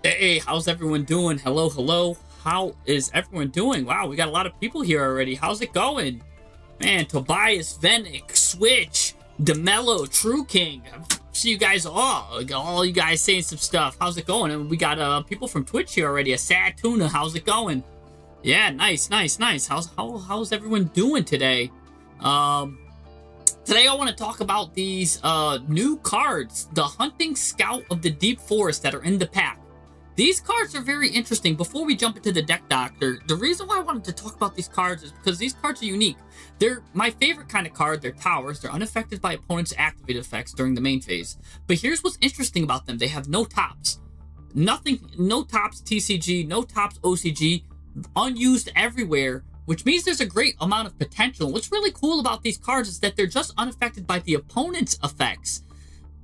Hey, how's everyone doing? Hello, hello. How is everyone doing? Wow, we got a lot of people here already. How's it going? Man, Tobias, Venick, Switch, DeMello, True King. I see you guys all you guys saying some stuff. How's it going? And we got people from Twitch here already. A Sad Tuna, how's it going? Yeah, nice. How's everyone doing today? Today I want to talk about these new cards, the Hunting Scout of the Deep Forest that are in the pack. These cards are very interesting. Before we jump into the deck doctor, the reason why I wanted to talk about these cards is because these cards are unique. They're my favorite kind of card. They're towers. They're unaffected by opponents' activated effects during the main phase. But here's what's interesting about them. They have no tops. Nothing, no tops TCG, no tops OCG, unused everywhere, which means there's a great amount of potential. What's really cool about these cards is that they're just unaffected by the opponent's effects.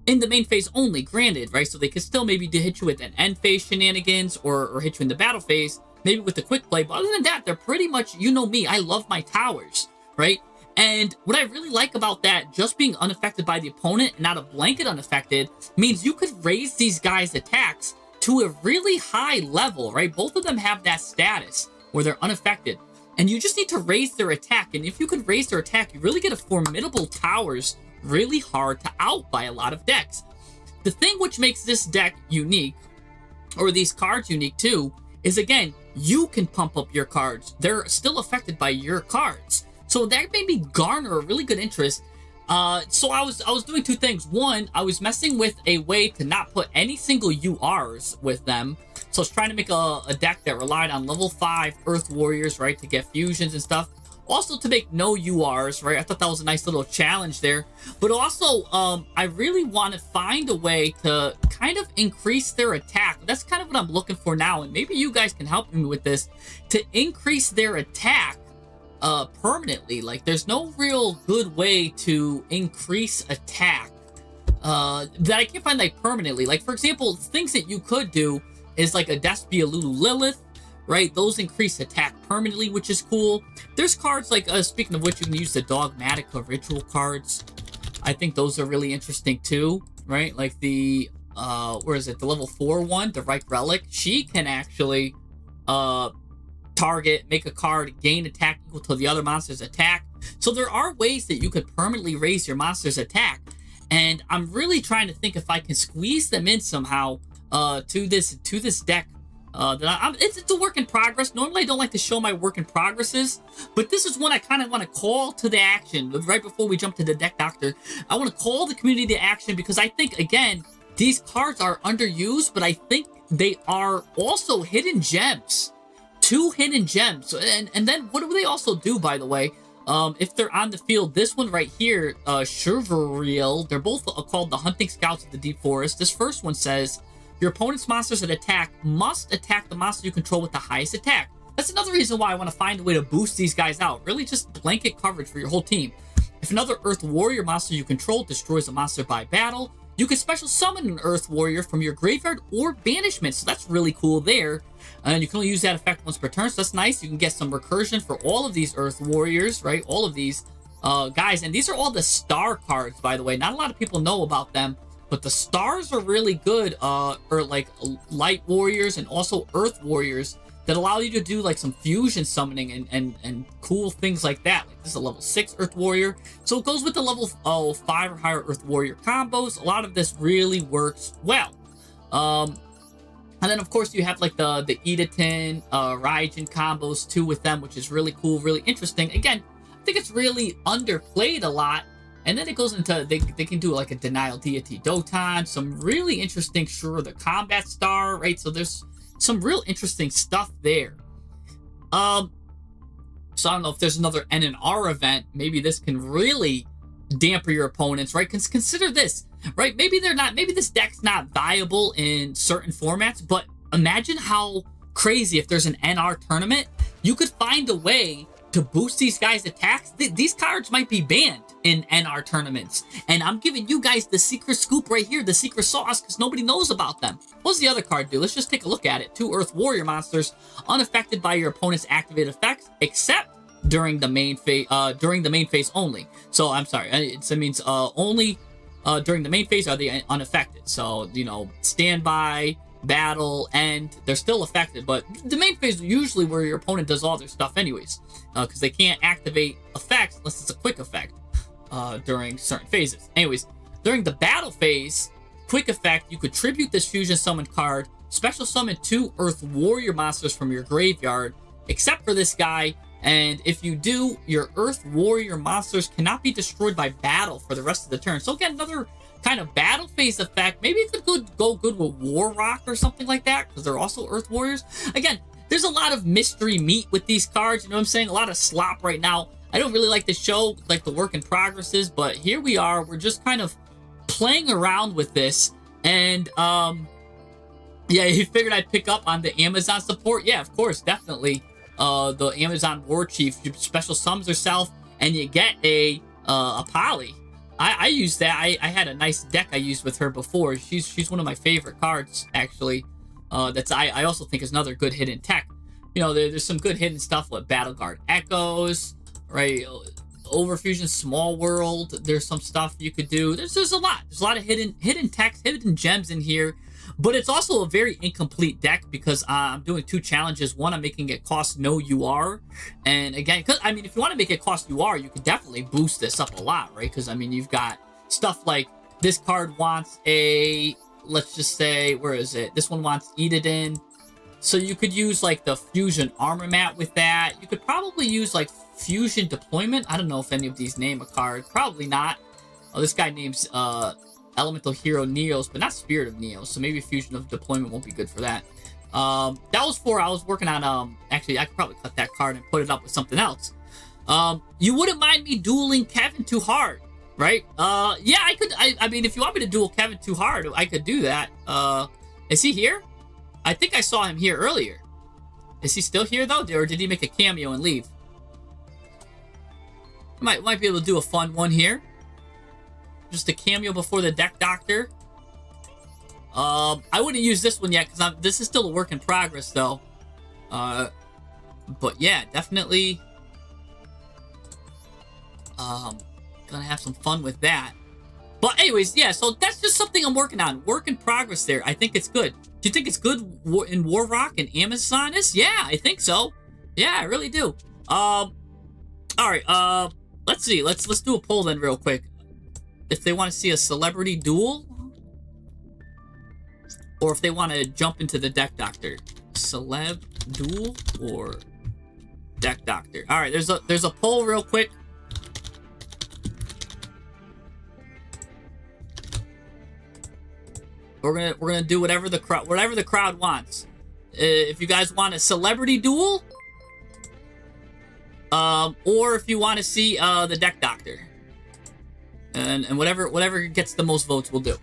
In the main phase only, granted, right? So they could still maybe hit you with an end phase shenanigans or hit you in the battle phase, maybe with the quick play. But other than that, they're pretty much, you know me, I love my towers, right? And what I really like about that, just being unaffected by the opponent and not a blanket unaffected, means you could raise these guys' attacks to a really high level, right? Both of them have that status where they're unaffected. And you just need to raise their attack. And if you could raise their attack, you really get a formidable towers really hard to out by a lot of decks. The thing which makes this deck unique, or these cards unique too, is again, you can pump up your cards. They're still affected by your cards. So that made me garner a really good interest. So I was doing two things. One, I was messing with a way to not put any single URs with them. So I was trying to make a deck that relied on level 5 Earth Warriors, right, to get fusions and stuff. Also to make no URs, right? I thought that was a nice little challenge there. But also, I really want to find a way to kind of increase their attack. That's kind of what I'm looking for now, and maybe you guys can help me with this, to increase their attack permanently. Like, there's no real good way to increase attack that I can't find, like, permanently. Like, for example, things that you could do is like a Despia Lulu Lilith, right? Those increase attack permanently, which is cool. There's cards like, speaking of which, you can use the Dogmatica ritual cards. I think those are really interesting too, right? Like the, where is it? The level 4 one, the Reich Relic. She can actually, target, make a card, gain attack equal to the other monster's attack. So there are ways that you could permanently raise your monster's attack. And I'm really trying to think if I can squeeze them in somehow, to this deck. It's a work in progress. Normally I don't like to show my work in progresses, but this is one I kind of want to call to the action. Right before we jump to the deck doctor, I want to call the community to action because I think, again, these cards are underused, but I think they are also hidden gems. 2 hidden gems. And then what do they also do, by the way? If they're on the field, this one right here, Chevriel, they're both called the Hunting Scouts of the Deep Forest. This first one says, your opponent's monsters that attack must attack the monster you control with the highest attack. That's another reason why I want to find a way to boost these guys out. Really just blanket coverage for your whole team. If another Earth Warrior monster you control destroys a monster by battle, you can special summon an Earth Warrior from your graveyard or banishment. So that's really cool there. And you can only use that effect once per turn, so that's nice. You can get some recursion for all of these Earth Warriors, right? All of these guys. And these are all the star cards, by the way. Not a lot of people know about them. But the stars are really good, or like light warriors and also earth warriors that allow you to do like some fusion summoning and cool things like that. Like this is a level 6 earth warrior. So it goes with the level 5 or higher earth warrior combos. A lot of this really works well. And then of course you have like the Edatin, Raijin combos too with them, which is really cool, really interesting. Again, I think it's really underplayed a lot. And then it goes into, they can do like a Denial Deity Dotan, some really interesting, sure, the Combat Star, right? So there's some real interesting stuff there. So I don't know if there's another NNR event, maybe this can really damper your opponents, right? Consider this, right? Maybe this deck's not viable in certain formats, but imagine how crazy if there's an NR tournament, you could find a way to boost these guys' attacks. These cards might be banned in NR tournaments. And I'm giving you guys the secret scoop right here, the secret sauce, because nobody knows about them. What does the other card do? Let's just take a look at it. 2 Earth Warrior monsters, unaffected by your opponent's activated effects, except during the main phase only. So I'm sorry, it means only during the main phase are they unaffected. So, you know, standby, battle, and they're still affected. But the main phase is usually where your opponent does all their stuff anyways, because they can't activate effects unless it's a quick effect during certain phases. Anyways, during the battle phase, quick effect, you could tribute this fusion summon card, special summon 2 Earth Warrior monsters from your graveyard, except for this guy. And if you do, your Earth Warrior monsters cannot be destroyed by battle for the rest of the turn. So again, another kind of battle phase effect. Maybe it could go good with War Rock or something like that, because they're also Earth Warriors. Again, there's a lot of mystery meat with these cards. You know what I'm saying? A lot of slop right now. I don't really like the show, like the work in progress is, but here we are. We're just kind of playing around with this. And, yeah, you figured I'd pick up on the Amazon support? Yeah, of course, definitely. The Amazon War Chief special summons herself, and you get a Poly. I use that. I had a nice deck I used with her before. She's one of my favorite cards, actually. That's I also think is another good hidden tech. You know, there's some good hidden stuff with Battle Guard Echoes, right? Overfusion Small World. There's some stuff you could do. There's a lot. There's a lot of hidden techs, hidden gems in here. But it's also a very incomplete deck because I'm doing 2 challenges. One, I'm making it cost no UR. And again, because I mean, if you want to make it cost UR, you could definitely boost this up a lot, right? Because I mean, you've got stuff like this card wants a, let's just say, where is it? This one wants Eat It In. So you could use like the Fusion Armor Mat with that. You could probably use like Fusion Deployment. I don't know if any of these name a card. Probably not. Oh, this guy names Elemental Hero Neos, but not Spirit of Neos, so maybe Fusion of Deployment won't be good for that. That was for, I was working on, actually, I could probably cut that card and put it up with something else. You wouldn't mind me dueling Kevin too hard, right? Yeah, I could, I mean, if you want me to duel Kevin too hard, I could do that. Is he here? I think I saw him here earlier. Is he still here, though, or did he make a cameo and leave? Might be able to do a fun one here. Just a cameo before the Deck Doctor. I wouldn't use this one yet because this is still a work in progress, though. But yeah, definitely. Gonna have some fun with that. But anyways, yeah. So that's just something I'm working on. Work in progress there. I think it's good. Do you think it's good in War Rock and Amazon? Yeah, I think so. Yeah, I really do. All right. Let's see. Let's do a poll then, real quick. If they want to see a celebrity duel, or if they want to jump into the Deck Doctor. Celeb duel or Deck Doctor. All right, there's a poll real quick. We're gonna do whatever the crowd wants. If you guys want a celebrity duel, or if you want to see the Deck Doctor. And whatever gets the most votes, we'll do.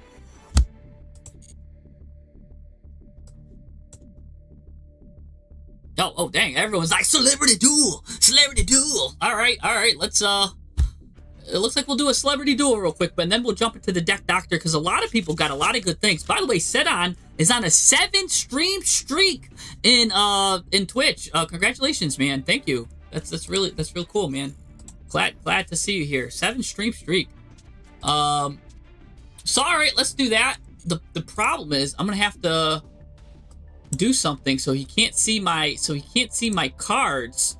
Oh, dang! Everyone's like celebrity duel. All right. Let's it looks like we'll do a celebrity duel real quick, but then we'll jump into the Deck Doctor because a lot of people got a lot of good things. By the way, Sedon is on a 7-stream streak in Twitch. Congratulations, man! Thank you. That's real cool, man. Glad to see you here. 7-stream streak. So alright, let's do that. The problem is I'm gonna have to do something so he can't see my cards.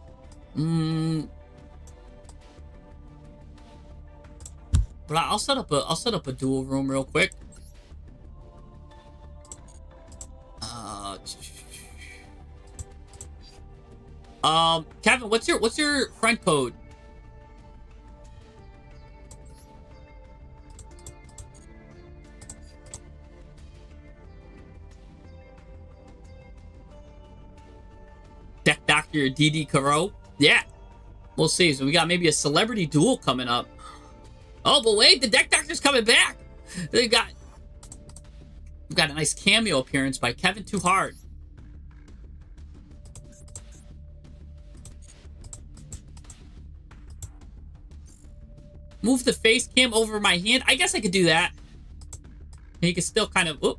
But I'll set up a duel room real quick. Kevin, what's your friend code? Deck Doctor DD Caro? Yeah. We'll see. So we got maybe a celebrity duel coming up. Oh, but wait, the Deck Doctor's coming back. We've got a nice cameo appearance by Kevin Too Hard. Move the face cam over my hand. I guess I could do that. And you can still kind of... Oop.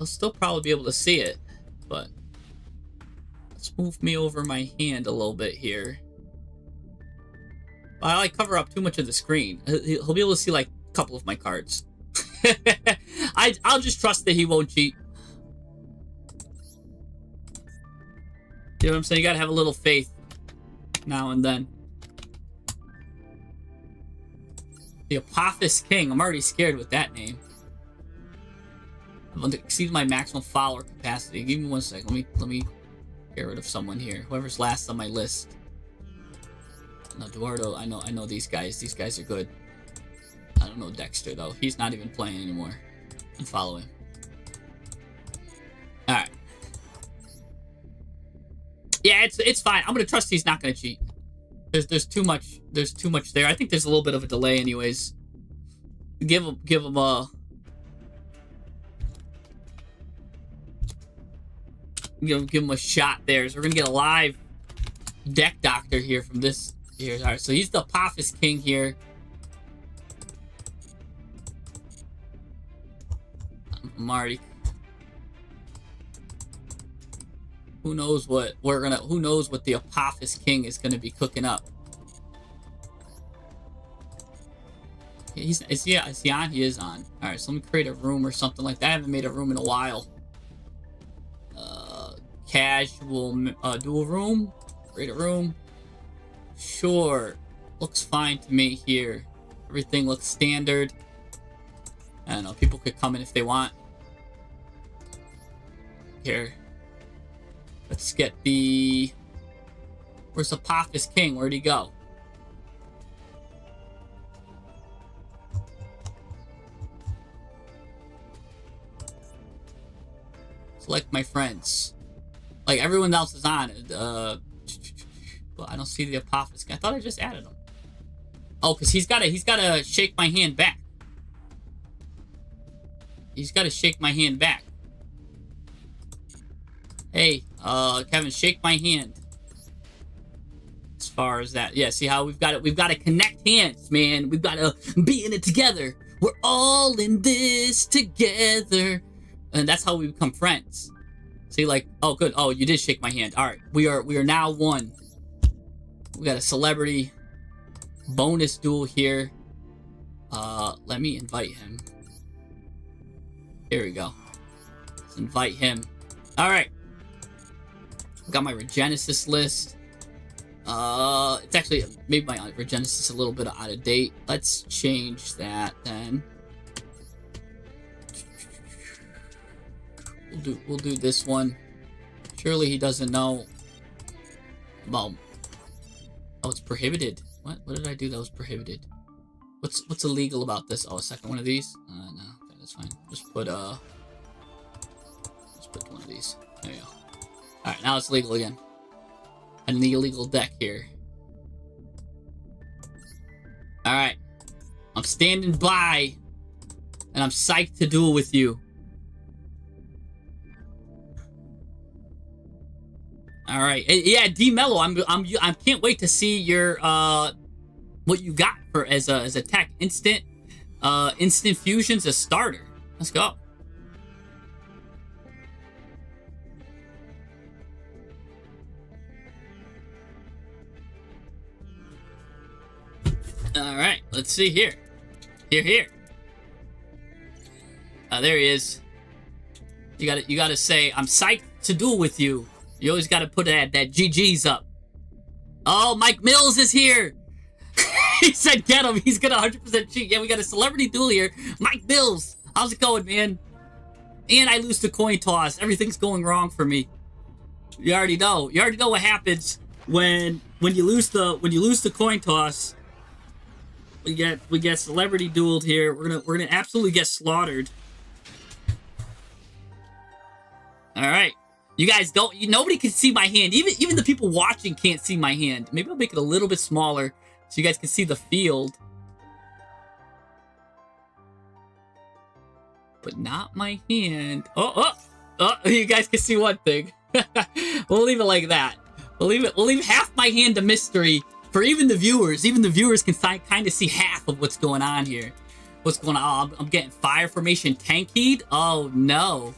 I'll still probably be able to see it. But... let's move me over my hand a little bit here. I like cover up too much of the screen. He'll be able to see like a couple of my cards. I'll just trust that he won't cheat. You know what I'm saying? You gotta have a little faith now and then. The Apophis King. I'm already scared with that name. I've exceeded my maximum follower capacity. Give me 1 second. Let me get rid of someone here. Whoever's last on my list. No, Eduardo. I know these guys. These guys are good. I don't know Dexter though. He's not even playing anymore. Unfollow him. All right. Yeah, it's fine. I'm gonna trust he's not gonna cheat. There's too much there. I think there's a little bit of a delay, anyways. Give him a. Give him a shot there. So we're gonna get a live deck doctor here from this here. All right, so he's the Apophis King here. I'm already. Who knows what who knows what the Apophis King is gonna be cooking up. Is he on? He is on. Alright, so let me create a room or something like that. I haven't made a room in a while. Casual dual room. Create a room. Sure. Looks fine to me here. Everything looks standard. I don't know, people could come in if they want. Here. Let's get the... Where's Apophis King? Where'd he go? Select my friends. Like, everyone else is on it. Well, I don't see the Apophis King. I thought I just added him. Oh, because he's gotta shake my hand back. He's gotta shake my hand back. Hey, Kevin, shake my hand. As far as that, yeah. See how we've got to connect hands, man. We've got to be in it together. We're all in this together, and that's how we become friends. See, like, oh, good. Oh, you did shake my hand. All right, we are now one. We got a celebrity bonus duel here. Let me invite him. Here we go. Let's invite him. All right. Got my Regenesis list. It's actually maybe my Regenesis a little bit out of date. Let's change that then. We'll do this one. Surely he doesn't know. Well, oh, it's prohibited. What did I do that was prohibited? What's illegal about this? Oh, a second one of these? No, okay, that's fine. Just put one of these. There you go. Alright, now it's legal again. An illegal deck here. Alright. I'm standing by. And I'm psyched to duel with you. Alright. Yeah, D Mello, I can't wait to see your what you got for as a tech. Instant fusion's a starter. Let's go. All right, let's see here. Here. There he is. You gotta say, I'm psyched to duel with you. You always gotta put that GG's up. Oh, Mike Mills is here. He said get him. He's gonna 100% cheat. Yeah, we got a celebrity duel here. Mike Mills, how's it going, man? And I lose the coin toss. Everything's going wrong for me. You already know. You already know what happens when you lose the coin toss. We get celebrity dueled here. We're gonna absolutely get slaughtered. All right, you guys don't. Nobody can see my hand. Even the people watching can't see my hand. Maybe I'll make it a little bit smaller so you guys can see the field, but not my hand. Oh! You guys can see one thing. We'll leave it like that. We'll leave half my hand a mystery. For even the viewers can kind of see half of what's going on here. What's going on? Oh, I'm getting fire formation tankied. Oh no,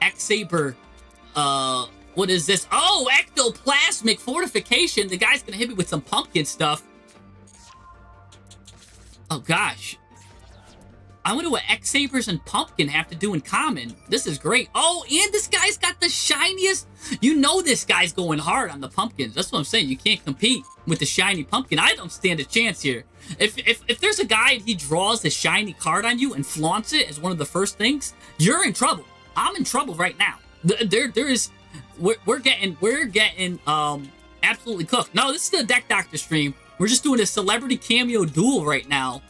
X-Saber. What is this? Oh, ectoplasmic fortification. The guy's gonna hit me with some pumpkin stuff. Oh gosh. I wonder what X-Sabers and Pumpkin have to do in common. This is great. Oh, and this guy's got the shiniest. You know this guy's going hard on the Pumpkins. That's what I'm saying. You can't compete with the shiny Pumpkin. I don't stand a chance here. If there's a guy and he draws the shiny card on you and flaunts it as one of the first things, you're in trouble. I'm in trouble right now. We're getting absolutely cooked. No, this is the Deck Doctor stream. We're just doing a celebrity cameo duel right now.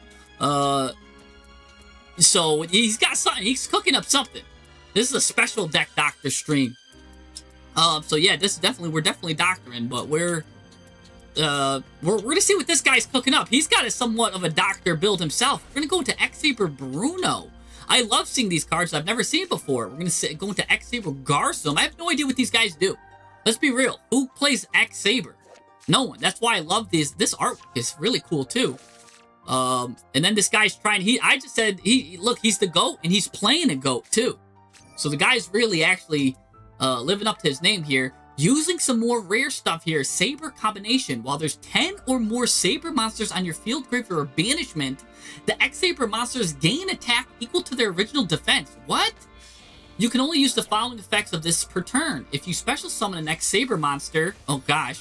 So he's got something. He's cooking up something. This is a special Deck Doctor stream. So yeah, we're definitely doctoring, but we're gonna see what this guy's cooking up. He's got a somewhat of a doctor build himself. We're gonna go into X-Saber Bruno. I love seeing these cards I've never seen before. We're gonna go into X-Saber Garson. I have no idea what these guys do. Let's be real. Who plays X-Saber? No one. That's why I love this. This artwork is really cool too. And then this guy's trying. I just said look, he's the GOAT and he's playing a GOAT too. So the guy's really actually living up to his name here. Using some more rare stuff here. Saber combination. While there's 10 or more Saber monsters on your field, graveyard, or banishment, the X-Saber monsters gain attack equal to their original defense. What? You can only use the following effects of this per turn. If you special summon an X-Saber monster, oh gosh,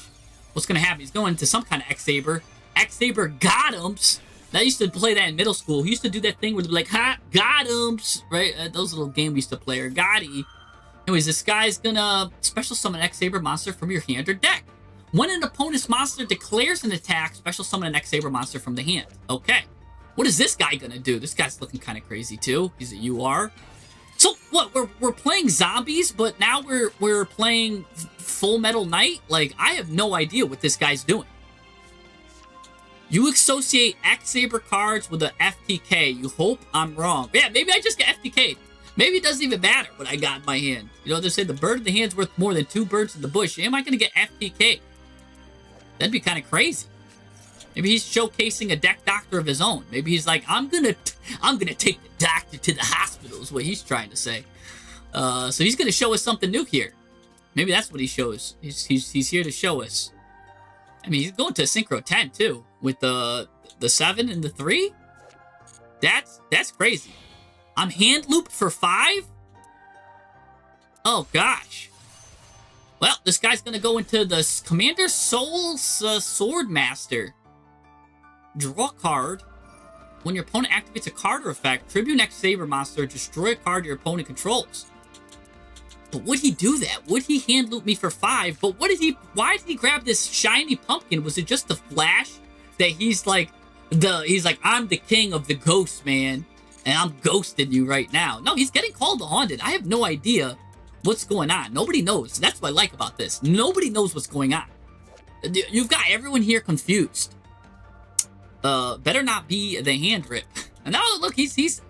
what's gonna happen? He's going into some kind of X-Saber. X-Saber Got'ems. I used to play that in middle school. He used to do that thing where they'd be like, ha, Got'ems, right? Those little games we used to play, or Gotti. Anyways, this guy's gonna special summon an X-Saber monster from your hand or deck. When an opponent's monster declares an attack, special summon an X-Saber monster from the hand. Okay. What is this guy gonna do? This guy's looking kind of crazy too. He's a UR. So what? We're playing zombies, but now we're playing Full Metal Knight. Like, I have no idea what this guy's doing. You associate X-Saber cards with a FTK. You hope I'm wrong. Yeah, maybe I just get FTK'd. Maybe it doesn't even matter what I got in my hand. You know, they say the bird in the hand's worth more than 2 birds in the bush. Am I going to get FTK? That'd be kind of crazy. Maybe he's showcasing a Deck Doctor of his own. Maybe he's like, I'm gonna take the doctor to the hospital is what he's trying to say. So he's gonna show us something new here. Maybe that's what he shows. He's here to show us. I mean, he's going to Synchro 10 too with the 7 and the 3. That's crazy. I'm hand looped for 5? Oh, gosh. Well, this guy's going to go into the Commander Soul's Swordmaster. Draw a card. When your opponent activates a card or effect, tribute next Saber monster, destroy a card your opponent controls. But would he do that? Would he hand loop me for 5? But why did he grab this shiny pumpkin? Was it just the flash that he's like, I'm the king of the ghosts, man. And I'm ghosting you right now. No, he's getting called the Haunted. I have no idea what's going on. Nobody knows. That's what I like about this. Nobody knows what's going on. You've got everyone here confused. Better not be the hand rip. And now look, he's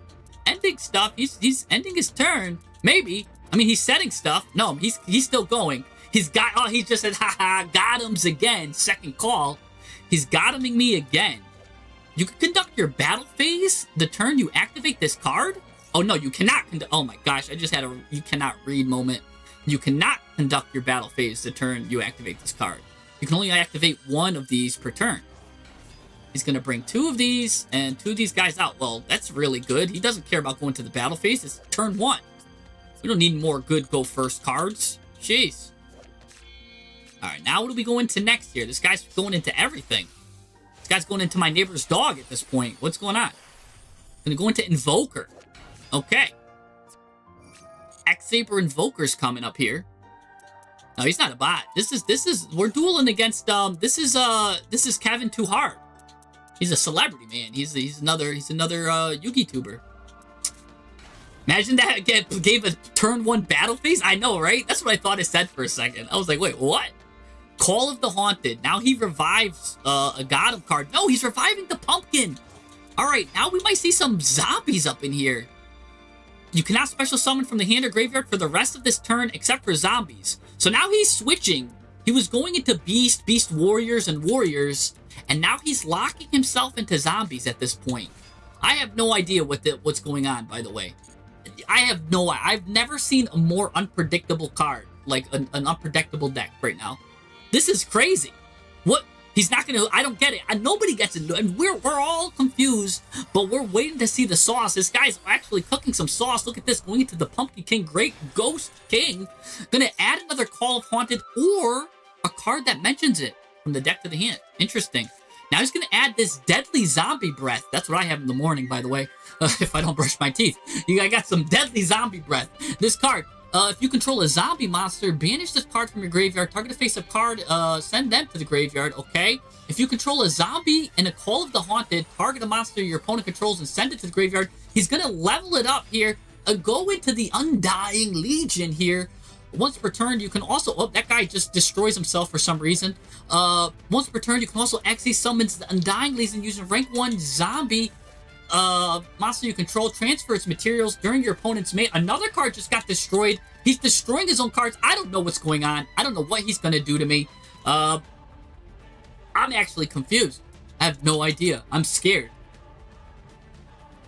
ending stuff. He's ending his turn. Maybe. I mean, he's setting stuff. No, he's still going. He just said, haha, Got'ems again. Second call. He's Got'eming me again. You can conduct your battle phase the turn you activate this card? Oh, no, you cannot conduct... Oh, my gosh, I just had a... You cannot read moment. You cannot conduct your battle phase the turn you activate this card. You can only activate 1 of these per turn. He's going to bring 2 of these and 2 of these guys out. Well, that's really good. He doesn't care about going to the battle phase. It's turn 1. We don't need more good go first cards. Jeez. All right, now what do we go into next here? This guy's going into everything. This guy's going into my neighbor's dog at this point. What's going on? Gonna go into Invoker. Okay. X-Saber Invoker's coming up here. No, he's not a bot. We're dueling against, this is Kevin Too Hard. He's a celebrity, man. He's another Yugi tuber. Imagine that gave a turn 1 battle phase. I know, right? That's what I thought it said for a second. I was like, wait, what? Call of the Haunted. Now he revives a Got'em card. No, he's reviving the pumpkin. All right, now we might see some zombies up in here. You cannot special summon from the hand or graveyard for the rest of this turn except for zombies. So now he's switching. He was going into Beast Warriors, and Warriors, and now he's locking himself into zombies at this point. I have no idea what's going on, by the way. I've never seen a more unpredictable card, like an unpredictable deck right now. This is crazy. What He's not gonna. I don't get it. Nobody gets it. And we're all confused, but we're waiting to see the sauce. This guy's actually cooking some sauce. Look at this, going into the Pumpkin King, Great Ghost King. Gonna add another Call of Haunted or a card that mentions it from the deck to the hand. Interesting. Now he's gonna add this Deadly Zombie Breath. That's what I have in the morning, by the way. If I don't brush my teeth, I got some Deadly Zombie Breath. This card. If you control a zombie monster, banish this card from your graveyard. Target a face-up card, send them to the graveyard, okay? If you control a zombie and a Call of the Haunted, target a monster your opponent controls and send it to the graveyard. He's going to level it up here. Go into the Undying Legion here. Once per turn, you can also... Oh, that guy just destroys himself for some reason. Once per turn, you can also actually summon the Undying Legion using rank 1 zombie monster you control. Transfer its materials during your opponent's main. Another card just got destroyed. He's destroying his own cards. I don't know what's going on. I don't know what he's gonna do to me. I'm actually confused. I have no idea. I'm scared.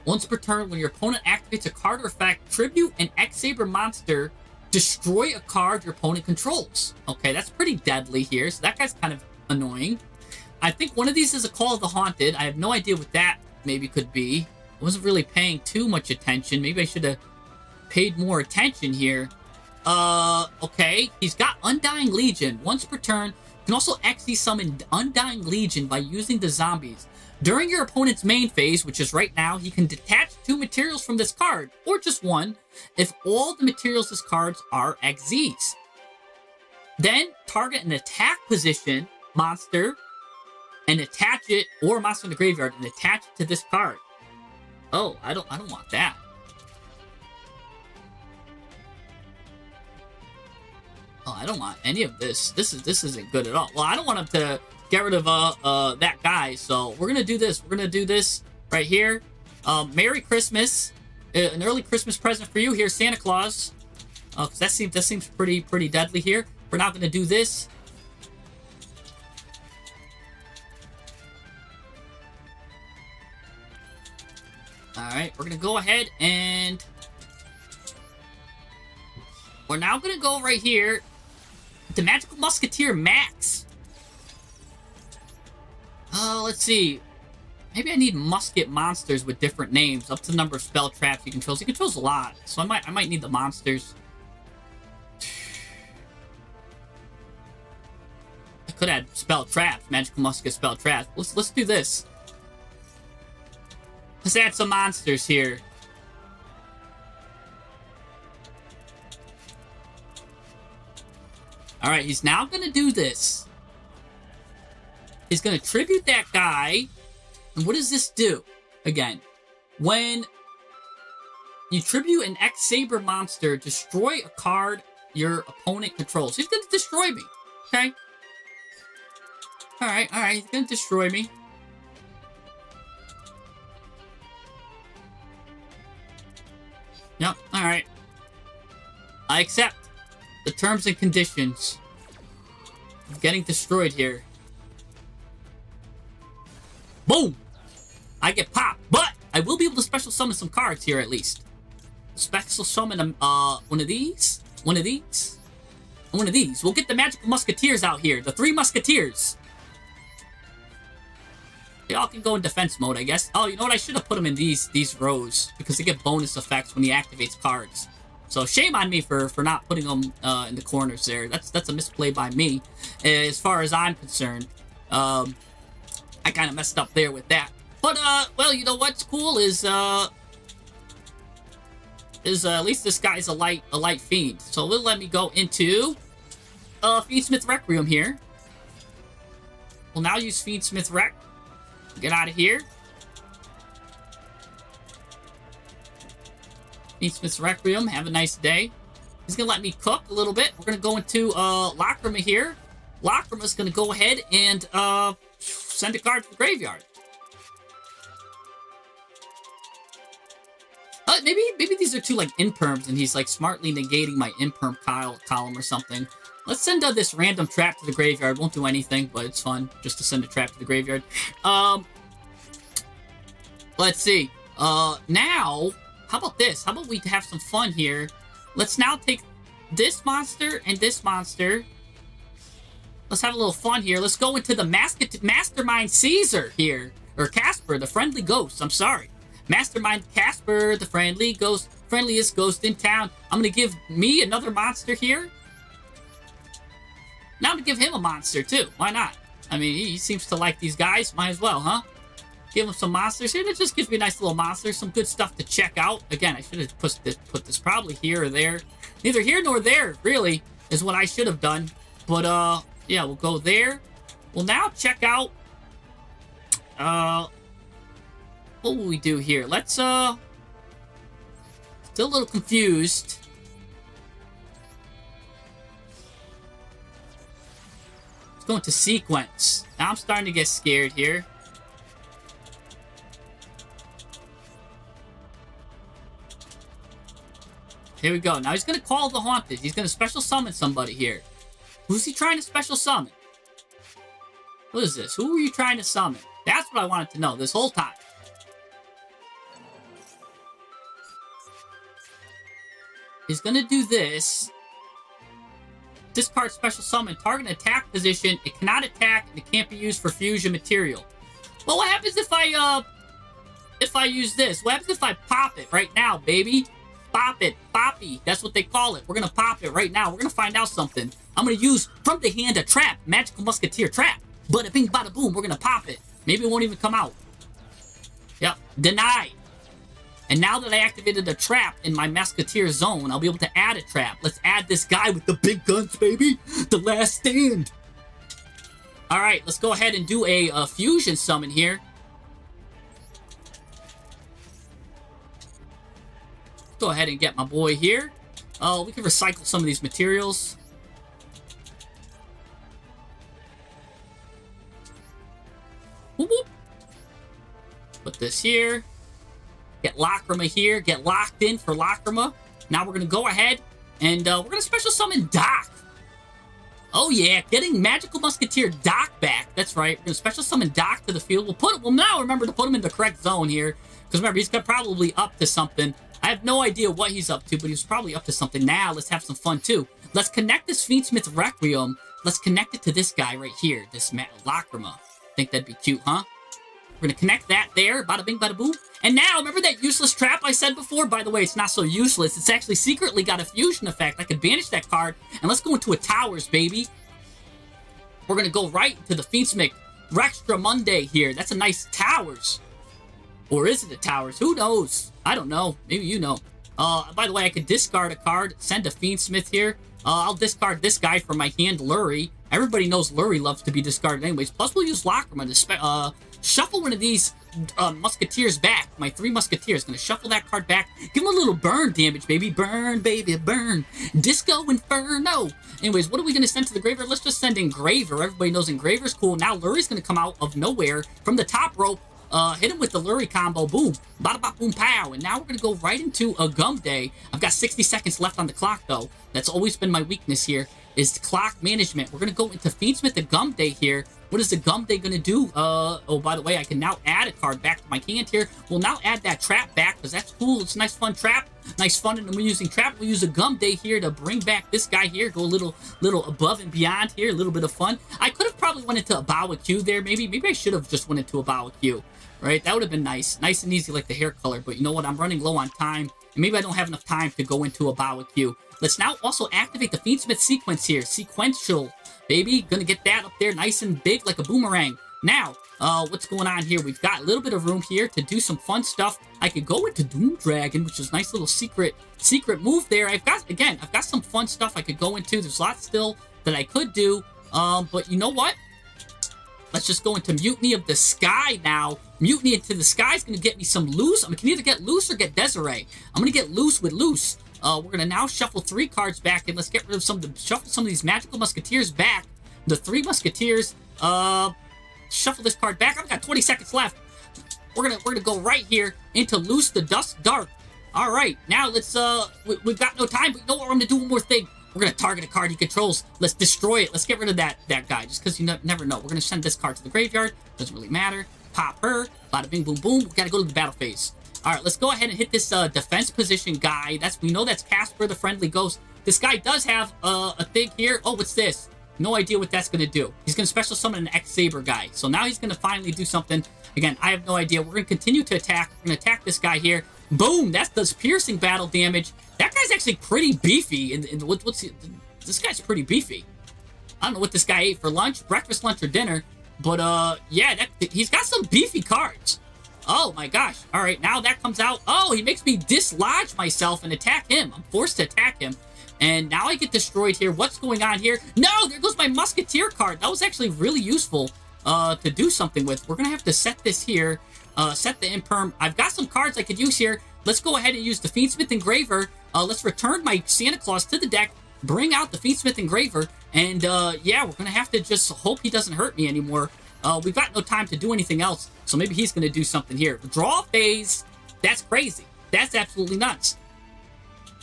Once per turn, when your opponent activates a card or effect, tribute an X-Saber monster, destroy a card your opponent controls. Okay, that's pretty deadly here. So that guy's kind of annoying. I think one of these is a Call of the Haunted. I have no idea what that maybe could be. I wasn't really paying too much attention. Maybe I should have paid more attention here. Okay. He's got Undying Legion. Once per turn, you can also XD summon Undying Legion by using the zombies. During your opponent's main phase, which is right now, he can detach 2 materials from this card, or just 1, if all the materials this cards are XZs. Then, target an attack position monster and attach it, or a monster in the graveyard, and attach it to this card. Oh, I don't want that. Oh, I don't want any of this. This isn't good at all. Well, I don't want him to get rid of that guy, so we're gonna do this. We're gonna do this right here. Merry Christmas. An early Christmas present for you here, Santa Claus. Because that seems pretty deadly here. We're now gonna do this. Alright, we're gonna go ahead and we're now gonna go right here. The Magical Musketeer Max. Let's see. Maybe I need musket monsters with different names, up to the number of spell traps he controls. He controls a lot, so I might need the monsters. I could add spell traps, Magical Musket spell traps. Let's do this. Let's add some monsters here. Alright, he's now gonna do this. He's gonna tribute that guy. And what does this do? Again, when you tribute an X-Saber monster, destroy a card your opponent controls. He's gonna destroy me. Okay? Alright, he's gonna destroy me. Yep, alright. I accept the terms and conditions of getting destroyed here. Boom! I get popped, but I will be able to special summon some cards here at least. Special summon one of these, and one of these. We'll get the Magical Musketeers out here, the 3 Musketeers. They all can go in defense mode, I guess. Oh, you know what? I should have put them in these rows because they get bonus effects when he activates cards. So shame on me for not putting them in the corners there. That's a misplay by me, as far as I'm concerned. I kind of messed up there with that. But well, you know what's cool is at least this guy's a light fiend. So it'll let me go into Fiendsmith Requiem here. We'll now use Fiendsmith Rec. Get out of here. Fiendsmith's Requiem. Have a nice day. He's going to let me cook a little bit. We're going to go into Lacrima here. Lacrima's going to go ahead and send a card to the graveyard. Maybe these are 2 like imperms and he's like smartly negating my imperm column or something. Let's send this random trap to the graveyard. Won't do anything, but it's fun just to send a trap to the graveyard. Let's see. Now, how about this? How about we have some fun here? Let's now take this monster and this monster. Let's have a little fun here. Let's go into the Mastermind Caesar here. Or Casper, the friendly ghost. I'm sorry. Mastermind Casper, the friendly ghost. Friendliest ghost in town. I'm going to give me another monster here. Now I'm going to give him a monster too. Why not? I mean, he seems to like these guys. Might as well, huh? Give him some monsters here. That just gives me a nice little monster. Some good stuff to check out. Again, I should have put this probably here or there. Neither here nor there, really, is what I should have done. But, yeah, we'll go there. We'll now check out, what will we do here? Let's, still a little confused. Let's go into sequence. Now I'm starting to get scared here. Here we go. Now he's going to call the Haunted. He's going to special summon somebody here. Who's he trying to special summon? What is this? Who are you trying to summon? That's what I wanted to know this whole time. He's going to do this. Discard special summon. Target attack position. It cannot attack and it can't be used for fusion material. Well, what happens if I use this? What happens if I pop it right now, baby? Pop it. Poppy. That's what they call it. We're going to pop it right now. We're going to find out something. I'm going to use from the hand a trap. Magical Musketeer trap. Bada bing, bada boom. We're going to pop it. Maybe it won't even come out. Yep. Denied. And now that I activated the trap in my Musketeer zone, I'll be able to add a trap. Let's add this guy with the big guns, baby. The last stand. All right. Let's go ahead and do a fusion summon here. Go ahead and get my boy here. We can recycle some of these materials. Whoop, whoop. Put this here. Get Lacrima here. Get locked in for Lacrima. Now we're going to go ahead and we're going to special summon Doc. Oh yeah, getting Magical Musketeer Doc back. That's right. We're going to special summon Doc to the field. We'll now remember to put him in the correct zone here. Because remember, he's probably up to something. I have no idea what he's up to, but he's probably up to something. Now, let's have some fun, too. Let's connect this Fiendsmith Requiem. Let's connect it to this guy right here, this Lacrima. Think that'd be cute, huh? We're going to connect that there. Bada bing, bada boom. And now, remember that useless trap I said before? By the way, it's not so useless. It's actually secretly got a fusion effect. I could banish that card, and let's go into a Towers, baby. We're going to go right to the Fiendsmith Rextra Monday here. That's a nice Towers. Or is it a Towers? Who knows? I don't know. Maybe you know. By the way, I could discard a card, send a Fiendsmith here. I'll discard this guy from my hand, Lurie. Everybody knows Lurie loves to be discarded anyways. Plus, we'll use Lacrima to shuffle one of these Musketeers back. My 3 Musketeers. Gonna shuffle that card back. Give him a little burn damage, baby. Burn, baby, burn. Disco Inferno. Anyways, what are we gonna send to the Graver? Let's just send Engraver. Everybody knows Engraver's cool. Now Lurie's gonna come out of nowhere from the top rope. Hit him with the Lurie combo. Boom. Bada bop boom pow. And now we're going to go right into a Gum Day. I've got 60 seconds left on the clock, though. That's always been my weakness here, is clock management. We're going to go into Fiendsmith the Gum Day here. What is the Gum Day going to do? Oh, by the way, I can now add a card back to my hand here. We'll now add that trap back, because that's cool. It's a nice, fun trap. Nice fun, and we're using trap. We'll use a Gum Day here to bring back this guy here. Go a little above and beyond here. A little bit of fun. I could have probably went into a Bawa Q there, maybe. Maybe I should have just went into a Bawa Q. Right? That would have been nice. Nice and easy like the hair color. But you know what? I'm running low on time. And maybe I don't have enough time to go into a Bawa Q. Let's now also activate the Fiendsmith sequence here. Sequential, baby. Gonna get that up there nice and big like a boomerang. Now, what's going on here? We've got a little bit of room here to do some fun stuff. I could go into Doom Dragon, which is a nice little secret move there. I've got some fun stuff I could go into. There's lots still that I could do. But you know what? Let's just go into Mutiny of the Sky now. Mutiny into the Sky is going to get me some loose. I can either get loose or get Desiree. I'm going to get loose with loose. We're going to now shuffle 3 cards back, and let's get rid of shuffle some of these Magical Musketeers back. The 3 Musketeers. Shuffle this card back. I've got 20 seconds left. We're gonna go right here into Loose the Dusk Dark. All right, now let's we've got no time, but you know what? We're gonna do one more thing. We're gonna target a card he controls. Let's destroy it. Let's get rid of that guy, just because you never know. We're gonna send this card to the graveyard. Doesn't really matter. Pop her. Bada bing boom boom. We gotta go to the battle phase. All right, let's go ahead and hit this defense position guy. We know that's Casper the Friendly Ghost. This guy does have a thing here. Oh, what's this? No idea what that's going to do. He's going to special summon an X-Saber guy. So now he's going to finally do something. Again, I have no idea. We're going to continue to attack. We're going to attack this guy here. Boom! That does piercing battle damage. That guy's actually pretty beefy. This guy's pretty beefy. I don't know what this guy ate for lunch, breakfast, lunch, or dinner. But, yeah, he's got some beefy cards. Oh, my gosh. All right, now that comes out. Oh, he makes me dislodge myself and attack him. I'm forced to attack him. And now I get destroyed here. What's going on here? No, there goes my Musketeer card. That was actually really useful to do something with. We're going to have to set this here. Set the Imperm. I've got some cards I could use here. Let's go ahead and use the Fiendsmith Engraver. Let's return my Santa Claus to the deck. Bring out the Fiendsmith Engraver. And, yeah, we're going to have to just hope he doesn't hurt me anymore. We've got no time to do anything else. So maybe he's going to do something here. Draw phase. That's crazy. That's absolutely nuts.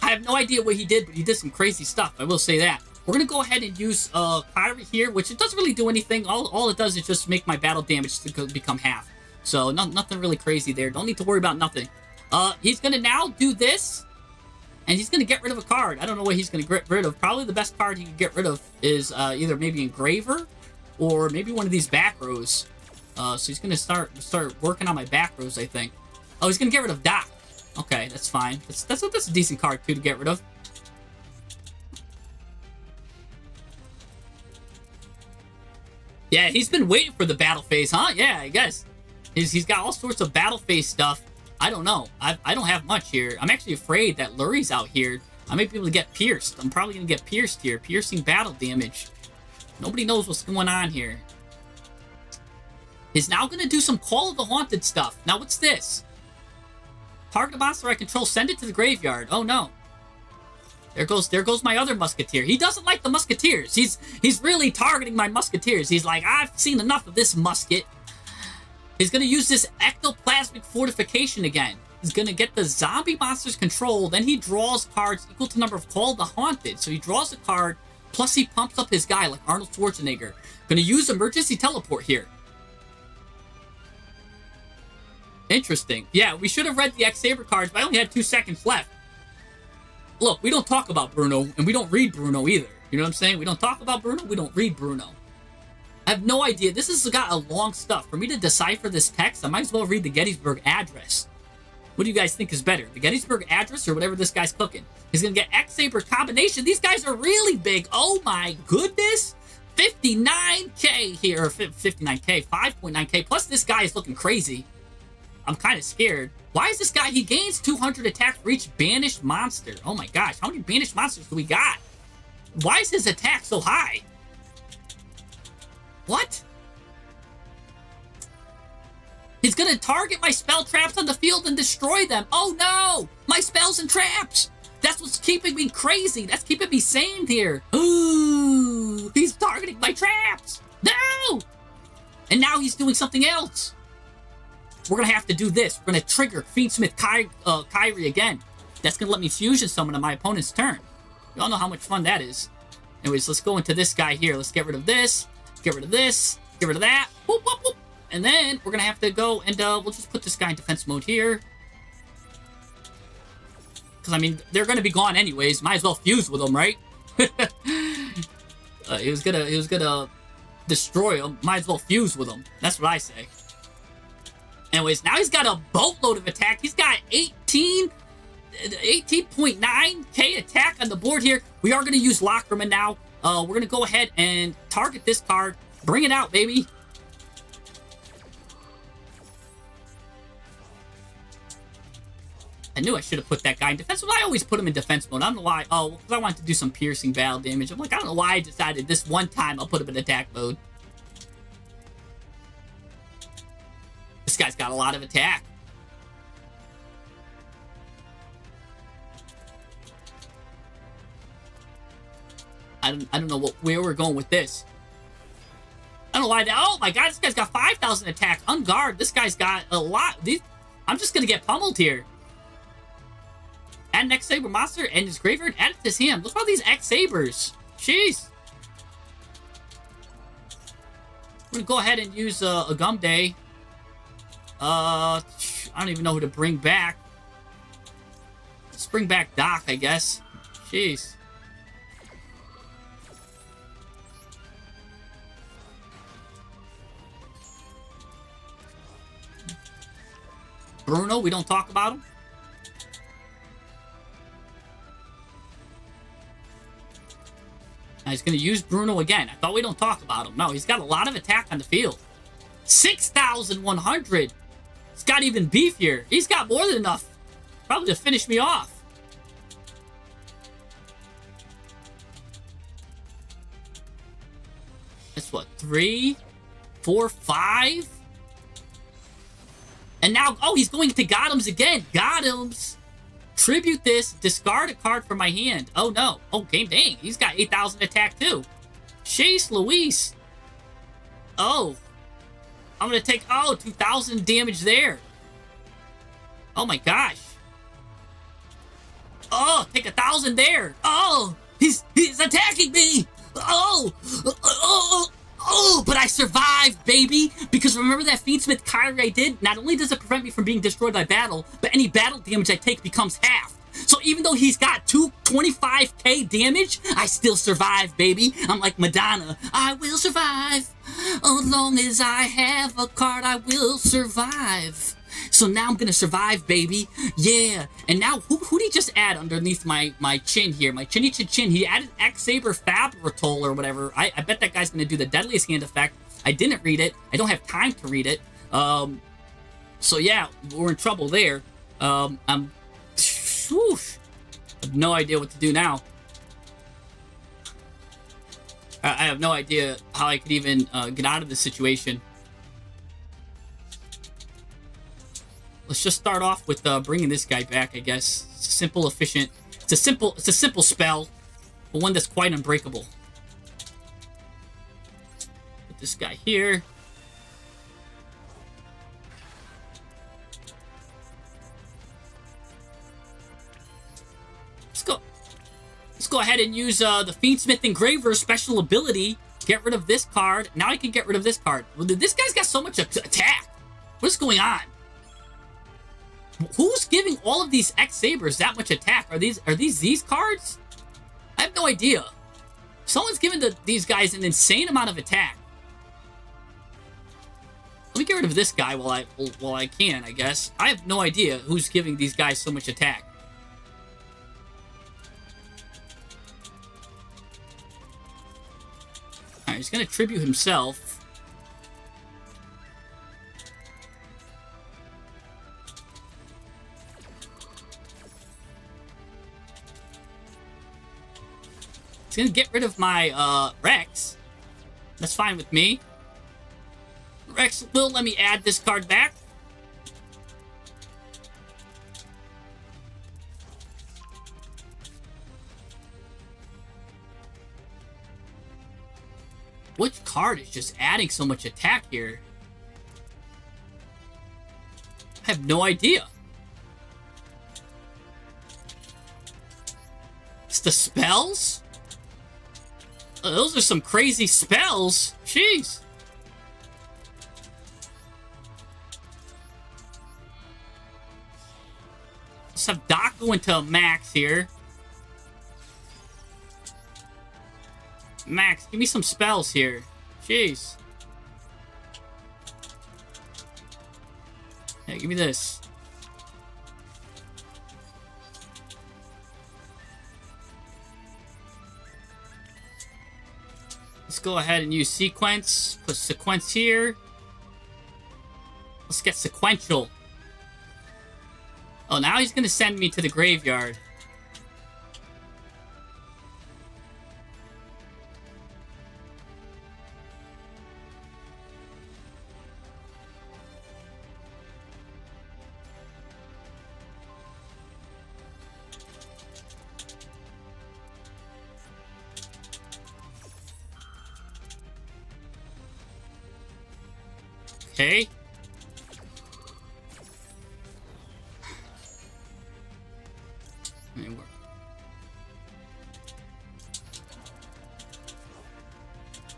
I have no idea what he did, but he did some crazy stuff. I will say that. We're going to go ahead and use Kyrie here, which it doesn't really do anything. All it does is just make my battle damage to become half. So nothing really crazy there. Don't need to worry about nothing. He's going to now do this, and he's going to get rid of a card. I don't know what he's going to get rid of. Probably the best card he can get rid of is either maybe Engraver or maybe one of these back rows. So he's going to start working on my back rows, I think. Oh, he's going to get rid of Doc. Okay, that's fine. That's a decent card, too, to get rid of. Yeah, he's been waiting for the battle phase, huh? Yeah, I guess. He's got all sorts of battle phase stuff. I don't know. I don't have much here. I'm actually afraid that Lurie's out here. I might be able to get pierced. I'm probably going to get pierced here. Piercing battle damage. Nobody knows what's going on here. He's now going to do some Call of the Haunted stuff. Now, what's this? Target a monster I control, send it to the graveyard. Oh, no. There goes my other Musketeer. He doesn't like the Musketeers. He's really targeting my Musketeers. He's like, I've seen enough of this musket. He's going to use this ectoplasmic fortification again. He's going to get the zombie monsters control. Then he draws cards equal to the number of Call of the Haunted. So he draws a card, plus he pumps up his guy like Arnold Schwarzenegger. Going to use emergency teleport here. Interesting. Yeah, we should have read the X-Saber cards, but I only had 2 seconds left. Look, we don't talk about Bruno, and we don't read Bruno either. You know what I'm saying? We don't talk about Bruno, we don't read Bruno. I have no idea. This has got a long stuff. For me to decipher this text, I might as well read the Gettysburg Address. What do you guys think is better? The Gettysburg Address or whatever this guy's cooking? He's going to get X-Saber combination. These guys are really big. Oh my goodness. 59k here, or 59k, 5.9k. Plus this guy is looking crazy. I'm kind of scared. Why is this guy? He gains 200 attack for each banished monster. Oh my gosh, how many banished monsters do we got? Why is his attack so high? What? He's gonna target my spell traps on the field and destroy them. Oh no! My spells and traps! That's what's keeping me crazy. That's keeping me sane here. Ooh! He's targeting my traps! No! And now he's doing something else. We're gonna have to do this. We're gonna trigger Fiendsmith Kyrie again. That's gonna let me fusion summon on my opponent's turn. Y'all know how much fun that is. Anyways, let's go into this guy here. Let's get rid of this. Get rid of this. Get rid of that. Whoop, whoop, whoop. And then we're gonna have to go and we'll just put this guy in defense mode here. Because I mean, they're gonna be gone anyways. Might as well fuse with them, right? He was gonna destroy them. Might as well fuse with them. That's what I say. Anyways, now he's got a boatload of attack. He's got 18.9k attack on the board here. We are going to use Lockerman now. We're going to go ahead and target this card. Bring it out, baby. I knew I should have put that guy in defense mode. I always put him in defense mode. I don't know why. Oh, because I wanted to do some piercing battle damage. I'm like, I don't know why I decided this one time I'll put him in attack mode. This guy's got a lot of attack. I don't know where we're going with this. I don't know why. Oh my god, this guy's got 5,000 attack. Unguard. This guy's got a lot. I'm just gonna get pummeled here. Add an X-Saber monster and his graveyard. Add it to his hand. Look at all these X-Sabers. Jeez. We're gonna go ahead and use a Gum Day. I don't even know who to bring back. Let's bring back Doc, I guess. Jeez. Bruno, we don't talk about him. Now he's going to use Bruno again. I thought we don't talk about him. No, he's got a lot of attack on the field. 6,100. He's got even beefier. He's got more than enough. Probably to finish me off. That's what? 3, 4, 5? And now, oh, he's going to Gotham's again. Gotham's. Tribute this. Discard a card from my hand. Oh, no. Oh, game dang. He's got 8,000 attack, too. Chase Luis. Oh. I'm going to take, 2,000 damage there. Oh, my gosh. Oh, take 1,000 there. Oh, he's attacking me. But I survived, baby. Because remember that Fiendsmith Kyrie I did? Not only does it prevent me from being destroyed by battle, but any battle damage I take becomes half. So even though he's got 225k damage, I still survive, baby. I'm like Madonna. I will survive. As long as I have a card, I will survive. So now I'm gonna survive, baby. Yeah. And now, who did he just add underneath my chin here? My chinny chin. He added X-Saber Fabritol or whatever. I bet that guy's gonna do the Deadliest Hand effect. I didn't read it. I don't have time to read it. So yeah, we're in trouble there. I have no idea what to do now. I have no idea how I could even get out of this situation. Let's just start off with bringing this guy back, I guess. It's simple, efficient. It's a simple spell, but one that's quite unbreakable. Put this guy here. Let's go ahead and use the Fiendsmith Engraver's special ability. Get rid of this card. Now I can get rid of this card. Well, this guy's got so much attack. What is going on? Who's giving all of these X-Sabers that much attack? Are these cards? I have no idea. Someone's giving these guys an insane amount of attack. Let me get rid of this guy while I can, I guess. I have no idea who's giving these guys so much attack. Alright, he's gonna tribute himself. He's gonna get rid of my Rex. That's fine with me. Rex will let me add this card back. Which card is just adding so much attack here? I have no idea. It's the spells? Those are some crazy spells. Jeez. Let's have Doc go into Max here. Max, give me some spells here. Jeez. Yeah, give me this. Let's go ahead and use Sequence. Put Sequence here. Let's get Sequential. Oh, now he's going to send me to the graveyard. Okay.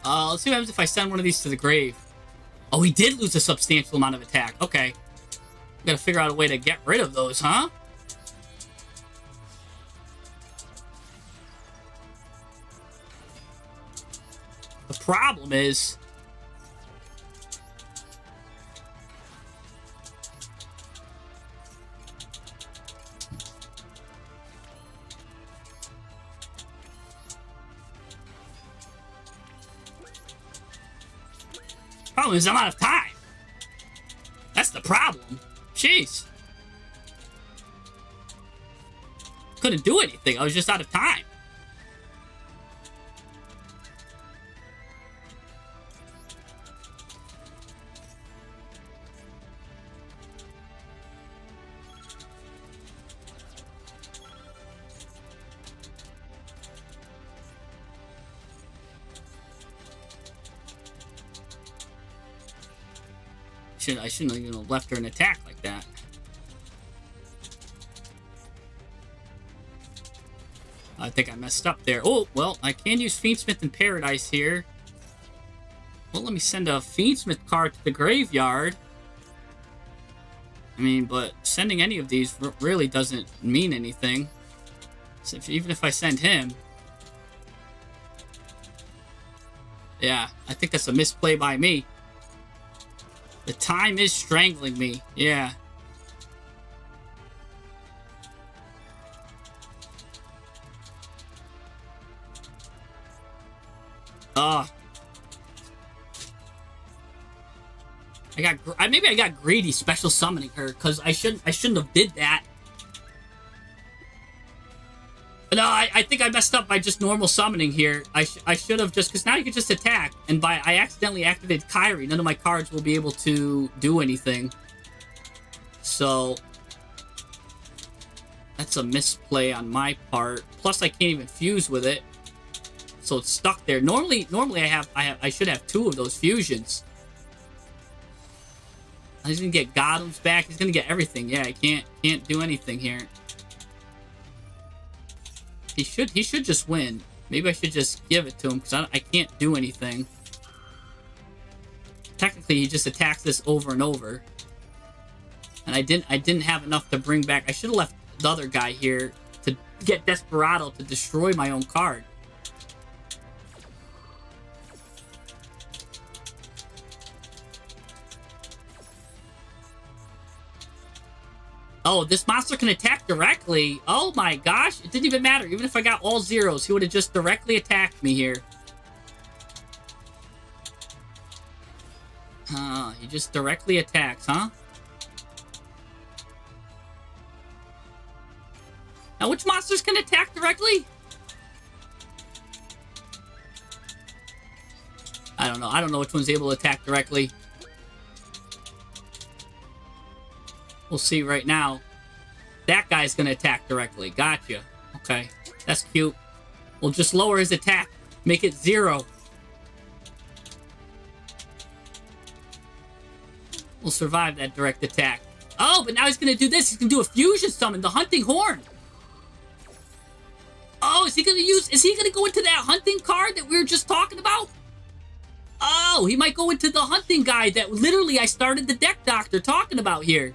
Let's see what happens if I send one of these to the grave. Oh, he did lose a substantial amount of attack. Okay. Gotta figure out a way to get rid of those, huh? The problem is... Problem is I'm out of time. That's the problem. Jeez. Couldn't do anything. I was just out of time. I shouldn't have even left her an attack like that. I think I messed up there. Oh, well, I can use Fiendsmith in Paradise here. Well, let me send a Fiendsmith card to the graveyard. I mean, but sending any of these really doesn't mean anything. So even if I send him... Yeah, I think that's a misplay by me. The time is strangling me. Yeah. Maybe I got greedy special summoning her because I shouldn't have did that. No, I think I messed up by just normal summoning here. I should have just, because now you can just attack, and I accidentally activated Kyrie. None of my cards will be able to do anything. So that's a misplay on my part. Plus, I can't even fuse with it, so it's stuck there. Normally I should have 2 of those fusions. He's gonna get Gothams back. He's gonna get everything. Yeah, I can't do anything here. He should just win. Maybe I should just give it to him because I can't do anything. Technically, he just attacks this over and over. And I didn't have enough to bring back. I should have left the other guy here to get Desperado to destroy my own card. Oh, this monster can attack directly. Oh my gosh, it didn't even matter. Even if I got all zeros, he would have just directly attacked me here. He just directly attacks, huh? Now, which monsters can attack directly? I don't know. I don't know which one's able to attack directly. We'll see right now. That guy's gonna attack directly. Gotcha. Okay. That's cute. We'll just lower his attack. Make it 0. We'll survive that direct attack. Oh, but now he's gonna do this. He's gonna do a fusion summon, the Hunting Horn. Oh, is he gonna go into that hunting card that we were just talking about? Oh, he might go into the hunting guy that literally I started the deck doctor talking about here.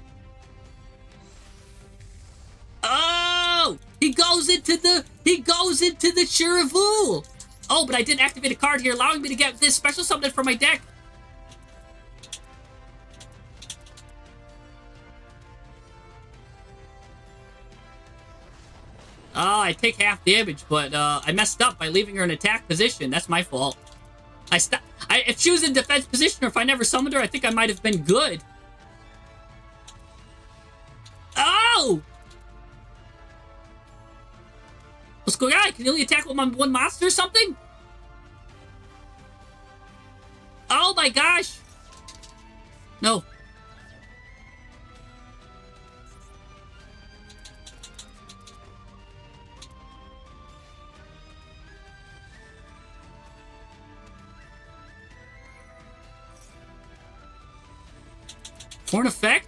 Oh, he goes into the Shiravul. Oh, but I didn't activate a card here, allowing me to get this special summon for my deck. Oh, I take half damage, but I messed up by leaving her in attack position. That's my fault. If she was in defense position, or if I never summoned her, I think I might have been good. Oh! What's going on? Can you only attack with one monster or something? Oh my gosh! No. For an effect?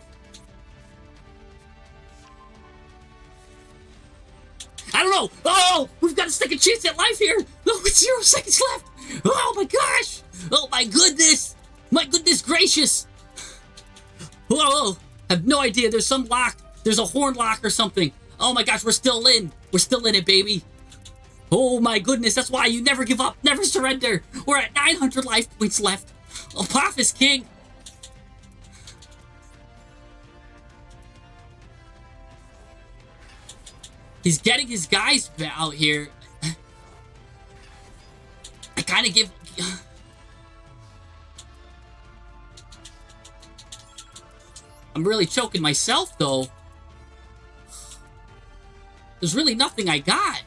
I don't know. Oh, we've got a second chance at life here. No, with 0 seconds left. Oh my gosh. Oh my goodness. My goodness gracious. Whoa, I have no idea. There's some lock. There's a horn lock or something. Oh my gosh, we're still in. We're still in it, baby. Oh my goodness. That's why you never give up. Never surrender. We're at 900 life points left. Oh, Puff is king. He's getting his guys out here. I kind of give... I'm really choking myself, though. There's really nothing I got.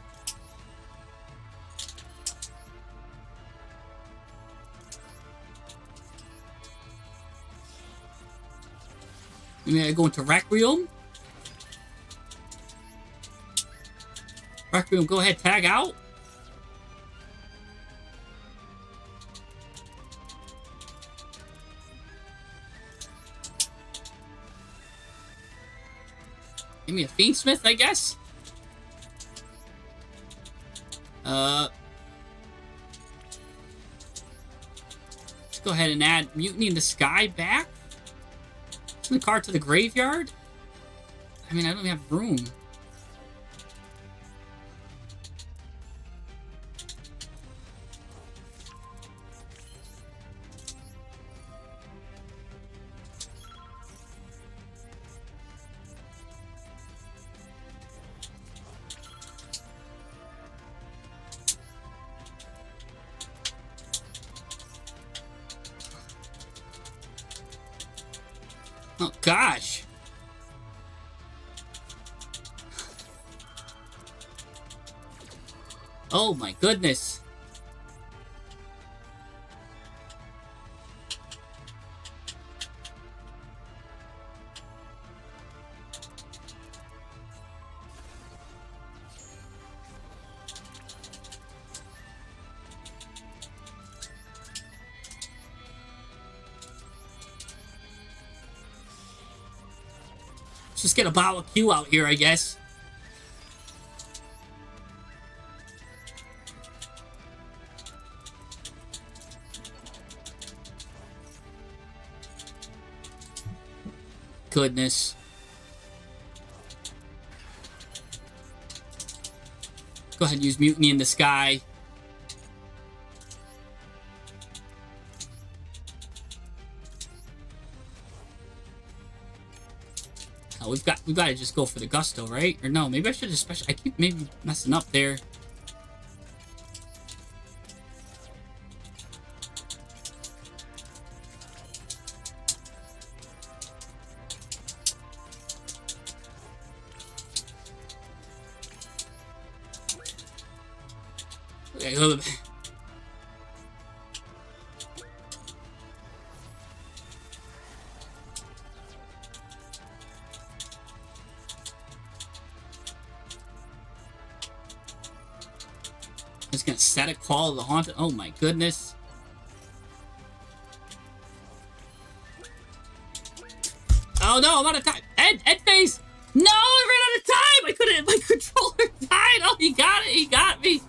Maybe I go into Requiem? Requiem, go ahead, tag out. Give me a Fiendsmith, I guess. Let's go ahead and add Mutiny in the Sky back. Send the card to the graveyard. I mean, I don't have room. Oh, gosh. Oh, my goodness. Let's just get a bottle of Q out here, I guess. Goodness. Go ahead and use Mutiny in the Sky. Oh, we've got to just go for the Gusto, right? Or no, maybe I should just special. I keep maybe messing up there. Okay, hold on. Just gonna set a Call of the Haunted. Oh my goodness. Oh no, I'm out of time. Ed phase! No, I ran out of time! I couldn't, my controller died! Oh, he got it, he got me!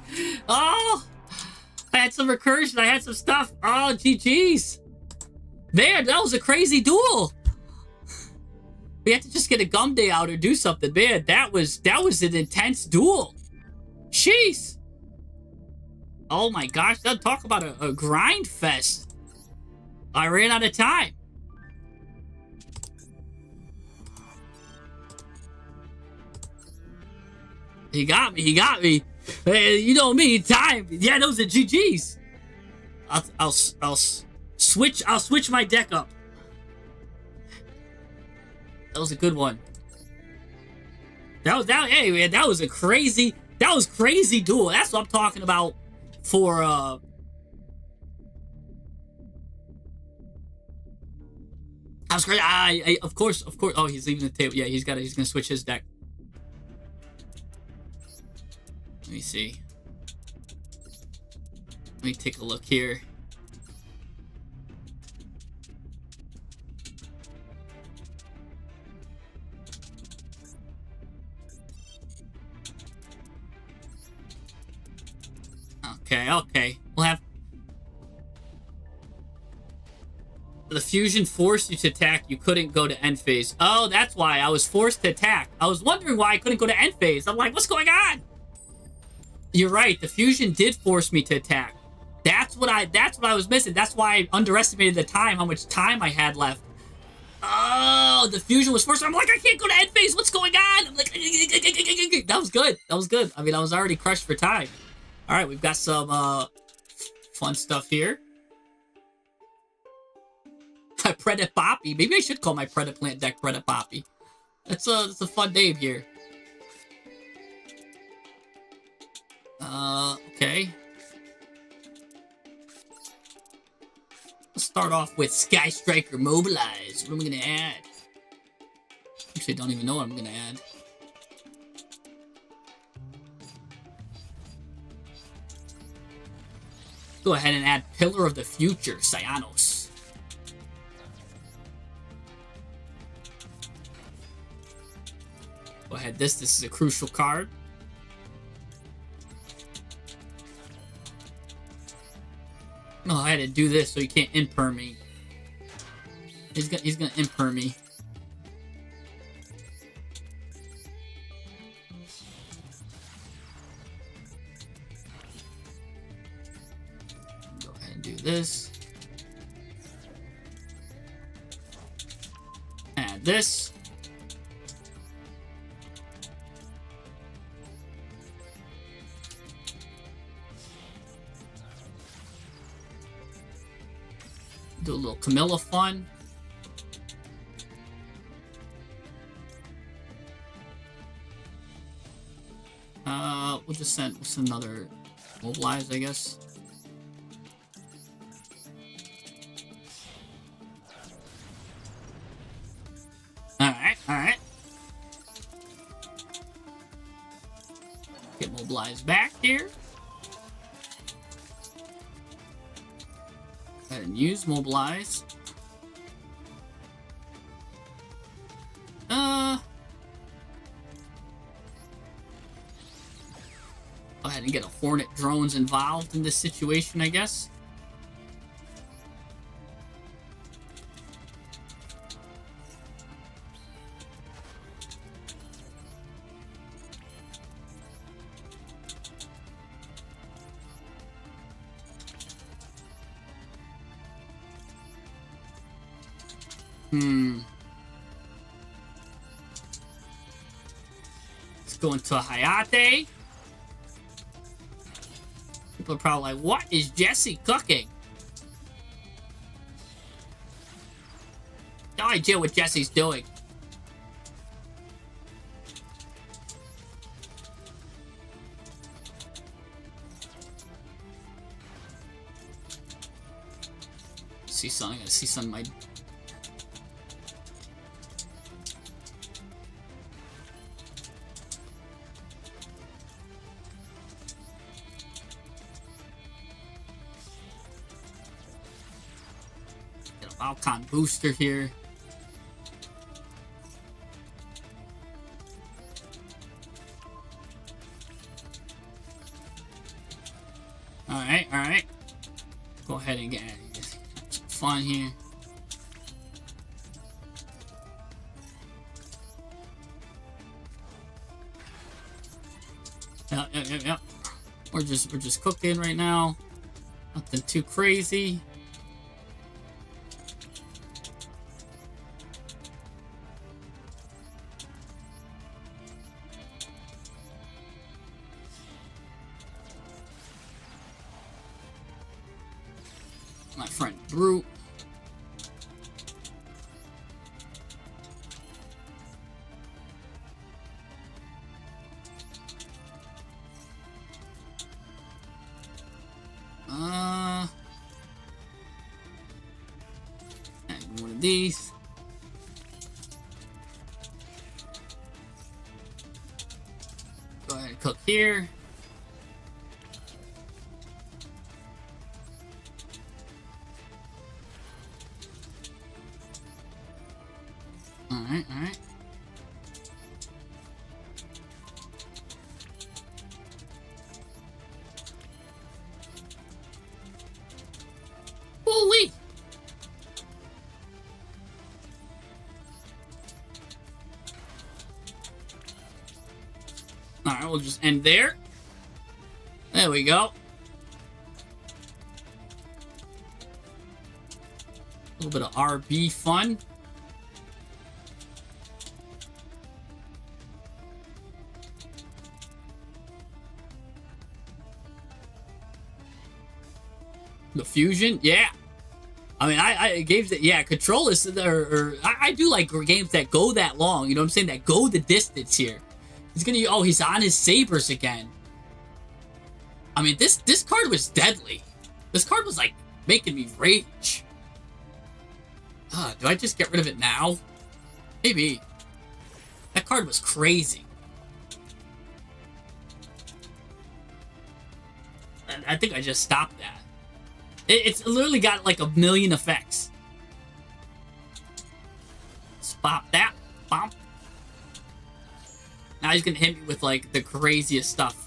Oh! I had some recursion, I had some stuff. Oh, GG's. Man, that was a crazy duel! We had to just get a gum day out or do something. Man, that was an intense duel. Jeez! Oh my gosh, talk about a grind fest. I ran out of time. He got me, he got me. Hey, you know me, time. Yeah, those are GG's. I'll switch my deck up. That was a good one. Hey man, that was crazy duel. That's what I'm talking about for that was great. I of course. Oh, he's leaving the table. Yeah, he's gonna switch his deck. Let me see. Let me take a look here. Okay. We'll have... The fusion forced you to attack. You couldn't go to end phase. Oh, that's why I was forced to attack. I was wondering why I couldn't go to end phase. I'm like, what's going on? You're right. The fusion did force me to attack. That's what I was missing. That's why I underestimated the time, how much time I had left. Oh, the fusion was forced. I'm like, I can't go to end phase. What's going on? I'm like, that was good. That was good. I mean, I was already crushed for time. All right, we've got some fun stuff here. Predapoppy. Poppy. Maybe I should call my Predaplant deck Predapoppy. Poppy. That's a fun name here. Okay. Let's start off with Sky Striker Mobilize. What am I gonna add? Actually, I don't even know what I'm gonna add. Go ahead and add Pillar of the Future, Cyanos. Go ahead, this is a crucial card. No, I had to do this so he can't imper me. He's gonna imper me. Go ahead and do this. Add this. Do a little Camilla fun. We'll just send another Mobilize, I guess. Alright. Get Mobilize back here. Go ahead and use Mobilize. Go ahead and get a Hornet drones involved in this situation, I guess. Let's go into Hayate. People are probably like, what is Jesse cooking? No idea what Jesse's doing. See something. I see something. My Valcon booster here. Alright. Go ahead and get some fun here. Yep. We're just cooking right now. Nothing too crazy. My friend Brute. And one of these. Go ahead and cook here. Alright. Holy! Alright, we'll just end there. There we go. A little bit of RB fun. The fusion, yeah. I mean, I games that, yeah, control is, I do like games that go that long, you know what I'm saying, that go the distance here. He's gonna, oh, he's on his sabers again. I mean, this card was deadly. This card was, like, making me rage. Do I just get rid of it now? Maybe. That card was crazy. I think I just stopped that. It's literally got like a million effects. Spot that. Bump. Now he's gonna hit me with like the craziest stuff.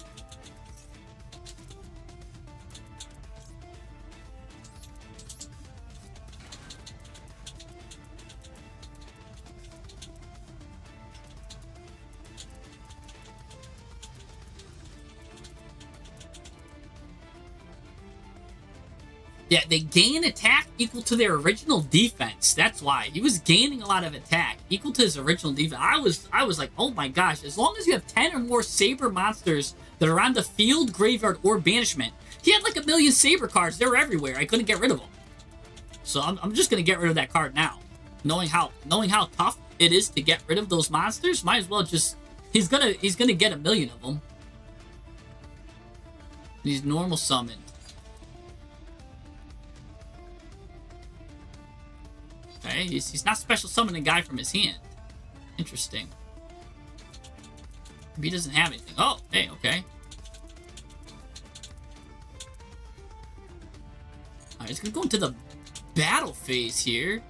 Yeah, they gain attack equal to their original defense. That's why. He was gaining a lot of attack equal to his original defense. I was like, oh my gosh, as long as you have 10 or more Saber monsters that are on the field, graveyard, or banishment. He had like a million Saber cards. They were everywhere. I couldn't get rid of them. So I'm just going to get rid of that card now. Knowing how tough it is to get rid of those monsters, might as well just... He's gonna get a million of them. He's normal summoned. Okay, he's not special summoning a guy from his hand. Interesting. Maybe he doesn't have anything. Oh, hey, okay. Alright, he's gonna go into the battle phase here.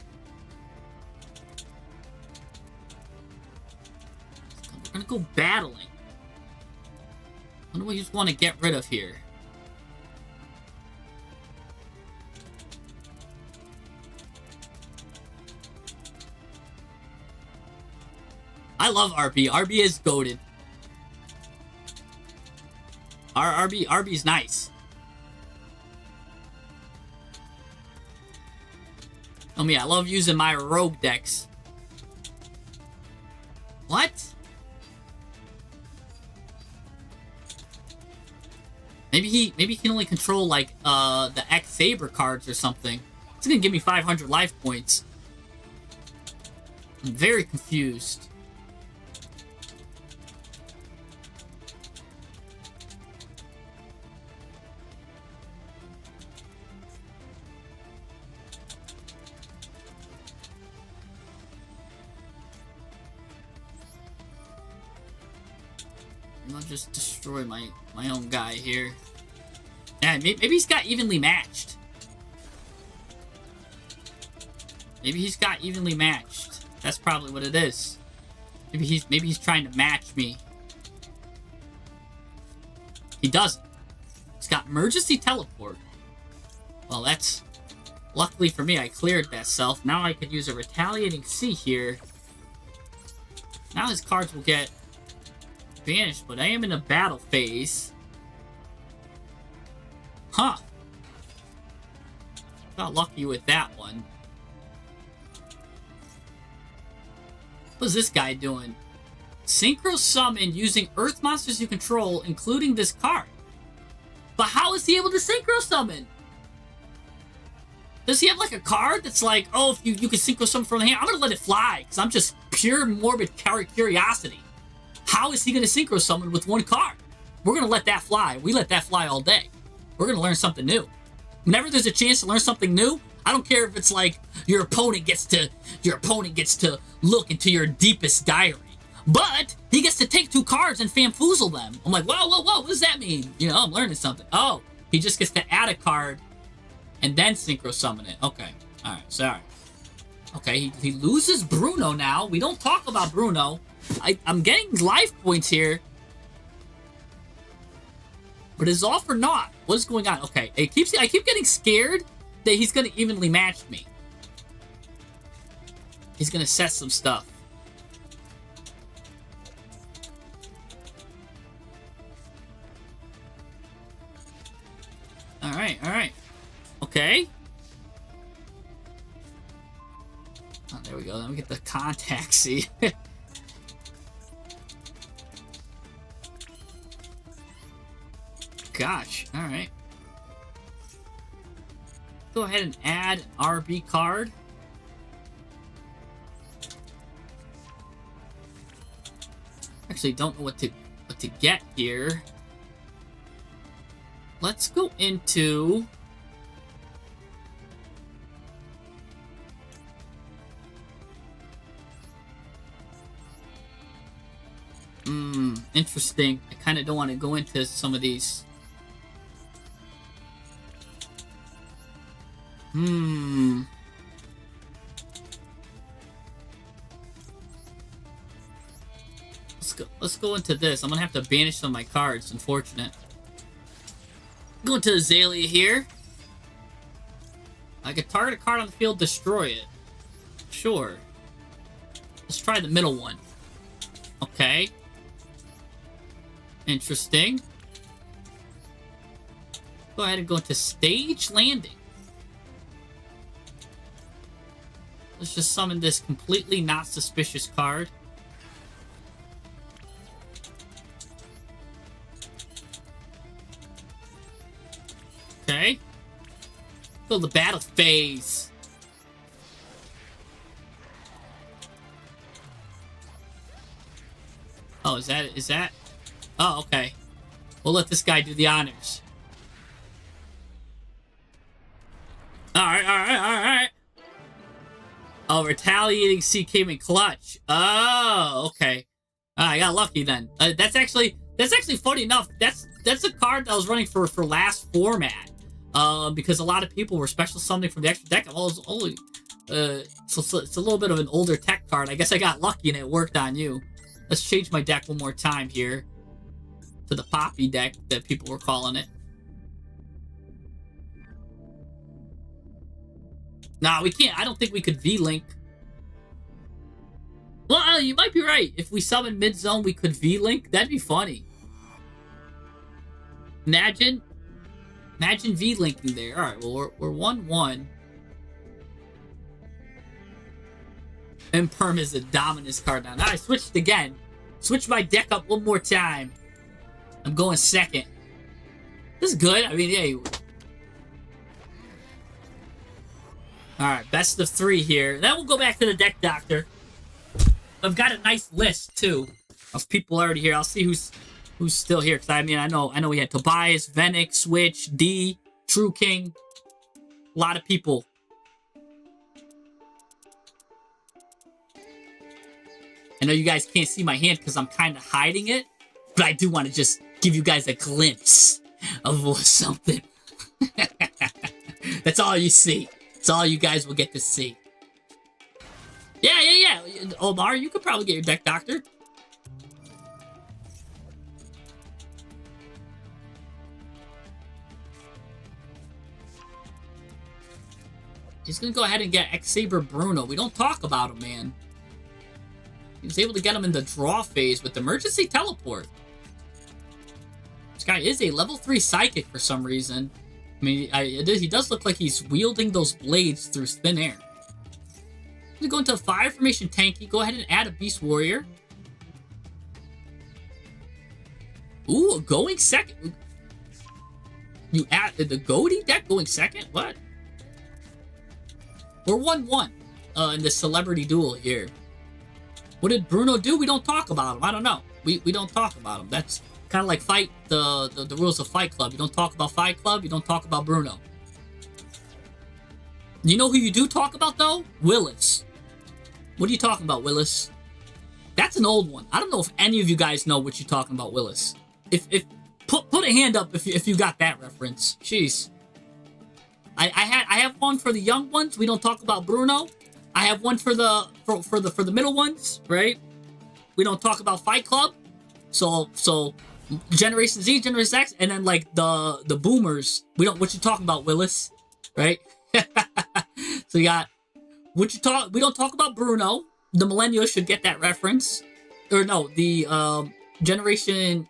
We're gonna go battling. What do we just want to get rid of here? I love RB. RB is goated. RB's nice. Oh me, I love using my rogue decks. What? Maybe he can only control like the X Saber cards or something. It's gonna give me 500 life points. I'm very confused. I'll just destroy my own guy here. Yeah, maybe he's got evenly matched. Maybe he's got evenly matched. That's probably what it is. Maybe he's trying to match me. He doesn't. He's got emergency teleport. Well, that's... Luckily for me, I cleared that self. Now I could use a retaliating sea here. Now his cards will get banished, but I am in a battle phase. Huh. Got lucky with that one. What's this guy doing? Synchro summon using earth monsters you control, including this card. But how is he able to synchro summon? Does he have like a card that's like, oh, if you can synchro summon from the hand? I'm gonna let it fly, because I'm just pure morbid curiosity. How is he gonna synchro summon with one card? We're gonna let that fly. We let that fly all day. We're gonna learn something new. Whenever there's a chance to learn something new, I don't care if it's like your opponent gets to look into your deepest diary. But he gets to take 2 cards and famfoozle them. I'm like, whoa, what does that mean? You know, I'm learning something. Oh, he just gets to add a card and then synchro summon it. Okay. Alright, sorry. Okay, he loses Bruno now. We don't talk about Bruno. I'm getting life points here. But is all for naught. What is going on? Okay, I keep getting scared that he's going to evenly match me. He's going to set some stuff. Alright. Okay. Oh, there we go. Let me get the contact, see. Gosh, alright. Go ahead and add an RB card. Actually, don't know what to get here. Let's go into interesting. I kind of don't want to go into some of these. Let's go into this. I'm gonna have to banish some of my cards. Unfortunate. Go into Azalea here. I could target a card on the field, destroy it. Sure. Let's try the middle one. Okay. Interesting. Go ahead and go into Stage Landing. Let's just summon this completely not suspicious card. Okay. Go to the battle phase. Oh, is that? Oh, okay. We'll let this guy do the honors. Alright. Oh, Retaliating Sea came in clutch. Oh, okay. I got lucky then. That's actually funny enough. That's a card that I was running for last format. Because a lot of people were special summoning from the extra deck. So it's a little bit of an older tech card. I guess I got lucky and it worked on you. Let's change my deck one more time here to the Poppy deck that people were calling it. Nah, we can't. I don't think we could V-Link. Well, you might be right. If we summon mid-zone, we could V-Link. That'd be funny. Imagine V-Linking there. Alright, well, we're 1-1. Imperm is a Dominus card now. Now I switched again. Switch my deck up one more time. I'm going second. This is good. I mean, yeah. Alright, best of 3 here. Then we'll go back to the deck doctor. I've got a nice list, too, of people already here. I'll see who's still here. Because, I mean, I know we had Tobias, Venix, Switch, D, True King. A lot of people. I know you guys can't see my hand because I'm kind of hiding it. But I do want to just give you guys a glimpse of something. That's all you see. That's all you guys will get to see. Yeah. Omar, you could probably get your deck doctor. He's gonna go ahead and get X-Saber Bruno. We don't talk about him, man. He was able to get him in the draw phase with emergency teleport. This guy is a level 3 psychic for some reason. I mean, he does look like he's wielding those blades through thin air. I'm gonna go into a Fire Formation Tanky. Go ahead and add a Beast Warrior. Ooh, going second. You add the Goaty deck going second? What? We're 1-1 in the celebrity duel here. What did Bruno do? We don't talk about him. I don't know. We don't talk about him. That's kind of like the rules of Fight Club. You don't talk about Fight Club. You don't talk about Bruno. You know who you do talk about, though? Willis. What are you talking about, Willis? That's an old one. I don't know if any of you guys know what you're talking about, Willis. If put a hand up if you got that reference. Jeez. I have one for the young ones. We don't talk about Bruno. I have one for the middle ones, right? We don't talk about Fight Club. So Generation Z, Generation X, and then like the boomers. What you talking about, Willis? Right? So you got we don't talk about Bruno. The millennials should get that reference. Or no, the Generation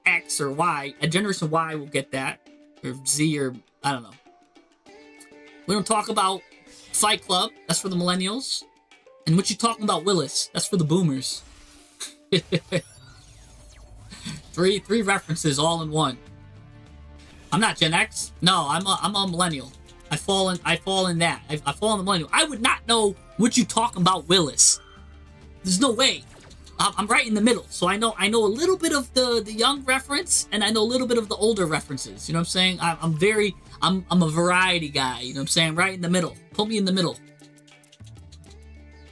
X or Y. Generation Y will get that. Or Z, or I don't know. We don't talk about Fight Club. That's for the millennials. And what you talking about, Willis? That's for the boomers. three references all in one. I'm not Gen X. No, I'm a millennial. I fall in that. I fall in the millennial. I would not know what you talking about, Willis. There's no way. I'm right in the middle, so I know a little bit of the young reference, and I know a little bit of the older references. You know what I'm saying? I'm a variety guy. You know what I'm saying? Right in the middle. Put me in the middle.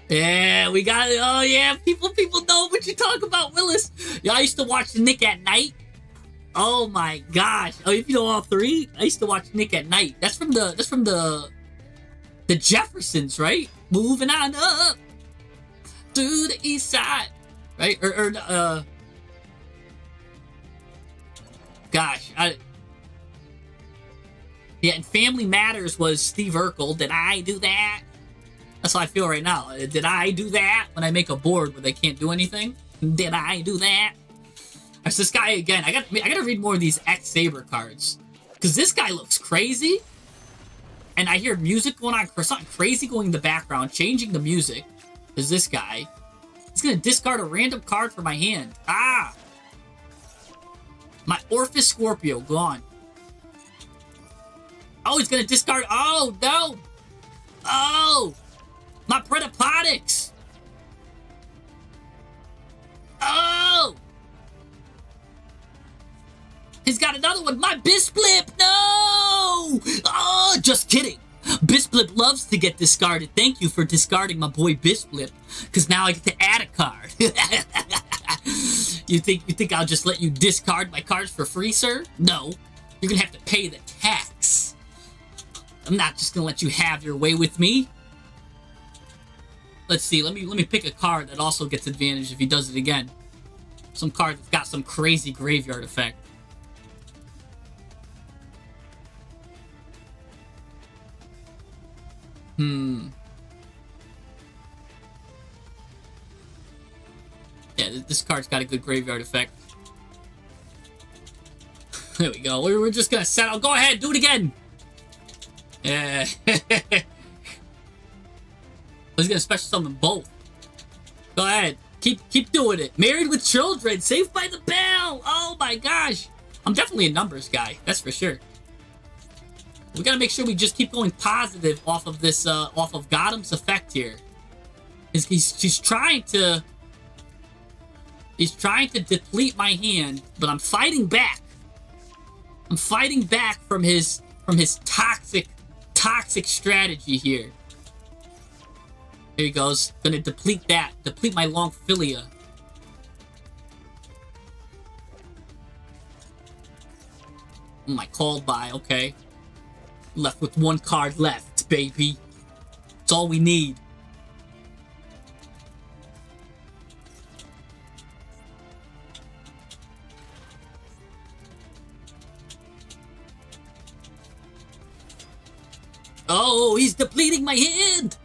Yeah, we got it. Oh yeah, people know what you talk about, Willis. Yeah, I used to watch Nick at Night. Oh my gosh. Oh, if you know all three, I used to watch Nick at Night. That's from the Jeffersons, right? Moving on up to the east side. Right? Gosh, yeah, and Family Matters was Steve Urkel. Did I do that? That's how I feel right now. Did I do that when I make a board where they can't do anything? Did I do that? There's this guy again. I gotta read more of these X-Saber cards. Because this guy looks crazy. And I hear music going on, something crazy going in the background, changing the music. There's this guy. He's gonna discard a random card from my hand. Ah! My Orphis Scorpio, gone. Oh, he's gonna discard. Oh, no! Oh! My Predaponics! Oh! He's got another one. My Bisblip! No! Oh, just kidding. Bisblip loves to get discarded. Thank you for discarding my boy Bisblip, because now I get to add a card. You think I'll just let you discard my cards for free, sir? No. You're gonna have to pay the tax. I'm not just gonna let you have your way with me. Let's see. Let me pick a card that also gets advantage if he does it again. Some card that's got some crazy graveyard effect. Yeah, this card's got a good graveyard effect. There we go. We're just gonna settle. Go ahead, do it again. Yeah. He's gonna special summon both. Go ahead. Keep doing it. Married with Children. Saved by the Bell. Oh my gosh. I'm definitely a numbers guy. That's for sure. We gotta make sure we just keep going positive off of this, off of Gotham's effect here. He's trying to deplete my hand, but I'm fighting back. I'm fighting back from his toxic strategy here. Here he goes. Gonna deplete that. Deplete my Longfilia. My called by, okay. Left with one card left, baby. It's all we need. Oh, he's depleting my hand!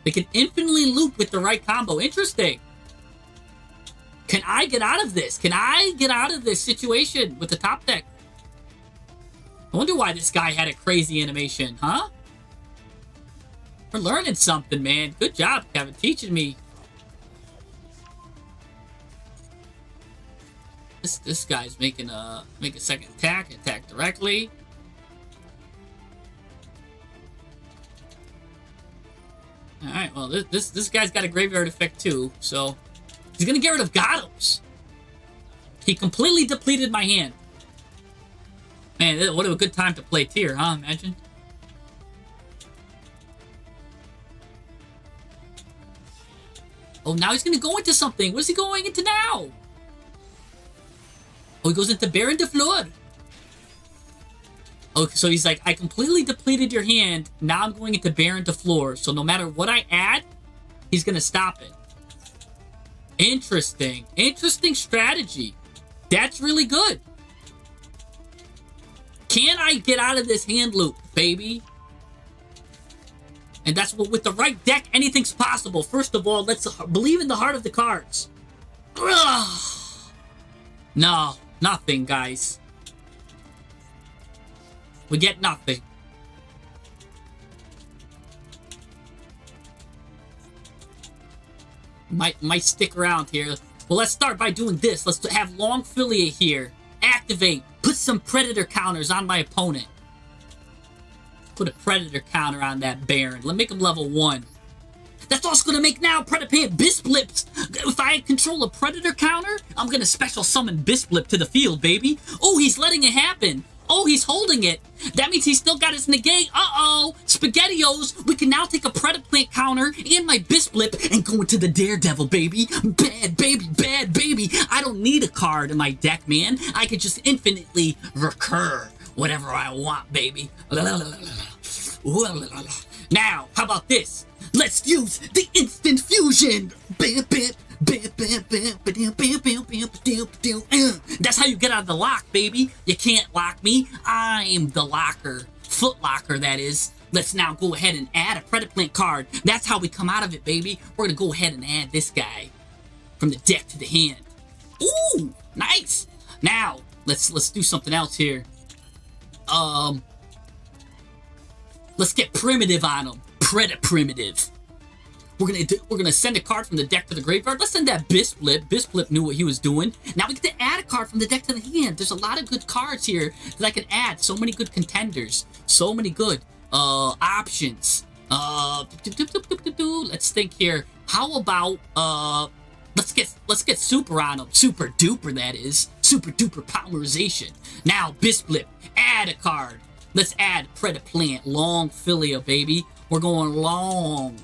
They can infinitely loop with the right combo. Interesting. Can I get out of this? Can I get out of this situation with the top deck? I wonder why this guy had a crazy animation, huh? We're learning something, man. Good job, Kevin, teaching me. This guy's making a second attack directly. All right, well this guy's got a graveyard effect too, so he's gonna get rid of Gotham's. He completely depleted my hand. Man, what a good time to play tier, huh? Imagine. Oh, now he's gonna go into something. What is he going into now? Oh, he goes into Baron de Fleur. Okay, so he's like, I completely depleted your hand. Now I'm going into Baron de Fleur. So no matter what I add, he's gonna stop it. Interesting. Interesting strategy. That's really good. Can I get out of this hand loop, baby? And that's what, with the right deck, anything's possible. First of all, let's believe in the heart of the cards. Ugh. No, nothing, guys. We get nothing. Might stick around here. Well, let's start by doing this. Let's have Longfilia here. Activate. Put some predator counters on my opponent. Put a predator counter on that Baron. Let's make him level 1. That's all it's gonna make now, Predator Bisblips. If I control a predator counter, I'm gonna special summon Bisblip to the field, baby. Oh, he's letting it happen. Oh, he's holding it. That means he's still got his negate. Uh-oh. SpaghettiOs. We can now take a Predaplant counter and my Bisblip and go into the Daredevil, baby. Bad baby, bad baby. I don't need a card in my deck, man. I could just infinitely recur whatever I want, baby. Now, how about this? Let's use the instant fusion. That's how you get out of the lock, baby. You can't lock me. I'm the locker. Foot locker, that is. Let's now go ahead and add a Predaplant card. That's how we come out of it, baby. We're gonna go ahead and add this guy from the deck to the hand. Ooh, nice. Now, let's do something else here. Let's get primitive on him. Primitive. We're gonna send a card from the deck to the graveyard. Let's send that Bisblip. Bisblip knew what he was doing. Now we get to add a card from the deck to the hand. There's a lot of good cards here that I can add. So many good contenders. So many good options. Let's think here. How about let's get super on him. Super duper, that is. Super duper polymerization. Now Bisblip, add a card. Let's add Predaplant, long Philia, baby. We're going long.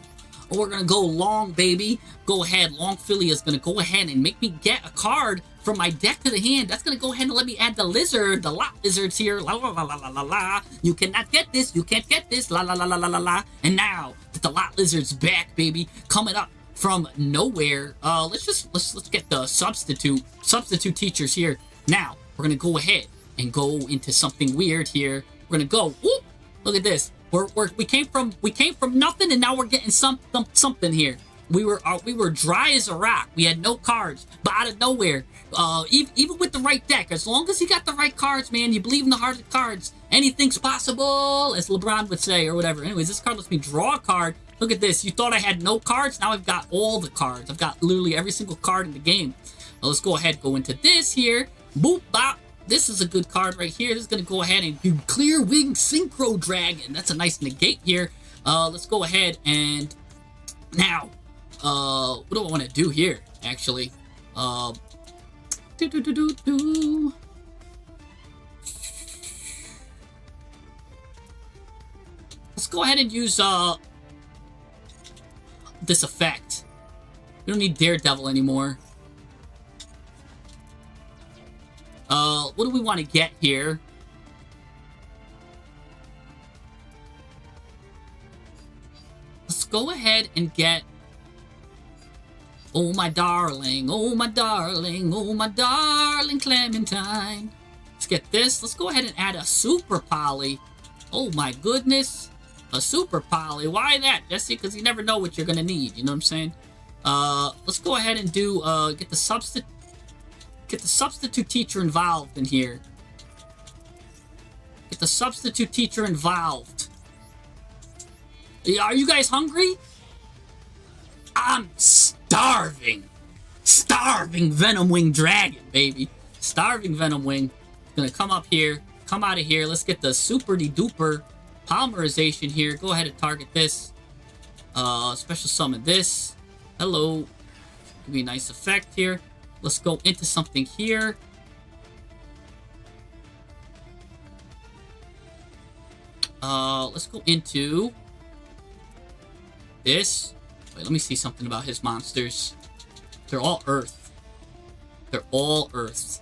We're gonna go long, baby. Go ahead, long Philia is gonna go ahead and make me get a card from my deck to the hand. That's gonna go ahead and let me add the lizard, the lot lizards here. La la la la la la la. You cannot get this. You can't get this. La la la la la la la. And now that the lot lizard's back, baby, coming up from nowhere. Let's get the substitute teachers here. Now we're gonna go ahead and go into something weird here. We're gonna go. Whoop, look at this. We came from nothing, and now we're getting something here. We were dry as a rock. We had no cards, but out of nowhere, even with the right deck, as long as you got the right cards, man, you believe in the heart of the cards, anything's possible, as LeBron would say, or whatever. Anyways, this card lets me draw a card. Look at this. You thought I had no cards? Now I've got all the cards. I've got literally every single card in the game. Now let's go ahead, go into this here. Boop, bop. This is a good card right here. This is going to go ahead and do Clear Wing Synchro Dragon. That's a nice negate here. Let's go ahead and now, what do I want to do here, actually? Let's go ahead and use, this effect. We don't need Daredevil anymore. What do we want to get here? Let's go ahead and get... Oh, my darling, oh, my darling, oh, my darling Clementine. Let's get this. Let's go ahead and add a Super Poly. Oh, my goodness. A Super Poly. Why that, Jesse? Because you never know what you're going to need. You know what I'm saying? Let's go ahead and do, get the substitute teacher involved in here. Get the substitute teacher involved. Are you guys hungry? I'm starving. Starving Venom Wing Dragon, baby. Starving Venom Wing. Gonna come up here. Come out of here. Let's get the super-de-duper polymerization here. Go ahead and target this. Special summon this. Hello. Give me a nice effect here. Let's go into something here. Let's go into this. Wait, let me see something about his monsters. They're all Earth. They're all Earth.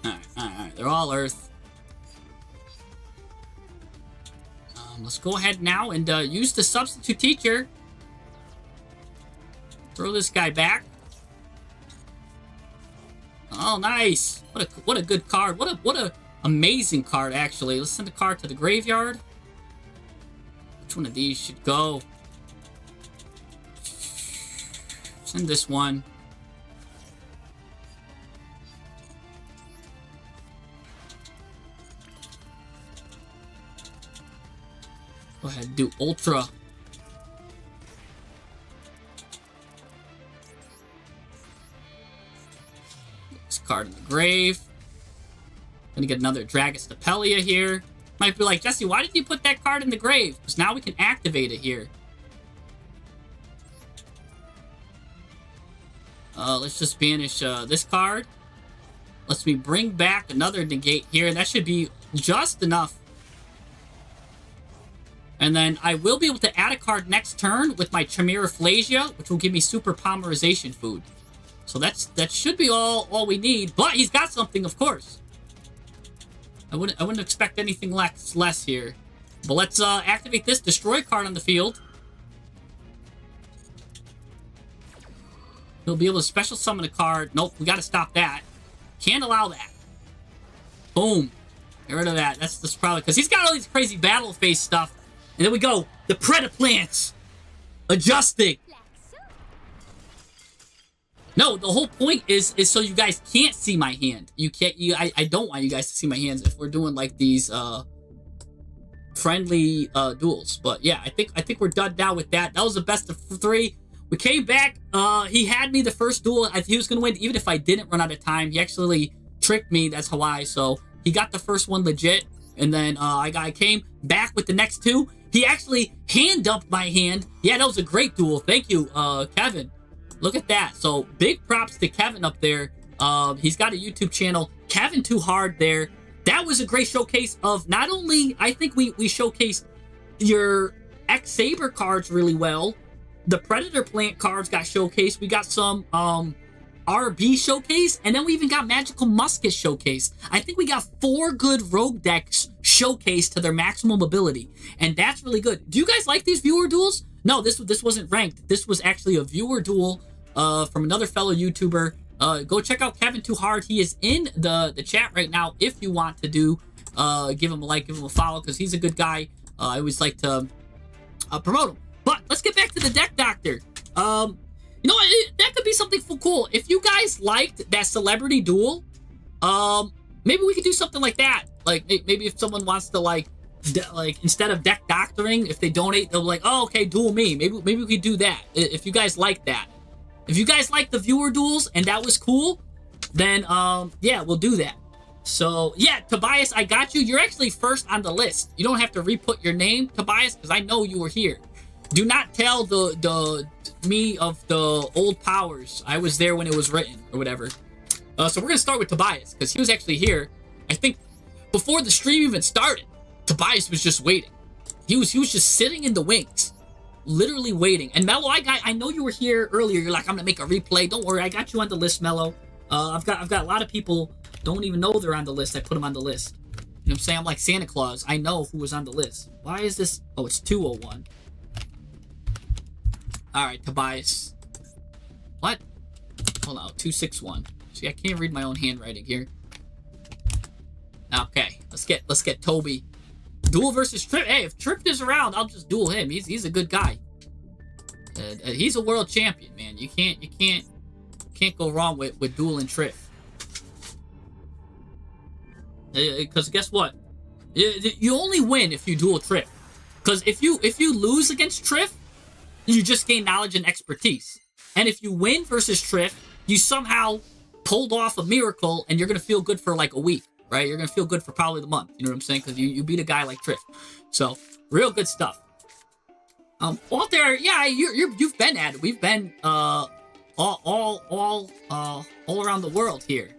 Alright. They're all Earth. Let's go ahead now and use the substitute teacher. Throw this guy back. Oh, nice! What a good card. What a amazing card, actually. Let's send a card to the graveyard. Which one of these should go? Send this one. Go ahead and do Ultra. card in the grave. Gonna get another Dragostapelia here. Might be like, Jesse, why did you put that card in the grave? Because now we can activate it here. Let's just banish this card. Let's me bring back another negate here. That should be just enough. And then I will be able to add a card next turn with my Chimera Flasia, which will give me super polymerization food. So that should be all we need. But he's got something, of course. I wouldn't expect anything less here. But let's activate this destroy card on the field. He'll be able to special summon a card. Nope, we got to stop that. Can't allow that. Boom. Get rid of that. That's probably because he's got all these crazy battle phase stuff. And there we go. The Predaplants. Adjusting. No, the whole point is so you guys can't see my hand. You can't. I don't want you guys to see my hands if we're doing like these friendly duels. But yeah, I think we're done now with that. That was the best of 3. We came back. He had me the first duel. He was gonna win even if I didn't run out of time. He actually tricked me. That's Hawaii. So he got the first one legit, and then I came back with the next 2. He actually hand dumped my hand. Yeah, that was a great duel. Thank you, Kevin. Look at that. So big props to Kevin up there. He's got a YouTube channel, Kevin Too Hard there. That was a great showcase of not only, I think we showcased your X-Saber cards really well. The Predator Plant cards got showcased. We got some RB showcase, and then we even got Magical Musket showcase. I think we got 4 good rogue decks showcased to their maximum ability, and that's really good. Do you guys like these viewer duels? No, this wasn't ranked. This was actually a viewer duel from another fellow YouTuber. Go check out Kevin Too Hard. He is in the chat right now if you want to do give him a like, give him a follow, because he's a good guy. I always like to promote him. But let's get back to the deck doctor. You know, that could be something cool. If you guys liked that celebrity duel, maybe we could do something like that. Like maybe if someone wants to like instead of deck doctoring, if they donate, they'll be like, oh, okay, duel me. Maybe we could do that. If you guys like that. If you guys like the viewer duels and that was cool, then yeah, we'll do that. So yeah, Tobias, I got you. You're actually first on the list. You don't have to re-put your name, Tobias, because I know you were here. Do not tell the me of the old powers. I was there when it was written or whatever. So we're gonna start with Tobias because he was actually here. I think before the stream even started, Tobias was just waiting. He was just sitting in the wings, literally waiting. And Mello, I know you were here earlier. You're like, I'm gonna make a replay. Don't worry, I got you on the list, Mello. I've got a lot of people don't even know they're on the list. I put them on the list. You know what I'm saying? I'm like Santa Claus. I know who was on the list. Why is this? Oh, it's 201. All right, Tobias. What? Hold on, 261. See, I can't read my own handwriting here. Okay, let's get Toby. Duel versus Trip. Hey, if Trip is around, I'll just duel him. He's a good guy. He's a world champion, man. You can't go wrong with dueling Trip. Because guess what? You only win if you duel Trip. Because if you lose against Trip, you just gain knowledge and expertise. And if you win versus Trip, you somehow pulled off a miracle and you're going to feel good for like a week, right? You're going to feel good for probably the month. You know what I'm saying? Because you beat a guy like Trip. So, real good stuff. Walter, yeah, you've been at it. We've been all around the world here.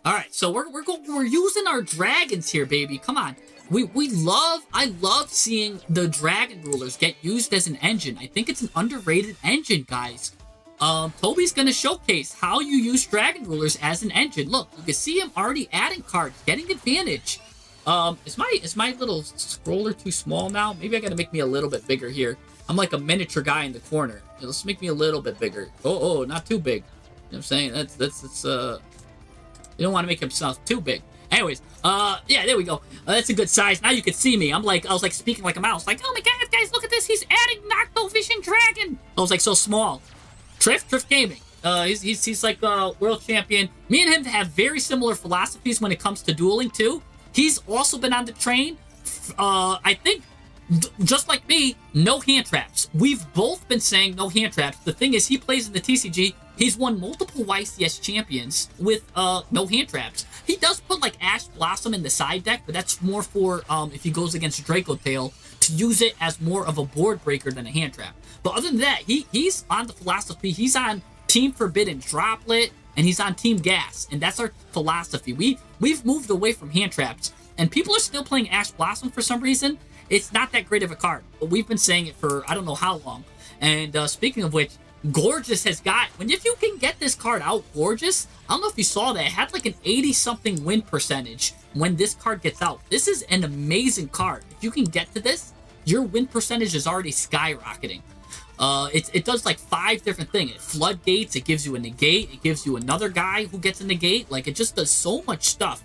All right, so we're using our dragons here, baby. Come on. I love seeing the dragon rulers get used as an engine. I think it's an underrated engine, guys. Toby's gonna showcase how you use dragon rulers as an engine. Look, you can see him already adding cards, getting advantage. Is my little scroller too small now? Maybe I gotta make me a little bit bigger here. I'm like a miniature guy in the corner. Let's make me a little bit bigger. Oh, not too big. You know what I'm saying? That's you don't want to make himself too big. Anyways, yeah, there we go. That's a good size. Now you can see me. I was like speaking like a mouse. Like, oh my god, guys, look at this. He's adding Noctovision Dragon. I was like so small. Triff Gaming. He's like a world champion. Me and him have very similar philosophies when it comes to dueling too. He's also been on the train. I think, just like me, no hand traps. We've both been saying no hand traps. The thing is, he plays in the TCG. He's won multiple YCS champions with no hand traps. He does put like Ash Blossom in the side deck, but that's more for if he goes against Draco Tail to use it as more of a board breaker than a hand trap. But other than that, he's on the philosophy. He's on Team Forbidden Droplet, and he's on Team Gas, and that's our philosophy. We've moved away from hand traps, and people are still playing Ash Blossom for some reason. It's not that great of a card, but we've been saying it for I don't know how long. And speaking of which, Gorgeous has got, if you can get this card out, Gorgeous, I don't know if you saw that, it had like an 80-something win percentage when this card gets out. This is an amazing card. If you can get to this, your win percentage is already skyrocketing. It does like 5 different things. It floodgates, it gives you a negate, it gives you another guy who gets a negate. Like, it just does so much stuff.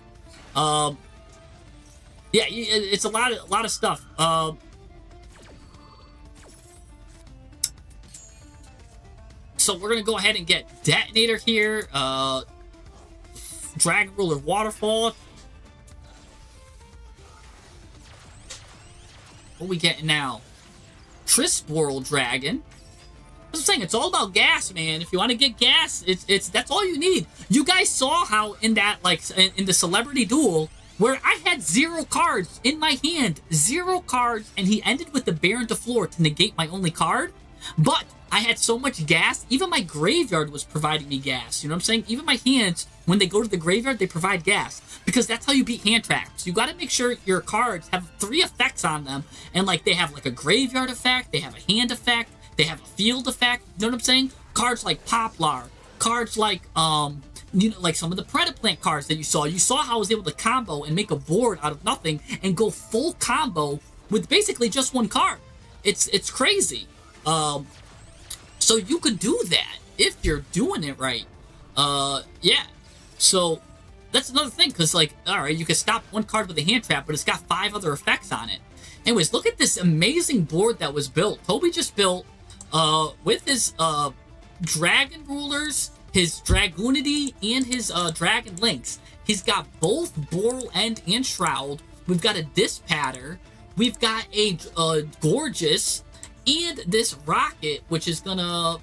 Yeah, it's a lot of stuff. So we're gonna go ahead and get Detonator here. Dragon Ruler Waterfall. What are we getting now? Trisporal Dragon. I'm saying it's all about gas, man. If you want to get gas, it's that's all you need. You guys saw how in that in the celebrity duel where I had 0 cards in my hand, 0 cards, and he ended with the Baron to floor to negate my only card. But I had so much gas, even my graveyard was providing me gas. You know what I'm saying? Even my hands, when they go to the graveyard, they provide gas. Because that's how you beat hand traps. You gotta make sure your cards have 3 effects on them. And like they have like a graveyard effect, they have a hand effect, they have a field effect. You know what I'm saying? Cards like Poplar, cards like like some of the Predaplant cards that you saw. You saw how I was able to combo and make a board out of nothing and go full combo with basically just 1 card. It's crazy. So you could do that if you're doing it right. Yeah. So that's another thing, because like, all right, you can stop 1 card with a hand trap, but it's got 5 other effects on it. Anyways, look at this amazing board that was built. Toby just built with his Dragon Rulers, his Dragoonity, and his Dragon Links. He's got both Boral End and Shroud. We've got a Dispatter. We've got a Gorgeous. And this Rocket, which is gonna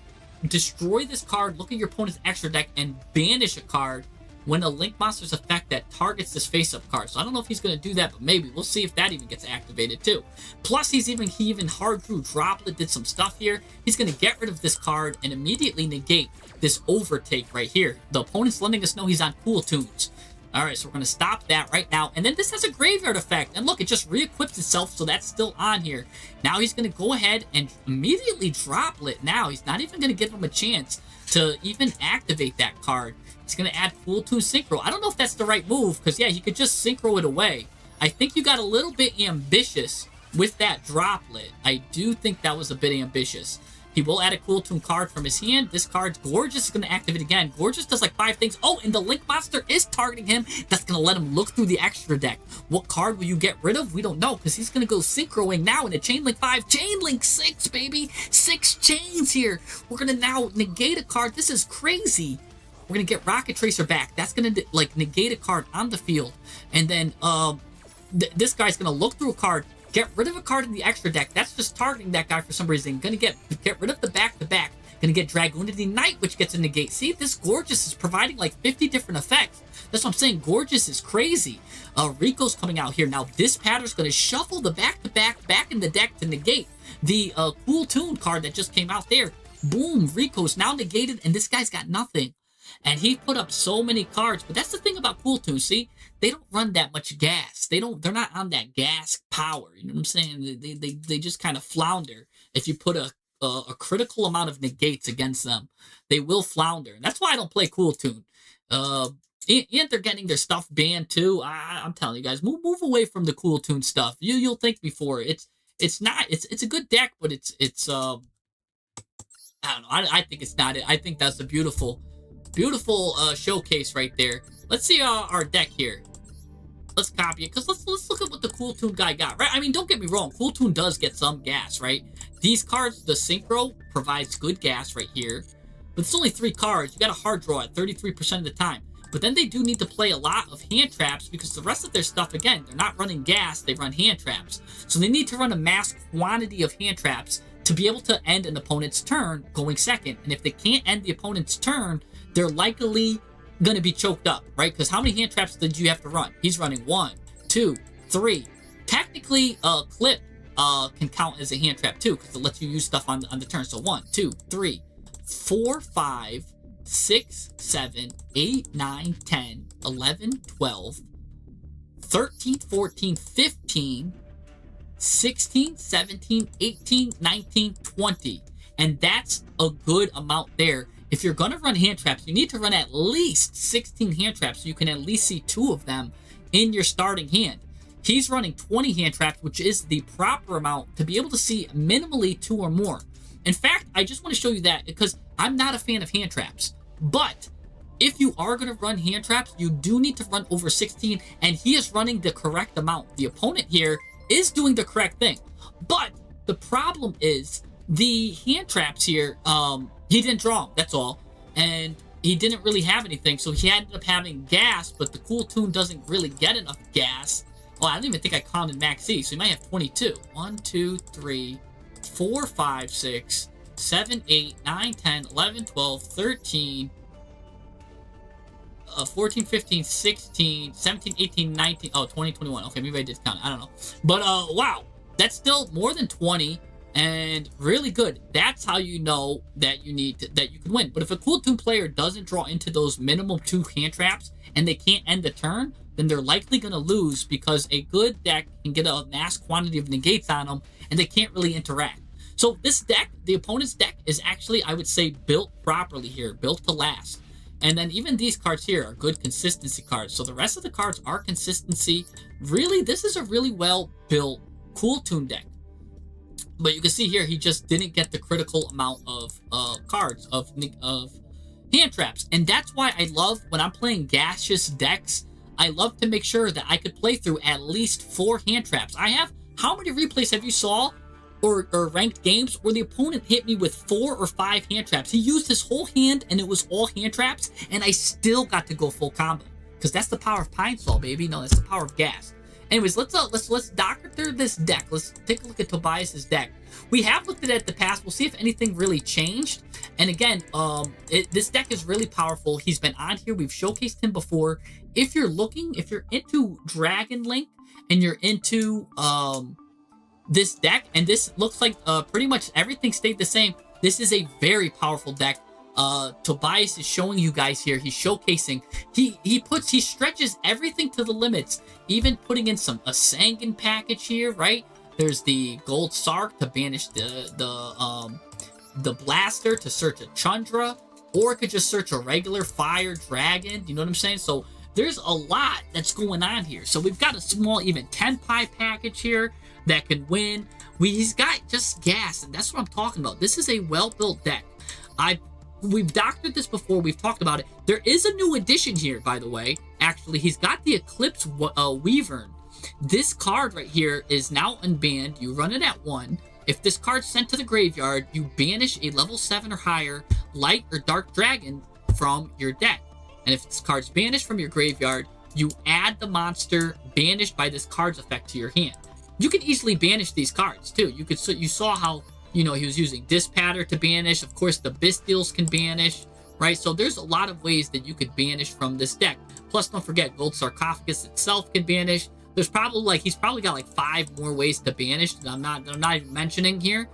destroy this card, look at your opponent's extra deck, and banish a card when a Link Monster's effect that targets this face-up card. So I don't know if he's gonna do that, but maybe. We'll see if that even gets activated too. Plus, he even hard drew Droplet, did some stuff here. He's gonna get rid of this card and immediately negate this Overtake right here. The opponent's letting us know he's on Cool Tunes. Alright, so we're going to stop that right now. And then this has a graveyard effect. And look, it just re-equips itself, so that's still on here. Now he's going to go ahead and immediately Droplet. Now, he's not even going to give him a chance to even activate that card. He's going to add Cool Tune Synchro. I don't know if that's the right move, because, yeah, he could just Synchro it away. I think you got a little bit ambitious with that Droplet. I do think that was a bit ambitious. He will add a Cool Tune card from his hand. This card's Gorgeous is going to activate again. Gorgeous does like 5 things. Oh, and the Link Monster is targeting him. That's going to let him look through the extra deck. What card will you get rid of? We don't know, because he's going to go Synchroing now into Chain Link 5. Chain Link 6, baby. 6 chains here. We're going to now negate a card. This is crazy. We're going to get Rocket Tracer back. That's going to like negate a card on the field. And then this guy's going to look through a card. Get rid of a card in the extra deck. That's just targeting that guy for some reason. Gonna get rid of the back-to-back. Gonna get Dragoonity Knight, which gets a negate. See, this Gorgeous is providing like 50 different effects. That's what I'm saying. Gorgeous is crazy. Rico's coming out here. Now, this pattern's gonna shuffle the back-to-back back in the deck to negate the Cool Tune card that just came out there. Boom, Rico's now negated, and this guy's got nothing. And he put up so many cards, but that's the thing about Cool Tune. See, they don't run that much gas. They're not on that gas power. You know what I'm saying? They just kind of flounder. If you put a critical amount of negates against them, they will flounder. And that's why I don't play Cool Tune. And they're getting their stuff banned too. I'm telling you guys, move away from the Cool Tune stuff. You'll think before it's a good deck, but it's I don't know. I think it's not it. I think that's a beautiful showcase right there. Let's see our deck here. Let's copy it, because let's look at what the Cool Tune guy got, right? I mean, don't get me wrong. Cool Tune does get some gas, right? These cards, the Synchro provides good gas right here. But it's only 3 cards. You got a hard draw at 33% of the time. But then they do need to play a lot of hand traps, because the rest of their stuff, again, they're not running gas, they run hand traps. So they need to run a mass quantity of hand traps to be able to end an opponent's turn going second. And if they can't end the opponent's turn, they're likely going to be choked up, right? Because how many hand traps did you have to run? He's running 1, 2, 3. Technically, clip can count as a hand trap too, because it lets you use stuff on the turn. So 1, 2, 3, 4, 5, 6, 7, 8, 9, 10, 11, 12, 13, 14, 15, 16, 17, 18, 19, 20. And that's a good amount there. If you're going to run hand traps, you need to run at least 16 hand traps so you can at least see 2 of them in your starting hand. He's running 20 hand traps, which is the proper amount to be able to see minimally 2 or more. In fact, I just want to show you that because I'm not a fan of hand traps. But if you are going to run hand traps, you do need to run over 16, and he is running the correct amount. The opponent here is doing the correct thing. But the problem is the hand traps here, he didn't draw them, that's all. And he didn't really have anything, so he ended up having gas, but the Cool Tune doesn't really get enough gas. Well, I don't even think I counted Max C, so he might have 22. 1, 2, 3, 4, 5, 6, 7, 8, 9, 10, 11, 12, 13, 14, 15, 16, 17, 18, 19, 20, 21. Okay, maybe I did count it. I don't know. But, wow. That's still more than 20 and really good. That's how you know that you can win. But if a Cool Tune player doesn't draw into those minimum 2 hand traps and they can't end the turn, then they're likely going to lose because a good deck can get a mass quantity of negates on them and they can't really interact. So this deck, the opponent's deck, is actually, I would say, built properly here, built to last. And then even these cards here are good consistency cards. So the rest of the cards are consistency. Really, this is a really well-built Cool Tune deck. But you can see here, he just didn't get the critical amount of cards, of hand traps. And that's why I love, when I'm playing gaseous decks, I love to make sure that I could play through at least 4 hand traps. I have, how many replays have you saw or ranked games where the opponent hit me with 4 or 5 hand traps? He used his whole hand and it was all hand traps, and I still got to go full combo. Because that's the power of Pine Sol, baby. No, that's the power of gas. Anyways, let's doctor through this deck. Let's take a look at Tobias's deck. We have looked at it in the past. We'll see if anything really changed. And again, this deck is really powerful. He's been on here. We've showcased him before. If you're into Dragon Link and you're into this deck, and this looks like pretty much everything stayed the same, this is a very powerful deck. Tobias is showing you guys here. He's showcasing. He stretches everything to the limits, even putting in a Sangan package here, right? There's the Gold Sark to banish the Blaster to search a Chandra, or it could just search a regular Fire Dragon. You know what I'm saying? So there's a lot that's going on here. So we've got a small, even Tenpai package here that can win. He's got just gas, and that's what I'm talking about. This is a well-built deck. We've doctored this before. We've talked about it. There is a new addition here, by the way. Actually, he's got the Eclipse Weavern. This card right here is now unbanned. You run it at 1. If this card's sent to the graveyard, you banish a level 7 or higher light or dark dragon from your deck. And if this card's banished from your graveyard, you add the monster banished by this card's effect to your hand. You can easily banish these cards too. You saw how, he was using Dispatter to banish. Of course, the Bistils can banish, right? So there's a lot of ways that you could banish from this deck. Plus, don't forget, Gold Sarcophagus itself can banish. There's probably he's probably got 5 more ways to banish that I'm not even mentioning here.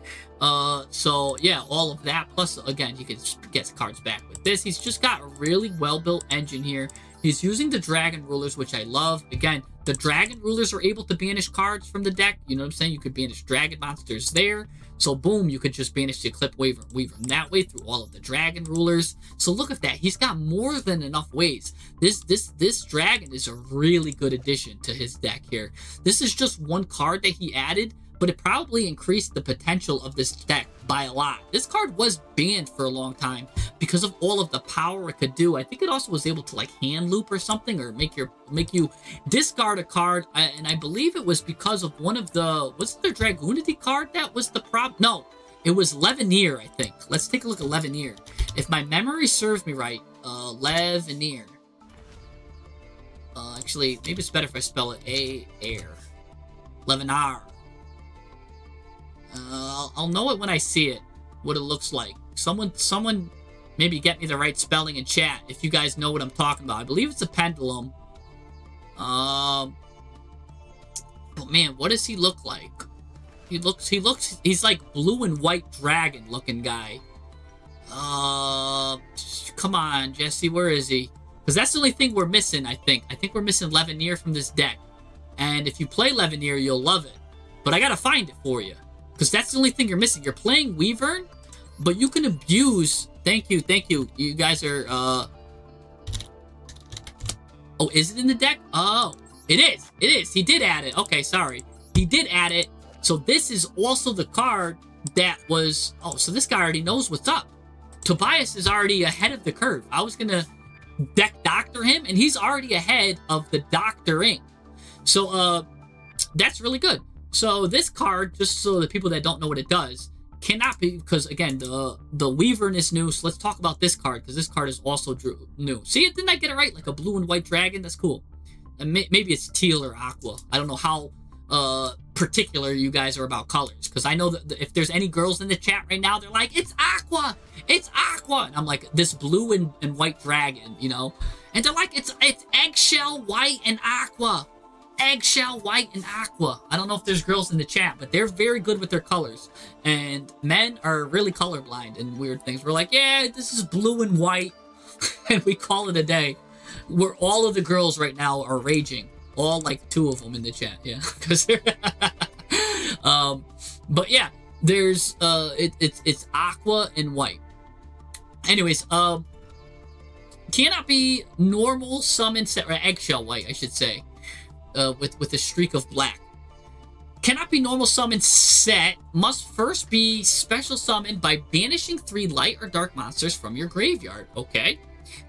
So yeah, all of that. Plus, again, you can get cards back with this. He's just got a really well-built engine here. He's using the Dragon Rulers, which I love. Again, the Dragon Rulers are able to banish cards from the deck. You know what I'm saying? You could banish Dragon monsters there. So boom, you could just banish the Eclipse Weaver that way through all of the Dragon Rulers. So look at that. He's got more than enough ways. This Dragon is a really good addition to his deck here. This is just one card that he added, but it probably increased the potential of this deck by a lot. This card was banned for a long time because of all of the power it could do. I think it also was able to hand loop or something, or make you discard a card. And I believe it was because of one of the, was it the Dragoonity card that was the problem? No, it was Leveneer, I think. Let's take a look at Leveneer. If my memory serves me right, Leveneer. Actually, maybe it's better if I spell it A-air. Levenar. I'll know it when I see it, what it looks like. Someone maybe get me the right spelling in chat if you guys know what I'm talking about. I believe it's a pendulum. But man, what does he look like? He's like blue and white dragon looking guy. Come on, Jesse, where is he? Because that's the only thing we're missing, I think. I think we're missing Levineer from this deck. And if you play Levineer, you'll love it. But I gotta find it for you. Because that's the only thing you're missing. You're playing Weavern, but you can abuse... Thank you. You guys are, Oh, is it in the deck? Oh, it is. He did add it. Okay, sorry. He did add it. So this is also the card that was... Oh, so this guy already knows what's up. Tobias is already ahead of the curve. I was gonna deck doctor him, and he's already ahead of the doctoring. So, that's really good. So this card, just so the people that don't know what it does, cannot be, because again, the Weavern is new. So let's talk about this card, because this card is also new. See, didn't I get it right? Like a blue and white dragon? That's cool. And maybe it's teal or aqua. I don't know how particular you guys are about colors, because I know that if there's any girls in the chat right now, they're like, it's aqua, and I'm like, this blue and white dragon, you know, and they're like, it's eggshell white and aqua. Eggshell white and aqua. I don't know if there's girls in the chat, but they're very good with their colors, and men are really colorblind and weird things. We're like, yeah, this is blue and white and we call it a day. Where all of the girls right now are raging, all like 2 of them in the chat, yeah, because they're but yeah, there's it's aqua and white. Anyways, cannot be normal summon set, or eggshell white, I should say, with a streak of black. Cannot be normal summon set. Must first be special summoned by banishing 3 light or dark monsters from your graveyard. Okay.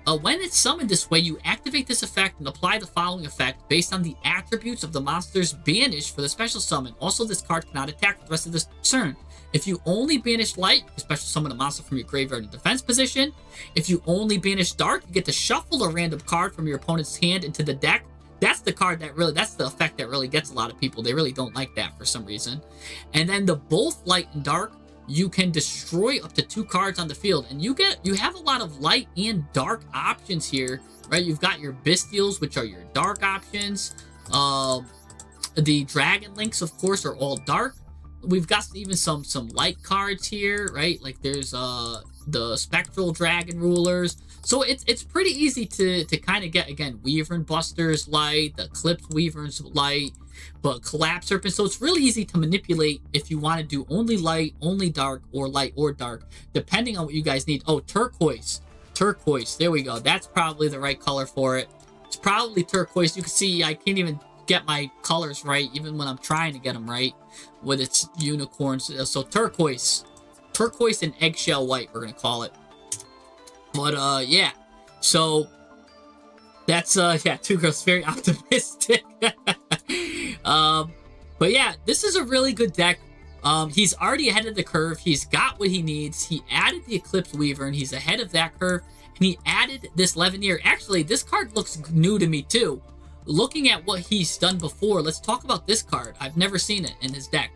When it's summoned this way, you activate this effect and apply the following effect based on the attributes of the monsters banished for the special summon. Also, this card cannot attack for the rest of this turn. If you only banish light, you special summon a monster from your graveyard in defense position. If you only banish dark, you get to shuffle a random card from your opponent's hand into the deck. That's the card that really, that's the effect that really gets a lot of people. They really don't like that for some reason. And then the both light and dark, you can destroy up to 2 cards on the field, and you have a lot of light and dark options here, right? You've got your Bestials, which are your dark options. The Dragon Links, of course, are all dark. We've got even some light cards here, right? Like there's the Spectral Dragon Rulers. So it's pretty easy to kind of get, again, Weavern Busters light, the Eclipse Weaverns light, but Collapse Serpent. So it's really easy to manipulate if you want to do only light, only dark, or light or dark, depending on what you guys need. Oh, turquoise. Turquoise. There we go. That's probably the right color for it. It's probably turquoise. You can see I can't even get my colors right, even when I'm trying to get them right with its unicorns. So turquoise. Turquoise and eggshell white, we're going to call it. But, yeah. So, that's, yeah, 2 girls, very optimistic. But yeah, this is a really good deck. He's already ahead of the curve. He's got what he needs. He added the Eclipse Weaver, and he's ahead of that curve. And he added this Levineer. Actually, this card looks new to me, too. Looking at what he's done before, let's talk about this card. I've never seen it in his deck.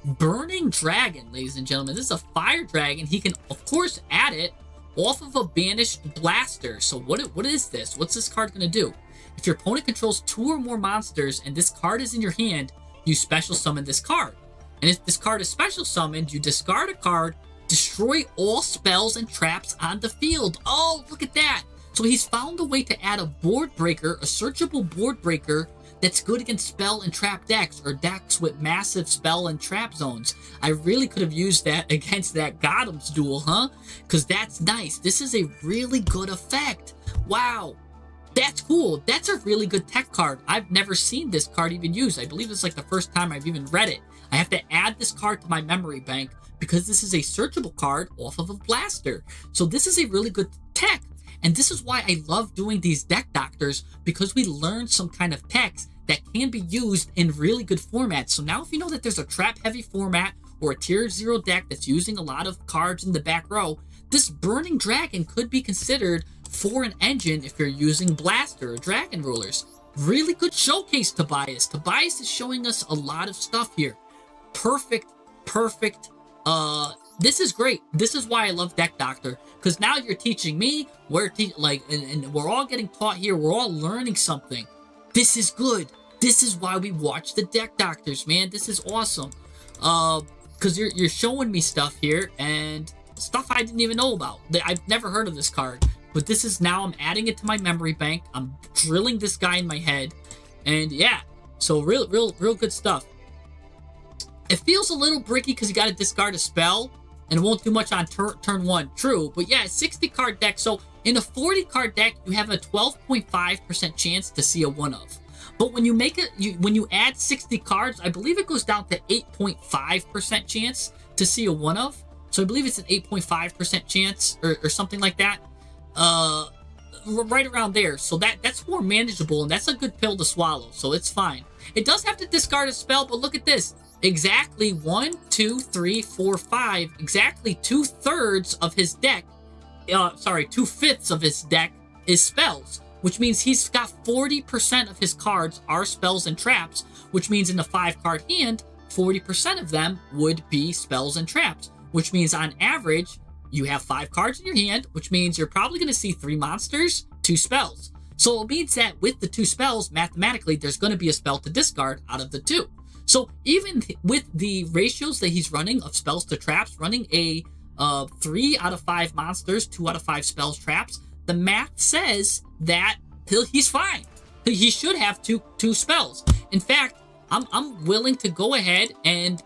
Burning Dragon, ladies and gentlemen. This is a fire dragon. He can, of course, add it off of a banished blaster. So what is this? What's this card going to do? If your opponent controls 2 or more monsters and this card is in your hand, you special summon this card. And if this card is special summoned, you discard a card, destroy all spells and traps on the field. Oh, look at that. So he's found a way to add a board breaker, a searchable board breaker that's good against spell and trap decks, or decks with massive spell and trap zones. I really could have used that against that Gotham's duel, huh? Because that's nice. This is a really good effect. Wow. That's cool. That's a really good tech card. I've never seen this card even used. I believe it's like the first time I've even read it. I have to add this card to my memory bank because this is a searchable card off of a blaster. So this is a really good tech. And this is why I love doing these deck doctors, because we learn some kind of techs that can be used in really good formats. So now if you know that there's a trap heavy format or a tier 0 deck that's using a lot of cards in the back row, this Burning Dragon could be considered for an engine if you're using Blaster or Dragon Rulers. Really good showcase, Tobias. Tobias is showing us a lot of stuff here. Perfect This is great. This is why I love Deck Doctor, because now you're teaching me. And we're all getting taught here. We're all learning something. This is good. This is why we watch the Deck Doctors, man. This is awesome. Because you're showing me stuff here and stuff I didn't even know about. I've never heard of this card, but this is now I'm adding it to my memory bank. I'm drilling this guy in my head, and yeah, so real good stuff. It feels a little bricky because you got to discard a spell, and it won't do much on turn one. True, but yeah, 60 card deck. So in a 40 card deck, you have a 12.5% chance to see a one of. But when you make it, when you add 60 cards, I believe it goes down to 8.5% chance to see a one of. So I believe it's an 8.5% chance or something like that. Right around there. So that's more manageable, and that's a good pill to swallow. So it's fine. It does have to discard a spell, but look at this. Exactly 1, 2, 3, 4, 5. Exactly 2/3 of his deck. 2/5 of his deck is spells, which means he's got 40% of his cards are spells and traps, which means in the 5-card hand, 40% of them would be spells and traps, which means on average, you have 5 cards in your hand, which means you're probably going to see 3 monsters, 2 spells. So it means that with the 2 spells, mathematically, there's going to be a spell to discard out of the 2. So even with the ratios that he's running of spells to traps, running a 3 out of 5 monsters, 2 out of 5 spells traps, the math says that he's fine. He should have two spells. In fact, I'm willing to go ahead and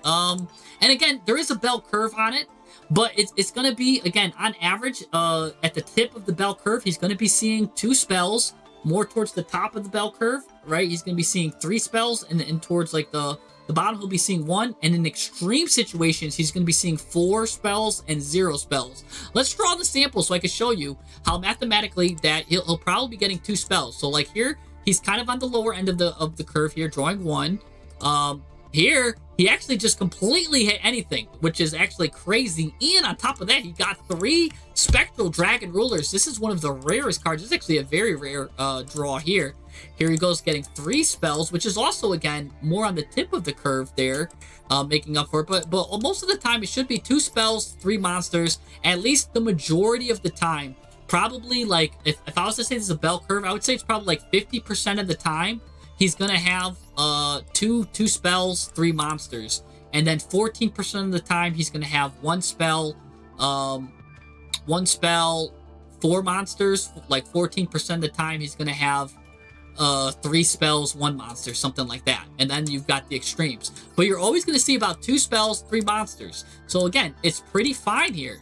again, there is a bell curve on it, but it's going to be, again, on average, at the tip of the bell curve, he's going to be seeing 2 spells. More towards the top of the bell curve, right? He's going to be seeing 3 spells, and towards like the bottom, he'll be seeing 1. And in extreme situations, he's going to be seeing 4 spells and 0 spells. Let's draw the sample so I can show you how mathematically that he'll probably be getting 2 spells. So like here, he's kind of on the lower end of the curve here, drawing 1. Here, he actually just completely hit anything, which is actually crazy. And on top of that, he got 3 Spectral Dragon Rulers. This is one of the rarest cards. It's actually a very rare draw here. Here he goes getting 3 spells, which is also, again, more on the tip of the curve there, making up for it. But most of the time, it should be 2 spells, 3 monsters, at least the majority of the time. Probably, like, if I was to say this is a bell curve, I would say it's probably like 50% of the time he's going to have 2 spells, 3 monsters. And then 14% of the time, he's going to have 1 spell, 4 monsters. Like 14% of the time, he's going to have 3 spells, 1 monster, something like that. And then you've got the extremes. But you're always going to see about 2 spells, 3 monsters. So again, it's pretty fine here.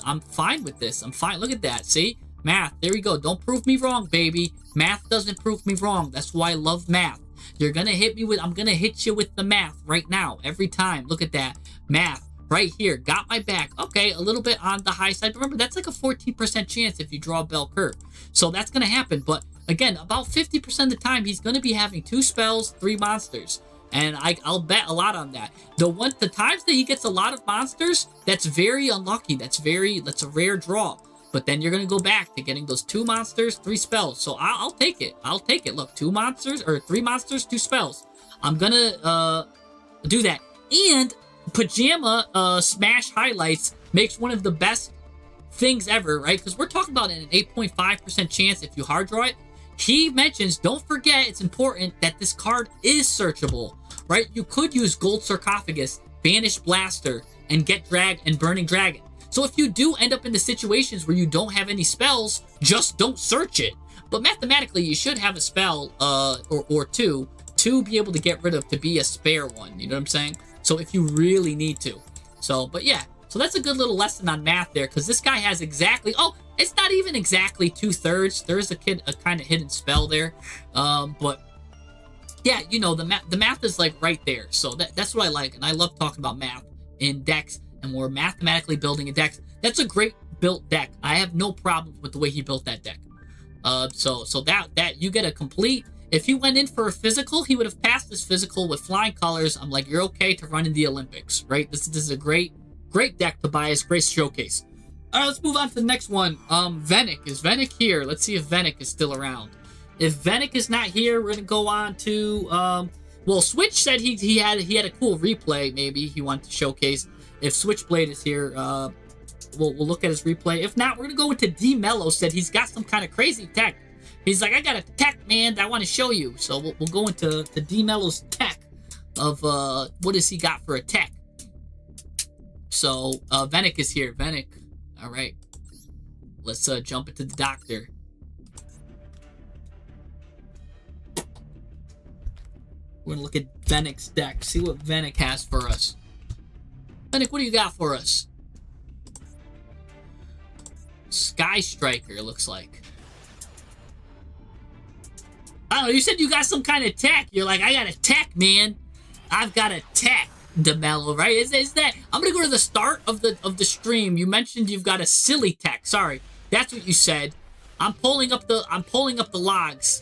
I'm fine with this. I'm fine. Look at that. See? Math. There we go. Don't prove me wrong, baby. Math doesn't prove me wrong. That's why I love math. You're going to hit me with, I'm going to hit you with the math right now. Every time. Look at that. Math. Right here. Got my back. Okay, a little bit on the high side. Remember, that's like a 14% chance if you draw a bell curve. So that's going to happen. But again, about 50% of the time, he's going to be having 2 spells, 3 monsters. And I'll bet a lot on that. The times that he gets a lot of monsters, that's very unlucky. That's a rare draw. But then you're going to go back to getting those 2 monsters, 3 spells. So I'll take it. I'll take it. Look, 2 monsters, or 3 monsters, 2 spells. I'm going to do that. And Pajama Smash Highlights makes one of the best things ever, right? Because we're talking about an 8.5% chance if you hard draw it. He mentions, don't forget, it's important that this card is searchable, right? You could use Gold Sarcophagus, Banish Blaster, and get Burning Dragon. So if you do end up in the situations where you don't have any spells, just don't search it. But mathematically, you should have a spell or 2 to be able to get rid of, to be a spare one. You know what I'm saying? So if you really need to. So, but yeah. So that's a good little lesson on math there, because this guy has exactly, it's not even exactly 2/3. There is a kind of hidden spell there. But yeah, you know, the math is like right there. So that's what I like. And I love talking about math in decks, and we're mathematically building a deck. That's a great built deck. I have no problem with the way he built that deck. So that you get a complete. If he went in for a physical, he would have passed this physical with flying colors. I'm like, you're okay to run in the Olympics, right? This is a great deck to buy. It's a great showcase. All right, let's move on to the next one. Venick. Is Venick here? Let's see if Venick is still around. If Venick is not here, we're gonna go on to well, Switch said he had a cool replay. Maybe he wanted to showcase. if Switchblade is here, we'll look at his replay. If not, we're gonna go into D Mello. Said he's got some kind of crazy tech. He's like, I got a tech, man, that I want to show you. So we'll go into D Mello's tech of what does he got for a tech. So Venick is here. Venick, all right. Let's jump into the doctor. We're gonna look at Venick's deck, see what Venick has for us. Venick, what do you got for us? Sky Striker, looks like. I don't know, you said you got some kind of tech. You're like, I got a tech, man. I've got a tech, DeMello, right? Is that? I'm gonna go to the start of the stream. You mentioned you've got a silly tech. Sorry, that's what you said. I'm pulling up the logs.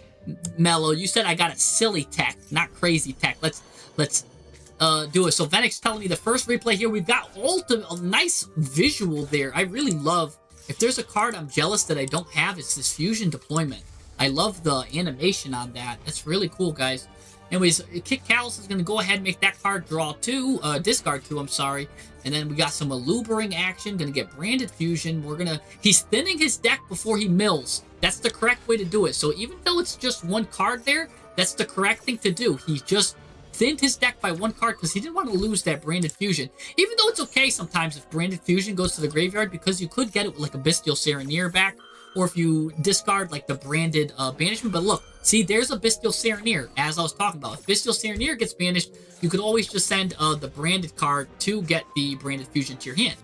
Mello, you said I got a silly tech, not crazy tech. Let's do it. So Venick's telling me the first replay here. We've got a nice visual there. I really love. If there's a card I'm jealous that I don't have, it's this fusion deployment. I love the animation on that. That's really cool, guys. Anyways, Kick Callus is going to go ahead and make that card draw 2, discard 2, I'm sorry. And then we got some Alubering action, going to get Branded Fusion. He's thinning his deck before he mills. That's the correct way to do it. So even though it's just one card there, that's the correct thing to do. He just thinned his deck by one card because he didn't want to lose that Branded Fusion. Even though it's okay sometimes if Branded Fusion goes to the graveyard because you could get it with like a Bestial Sereneer back, or if you discard like the branded banishment. But look, see, there's a Bestial Sereneer, as I was talking about. If Bestial Sereneer gets banished, you could always just send the branded card to get the Branded Fusion to your hand.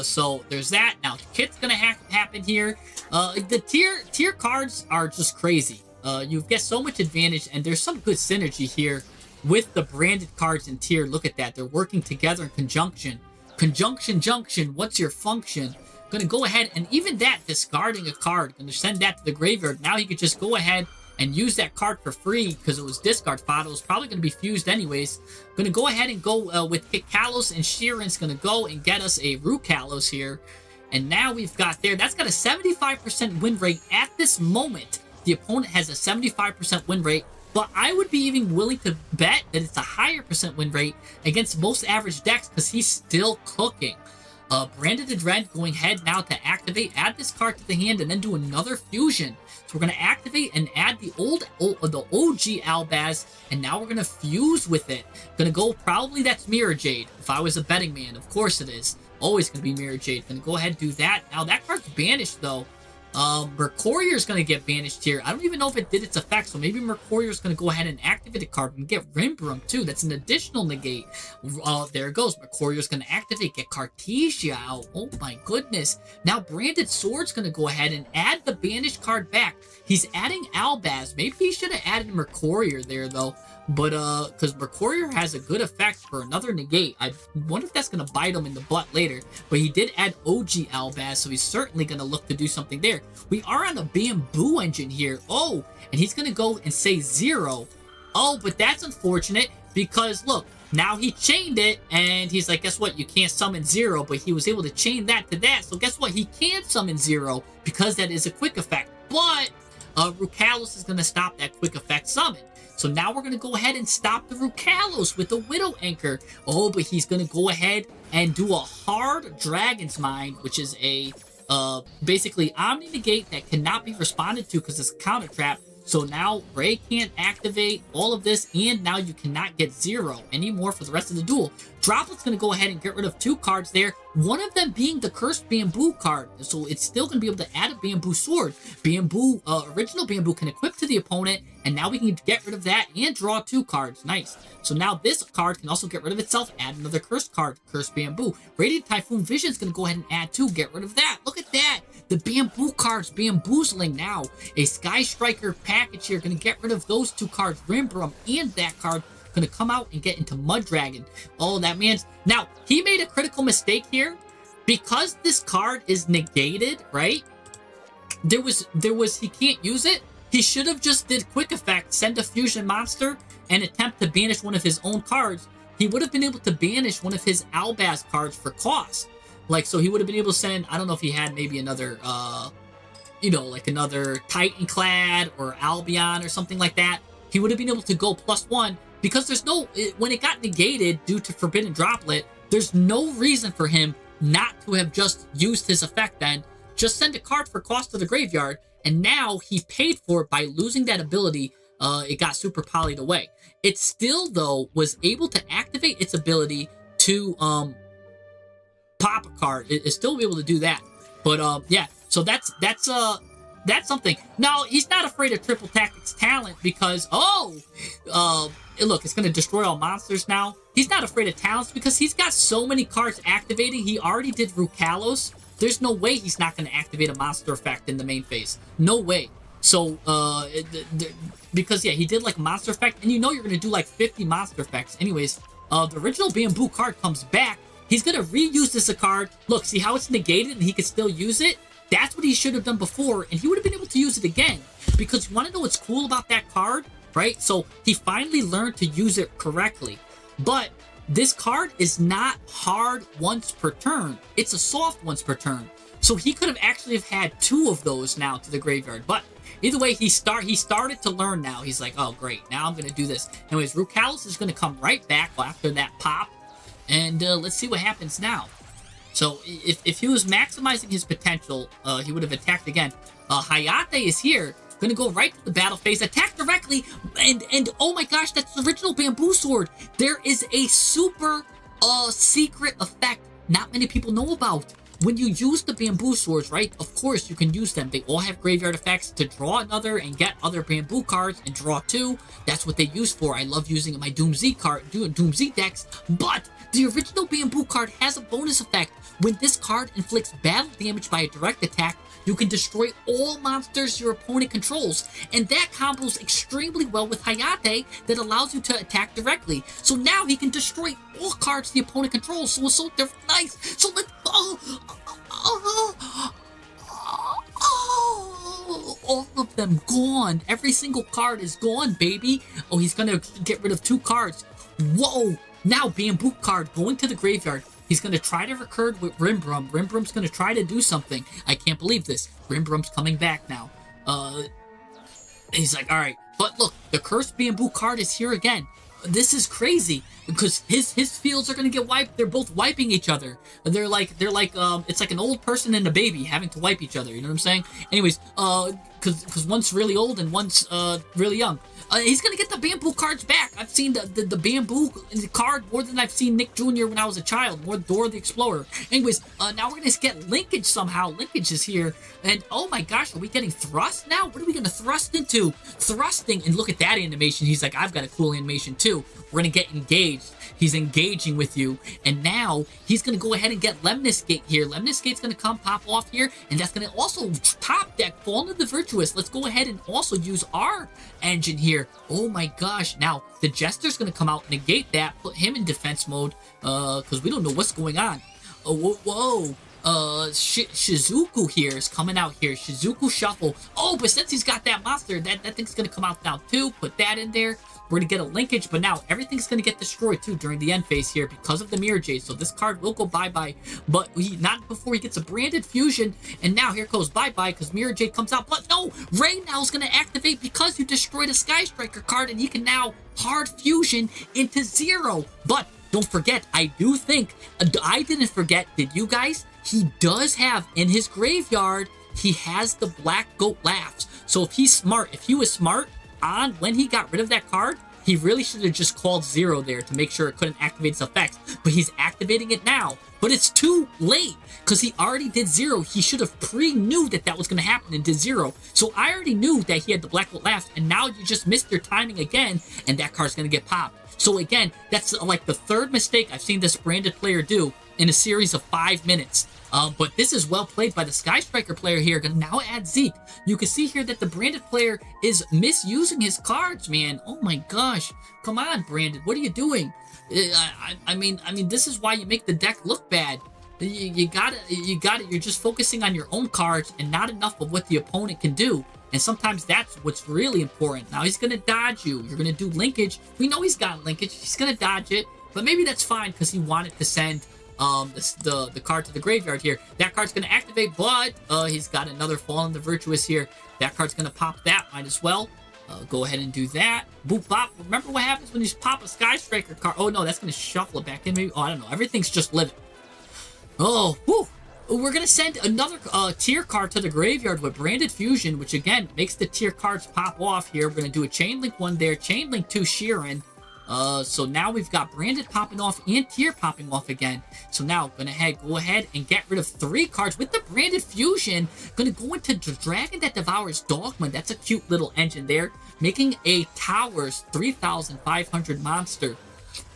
So there's that. Now, kit's gonna happen here. The tier cards are just crazy. You get so much advantage, and there's some good synergy here with the branded cards in tier. Look at that. They're working together in conjunction. Conjunction junction, what's your function? Gonna go ahead and even that discarding a card, gonna send that to the graveyard. Now he could just go ahead and use that card for free because it was discard fodder. It was probably gonna be fused anyways. Gonna go ahead and go with Kick Callus, and Sheeran's gonna go and get us a Root Callus here. And now we've got there. That's got a 75% win rate at this moment. The opponent has a 75% win rate, but I would be even willing to bet that it's a higher percent win rate against most average decks because he's still cooking. Branded Adrend going ahead now to activate, add this card to the hand, and then do another fusion. So we're going to activate and add the OG Albaz, and now we're going to fuse with it. Going to go, probably that's Mirror Jade. If I was a betting man, of course it is. Always going to be Mirror Jade. Going to go ahead and do that. Now that card's banished though. Mercourier's going to get banished here. I don't even know if it did its effect, so maybe Mercourier's going to go ahead and activate a card and get Rimbrum too. That's an additional negate. There it goes. Mercourier's going to activate, get Cartesia out. Oh my goodness. Now Branded Sword's going to go ahead and add the banished card back. He's adding Albaz. Maybe he should have added Mercourier there though. But because Mercourier has a good effect for another negate. I wonder if that's going to bite him in the butt later. But he did add OG Albaz, so he's certainly going to look to do something there. We are on a Bamboo engine here. Oh, and he's going to go and say 0. Oh, but that's unfortunate because look, now he chained it and he's like, guess what? You can't summon 0, but he was able to chain that to that. So guess what? He can summon 0 because that is a quick effect. But Rucalos is going to stop that quick effect summon. So now we're going to go ahead and stop the Rucalos with the Widow Anchor. Oh, but he's going to go ahead and do a hard Dragon's Mind, which is a basically Omni Negate that cannot be responded to because it's a counter trap. So now Ray can't activate all of this, and now you cannot get 0 anymore for the rest of the duel. Droplet's going to go ahead and get rid of 2 cards there, one of them being the Cursed Bamboo card. So it's still going to be able to add a Bamboo Sword. Bamboo, original Bamboo can equip to the opponent, and now we can get rid of that and draw 2 cards. Nice. So now this card can also get rid of itself, add another Cursed card, Cursed Bamboo. Radiant Typhoon Vision is going to go ahead and add 2, get rid of that. Look at that. The Bamboo cards, bamboozling now. A Sky Striker package here, going to get rid of those 2 cards, Rimbrum and that card. Going to come out and get into Mud Dragon. Oh, that man's... Now, he made a critical mistake here. Because this card is negated, right? There was he can't use it. He should have just did quick effect, send a fusion monster, and attempt to banish one of his own cards. He would have been able to banish one of his Albaz cards for cost. Like, so he would have been able to send, I don't know if he had maybe another, you know, like another Titanclad or Albion or something like that. He would have been able to go +1 because there's no, when it got negated due to Forbidden Droplet, There's no reason for him not to have just used his effect then. Just send a card for cost to the graveyard, and now he paid for it by losing that ability. It got super polyed away. It still, though, was able to activate its ability to pop a card. It's still able to do that. But yeah, so that's something. Now, he's not afraid of Triple Tactics talent because, look, it's going to destroy all monsters now. He's not afraid of talents because he's got so many cards activating. He already did Rukalos. There's no way he's not going to activate a monster effect in the main phase. No way. So, because, yeah, he did, like, monster effect, and you know you're going to do, like, 50 monster effects. Anyways, the original Bamboo card comes back. He's going to reuse this card. Look, see how it's negated and he can still use it? That's what he should have done before, and he would have been able to use it again. Because you want to know what's cool about that card, right? So, he finally learned to use it correctly. But this card is not hard once per turn. It's a soft once per turn. So he could have actually have had 2 of those now to the graveyard. But either way, he started to learn now. He's like, oh, great. Now I'm going to do this. Anyways, Rukalos is going to come right back after that pop. And let's see what happens now. So if he was maximizing his potential, he would have attacked again. Hayate is here. Going to go right to the battle phase, attack directly, and oh my gosh, that's the original Bamboo Sword. There is a super secret effect not many people know about. When you use the Bamboo Swords, right, of course you can use them. They all have graveyard effects to draw another and get other Bamboo cards and draw 2. That's what they use for. I love using my Doom Z card, Doom Z decks, but the original Bamboo card has a bonus effect. When this card inflicts battle damage by a direct attack, you can destroy all monsters your opponent controls, and that combos extremely well with Hayate that allows you to attack directly. So now he can destroy all cards the opponent controls, so it's so nice. So let's... all of them gone. Every single card is gone, baby. Oh, he's gonna get rid of 2 cards. Whoa! Now Bamboo card going to the graveyard. He's going to try to recur with Rimbrum. Rimbrum's going to try to do something. I can't believe this. Rimbrum's coming back now. He's like, all right. But look, the cursed Bamboo card is here again. This is crazy because his fields are going to get wiped. They're both wiping each other. They're like it's like an old person and a baby having to wipe each other. You know what I'm saying? Anyways, because one's really old and one's really young. He's going to get the Bamboo cards back. I've seen the Bamboo card more than I've seen Nick Jr. when I was a child. More Dora the Explorer. Anyways, now we're going to get Linkage somehow. Linkage is here. And oh my gosh, are we getting thrust now? What are we going to thrust into? Thrusting. And look at that animation. He's like, I've got a cool animation too. We're going to get engaged. He's engaging with you. And now he's going to go ahead and get Lemnis Gate here. Lemnis Gate's going to come pop off here. And that's going to also top deck Fallen of the Virtuous. Let's go ahead and also use our engine here. Oh my gosh. Now, the Jester's going to come out, negate that, put him in defense mode, because we don't know what's going on. Whoa. Shizuku here is coming out here. Shizuku Shuffle. Oh, but since he's got that monster, that thing's going to come out now too. Put that in there. We're going to get a linkage, but now everything's going to get destroyed too during the end phase here because of the Mirror Jade. So this card will go bye-bye, but not before he gets a branded fusion. And now here goes bye-bye because Mirror Jade comes out. But no, Ray now is going to activate because you destroyed a Sky Striker card and he can now hard fusion into 0. But don't forget, I do think, I didn't forget, did you guys? He does have in his graveyard, he has the Black Goat Laughs. So if he's smart, if he was smart, on when he got rid of that card, he really should have just called 0 there to make sure it couldn't activate its effects. But he's activating it now. But it's too late because he already did 0. He should have pre-knew that was going to happen and did 0. So I already knew that he had the Black Goat Laughs, and now you just missed your timing again, and that card's going to get popped. So again, that's like the 3rd mistake I've seen this branded player do in a series of 5 minutes. But this is well played by the Sky Striker player here. Gonna now add Zeke. You can see here that the branded player is misusing his cards, man. Oh my gosh. Come on, Branded. What are you doing? I mean, this is why you make the deck look bad. You got it. You're just focusing on your own cards and not enough of what the opponent can do. And sometimes that's what's really important. Now he's gonna dodge you. You're gonna do linkage. We know he's got linkage. He's gonna dodge it. But maybe that's fine because he wanted to send the card to the graveyard here. That card's going to activate, but he's got another Fallen the Virtuous here. That card's going to pop that, might as well. Go ahead and do that. Boop bop. Remember what happens when you pop a Sky Striker card? Oh no, that's gonna shuffle it back in. Maybe. Oh, I don't know. Everything's just living. Oh, whew. We're gonna send another tier card to the graveyard with Branded Fusion, which again makes the tier cards pop off here. We're gonna do a Chain Link 1 there, Chain Link 2 Sheeran. So now we've got Branded popping off and tier popping off again. So now go ahead and get rid of 3 cards with the Branded Fusion. Gonna go into Dragon that Devours Dogma. That's a cute little engine there, making a Towers 3,500 monster.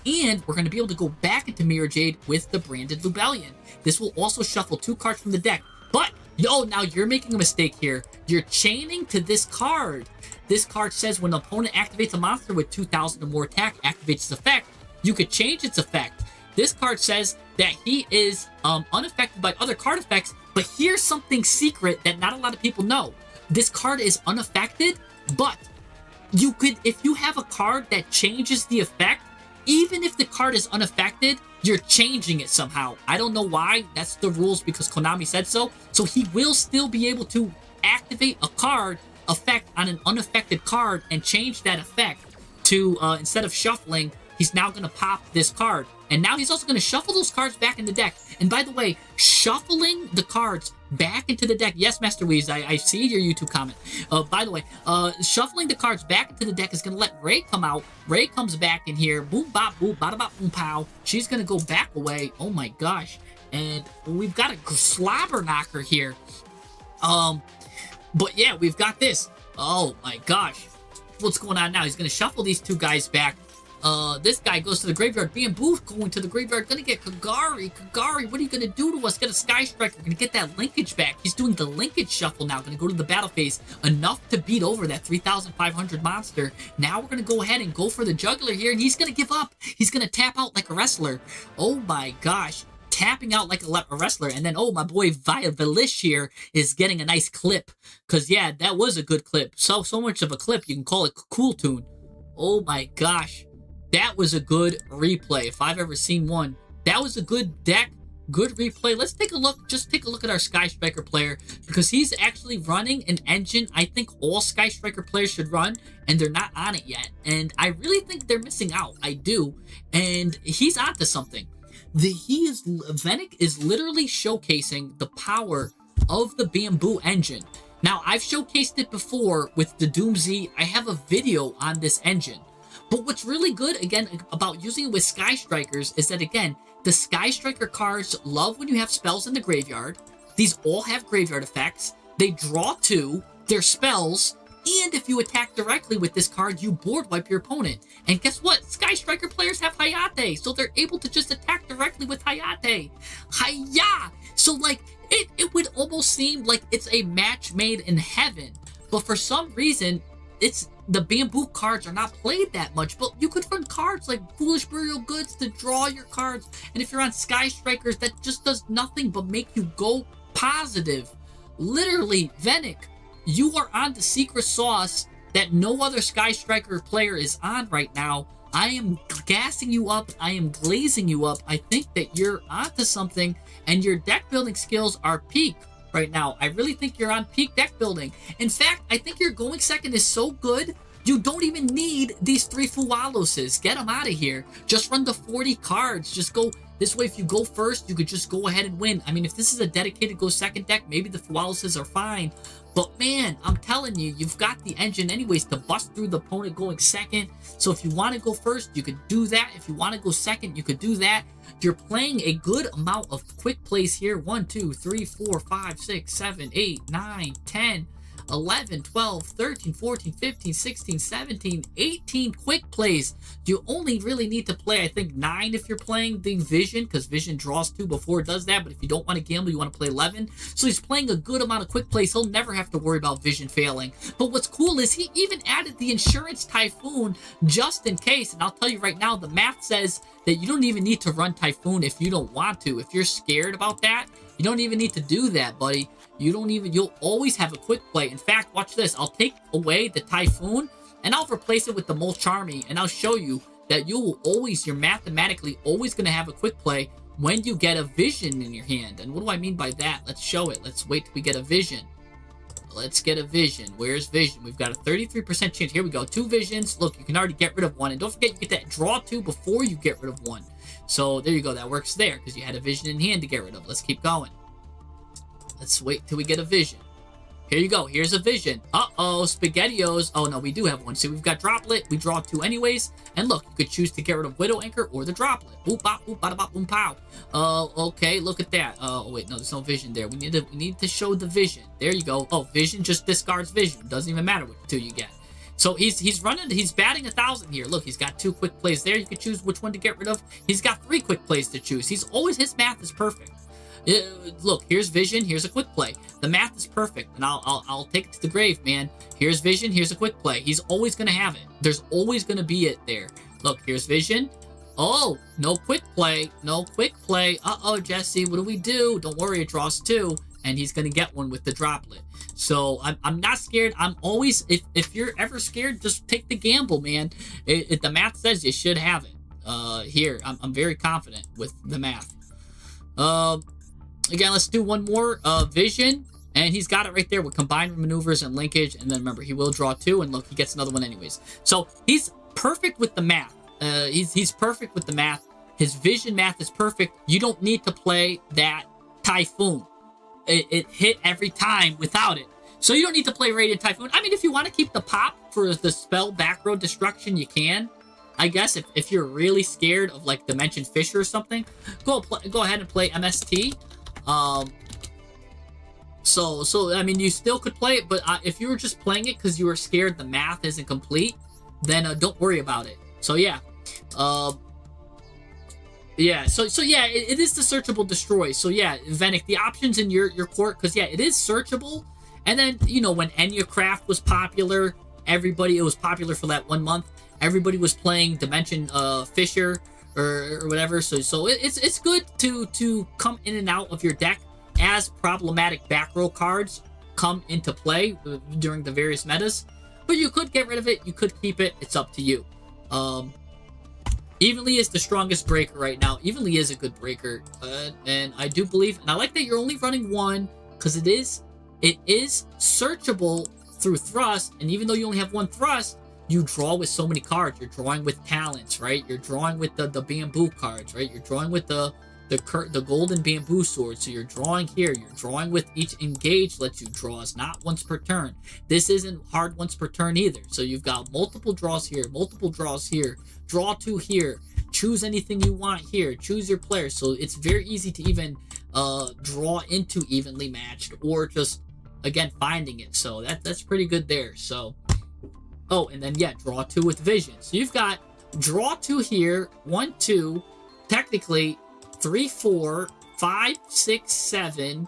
And we're going to be able to go back into Mirror Jade with the Branded Lubellion. This will also shuffle 2 cards from the deck. But, yo, now you're making a mistake here. You're chaining to this card. This card says when an opponent activates a monster with 2,000 or more attack, activates its effect, you could change its effect. This card says that he is unaffected by other card effects, but here's something secret that not a lot of people know. This card is unaffected, but you could, if you have a card that changes the effect, even if the card is unaffected, you're changing it somehow. I don't know why. That's the rules because Konami said so. So he will still be able to activate a card effect on an unaffected card and change that effect to, instead of shuffling, he's now going to pop this card. And now he's also going to shuffle those cards back in the deck. And by the way, shuffling the cards back into the deck. Yes, Master Weeze, I see your YouTube comment. By the way, shuffling the cards back into the deck is going to let Ray come out. Ray comes back in here. Boom, bop, boop, bada, bop, boom, pow. She's going to go back away. Oh, my gosh. And we've got a slobber knocker here. But yeah, we've got this. Oh, my gosh. What's going on now? He's going to shuffle these 2 guys back. This guy goes to the graveyard. Being Booth going to the graveyard. Gonna get Kagari. Kagari, what are you gonna do to us? Get a Sky Striker. Gonna get that linkage back. He's doing the linkage shuffle now. Gonna go to the battle phase. Enough to beat over that 3,500 monster. Now we're gonna go ahead and go for the juggler here. And he's gonna give up. He's gonna tap out like a wrestler. Oh my gosh. Tapping out like a wrestler. And then, oh, my boy Vilish here is getting a nice clip. Because, yeah, that was a good clip. So much of a clip, you can call it Cool Tune. Oh my gosh. That was a good replay, if I've ever seen one. That was a good deck, good replay. Let's take a look, just take a look at our Sky Striker player, because he's actually running an engine I think all Sky Striker players should run, and they're not on it yet. And I really think they're missing out. I do. And he's onto something. Venic is literally showcasing the power of the Bamboo engine. Now, I've showcased it before with the Doomsy. I have a video on this engine. But what's really good, again, about using it with Sky Strikers is that, again, the Sky Striker cards love when you have spells in the graveyard. These all have graveyard effects. They draw 2, they're spells, and if you attack directly with this card, you board wipe your opponent. And guess what? Sky Striker players have Hayate, so they're able to just attack directly with Hayate. Hiya! So, like, it would almost seem like it's a match made in heaven. But for some reason, the Bamboo cards are not played that much, but you could run cards like Foolish Burial Goods to draw your cards. And if you're on Sky Strikers, that just does nothing but make you go positive. Literally, Venic, you are on the secret sauce that no other Sky Striker player is on right now. I am gassing you up. I am glazing you up. I think that you're onto something, and your deck building skills are peak right now. I really think you're on peak deck building. In fact, I think your going second is so good, you don't even need these 3 Fualoses. Get them out of here. Just run the 40 cards. Just go this way. If you go first, you could just go ahead and win. I mean, if this is a dedicated go second deck, maybe the Fualoses are fine. But man, I'm telling you, you've got the engine anyways to bust through the opponent going second. So if you want to go first, you could do that. If you want to go second, you could do that. You're playing a good amount of quick plays here. 1, 2, 3, 4, 5, 6, 7, 8, 9, 10, 11, 12, 13, 14, 15, 16, 17, 18 quick plays. You only really need to play, I think, 9 if you're playing the Vision, because Vision draws 2 before it does that. But if you don't want to gamble, you want to play 11. So he's playing a good amount of quick plays. He'll never have to worry about Vision failing. But what's cool is he even added the Insurance Typhoon just in case. And I'll tell you right now, the math says that you don't even need to run Typhoon if you don't want to. If you're scared about that, you don't even need to do that, buddy. You'll always have a quick play. In fact, watch this. I'll take away the Typhoon and I'll replace it with the Molcharmy, and I'll show you that you're mathematically always going to have a quick play when you get a Vision in your hand. And what do I mean by that? Let's show it. Let's wait till we get a Vision. Let's get a vision. Where's vision? We've got a 33% chance. Here we go. 2 visions. Look, you can already get rid of 1. And don't forget, you get that draw 2 before you get rid of 1. So there you go. That works there because you had a vision in hand to get rid of. Let's keep going. Let's wait till we get a vision. Here you go. Here's a vision. Uh-oh, SpaghettiOs. Oh, no, we do have one. See, we've got Droplet. We draw 2 anyways. And look, you could choose to get rid of Widow Anchor or the Droplet. Boop, bop, boop, bada, bop, boom, pow. Okay, look at that. Oh, wait, no, there's no vision there. We need to show the vision. There you go. Oh, vision just discards vision. Doesn't even matter which 2 you get. So he's batting 1,000 here. Look, he's got 2 quick plays there. You could choose which one to get rid of. He's got 3 quick plays to choose. His math is perfect. Look, here's vision, here's a quick play. The math is perfect, and I'll take it to the grave, man. Here's vision, here's a quick play. He's always gonna have it. There's always gonna be it there. Look, here's vision. Oh, no quick play, no quick play. Uh-oh, Jesse, what do we do? Don't worry, it draws 2, and he's gonna get one with the Droplet. So I'm not scared. I'm always, if you're ever scared, just take the gamble, man. The math says you should have it. Here, I'm very confident with the math. Again, let's do one more. Vision. And he's got it right there with combined maneuvers and linkage. And then remember, he will draw 2. And look, he gets another one anyways. So he's perfect with the math. He's perfect with the math. His vision math is perfect. You don't need to play that Typhoon. It hit every time without it. So you don't need to play Radiant Typhoon. I mean, if you want to keep the pop for the spell Back Row Destruction, you can. I guess if you're really scared of like Dimension Fisher or something, go ahead and play MST. So I mean, you still could play it, but if you were just playing it because you were scared the math isn't complete, then don't worry about it. So yeah, yeah. So yeah, it is the searchable destroy. So yeah, Venic, the options in your court, because yeah, it is searchable. And then you know when Craft was popular, it was popular for that 1 month. Everybody was playing Dimension Fisher or whatever. So it's good to come in and out of your deck as problematic back row cards come into play during the various metas. But you could get rid of it, you could keep it, it's up to you. Evenly is the strongest breaker right now. Evenly is a good breaker, and I do believe, and I like that you're only running 1 because it is searchable through thrust, and even though you only have 1 thrust, you draw with so many cards. You're drawing with talents, right? You're drawing with the bamboo cards, right? You're drawing with the golden bamboo sword. So you're drawing here. You're drawing with each engage lets you draw. It's not once per turn. This isn't hard once per turn either. So you've got multiple draws here, multiple draws here, draw 2 here, choose anything you want here, choose your player. So it's very easy to even draw into evenly matched or just again finding it. So that's pretty good there. So oh, and then yeah, draw 2 with vision. So you've got draw 2 here, 1, 2, technically 3, 4, 5, 6, 7,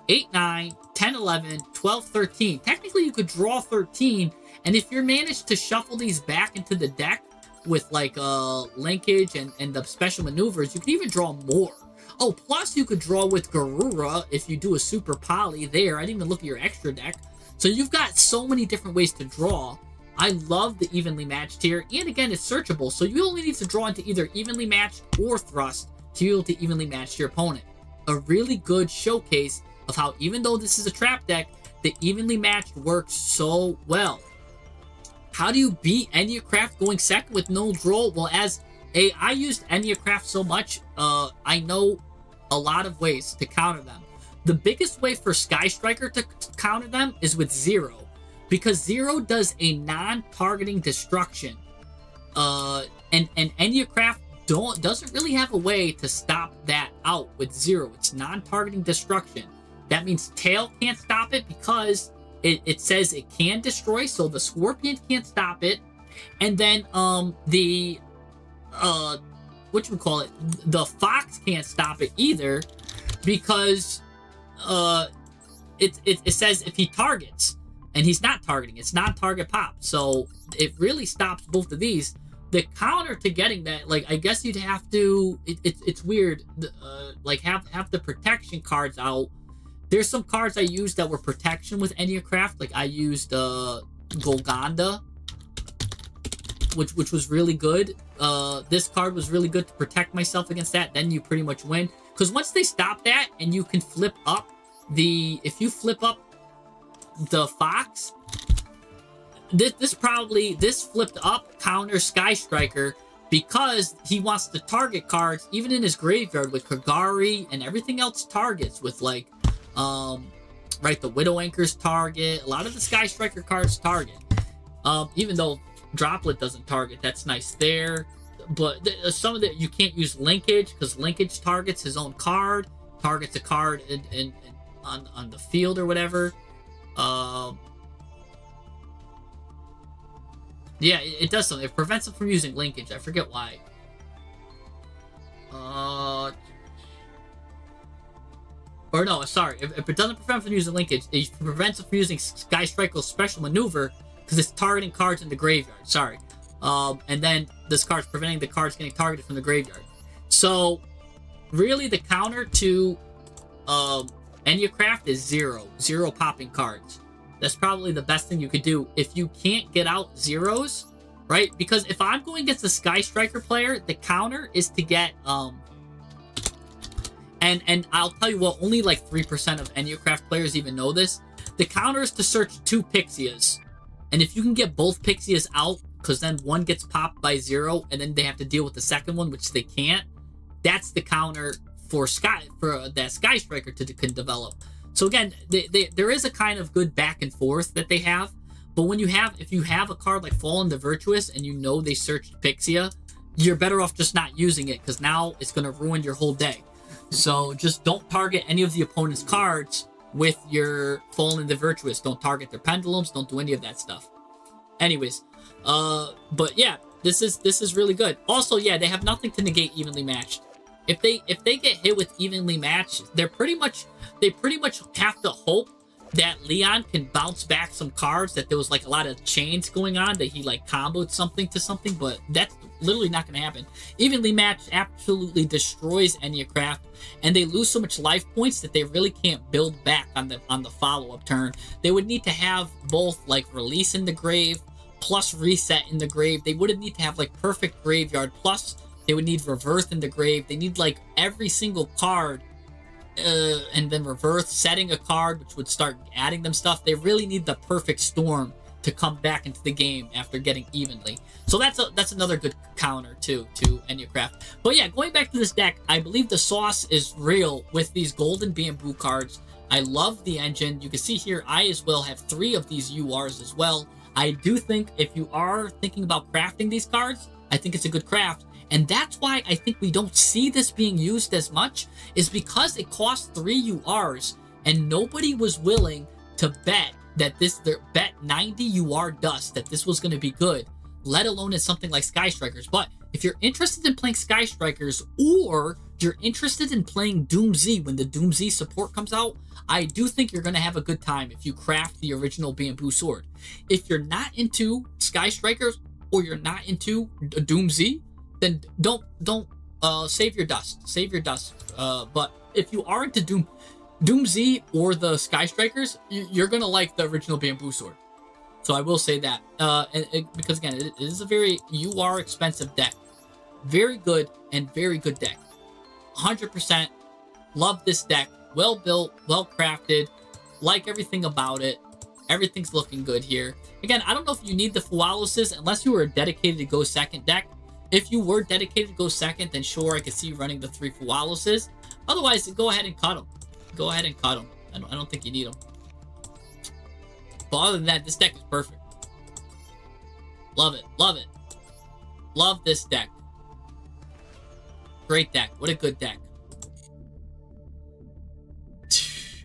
8, 9, 10, 11, 12, 13. Technically, you could draw 13, and if you're managed to shuffle these back into the deck with like linkage and the special maneuvers, you can even draw more. Oh, plus you could draw with Garura if you do a super poly there. I didn't even look at your extra deck. So you've got so many different ways to draw. I love the evenly matched here, and again, it's searchable, so you only need to draw into either evenly matched or thrust to be able to evenly match your opponent. A really good showcase of how, even though this is a trap deck, the evenly matched works so well. How do you beat Craft going second with no draw? Well, I used Craft so much, I know a lot of ways to counter them. The biggest way for Sky Striker to counter them is with Zero. Because Zero does a non-targeting destruction. And Craft doesn't really have a way to stop that out with Zero. It's non-targeting destruction. That means Tail can't stop it because it says it can destroy, so the Scorpion can't stop it. And then the Fox can't stop it either because it says if he targets. And he's not targeting. It's non-target pop. So it really stops both of these. The counter to getting that, like, I guess you'd have to... It's weird. Like, have the protection cards out. There's some cards I used that were protection with Craft. Like, I used Golgonda, which was really good. This card was really good to protect myself against that. Then you pretty much win. Because once they stop that, and you can flip up if you flip up the Fox, this flipped up counters Sky Striker because he wants to target cards even in his graveyard with Kagari and everything else targets with like right, the Widow Anchor's target, a lot of the Sky Striker cards target. Even though Droplet doesn't target, that's nice there. But some of the, you can't use Linkage because Linkage targets his own card, targets a card on the field or whatever. Yeah, it does something. It prevents him from using Linkage. I forget why. Or no, sorry. If it doesn't prevent him from using Linkage, it prevents him from using Sky Striker's special maneuver because it's targeting cards in the graveyard. Sorry. And then this card's preventing the cards getting targeted from the graveyard. So, really, the counter to Enyacraft is 0. 0 popping cards. That's probably the best thing you could do if you can't get out zeros, right? Because if I'm going against a Sky Striker player, the counter is to get and I'll tell you what, only like 3% of Enyacraft players even know this. The counter is to search 2 Pixias. And if you can get both Pixias out, because then one gets popped by 0, and then they have to deal with the second one, which they can't, that's the counter for that Sky Striker can develop. So again, there is a kind of good back and forth that they have, but if you have a card like Fallen the Virtuous and you know they searched Pixia, you're better off just not using it because now it's going to ruin your whole day. So just don't target any of the opponent's cards with your Fallen the Virtuous. Don't target their pendulums. Don't do any of that stuff. Anyways, but yeah, this is really good. Also, yeah, they have nothing to negate evenly matched. If they get hit with evenly matched, they pretty much have to hope that Leon can bounce back some cards, that there was like a lot of chains going on, that he like comboed something to something, but that's literally not going to happen. Evenly matched absolutely destroys Enyacraft, and they lose so much life points that they really can't build back on the follow-up turn. They would need to have both like Release in the grave plus Reset in the grave. They would need to have like Perfect Graveyard plus they would need Reverse in the grave. They need like every single card and then Reverse, setting a card, which would start adding them stuff. They really need the perfect storm to come back into the game after getting evenly. So that's another good counter to Enyacraft. But yeah, going back to this deck, I believe the sauce is real with these golden bamboo cards. I love the engine. You can see here, I as well have 3 of these URs as well. I do think if you are thinking about crafting these cards, I think it's a good craft. And that's why I think we don't see this being used as much, is because it costs 3 URs and nobody was willing to bet that bet 90 UR dust that this was going to be good, let alone in something like Sky Strikers. But if you're interested in playing Sky Strikers, or you're interested in playing Doom Z when the Doom Z support comes out, I do think you're going to have a good time if you craft the original bamboo sword. If you're not into Sky Strikers or you're not into Doom Z, then don't save your dust. Save your dust. But if you are into Doom Z or the Sky Strikers, you're gonna like the original bamboo sword. So I will say that. Because again, it is a very UR expensive deck. Very good and very good deck. 100% love this deck. Well built, well crafted. Like everything about it. Everything's looking good here. Again, I don't know if you need the Fualoses unless you were a dedicated to go second deck. If you were dedicated to go second, then sure, I could see you running the 3 Fualoses. Otherwise, go ahead and cut them. Go ahead and cut them. I don't think you need them. But other than that, this deck is perfect. Love it. Love it. Love this deck. Great deck. What a good deck.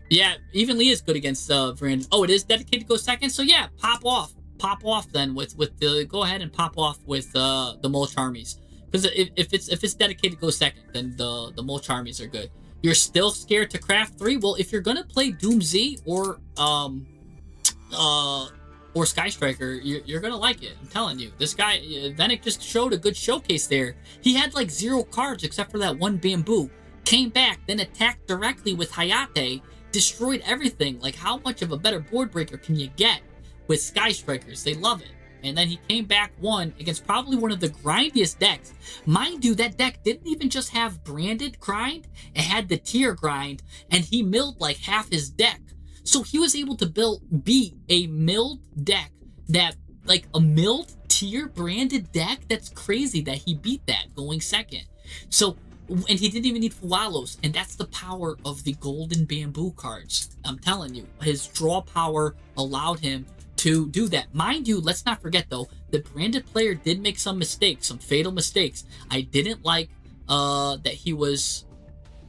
Yeah, evenly is good against Brandon. Oh, it is dedicated to go second? So yeah, pop off. Pop off then with the, go ahead and pop off with the Mulch Armies. Because if it's dedicated to go second, then the Mulch Armies are good. You're still scared to craft 3? Well, if you're gonna play Doom Z or Sky Striker, you're gonna like it. I'm telling you. This guy, Venik just showed a good showcase there. He had like 0 cards except for that 1 bamboo. Came back, then attacked directly with Hayate, destroyed everything. Like, how much of a better board breaker can you get with Sky Strikers? They love it. And then he came back, won against probably one of the grindiest decks. Mind you, that deck didn't even just have branded grind, it had the tier grind, and he milled like half his deck. So he was able to beat a milled deck that, like a milled tier branded deck. That's crazy that he beat that going second. So, and he didn't even need Fualos, and that's the power of the golden bamboo cards. I'm telling you, his draw power allowed him to do that. Mind you, let's not forget though, the branded player did make some mistakes, some fatal mistakes. I didn't like that he was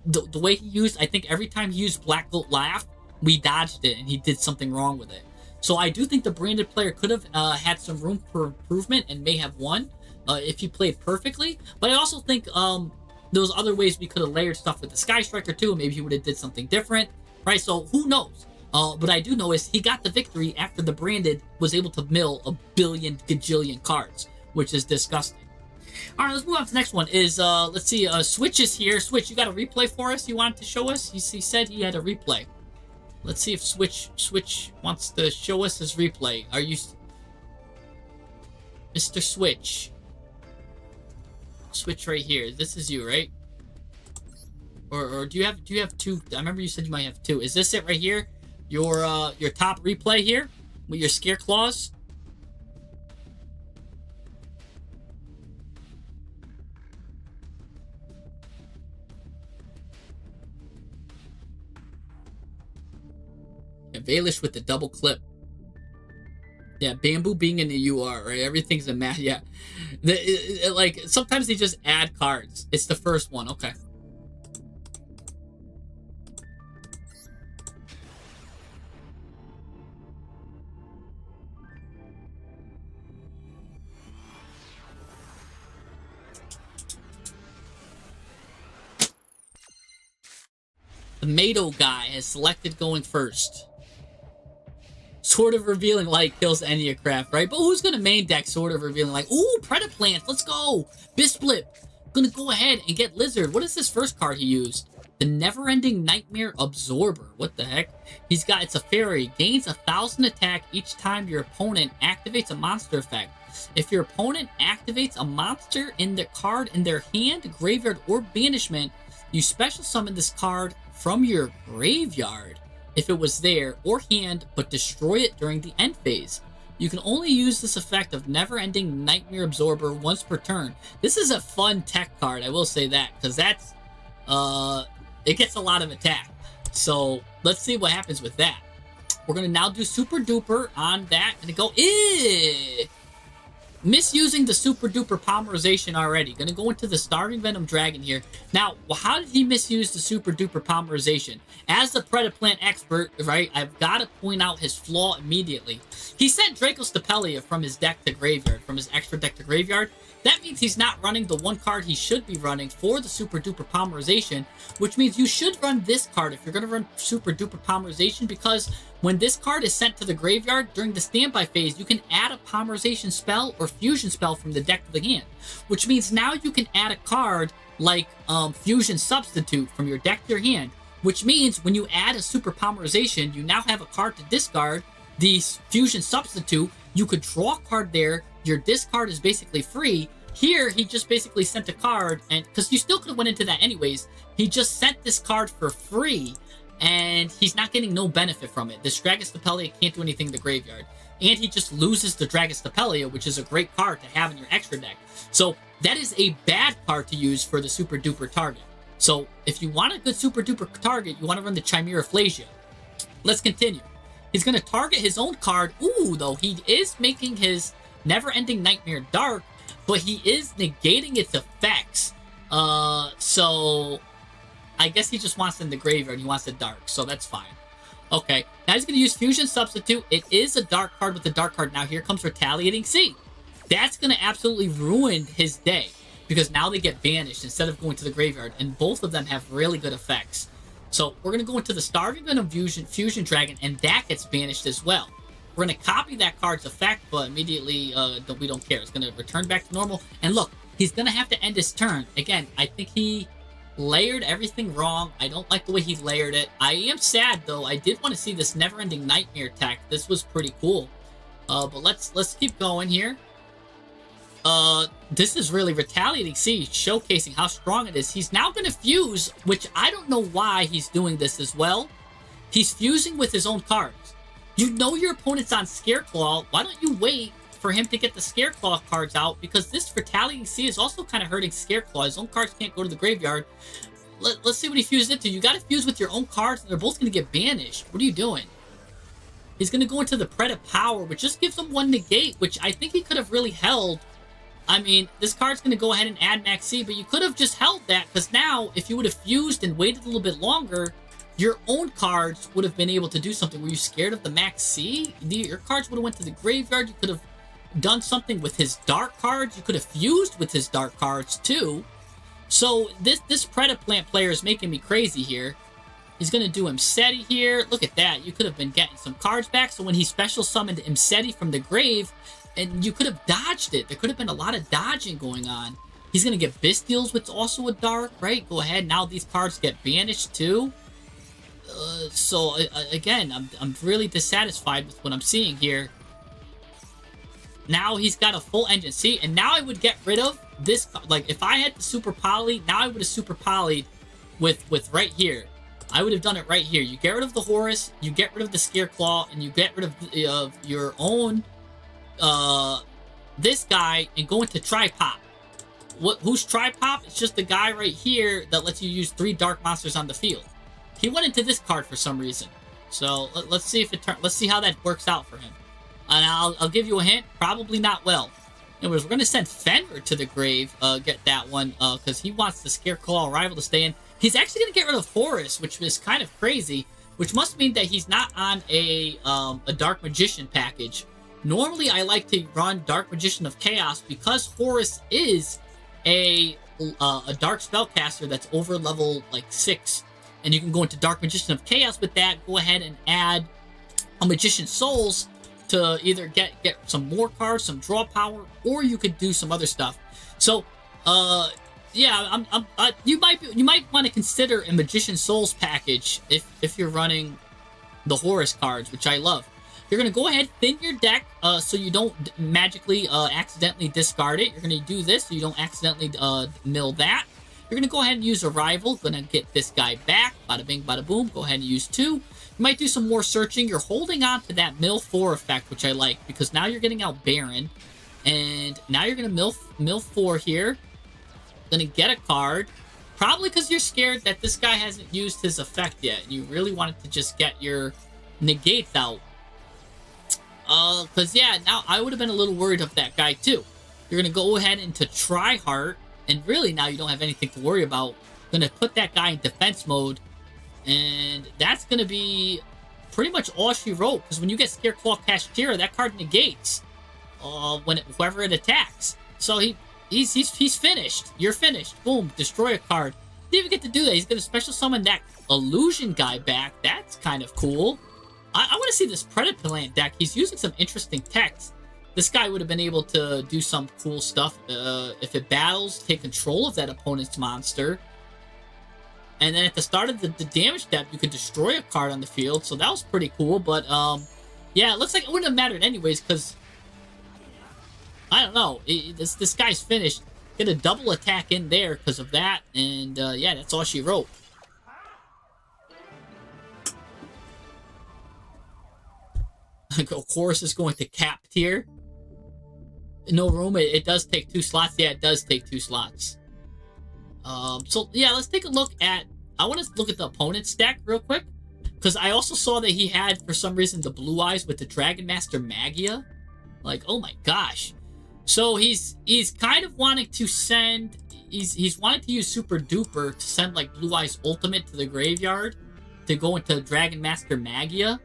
the way he used. I think every time he used Black Goat Laugh, we dodged it and he did something wrong with it. So I do think the branded player could have had some room for improvement and may have won if he played perfectly. But I also think there was other ways we could have layered stuff with the Sky Striker too. Maybe he would have did something different, right? So who knows? But I do know is he got the victory after the branded was able to mill a billion gajillion cards, which is disgusting. All right, let's move on to the next one. Let's see, Switch is here. Switch, you got a replay for us? You wanted to show us? He said he had a replay. Let's see if Switch wants to show us his replay. Are you, Mr. Switch? Switch right here. This is you, right? Or do you have two? I remember you said you might have two. Is this it right here? Your top replay here with your scare claws? Yeah, Valish with the double clip. Yeah, Bamboo being in the UR, right? Everything's a math. Yeah, like sometimes they just add cards. It's the first one. Okay. The Mado guy has selected going first. Sort of Revealing Light kills Enneacraft, right? But who's gonna main deck Sort of Revealing Light? Ooh, Predaplant, let's go! Bisblip, gonna go ahead and get Lizard. What is this first card he used? The Never-Ending Nightmare Absorber. What the heck? He's got, it's a fairy. Gains 1,000 attack each time your opponent activates a monster effect. If your opponent activates a monster in their card in their hand, graveyard, or banishment, you special summon this card from your graveyard if it was there or hand, but destroy it during the end phase. You can only use this effect of Never-Ending Nightmare Absorber once per turn. This is a fun tech card, I will say that, because that's it gets a lot of attack. So let's see what happens with that. We're gonna now do Super Duper on that and go misusing the Super Duper Polymerization already. Gonna go into the Starving Venom Dragon here. Now, how did he misuse the Super Duper Polymerization? As the Predaplant expert, right, I've got to point out his flaw immediately. He sent Dracostapelia from his deck to graveyard, from his extra deck to graveyard. That means he's not running the one card he should be running for the Super Duper Polymerization, which means you should run this card if you're going to run Super Duper Polymerization, because when this card is sent to the graveyard during the standby phase, you can add a Polymerization spell or fusion spell from the deck to the hand, which means now you can add a card like Fusion Substitute from your deck to your hand, which means when you add a Super Polymerization, you now have a card to discard. The Fusion Substitute, you could draw a card there. Your discard is basically free. Here, he just basically sent a card, and because you still could have went into that anyways, he just sent this card for free, and he's not getting no benefit from it. This Dragostapelia can't do anything in the graveyard, and he just loses the Dragostapelia, which is a great card to have in your extra deck. So that is a bad card to use for the Super Duper target. So if you want a good Super Duper target, you want to run the Chimera Flasia. Let's continue. He's going to target his own card. Ooh, though, he is making his Never-Ending Nightmare dark, but he is negating its effects. So I guess he just wants it in the graveyard. He wants it dark, so that's fine. Okay, now he's going to use Fusion Substitute. It is a dark card with a dark card. Now here comes Retaliating Sea. That's going to absolutely ruin his day, because now they get banished instead of going to the graveyard, and both of them have really good effects. So we're going to go into the Starving Venom Fusion Dragon, and that gets banished as well. We're going to copy that card's effect, but immediately we don't care. It's going to return back to normal. And look, he's going to have to end his turn. Again, I think he layered everything wrong. I don't like the way he layered it. I am sad, though. I did want to see this Never-Ending Nightmare tech. This was pretty cool. But let's keep going here. This is really Retaliating Sea, showcasing how strong it is. He's now going to fuse, which I don't know why he's doing this as well. He's fusing with his own cards. You know your opponent's on Scareclaw. Why don't you wait for him to get the Scareclaw cards out? Because this Retaliating Sea is also kind of hurting Scareclaw. His own cards can't go to the graveyard. Let's see what he fused into. You got to fuse with your own cards, and they're both going to get banished. What are you doing? He's going to go into the Pred of Power, which just gives him one negate, which I think he could have really held. I mean, this card's going to go ahead and add Max C, but you could have just held that, because now, if you would have fused and waited a little bit longer, your own cards would have been able to do something. Were you scared of the Max C? Your cards would have went to the graveyard. You could have done something with his dark cards. You could have fused with his dark cards, too. So, this Predaplant player is making me crazy here. He's going to do Imseti here. Look at that. You could have been getting some cards back. So when he special summoned Imseti from the grave, and you could have dodged it. There could have been a lot of dodging going on. He's going to get Bystials, which is also a dark, right? Go ahead. Now these cards get banished too. Again, I'm really dissatisfied with what I'm seeing here. Now he's got a full engine. See, and now I would get rid of this. Like, if I had the Super Poly, now I would have Super Poly'd with right here. I would have done it right here. You get rid of the Horus, you get rid of the Scareclaw, and you get rid of your own this guy and go into Tripop. Who's Tripop? It's just the guy right here that lets you use 3 dark monsters on the field. He went into this card for some reason. So let's see if let's see how that works out for him. And I'll give you a hint. Probably not well. Anyways, we're gonna send Fenrir to the grave. Get that one because he wants the Scareclaw rival to stay in. He's actually going to get rid of Horus, which is kind of crazy, which must mean that he's not on a Dark Magician package. Normally, I like to run Dark Magician of Chaos because Horus is a Dark Spellcaster that's over level, like, 6. And you can go into Dark Magician of Chaos with that, go ahead and add a Magician Souls to either get some more cards, some draw power, or you could do some other stuff. So, yeah, you might want to consider a Magician Souls package if you're running the Horus cards, which I love. You're gonna go ahead, thin your deck, so you don't magically accidentally discard it. You're gonna do this so you don't accidentally mill that. You're gonna go ahead and use a rival. Gonna get this guy back. Bada bing, bada boom. Go ahead and use 2. You might do some more searching. You're holding on to that mill 4 effect, which I like because now you're getting out Baron, and now you're gonna mill 4 here. Gonna get a card, probably because you're scared that this guy hasn't used his effect yet, and you really wanted to just get your negates out. Because yeah, now I would have been a little worried of that guy too. You're gonna go ahead into Tryheart, and really now you don't have anything to worry about. Gonna put that guy in defense mode, and that's gonna be pretty much all she wrote. Because when you get Scareclaw Cashier, that card negates whoever it attacks. So He's finished. You're finished. Boom. Destroy a card. Didn't even get to do that. He's going to special summon that Illusion guy back. That's kind of cool. I want to see this Predaplant deck. He's using some interesting text. This guy would have been able to do some cool stuff. If it battles, take control of that opponent's monster. And then at the start of the damage step, you could destroy a card on the field. So that was pretty cool. But, yeah, it looks like it wouldn't have mattered anyways because I don't know. This guy's finished. Get a double attack in there because of that. And, yeah, that's all she wrote. Of course, is going to cap tier. No room. It does take 2 slots. Yeah, it does take 2 slots. So, yeah, let's take a look at... I want to look at the opponent's deck real quick. Because I also saw that he had, for some reason, the Blue Eyes with the Dragon Master Magia. Like, oh my gosh. So he's kind of wanting to send... He's wanting to use Super Duper to send, like, Blue Eyes Ultimate to the graveyard to go into Dragon Master Magia.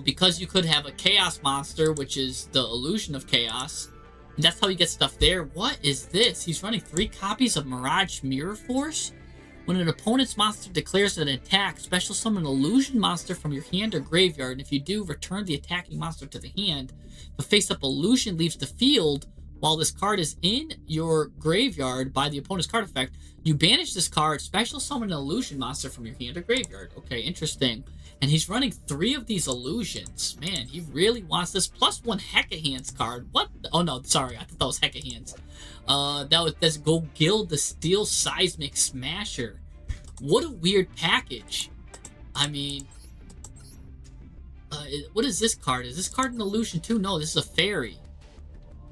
Because you could have a Chaos Monster, which is the Illusion of Chaos. And that's how you get stuff there. What is this? He's running 3 copies of Mirage Mirror Force? When an opponent's monster declares an attack, special summon an illusion monster from your hand or graveyard, and if you do, return the attacking monster to the hand. The face-up illusion leaves the field while this card is in your graveyard by the opponent's card effect. You banish this card, special summon an illusion monster from your hand or graveyard. Okay, interesting. And he's running 3 of these illusions. Man, he really wants this. Plus 1 Hecahands card. What? Oh no, sorry, I thought that was Hecahands. That's Go Gild the Steel Seismic Smasher. What a weird package. I mean, what is this card? Is this card an illusion too? No, this is a fairy.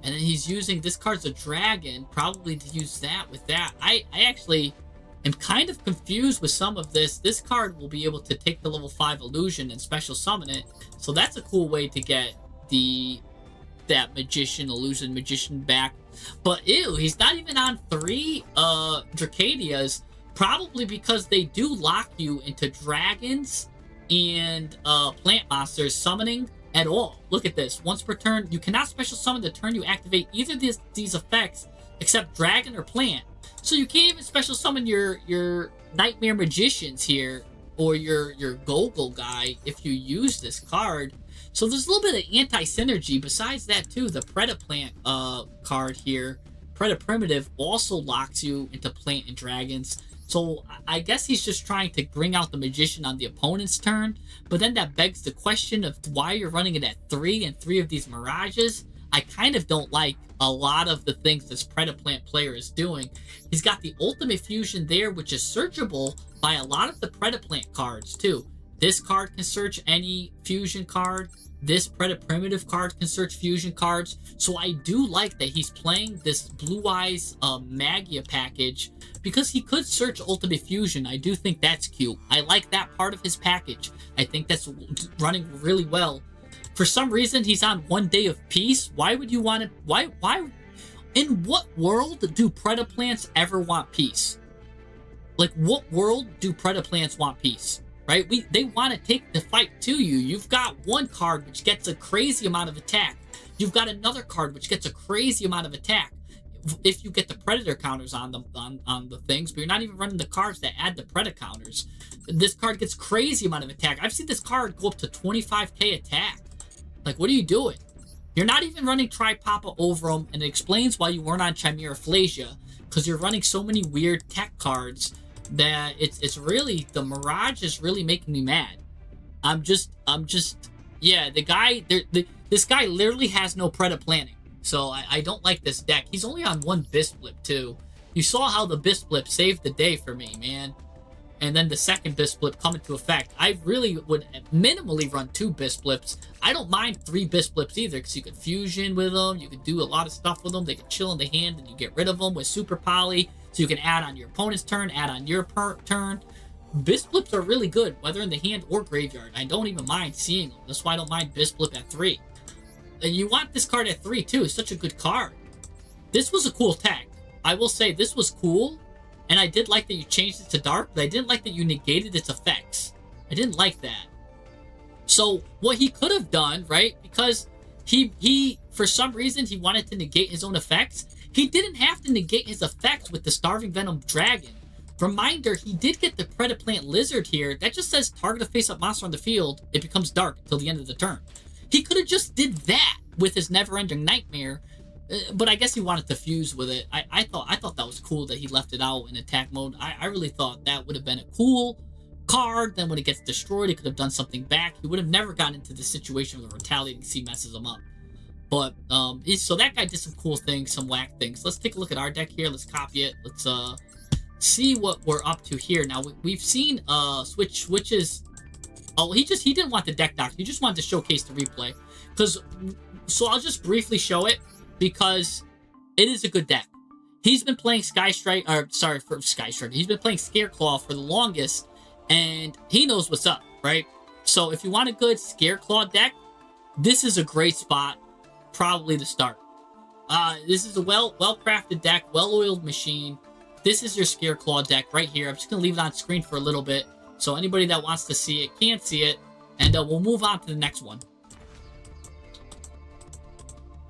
And then he's using, this card's a dragon, probably to use that with that. I actually am kind of confused with some of this. This card will be able to take the level 5 illusion and special summon it. So that's a cool way to get that illusion magician back. But ew, he's not even on 3 Dracadias, probably because they do lock you into dragons and plant monsters summoning at all. Look at this. Once per turn, you cannot special summon the turn you activate either of these effects except dragon or plant. So you can't even special summon your nightmare magicians here or your Gogol guy if you use this card. So there's a little bit of anti-synergy. Besides that too, the Predaplant card here, Primitive, also locks you into plant and dragons. So I guess he's just trying to bring out the magician on the opponent's turn. But then that begs the question of why you're running it at 3 and 3 of these mirages. I kind of don't like a lot of the things this Predaplant player is doing. He's got the ultimate fusion there, which is searchable by a lot of the Predaplant cards too. This card can search any fusion card. This Primitive card can search fusion cards. So I do like that he's playing this Blue Eyes Magia package because he could search Ultimate Fusion. I do think that's cute. I like that part of his package. I think that's running really well. For some reason, he's on 1 day of peace. Why would you want to... Why? In what world do Predaplants ever want peace? Like, what world do Predaplants want peace? Right? They want to take the fight to you. You've got one card which gets a crazy amount of attack. You've got another card which gets a crazy amount of attack. If you get the predator counters on the things, but you're not even running the cards that add the predator counters. This card gets crazy amount of attack. I've seen this card go up to 25k attack. Like, what are you doing? You're not even running Tripapa over them, and it explains why you weren't on Chimera Flasia, because you're running so many weird tech cards that it's really, the Mirage is really making me mad. I'm just, yeah, this guy literally has no Preda planning. So I don't like this deck. He's only on 1 Bisblip too. You saw how the Bisblip saved the day for me, man. And then the second Bisblip come into effect. I really would minimally run 2 Bisblips. I don't mind 3 Bisblips either, because you could fusion with them. You could do a lot of stuff with them. They could chill in the hand, and you get rid of them with Super Poly. So you can add on your opponent's turn, add on your turn. Bisblips are really good, whether in the hand or graveyard. I don't even mind seeing them. That's why I don't mind Bisblip at 3. And you want this card at 3 too. It's such a good card. This was a cool tech. I will say this was cool. And I did like that you changed it to dark, but I didn't like that you negated its effects. I didn't like that. So what he could have done, right? Because he for some reason he wanted to negate his own effects. He didn't have to negate his effects with the Starving Venom Dragon. Reminder, he did get the Predaplant Lizard here. That just says target a face-up monster on the field. It becomes dark until the end of the turn. He could have just did that with his Never-Ending Nightmare. But I guess he wanted to fuse with it. I thought that was cool that he left it out in attack mode. I really thought that would have been a cool card. Then when it gets destroyed, it could have done something back. He would have never gotten into the situation where the Retaliating Sea messes him up. But so that guy did some cool things, some whack things. Let's take a look at our deck here. Let's copy it. Let's see what we're up to here. Now we've seen switches. Oh, he didn't want the deck docs. He just wanted to showcase the replay. So I'll just briefly show it, because it is a good deck. He's been playing He's been playing Scareclaw for the longest, and he knows what's up, right? So if you want a good Scareclaw deck, this is a great spot, probably to start. This is a well-crafted deck, well-oiled machine. This is your Scareclaw deck right here. I'm just going to leave it on screen for a little bit, so anybody that wants to see it can see it, and we'll move on to the next one.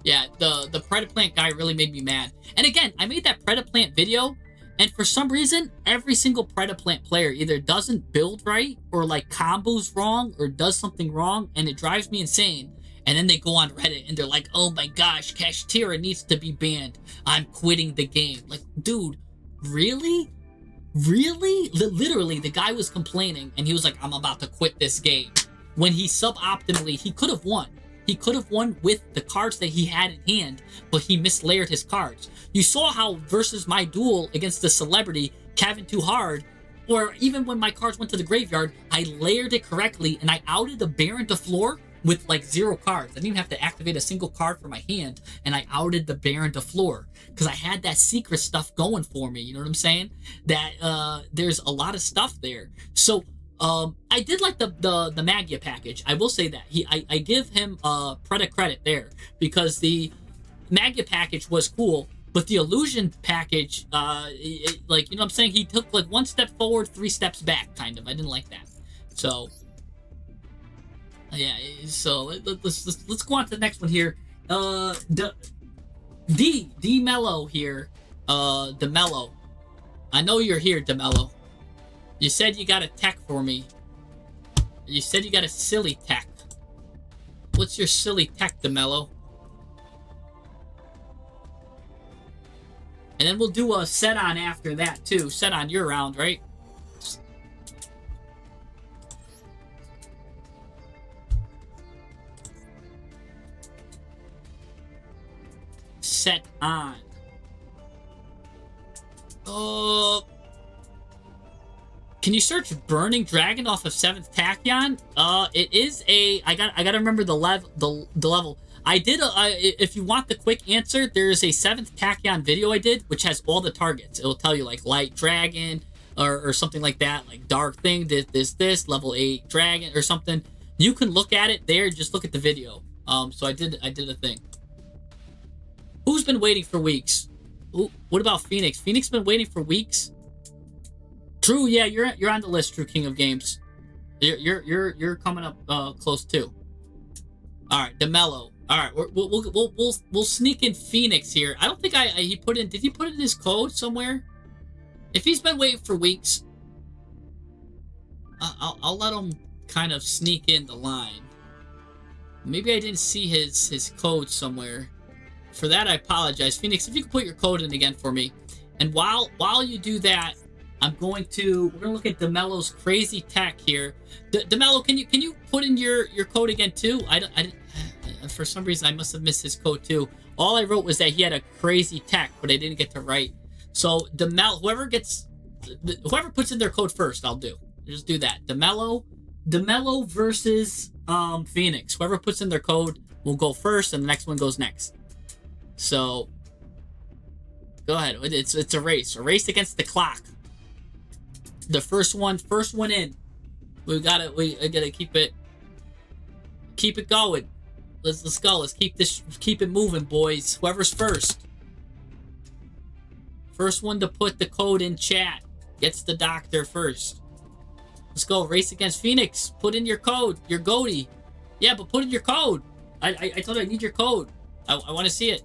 Yeah, the Predaplant guy really made me mad. And again, I made that Predaplant video, and for some reason, every single Predaplant player either doesn't build right, or like combos wrong, or does something wrong, and it drives me insane. And then they go on Reddit, and they're like, oh my gosh, Kashtira needs to be banned. I'm quitting the game. Like, dude, really? Really? Literally, the guy was complaining, and he was like, I'm about to quit this game. When he suboptimally, he could have won. He could have won with the cards that he had in hand, but he mislayered his cards. You saw how versus my duel against the celebrity, Kevin Too Hard, Or even when my cards went to the graveyard, I layered it correctly and I outed the Baron to floor with like 0 cards. I didn't even have to activate a single card for my hand, and I outed the Baron to floor because I had that secret stuff going for me. You know what I'm saying? That there's a lot of stuff there. So I did like the Magia package. I will say that I give him credit there, because the Magia package was cool. But the illusion package, like, you know what I'm saying? He took like 1 step forward, 3 steps back, kind of. I didn't like that. So, yeah. So let's go on to the next one here. D Mello here. DeMello. I know you're here, DeMello. You said you got a tech for me. You said you got a silly tech. What's your silly tech, DeMello? And then we'll do a set on after that, too. Set on your round, right? Set on. Can you search Burning Dragon off of 7th Tachyon? It is a... I gotta remember the level. I did, if you want the quick answer, there is a 7th Tachyon video I did, which has all the targets. It'll tell you, like, Light Dragon, or something like that, like Dark Thing, this, level 8 Dragon, or something. You can look at it there, just look at the video. So I did a thing. Who's been waiting for weeks? Ooh, what about Phoenix? Phoenix been waiting for weeks? True, yeah, you're on the list, True King of Games. You're coming up close too. All right, DeMello. All right, we'll sneak in Phoenix here. I don't think he put in. Did he put in his code somewhere? If he's been waiting for weeks, I'll let him kind of sneak in the line. Maybe I didn't see his code somewhere. For that, I apologize, Phoenix. If you could put your code in again for me. And while you do that, we're gonna look at DeMello's crazy tech here. DeMello, can you put in your code again too? I didn't. For some reason, I must have missed his code too. All I wrote was that he had a crazy tech, but I didn't get to write. So DeMello, whoever puts in their code first, I'll do. Just do that. DeMello versus Phoenix. Whoever puts in their code will go first, and the next one goes next. So go ahead. It's a race against the clock. The first one in. We gotta keep it going. Let's go. Let's keep it moving, boys. Whoever's first. First one to put the code in chat gets the doctor first. Let's go. Race against Phoenix. Put in your code. Your goatee. Yeah, but put in your code. I told you I need your code. I want to see it.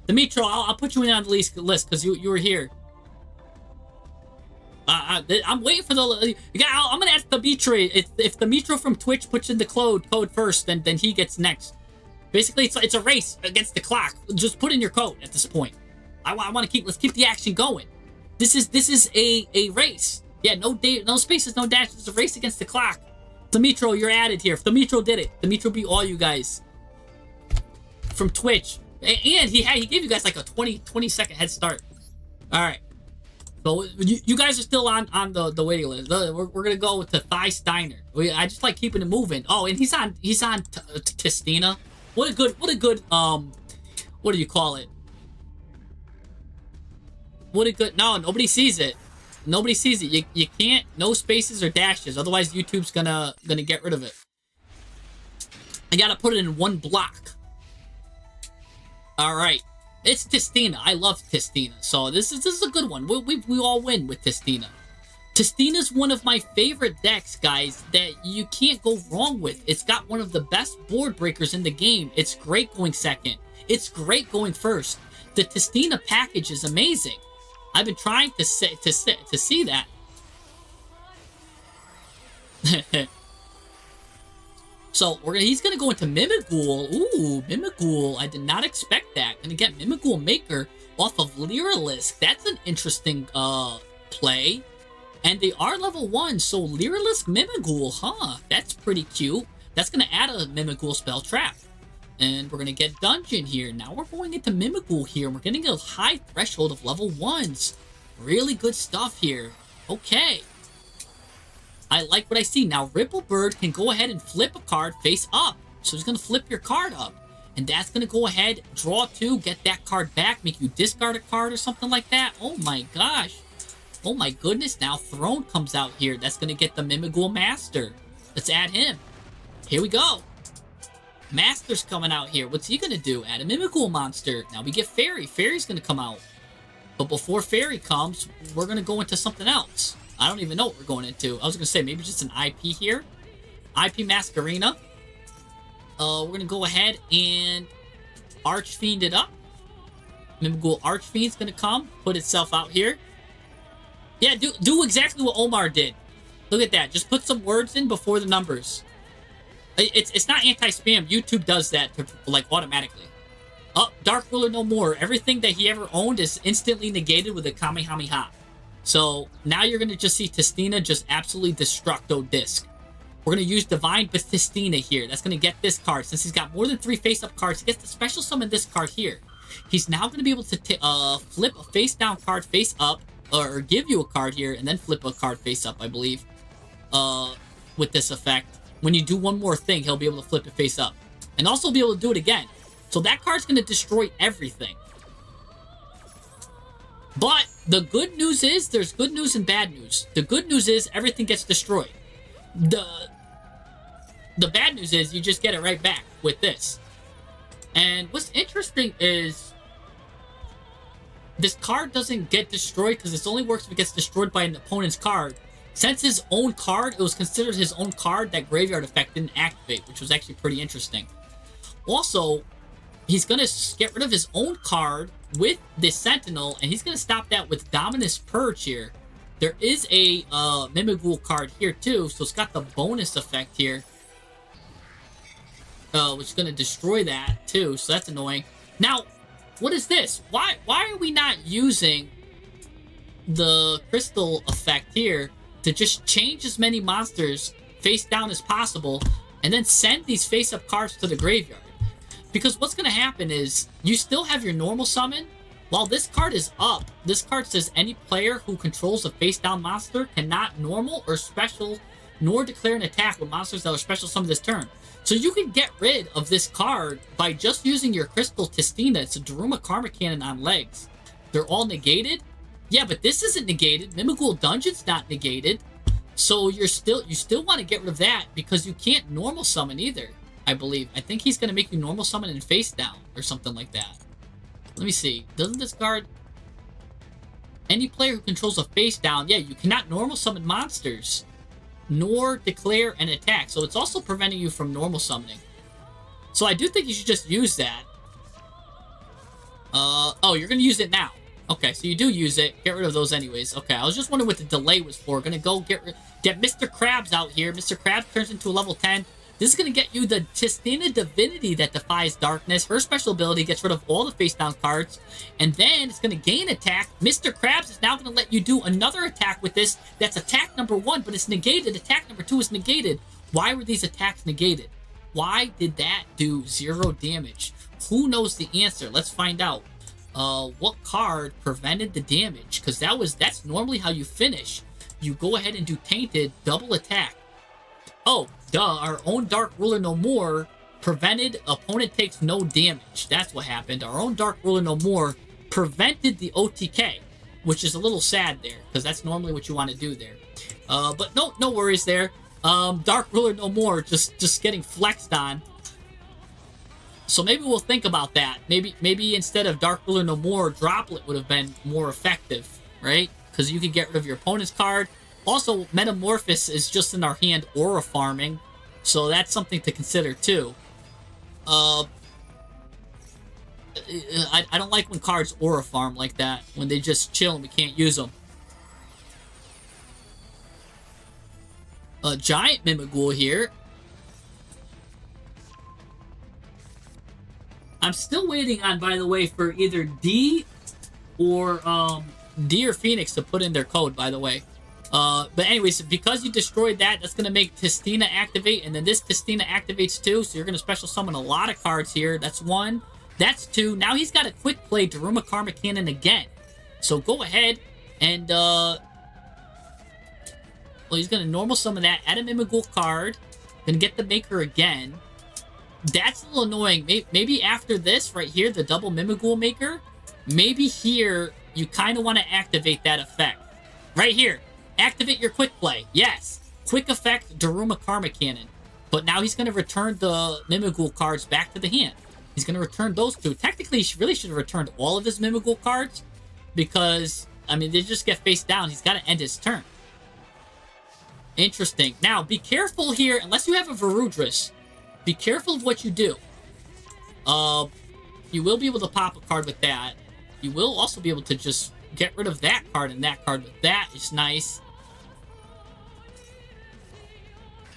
Dimitro, I'll put you in on the list because you were here. I'm waiting for the... I'm going to ask Dimitro. If Dimitro from Twitch puts in the code first, then he gets next. Basically, it's a race against the clock. Just put in your code at this point. Let's keep the action going. This is a race. Yeah, no spaces, no dashes. It's a race against the clock. Dimitro, you're added here. If Dimitro did it, Dimitro beat all you guys from Twitch. And he gave you guys like a 20 second head start. All right. So you guys are still on the waiting list. We're gonna go with the Thigh Steiner. I just like keeping it moving. Oh, and he's on Testina. What a good what do you call it? No, nobody sees it. Nobody sees it. You can't, no spaces or dashes, otherwise YouTube's gonna get rid of it. I gotta put it in one block. All right. It's Testina. I love Testina. So this is a good one. We all win with Testina. Testina's one of my favorite decks, guys, that you can't go wrong with. It's got one of the best board breakers in the game. It's great going second. It's great going first. The Testina package is amazing. I've been trying to see that. So he's gonna go into Mimighoul. Ooh, Mimighoul. I did not expect that. Gonna get Mimighoul Maker off of Lyralisk. That's an interesting play. And they are level 1, so Lyralisk Mimighoul, huh? That's pretty cute. That's gonna add a Mimighoul spell trap. And we're gonna get Dungeon here. Now we're going into Mimighoul here. We're getting a high threshold of level 1s. Really good stuff here. Okay. I like what I see. Now, Ripplebird can go ahead and flip a card face up. So he's going to flip your card up. And that's going to go ahead, draw 2, get that card back, make you discard a card or something like that. Oh my gosh. Oh my goodness. Now Throne comes out here. That's going to get the Mimighoul Master. Let's add him. Here we go. Master's coming out here. What's he going to do? Add a Mimighoul monster. Now we get Fairy. Fairy's going to come out. But before Fairy comes, we're going to go into something else. I don't even know what we're going into. I was going to say maybe just an IP here. IP Masquerena. We're going to go ahead and Archfiend it up. Mimighoul Archfiend's going to come. Put itself out here. Yeah, do exactly what Omar did. Look at that. Just put some words in before the numbers. It's not anti-spam. YouTube does that like automatically. Oh, Dark Ruler no more. Everything that he ever owned is instantly negated with a Kamehameha. So now you're going to just see Tistina just absolutely destructo disc. We're going to use Divine Tistina here. That's going to get this card. Since he's got more than 3 face-up cards, he gets to special summon this card here. He's now going to be able to flip a face-down card face-up, or give you a card here, and then flip a card face-up, I believe, with this effect. When you do one more thing, he'll be able to flip it face-up. And also be able to do it again. So that card's going to destroy everything. But the good news is, there's good news and bad news. The good news is, everything gets destroyed. The bad news is, you just get it right back with this. And what's interesting is, this card doesn't get destroyed because this only works if it gets destroyed by an opponent's card. Since his own card, it was considered his own card, that Graveyard effect didn't activate, which was actually pretty interesting. Also, he's going to get rid of his own card with this Sentinel, and he's going to stop that with Dominus Purge here. There is a Mimighoul card here too, so it's got the bonus effect here. Which is going to destroy that too, so that's annoying. Now, what is this? Why are we not using the crystal effect here to just change as many monsters face down as possible and then send these face-up cards to the graveyard? Because what's going to happen is you still have your normal summon. While this card is up, this card says any player who controls a face-down monster cannot normal or special nor declare an attack with monsters that are special summoned this turn. So you can get rid of this card by just using your Crystal Tistina. It's a Daruma Karma Cannon on legs. They're all negated. Yeah, but this isn't negated. Mimighoul Dungeon's not negated. So you still want to get rid of that because you can't normal summon either, I believe. I think he's going to make you normal summon and face down or something like that. Let me see. Doesn't this card... Any player who controls a face down, yeah, you cannot normal summon monsters nor declare an attack. So it's also preventing you from normal summoning. So I do think you should just use that. Oh, you're going to use it now. Okay, so you do use it. Get rid of those anyways. Okay, I was just wondering what the delay was for. Gonna go get Mr. Krabs out here. Mr. Krabs turns into a level 10. This is gonna get you the Tistina Divinity that defies darkness. Her special ability gets rid of all the face down cards. And then it's gonna gain attack. Mr. Krabs is now gonna let you do another attack with this. That's attack number 1, but it's negated. Attack number 2 is negated. Why were these attacks negated? Why did that do 0 damage? Who knows the answer? Let's find out. What card prevented the damage? Because that's normally how you finish. You go ahead and do Tainted, double attack. Oh, duh, our own Dark Ruler No More prevented opponent takes no damage. That's what happened. Our own Dark Ruler No More prevented the OTK, which is a little sad there, because that's normally what you want to do there. But no worries there. Dark Ruler No More just getting flexed on. So maybe we'll think about that. Maybe instead of Dark Ruler No More, Droplet would have been more effective, right? Because you could get rid of your opponent's card. Also, Metamorphosis is just in our hand aura farming, so that's something to consider too. I don't like when cards aura farm like that, when they just chill and we can't use them. Giant Mimighoul here. I'm still waiting on, by the way, for either D or Phoenix to put in their code, by the way. But anyways, because you destroyed that, that's going to make Tistina activate, and then this Tistina activates too, so you're going to special summon a lot of cards here. That's 1. That's 2. Now he's got a quick play Daruma Karma Cannon again. So go ahead and Well, he's going to normal summon that. Add a Mimighoul card. Gonna get the Maker again. That's a little annoying. Maybe after this, right here, the double Mimighoul Maker, maybe here, you kind of want to activate that effect. Right here. Activate your quick play. Yes. Quick effect, Daruma Karma Cannon. But now he's going to return the Mimighoul cards back to the hand. He's going to return those two. Technically, he really should have returned all of his Mimighoul cards. Because, I mean, they just get face down. He's got to end his turn. Interesting. Now, be careful here. Unless you have a Varudris, be careful of what you do. You will be able to pop a card with that. You will also be able to just get rid of that card and that card with that. It's nice.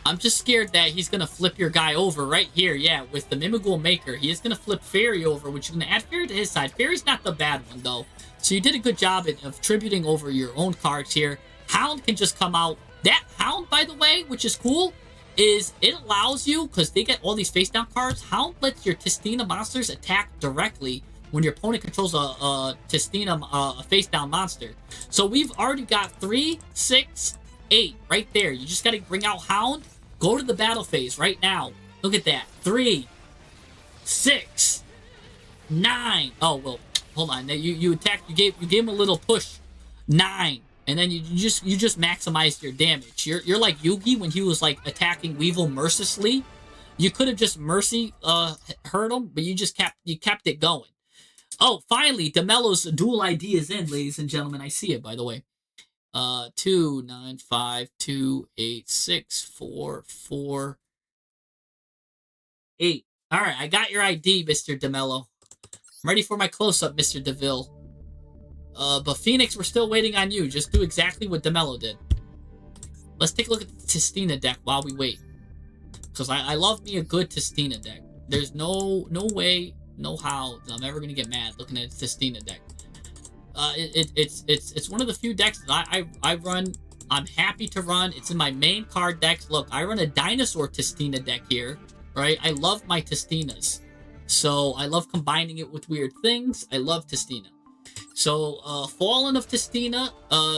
I'm just scared that he's going to flip your guy over right here. Yeah, with the Mimighoul Maker. He is going to flip Fairy over, which is going to add Fairy to his side. Fairy's not the bad one, though. So you did a good job of tributing over your own cards here. Hound can just come out. That Hound, by the way, which is cool, is it allows you, because they get all these face-down cards, Hound lets your Tistina monsters attack directly when your opponent controls a Tistina, a face-down monster. So we've already got 3, 6, 8 right there. You just got to bring out Hound. Go to the battle phase right now. Look at that. 3, 6, 9. Oh, well, hold on. You attacked. You gave him a little push. 9. And then you just maximized your damage. You're like Yugi when he was like attacking Weevil mercilessly. You could have just mercy hurt him, but you kept it going. Oh, finally, DeMello's dual ID is in, ladies and gentlemen. I see it, by the way. 2, 9, 5, 2, 8, 6, 4, 4, 8. All right, I got your ID, Mr. DeMello. I'm ready for my close-up, Mr. DeVille. But Phoenix, we're still waiting on you. Just do exactly what DeMello did. Let's take a look at the Tistina deck while we wait. Because I love me a good Tistina deck. There's no way, no how that I'm ever going to get mad looking at a Tistina deck. It's one of the few decks that I run. I'm happy to run. It's in my main card decks. Look, I run a Dinosaur Tistina deck here, right? I love my Tistinas. So I love combining it with weird things. I love Tistina. So, Fallen of Tistina,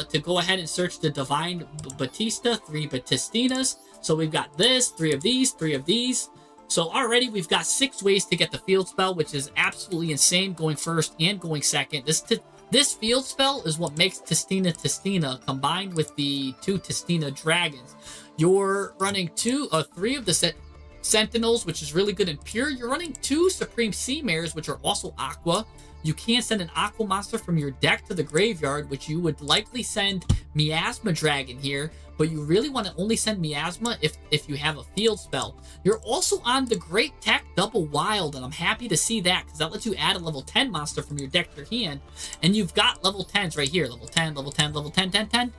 to go ahead and search the Divine Batista, 3 Batistinas. So we've got this, 3 of these, 3 of these. So already we've got 6 ways to get the field spell, which is absolutely insane, going first and going second. This field spell is what makes Tistina combined with the 2 Tistina dragons. You're running 3 of the Sentinels, which is really good and pure. You're running 2 Supreme Sea Mares, which are also Aqua. You can send an Aqua monster from your deck to the graveyard, which you would likely send Miasma Dragon here, but you really want to only send Miasma if you have a field spell. You're also on the Great Tech Double Wild, and I'm happy to see that, because that lets you add a level 10 monster from your deck to your hand, and you've got level 10s right here. Level 10, level 10, level 10, 10, 10.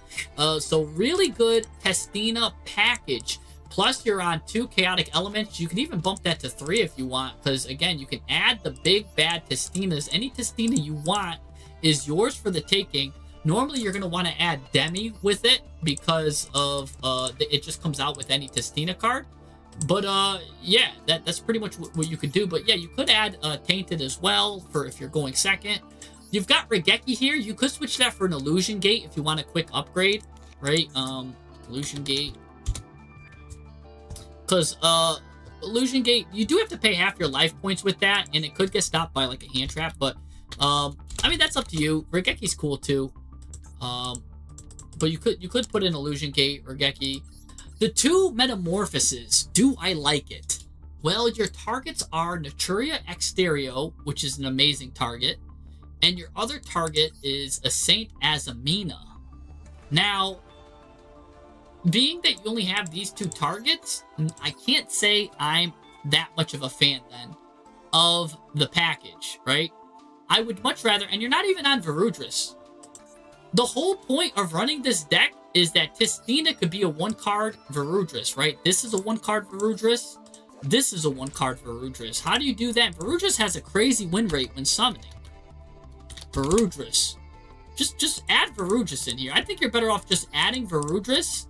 So really good Testina package. Plus, you're on 2 Chaotic Elements. You can even bump that to 3 if you want, because, again, you can add the big bad Testinas. Any Testina you want is yours for the taking. Normally, you're going to want to add Demi with it, because of it just comes out with any Testina card. But, yeah, that's pretty much what you could do. But, yeah, you could add Tainted as well for if you're going second. You've got Regeki here. You could switch that for an Illusion Gate if you want a quick upgrade, right? Illusion Gate. Because Illusion Gate, you do have to pay half your life points with that, and it could get stopped by like a hand trap, but I mean, that's up to you. Regeki's cool too. But you could put in Illusion Gate, Regeki. The 2 Metamorphoses, do I like it? Well, your targets are Naturia Exterio, which is an amazing target, and your other target is a Saint Azamina. Now, being that you only have these 2 targets, I can't say I'm that much of a fan then of the package, right? I would much rather, and you're not even on Varudris. The whole point of running this deck is that Tistina could be a 1-card Varudris, right? This is a 1-card Varudris. This is a 1-card Varudris. How do you do that? Varudris has a crazy win rate when summoning. Varudris. Just add Varudris in here. I think you're better off just adding Varudris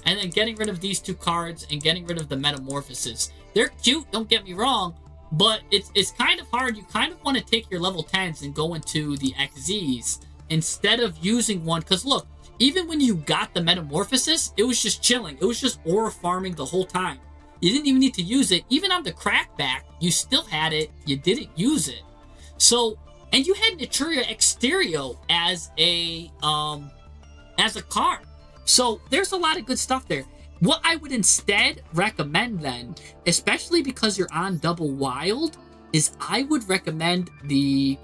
and then getting rid of these 2 cards and getting rid of the Metamorphoses. They're cute, don't get me wrong, but it's kind of hard. You kind of want to take your level 10s and go into the XZs instead of using one. Because look, even when you got the Metamorphosis, it was just chilling. It was just aura farming the whole time. You didn't even need to use it. Even on the crackback, you still had it. You didn't use it. So, and you had Naturia Exterio as a card. So there's a lot of good stuff there. What I would instead recommend then, especially because you're on double wild, is I would recommend the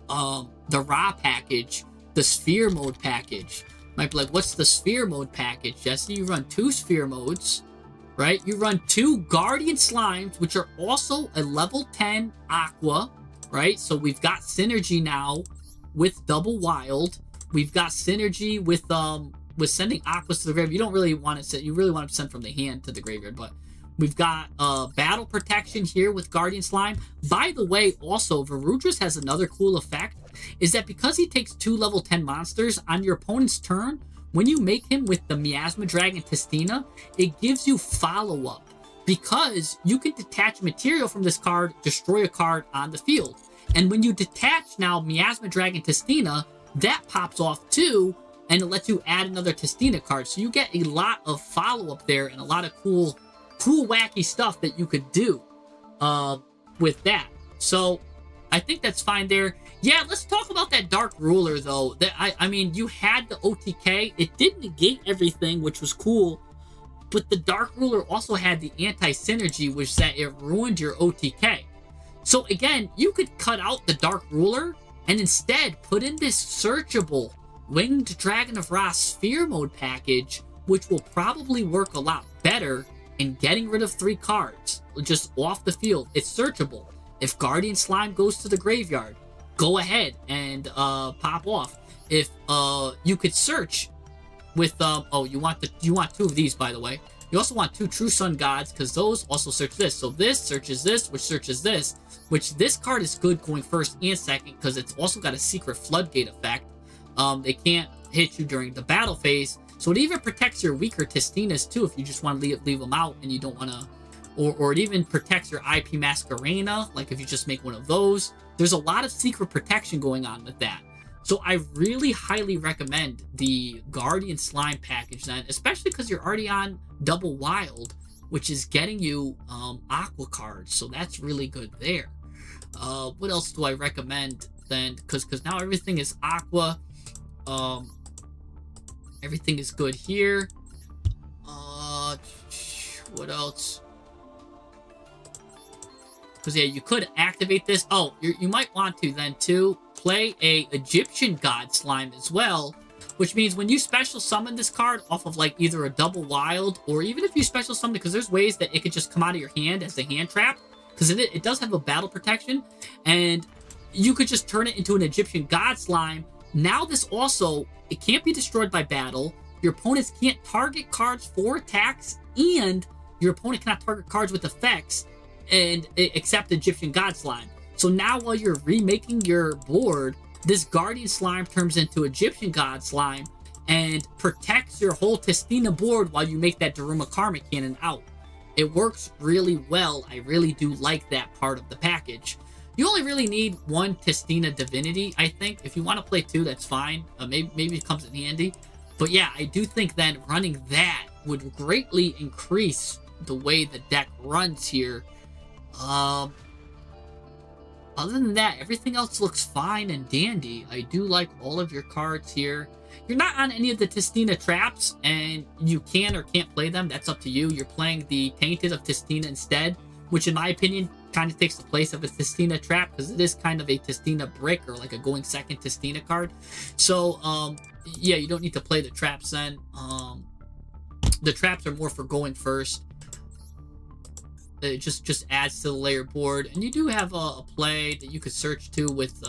raw package, the sphere mode package. Might be like, what's the sphere mode package, Jesse? You run 2 sphere modes, right? You run 2 Guardian Slimes, which are also a level 10 Aqua, right? So we've got synergy now with double wild. We've got synergy with sending Aquas to the graveyard. You don't really want to send, you really want to send from the hand to the graveyard, but we've got battle protection here with Guardian Slime. By the way, also, Varudras has another cool effect, is that because he takes 2 level 10 monsters on your opponent's turn, when you make him with the Miasma Dragon Testina, it gives you follow-up. Because you can detach material from this card, destroy a card on the field. And when you detach now Miasma Dragon Testina, that pops off too, and it lets you add another Testina card. So you get a lot of follow-up there and a lot of cool, wacky stuff that you could do with that. So I think that's fine there. Yeah, let's talk about that Dark Ruler, though. I mean, you had the OTK. It did negate everything, which was cool. But the Dark Ruler also had the anti-synergy, which that it ruined your OTK. So again, you could cut out the Dark Ruler and instead put in this searchable Winged Dragon of Ra Sphere Mode package, which will probably work a lot better in getting rid of 3 cards just off the field. It's searchable. If Guardian Slime goes to the graveyard, go ahead and pop off. If you could search with you want 2 of these, by the way. You also want 2 True Sun Gods, because those also search this. So this searches this, which searches this, which this card is good going first and second because it's also got a secret floodgate effect. They can't hit you during the battle phase, so it even protects your weaker Testinas too if you just want to leave them out and you don't want to, or it even protects your IP Masquerena, like if you just make one of those. There's a lot of secret protection going on with that. So I really highly recommend the Guardian Slime package then, especially because you're already on double wild, which is getting you Aqua cards, so that's really good there. What else do I recommend then? Because now everything is Aqua. Everything is good here. What else? Because yeah, you could activate this. Oh, you might want to then too play a Egyptian God Slime as well, which means when you special summon this card off of like either a double wild, or even if you special summon it, because there's ways that it could just come out of your hand as a hand trap, because it does have a battle protection, and you could just turn it into an Egyptian God Slime. Now this also, it can't be destroyed by battle, your opponents can't target cards for attacks, and your opponent cannot target cards with effects and except Egyptian God Slime. So now while you're remaking your board, this Guardian Slime turns into Egyptian God Slime and protects your whole Testina board while you make that Daruma Karmic Cannon out. It works really well. I really do like that part of the package. You only really need 1 Testina Divinity, I think. If you want to play 2, that's fine. Maybe it comes in handy. But yeah, I do think that running that would greatly increase the way the deck runs here. Other than that, everything else looks fine and dandy. I do like all of your cards here. You're not on any of the Testina traps, and you can or can't play them. That's up to you. You're playing the Tainted of Testina instead, which in my opinion kind of takes the place of a Testina trap, because it is kind of a Testina brick, or like a going second Testina card. So, yeah, you don't need to play the traps then. The traps are more for going first. It just adds to the layer board, and you do have a play that you could search to with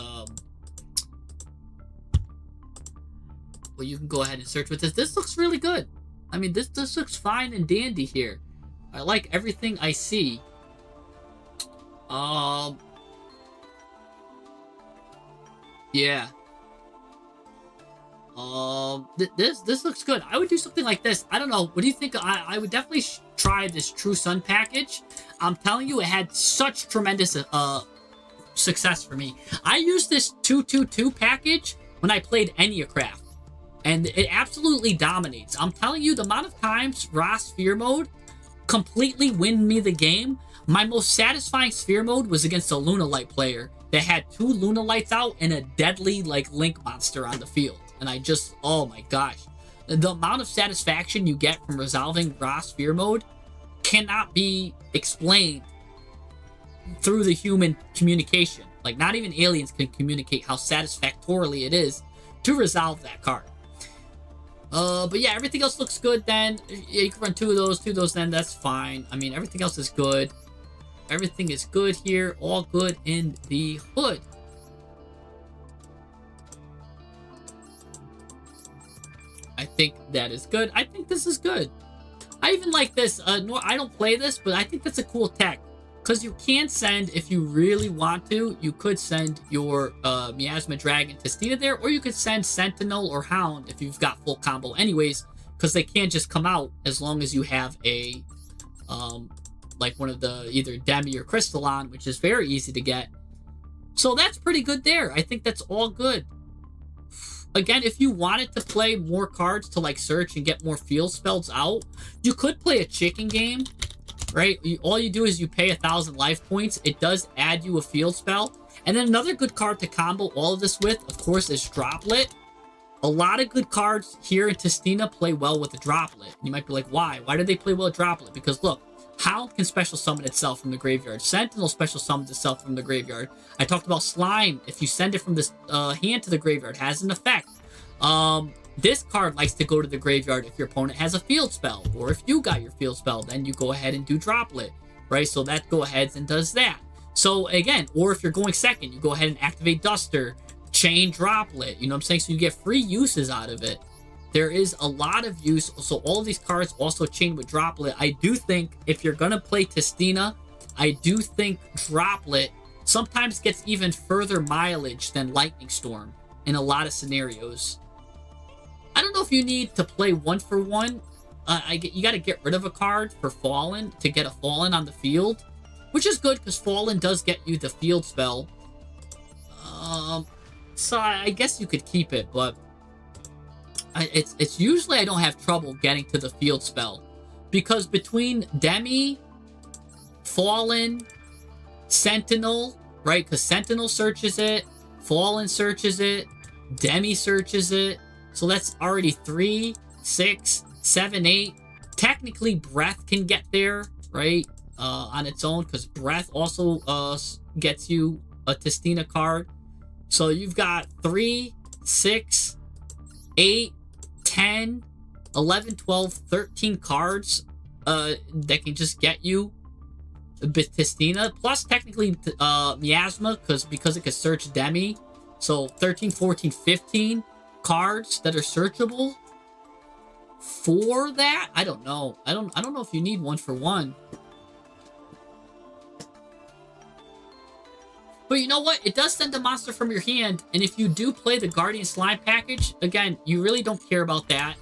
well, you can go ahead and search with this. This looks really good. I mean, this looks fine and dandy here. I like everything I see. Yeah. This looks good. I would do something like this. I don't know. What do you think? I would definitely try this True Sun package. I'm telling you, it had such tremendous success for me. I used this 2-2-2 package when I played Enneacraft. and it absolutely dominates. I'm telling you, the amount of times raw sphere mode completely win me the game. My most satisfying sphere mode was against a Lunalight player that had 2 Lunalights out and a deadly like Link monster on the field. And I just, oh my gosh. The amount of satisfaction you get from resolving raw sphere mode cannot be explained through the human communication. Like, not even aliens can communicate how satisfactorily it is to resolve that card. But yeah, everything else looks good then. Yeah, you can run 2 of those then, that's fine. I mean, everything else is good. Everything is good here. All good in the hood. I think that is good. I think this is good. I even like this. No, I don't play this, but I think that's a cool tech. Because you can send, if you really want to, you could send your Miasma Dragon Testina there, or you could send Sentinel or Hound if you've got full combo anyways, because they can't just come out as long as you have a, like one of the either Demi or Crystalon, which is very easy to get. So that's pretty good there. I think that's all good. Again, if you wanted to play more cards to like search and get more field spells out, you could play a chicken game, right? All you do is you pay 1,000 life points. It does add you a field spell. And then another good card to combo all of this with, of course, is Droplet. A lot of good cards here in Testina play well with the Droplet. You might be like, why? Why do they play well with Droplet? Because look, Hound can special summon itself from the graveyard. Sentinel special summons itself from the graveyard. I talked about Slime. If you send it from this hand to the graveyard, has an effect. This card likes to go to the graveyard if your opponent has a field spell. Or if you got your field spell, then you go ahead and do Droplet. Right? So that go ahead and does that. So again, or if you're going second, you go ahead and activate Duster, chain Droplet. You know what I'm saying? So you get free uses out of it. There is a lot of use. So all of these cards also chain with Droplet. I do think if you're going to play Testina, I do think Droplet sometimes gets even further mileage than Lightning Storm in a lot of scenarios. I don't know if you need to play 1-for-1. You got to get rid of a card for Fallen to get a Fallen on the field, which is good because Fallen does get you the field spell. So I guess you could keep it, but it's usually I don't have trouble getting to the field spell because between Demi, Fallen, Sentinel, right? Because Sentinel searches it, Fallen searches it, Demi searches it. So that's already 3, 6, 7, 8. Technically, Breath can get there, right? On its own, because Breath also gets you a Testina card. So you've got 3, 6, 8, 10, 11, 12, 13 cards that can just get you a bit Testina. Plus, technically, Miasma, because it can search Demi. So 13, 14, 15 cards that are searchable for that. I don't know. I don't know if you need 1-for-1. But you know what? It does send a monster from your hand, and if you do play the Guardian Slime package, again, you really don't care about that.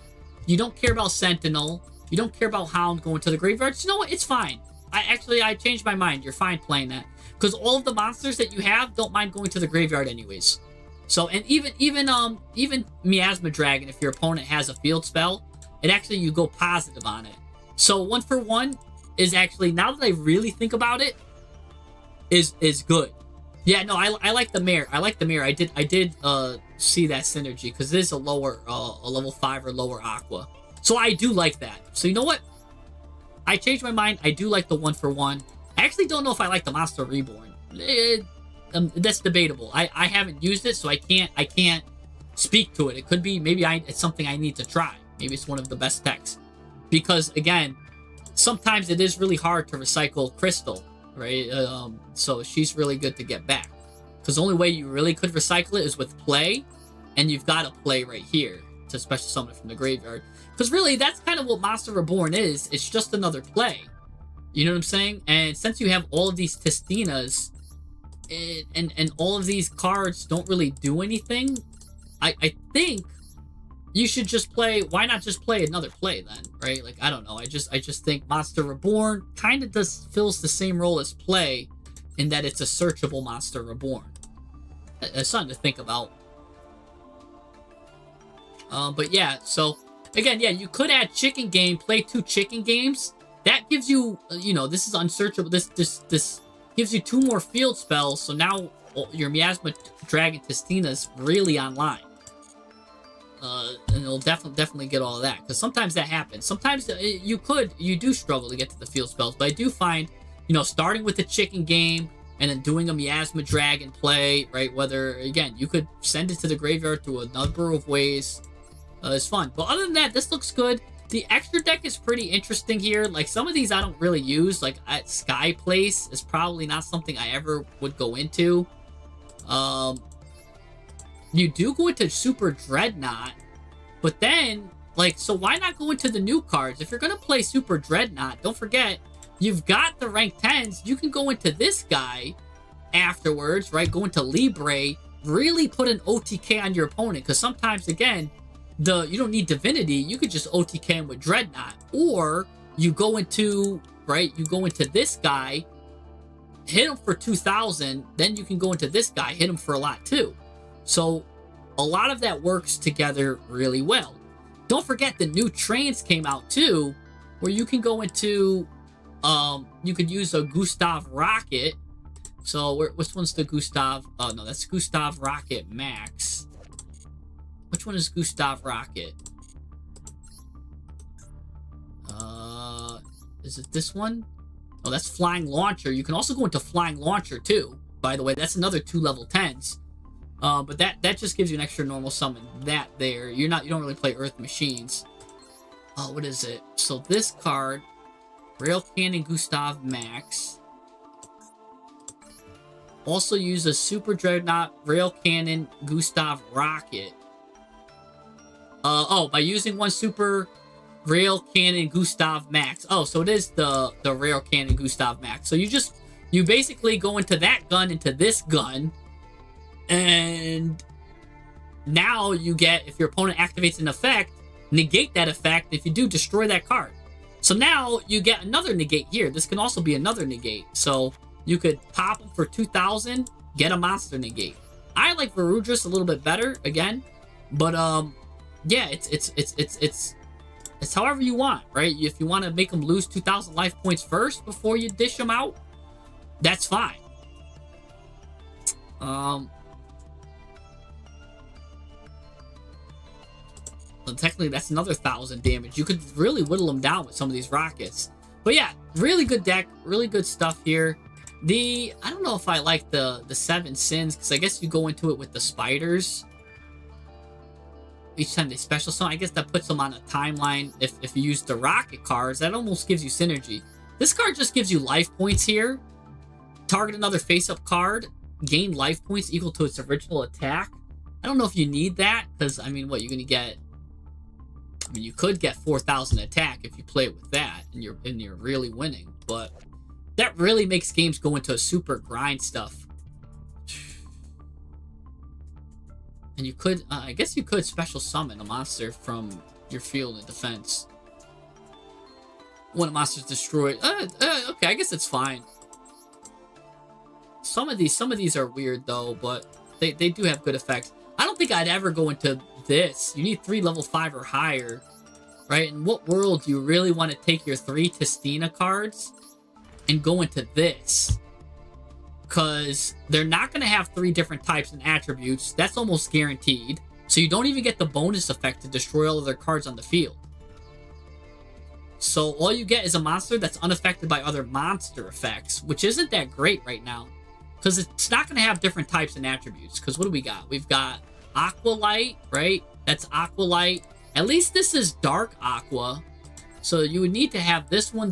You don't care about Sentinel. You don't care about Hound going to the graveyard. So you know what? It's fine. I changed my mind. You're fine playing that. Because all of the monsters that you have don't mind going to the graveyard anyways. So, and even Miasma Dragon, if your opponent has a field spell, it actually, you go positive on it. So 1-for-1 is actually, now that I really think about it, is good. Yeah, no, I like the Mare. I like the Mare. I did see that synergy because it is a lower, a level 5 or lower Aqua. So I do like that. So you know what? I changed my mind. I do like the 1-for-1. I actually don't know if I like the Monster Reborn. That's debatable. I haven't used it, so I can't speak to it. It could be, maybe it's something I need to try. Maybe it's one of the best techs. Because, again, sometimes it is really hard to recycle Crystal, right? So she's really good to get back. Because the only way you really could recycle it is with play, and you've got to play right here to special summon it from the graveyard. Because really, that's kind of what Monster Reborn is. It's just another play. You know what I'm saying? And since you have all of these Testinas, and all of these cards don't really do anything, I think you should just play. Why not just play another play then, right? Like, I don't know. I just think Monster Reborn kind of fills the same role as play in that it's a searchable Monster Reborn. That's something to think about. But yeah, so again, yeah, you could add chicken game, play 2 chicken games. That gives you, you know, this is unsearchable. This gives you 2 more field spells. So now your Miasma Dragon Testina is really online. And it'll definitely get all of that, because sometimes that happens. Sometimes you do struggle to get to the field spells, but I do find, you know, starting with the chicken game and then doing a Miasma Dragon play, right? Whether, again, you could send it to the graveyard through a number of ways. It's fun. But other than that, this looks good. The extra deck is pretty interesting here. Like, some of these I don't really use. Like, at Sky Place is probably not something I ever would go into. You do go into Super Dreadnought, but then, like, so why not go into the new cards? If you're going to play Super Dreadnought, don't forget, you've got the rank 10s. You can go into this guy afterwards, right? Go into Libre, really put an OTK on your opponent, because sometimes, again, you don't need Divinity. You could just OTK him with Dreadnought. Or you go into, right, you go into this guy, hit him for 2,000, then you can go into this guy, hit him for a lot too. So a lot of that works together really well. Don't forget the new trains came out too, where you can go into, you could use a Gustav Rocket. So which one's the Gustav? Oh no, that's Gustav Rocket Max. Which one is Gustav Rocket? Is it this one? Oh, that's Flying Launcher. You can also go into Flying Launcher too. By the way, that's another 2 level 10s. But that just gives you an extra normal summon. That there, you don't really play Earth Machines. Oh, what is it? So this card, Rail Cannon Gustav Max. Also use a Super Dreadnought Rail Cannon Gustav Rocket. By using one Super Rail Cannon Gustav Max. Oh, so it is the Rail Cannon Gustav Max. So you basically go into that gun, into this gun. And now you get, if your opponent activates an effect, negate that effect. If you do, destroy that card. So now you get another negate here. This can also be another negate. So you could pop them for 2,000, get a monster negate. I like Varudris a little bit better, again. But yeah, it's however you want, right? If you want to make them lose 2,000 life points first before you dish them out, that's fine. Well, technically, that's another 1,000 damage. You could really whittle them down with some of these rockets. But yeah, really good deck. Really good stuff here. I don't know if I like the 7 Sins, because I guess you go into it with the spiders. Each time they special summon, I guess that puts them on a timeline. If you use the rocket cards, that almost gives you synergy. This card just gives you life points here. Target another face-up card. Gain life points equal to its original attack. I don't know if you need that, because, I mean, what, you're going to get... I mean, you could get 4,000 attack if you play it with that, and you're really winning. But that really makes games go into a super grind stuff. And you could, I guess you could special summon a monster from your field in defense. When a monster's destroyed. Okay, I guess it's fine. Some of these are weird though, but they do have good effects. I don't think I'd ever go into this. You need 3 level 5 or higher, right? In what world do you really want to take your 3 Testina cards and go into this? Because they're not going to have 3 different types and attributes. That's almost guaranteed. So you don't even get the bonus effect to destroy all of their cards on the field. So all you get is a monster that's unaffected by other monster effects, which isn't that great right now. Because it's not going to have different types and attributes. Because what do we got? We've got Aqualight, right? That's Aqualight. At least this is Dark Aqua. So you would need to have this one.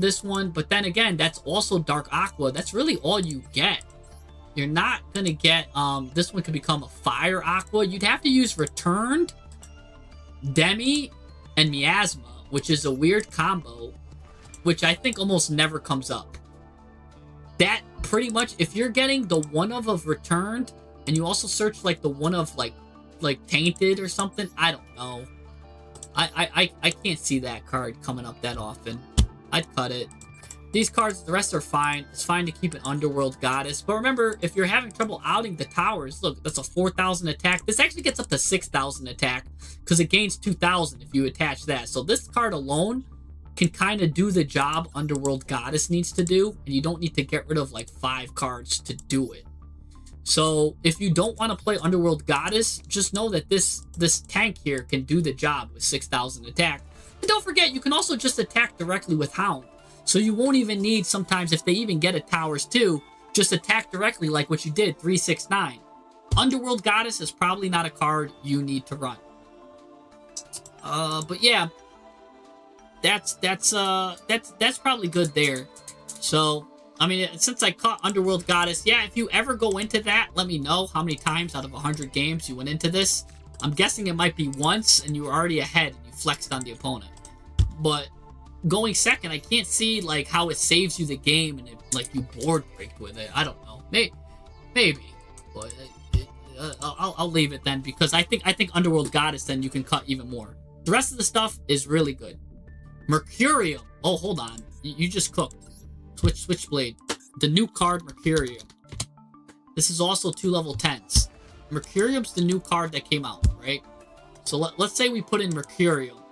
But then again, that's also Dark Aqua. That's really all you get. You're not going to get, this one could become a Fire Aqua. You'd have to use Returned, Demi, and Miasma, which is a weird combo, which I think almost never comes up. That pretty much, if you're getting the one of Returned, and you also search like the one of like Tainted or something, I don't know. I can't see that card coming up that often. I'd cut it. These cards, the rest are fine. It's fine to keep an Underworld Goddess. But remember, if you're having trouble outing the towers, look, that's a 4,000 attack. This actually gets up to 6,000 attack because it gains 2,000 if you attach that. So this card alone can kind of do the job Underworld Goddess needs to do, and you don't need to get rid of like 5 cards to do it. So if you don't want to play Underworld Goddess, just know that this tank here can do the job with 6,000 attack. And don't forget, you can also just attack directly with Hound. So you won't even need, sometimes if they even get it towers too, just attack directly like what you did, 369. Underworld Goddess is probably not a card you need to run. But yeah, that's probably good there. So, I mean, since I caught Underworld Goddess, yeah, if you ever go into that, let me know how many times out of 100 games you went into this. I'm guessing it might be once and you were already ahead and you flexed on the opponent. But going second, I can't see like how it saves you the game and it, like you board break with it. I don't know. Maybe. But I'll leave it then because I think Underworld Goddess then you can cut even more. The rest of the stuff is really good. Mercurium. Oh, hold on. You just cooked. Switchblade. The new card, Mercurium. This is also 2 level 10s. Mercurium's the new card that came out, right? So let's say we put in Mercurium.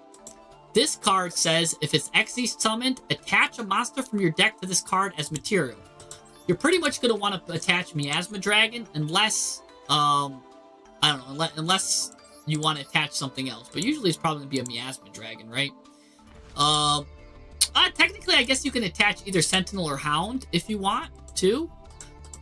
This card says, if it's XE summoned, attach a monster from your deck to this card as material. You're pretty much going to want to attach Miasma Dragon unless, I don't know, unless you want to attach something else. But usually it's probably going to be a Miasma Dragon, right? Technically, I guess you can attach either Sentinel or Hound if you want to.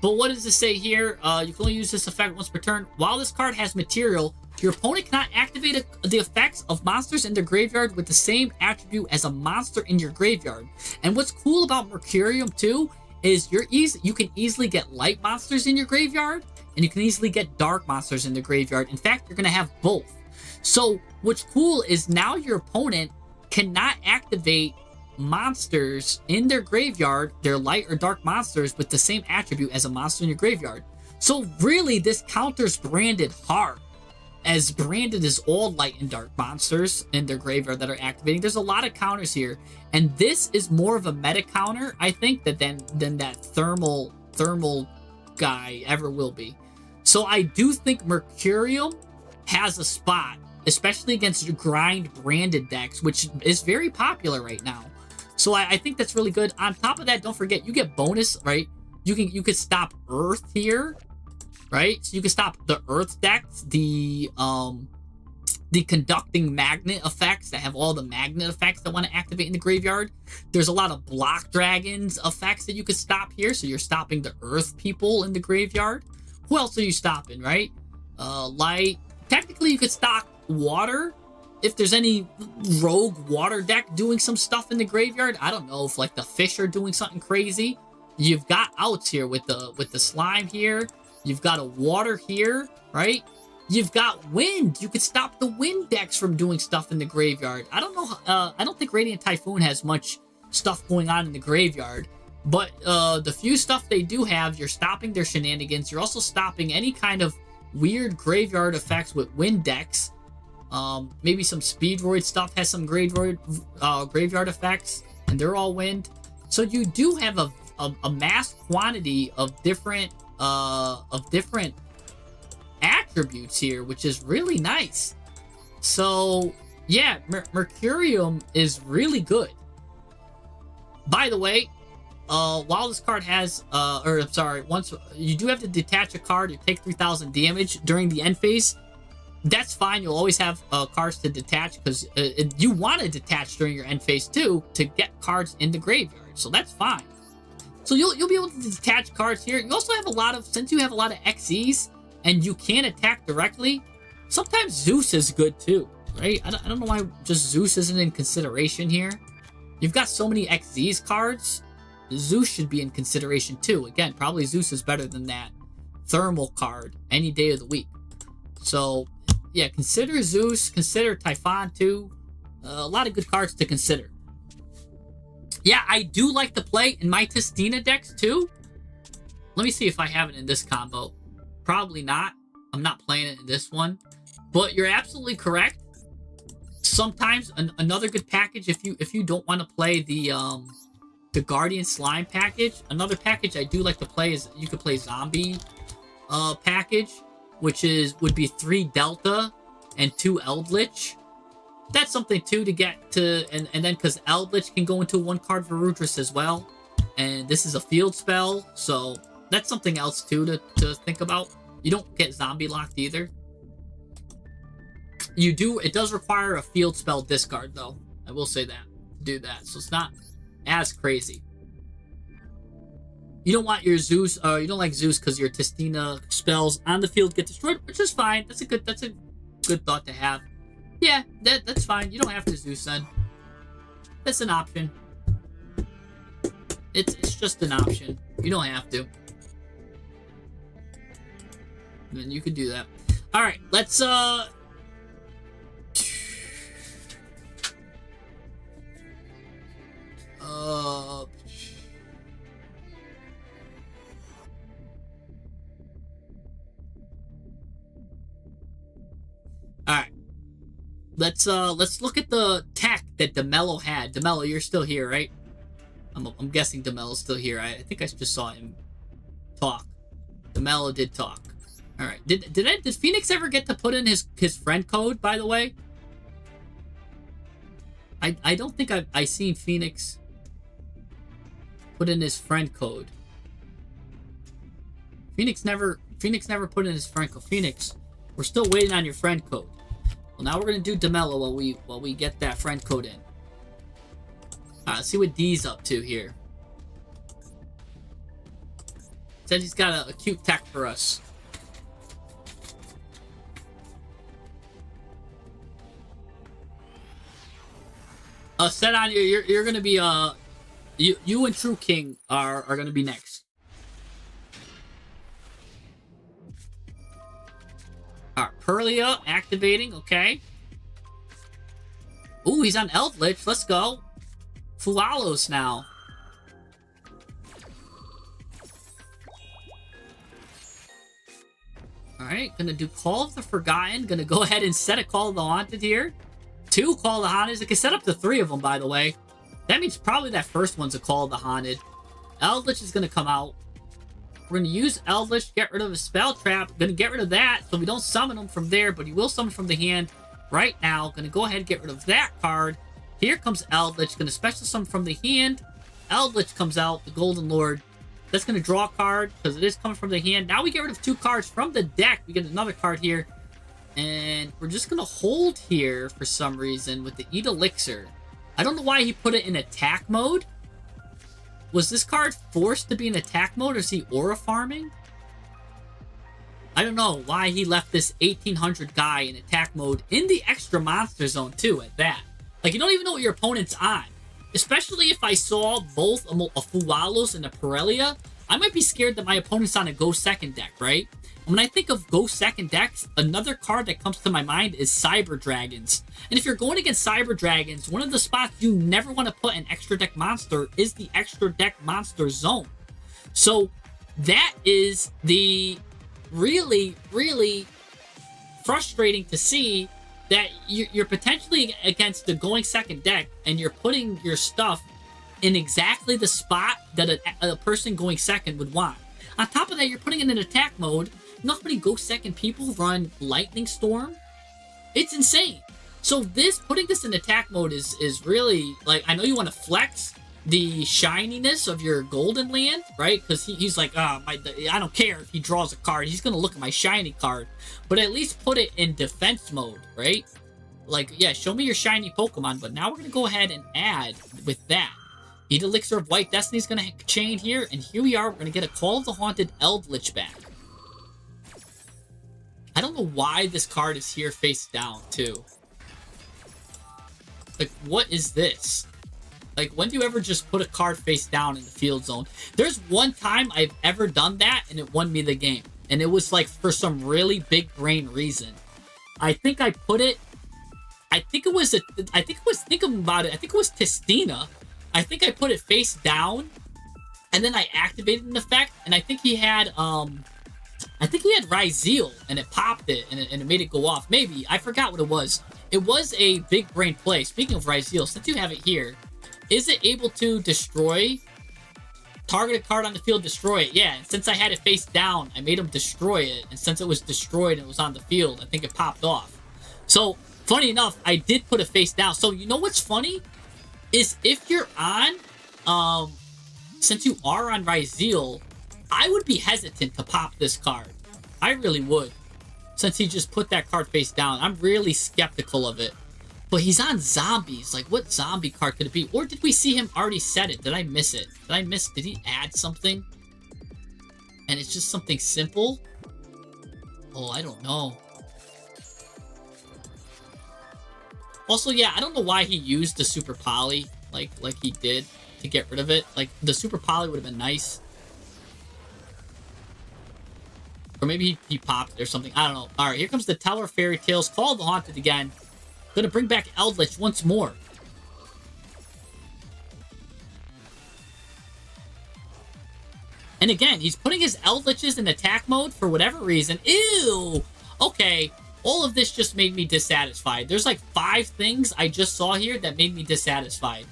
But what does it say here? You can only use this effect once per turn. While this card has material, your opponent cannot activate the effects of monsters in their graveyard with the same attribute as a monster in your graveyard. And what's cool about Mercurium too is you can easily get light monsters in your graveyard, and you can easily get dark monsters in the graveyard. In fact, you're going to have both. So what's cool is now your opponent cannot activate monsters in their graveyard, their light or dark monsters, with the same attribute as a monster in your graveyard. So really, this counters Branded hard, as Branded is all light and dark monsters in their graveyard that are activating. There's a lot of counters here, and this is more of a meta counter, I think, than that thermal guy ever will be. So I do think Mercurium has a spot, especially against grind Branded decks, which is very popular right now. So I think that's really good. On top of that, don't forget, you get bonus, right? You could stop Earth here, right? So you can stop the Earth decks, the conducting magnet effects that have all the magnet effects that want to activate in the graveyard. There's a lot of block dragons effects that you could stop here, so you're stopping the Earth people in the graveyard. Who else are you stopping, right? Light. Technically, you could stop water. If there's any rogue water deck doing some stuff in the graveyard, I don't know if like the fish are doing something crazy. You've got outs here with the slime here. You've got a water here, right? You've got wind. You could stop the wind decks from doing stuff in the graveyard. I don't know. I don't think Radiant Typhoon has much stuff going on in the graveyard, but the few stuff they do have, you're stopping their shenanigans. You're also stopping any kind of weird graveyard effects with wind decks. Maybe some Speedroid stuff has some graveyard effects, and they're all wind. So you do have a mass quantity of different attributes here, which is really nice. So yeah, Mercurium is really good. By the way, while this card has, once you do have to detach a card, you take 3,000 damage during the end phase. That's fine. You'll always have cards to detach because you want to detach during your end phase too to get cards in the graveyard. So that's fine. So you'll be able to detach cards here. You also have a lot of, since you have a lot of XEs and you can attack directly, sometimes Zeus is good too, right? I don't know why just Zeus isn't in consideration here. You've got so many XEs cards. Zeus should be in consideration too. Again, probably Zeus is better than that thermal card any day of the week. So yeah, consider Zeus, consider Typhon too. A lot of good cards to consider. Yeah, I do like to play in my Tistina decks too. Let me see if I have it in this combo. Probably not. I'm not playing it in this one. But you're absolutely correct. Sometimes another good package, if you don't want to play the the Guardian Slime package. Another package I do like to play is you could play Zombie package, which would be 3 Delta and 2 Eldritch. That's something too to get to, and then because Eldritch can go into 1 card for Rudris as well, and this is a field spell, so that's something else too to think about. You don't get zombie locked either. You do. It does require a field spell discard though. I will say that to do that, so it's not as crazy. You don't want your Zeus, you don't like Zeus because your Testina spells on the field get destroyed, which is fine. That's a good thought to have. Yeah, that's fine. You don't have to Zeus then. That's an option. It's just an option. You don't have to. And you could do that. All right, let's All right. Let's look at the tech that DeMello had. DeMello, you're still here, right? I'm guessing DeMello's still here. I think I just saw him talk. DeMello did talk. All right. Did Phoenix ever get to put in his friend code, by the way? I don't think I seen Phoenix put in his friend code. Phoenix never put in his friend code. Phoenix, we're still waiting on your friend code. Well, now we're gonna do DeMello while we get that friend code in. Alright, let's see what D's up to here. Said he's got a cute tech for us. Set on you're gonna be you and True King are gonna be next. Alright, Perlia activating, okay. Ooh, he's on Eldritch. Let's go. Fualos now. Alright, gonna do Call of the Forgotten. Gonna go ahead and set a Call of the Haunted here. 2 Call of the Haunted. I can set up to 3 of them, by the way. That means probably that first one's a Call of the Haunted. Eldritch is gonna come out. We're gonna use Eldritch, get rid of a spell trap. Gonna get rid of that, so we don't summon him from there, but he will summon from the hand right now. Gonna go ahead and get rid of that card. Here comes Eldritch. Gonna special summon from the hand. Eldritch comes out, the Golden Lord. That's gonna draw a card, because it is coming from the hand. Now we get rid of 2 cards from the deck. We get another card here. And we're just gonna hold here for some reason with the Eat Elixir. I don't know why he put it in attack mode. Was this card forced to be in attack mode, or is he aura farming? I don't know why he left this 1800 guy in attack mode in the extra monster zone too at that. Like, you don't even know what your opponent's on. Especially if I saw both a Fualos and a Perez, I might be scared that my opponent's on a go second deck, right? When I think of go second decks, another card that comes to my mind is Cyber Dragons. And if you're going against Cyber Dragons, one of the spots you never want to put an extra deck monster is the extra deck monster zone. So that is the really, really frustrating to see that you're potentially against the going second deck and you're putting your stuff in exactly the spot that a person going second would want. On top of that, you're putting it in attack mode. You know how many go second people run Lightning Storm? It's insane. So putting this in attack mode is really, like, I know you want to flex the shininess of your golden land, right? Because he's like, I don't care if he draws a card. He's going to look at my shiny card. But at least put it in defense mode, right? Like, yeah, show me your shiny Pokemon. But now we're going to go ahead and add with that. Eat Elixir of White Destiny is going to chain here. And here we are. We're going to get a Call of the Haunted Eldritch back. I don't know why this card is here face down, too. Like, what is this? Like, when do you ever just put a card face down in the field zone? There's one time I've ever done that, and it won me the game. And it was, like, for some really big brain reason. I think I put it... thinking about it, I think it was Testina. I think I put it face down, and then I activated an effect, and I think he had, Ryzeal, and it popped it, and it made it go off. Maybe. I forgot what it was. It was a big brain play. Speaking of Ryzeal, since you have it here, Is it able to destroy? Targeted card on the field, destroy it. Yeah, and since I had it face down, I made him destroy it. And since it was destroyed and it was on the field, I think it popped off. So, funny enough, I did put it face down. So, you know what's funny? Is if you're on, since you are on Ryzeal, I would be hesitant to pop this card. I really would. Since he just put that card face down. I'm really skeptical of it. But he's on zombies. Like, what zombie card could it be? Or did we see him already set it? Did I miss it? Did he add something? And it's just something simple? Oh, I don't know. Also, yeah, I don't know why he used the Super Poly like he did to get rid of it. Like, the Super Poly would have been nice. Or maybe he popped it or something. I don't know. Alright, here comes the Teller of Fairy Tales. Call of the Haunted again. Gonna bring back Eldritch once more. And again, he's putting his Eldritches in attack mode for whatever reason. Ew! Okay, all of this just made me dissatisfied. There's like 5 things I just saw here that made me dissatisfied.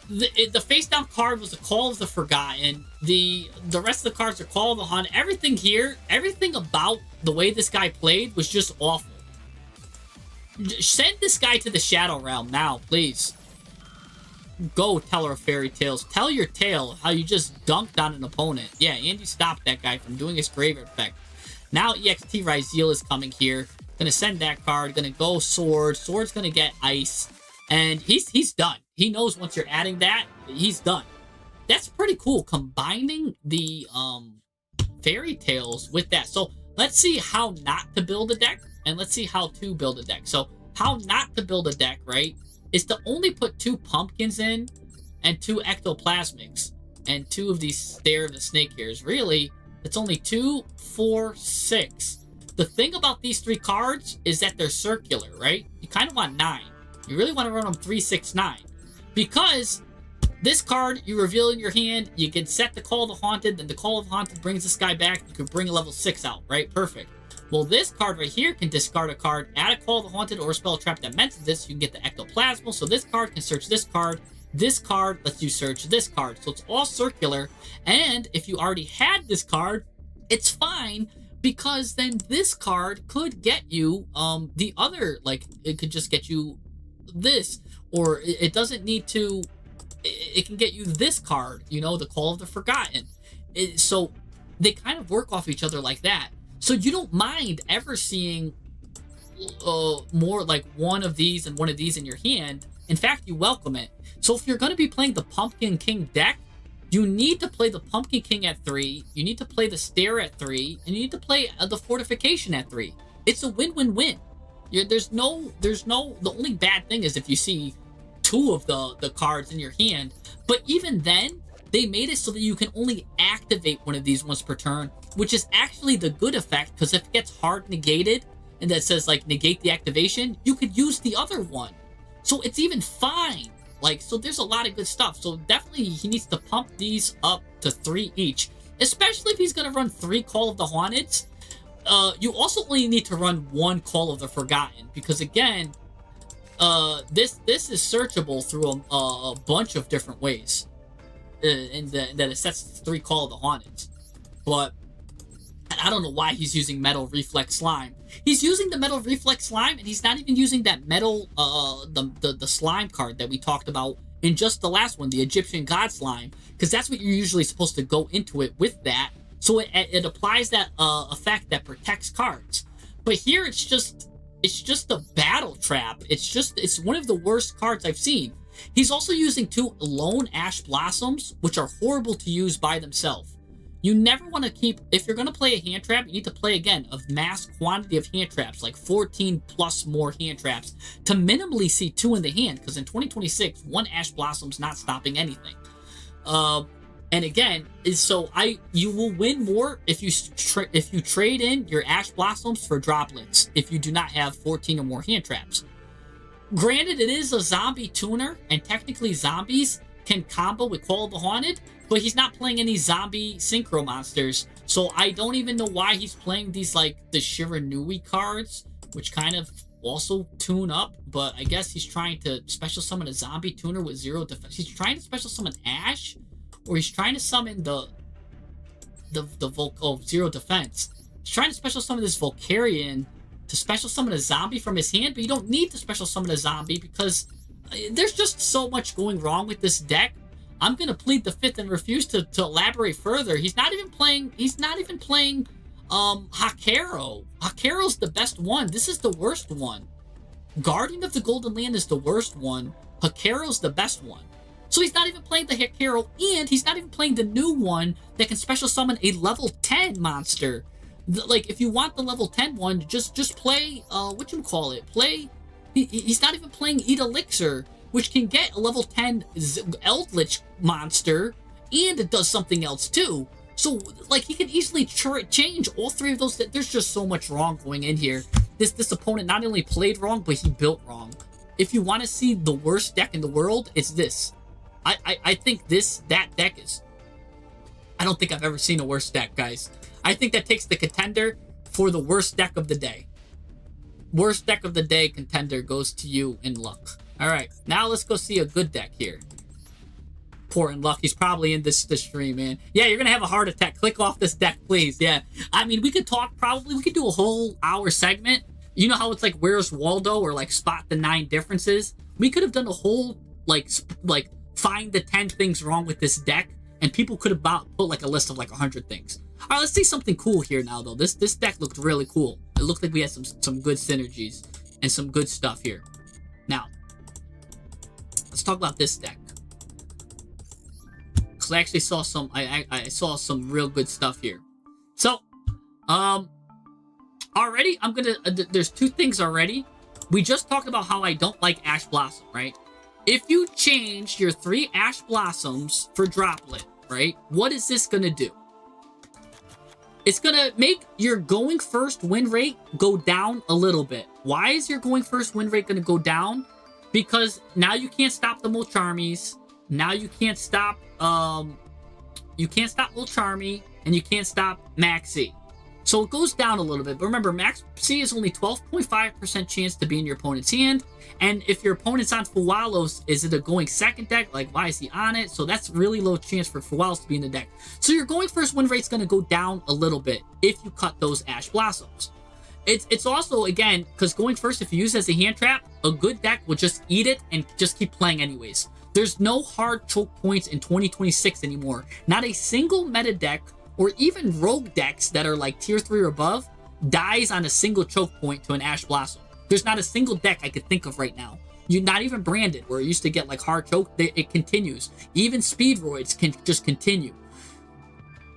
The face down card was the Call of the Forgotten. The rest of the cards are Call of the Hunt. Everything here, everything about the way this guy played was just awful. Send this guy to the Shadow Realm now, please. Go, Teller of Fairy Tales. Tell your tale how you just dunked on an opponent. Yeah, and you stopped that guy from doing his Graveyard effect. Now EXT Ryzeal is coming here. Gonna send that card. Gonna go Sword. Sword's gonna get Ice. And he's done. He knows once you're adding that, he's done. That's pretty cool. Combining the Fairy Tales with that. So let's see how not to build a deck. And let's see how to build a deck. So, how not to build a deck, right, is to only put 2 pumpkins in and 2 ectoplasmics and 2 of these Stare of the Snake Ears. Really, it's only 2, 4, 6. The thing about these 3 cards is that they're circular, right? You kind of want 9. You really want to run them 3, 6, 9. Because this card, you reveal in your hand, you can set the Call of the Haunted, then the Call of the Haunted brings this guy back. You can bring a level 6 out, right? Perfect. Well, this card right here can discard a card, add a Call of the Haunted or a spell trap that mentions this. You can get the Ectoplasmal. So this card can search this card. This card lets you search this card. So it's all circular. And if you already had this card, it's fine because then this card could get you the other, like, it could just get you this. Or it doesn't need to, it can get you this card, you know, the Call of the Forgotten. So they kind of work off each other like that. So you don't mind ever seeing more like one of these and one of these in your hand. In fact, you welcome it. So if you're going to be playing the Pumpkin King deck, you need to play the Pumpkin King at 3, you need to play the Stare at 3, and you need to play the Fortification at 3. It's a win-win-win. The only bad thing is if you see 2 of the cards in your hand. But even then, they made it so that you can only activate one of these once per turn, which is actually the good effect, because if it gets hard negated, and that says, like, negate the activation, you could use the other one. So it's even fine. Like, so there's a lot of good stuff. So definitely he needs to pump these up to 3 each, especially if he's going to run 3 Call of the Haunteds. You also only need to run 1 Call of the Forgotten, because again, this is searchable through a bunch of different ways. And that it sets 3 Call of the Haunteds. But I don't know why he's using Metal Reflex Slime. He's using the Metal Reflex Slime, and he's not even using that Metal, the Slime card that we talked about in just the last one, the Egyptian God Slime, because that's what you're usually supposed to go into it with that. So it applies that effect that protects cards. But here it's just a battle trap. It's one of the worst cards I've seen. He's also using 2 Lone Ash Blossoms, which are horrible to use by themselves. You never want to keep, if you're going to play a hand trap, you need to play, again, a mass quantity of hand traps, like 14 plus more hand traps, to minimally see 2 in the hand, because in 2026, 1 Ash Blossom's not stopping anything. And again, you will win more if you trade in your Ash Blossoms for droplets, if you do not have 14 or more hand traps. Granted, it is a zombie tuner, and technically zombies can combo with Call of the Haunted, but he's not playing any zombie synchro monsters, so I don't even know why he's playing these, like, the Shiranui cards, which kind of also tune up, but I guess he's trying to special summon a zombie tuner with 0 defense. He's trying to special summon Ash, or he's trying to summon the 0 defense. He's trying to special summon this Volcarian to special summon a zombie from his hand, but you don't need to special summon a zombie because there's just so much going wrong with this deck. I'm gonna plead the fifth and refuse to elaborate further. He's not even playing Hakero. Hakero's the best one. This is the worst one. Guardian of the Golden Land is the worst one. Hakero's the best one. So he's not even playing the Hakero, and he's not even playing the new one that can special summon a level 10 monster. Like, if you want the level 10 one, just play, he's not even playing Eat Elixir, which can get a level 10 Eldritch monster, and it does something else too. So, like, he can easily change all three of those. There's just so much wrong going in here. This opponent not only played wrong, but he built wrong. If you want to see the worst deck in the world, it's this. I think that deck is... I don't think I've ever seen a worse deck, guys. I think that takes the contender for the worst deck of the day. Worst deck of the day contender goes to you in luck. Alright, now let's go see a good deck here. Poor in luck. He's probably in this stream, man. Yeah, you're gonna have a heart attack. Click off this deck, please. Yeah. I mean, we could talk probably. We could do a whole hour segment. You know how it's like, Where's Waldo? Or like, spot the 9 differences. We could have done a whole, like find the 10 things wrong with this deck. And people could have put like a list of like 100 things. All right, let's see something cool here now, though. This deck looked really cool. It looked like we had some good synergies and some good stuff here. Now, let's talk about this deck. Because I actually saw some, I saw some real good stuff here. So, already, I'm gonna, there's 2 things already. We just talked about how I don't like Ash Blossom, right? If you change your 3 Ash Blossoms for Droplet, right? What is this gonna do? It's gonna make your going first win rate go down a little bit. Why is your going first win rate gonna go down? Because now you can't stop the Molcharmies. Now you can't stop Molcharmy, and you can't stop Maxi. So it goes down a little bit. But remember, Max C is only 12.5% chance to be in your opponent's hand. And if your opponent's on Fuwalos, is it a going second deck? Like, why is he on it? So that's really low chance for Fuwalos to be in the deck. So your going first win rate's going to go down a little bit if you cut those Ash Blossoms. It's also, again, because going first, if you use it as a hand trap, a good deck will just eat it and just keep playing anyways. There's no hard choke points in 2026 anymore. Not a single meta deck or even rogue decks that are like tier 3 or above dies on a single choke point to an Ash Blossom. There's not a single deck I could think of right now. You're not even branded, where it used to get like hard choke, it continues. Even Speedroids can just continue.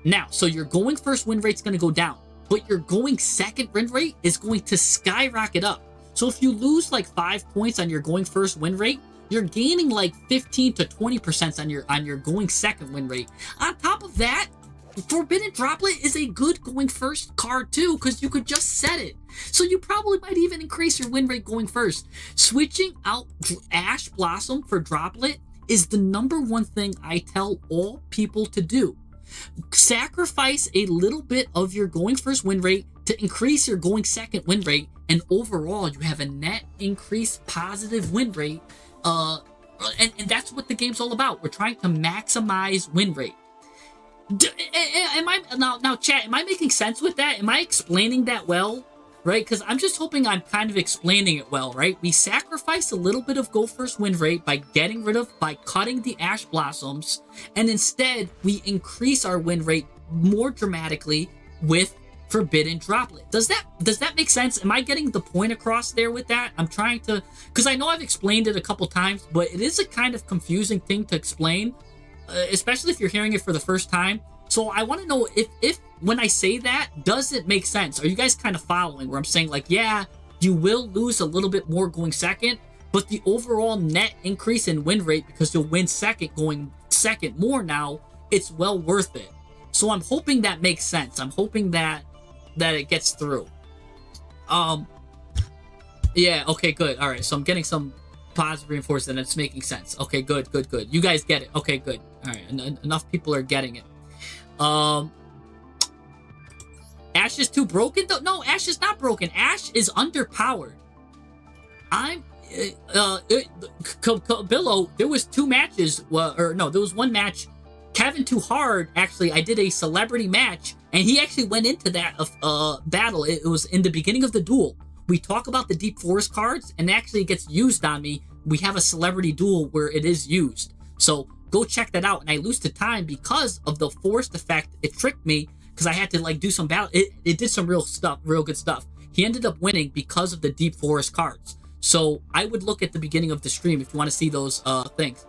Now, so your going first win rate's going to go down, but your going second win rate is going to skyrocket up. So if you lose like 5 points on your going first win rate, you're gaining like 15 to 20% on your going second win rate. On top of that, Forbidden Droplet is a good going first card too, because you could just set it. So you probably might even increase your win rate going first. Switching out Ash Blossom for Droplet is the #1 thing I tell all people to do. Sacrifice a little bit of your going first win rate to increase your going second win rate, and overall you have a net increase positive win rate. And that's what the game's all about. We're trying to maximize win rate. Now, chat, am I making sense with that? Am I explaining that well? Right? Because I'm just hoping I'm kind of explaining it well, right? We sacrifice a little bit of go first win rate by cutting the Ash Blossoms, and instead we increase our win rate more dramatically with Forbidden Droplet. Does that make sense? Am I getting the point across there with that? I'm trying to, because I know I've explained it a couple times, but it is a kind of confusing thing to explain. Especially if you're hearing it for the first time. So I want to know if when I say that, does it make sense? Are you guys kind of following where I'm saying like, yeah, you will lose a little bit more going second, but the overall net increase in win rate, because you'll win second going second more now, it's well worth it. So I'm hoping that makes sense. I'm hoping that it gets through. Yeah, okay, good. All right, so I'm getting some positive reinforcement, and it's making sense. Okay, good. You guys get it. Okay, good. All right, enough people are getting it. Ash is too broken? No, Ash is not broken. Ash is underpowered. I'm Billo. There was two matches. Well, or no, there was one match. Kevin Too Hard. Actually, I did a celebrity match, and he actually went into that battle. It was in the beginning of the duel. We talk about the Deep Forest cards, and actually it gets used on me. We have a celebrity duel where it is used. So go check that out. And I lose to time because of the forced effect. It tricked me because I had to like do some battle. It did some real stuff, real good stuff. He ended up winning because of the Deep Forest cards. So I would look at the beginning of the stream if you want to see those things.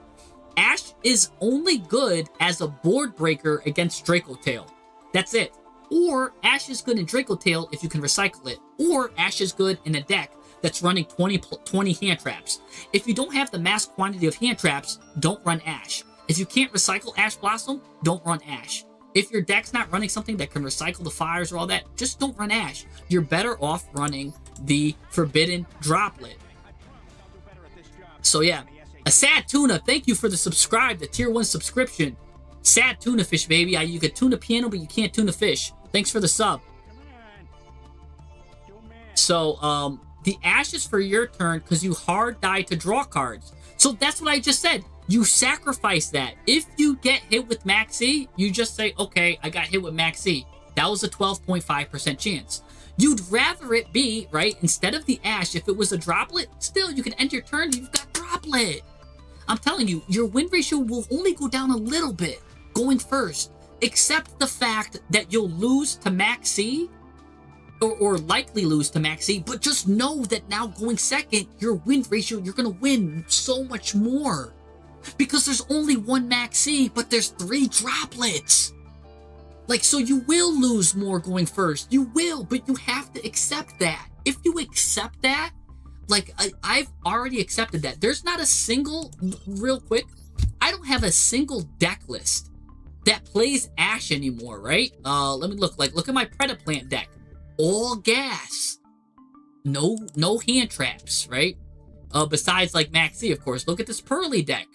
Ash is only good as a board breaker against Draco Tail. That's it. Or Ash is good in Draco Tail if you can recycle it. Or Ash is good in a deck that's running 20 hand traps. If you don't have the mass quantity of hand traps, don't run Ash. If you can't recycle Ash Blossom, don't run Ash. If your deck's not running something that can recycle the fires or all that, just don't run Ash. You're better off running the Forbidden Droplet. So yeah, a Sad Tuna, thank you for the the tier 1 subscription. Sad Tuna Fish, baby. You could tune a piano, but you can't tune a fish. Thanks for the sub. So, the Ash is for your turn because you hard die to draw cards. So that's what I just said. You sacrifice that. If you get hit with Maxi, you just say, okay, I got hit with Maxi. That was a 12.5% chance. You'd rather it be, right, instead of the Ash, if it was a Droplet, still, you can end your turn, you've got Droplet. I'm telling you, your win ratio will only go down a little bit going first, except the fact that you'll lose to Maxi, or likely lose to Maxi, but just know that now going second, your win ratio, you're going to win so much more. Because there's only one Maxi, but there's 3 Droplets. Like, so you will lose more going first. You will, but you have to accept that. If you accept that, like, I've already accepted that. There's not a single, real quick, I don't have a single deck list that plays Ash anymore, right? Let me look at my Predaplant deck. All gas. No hand traps, right? Besides, like, Maxi, of course. Look at this Pearly deck.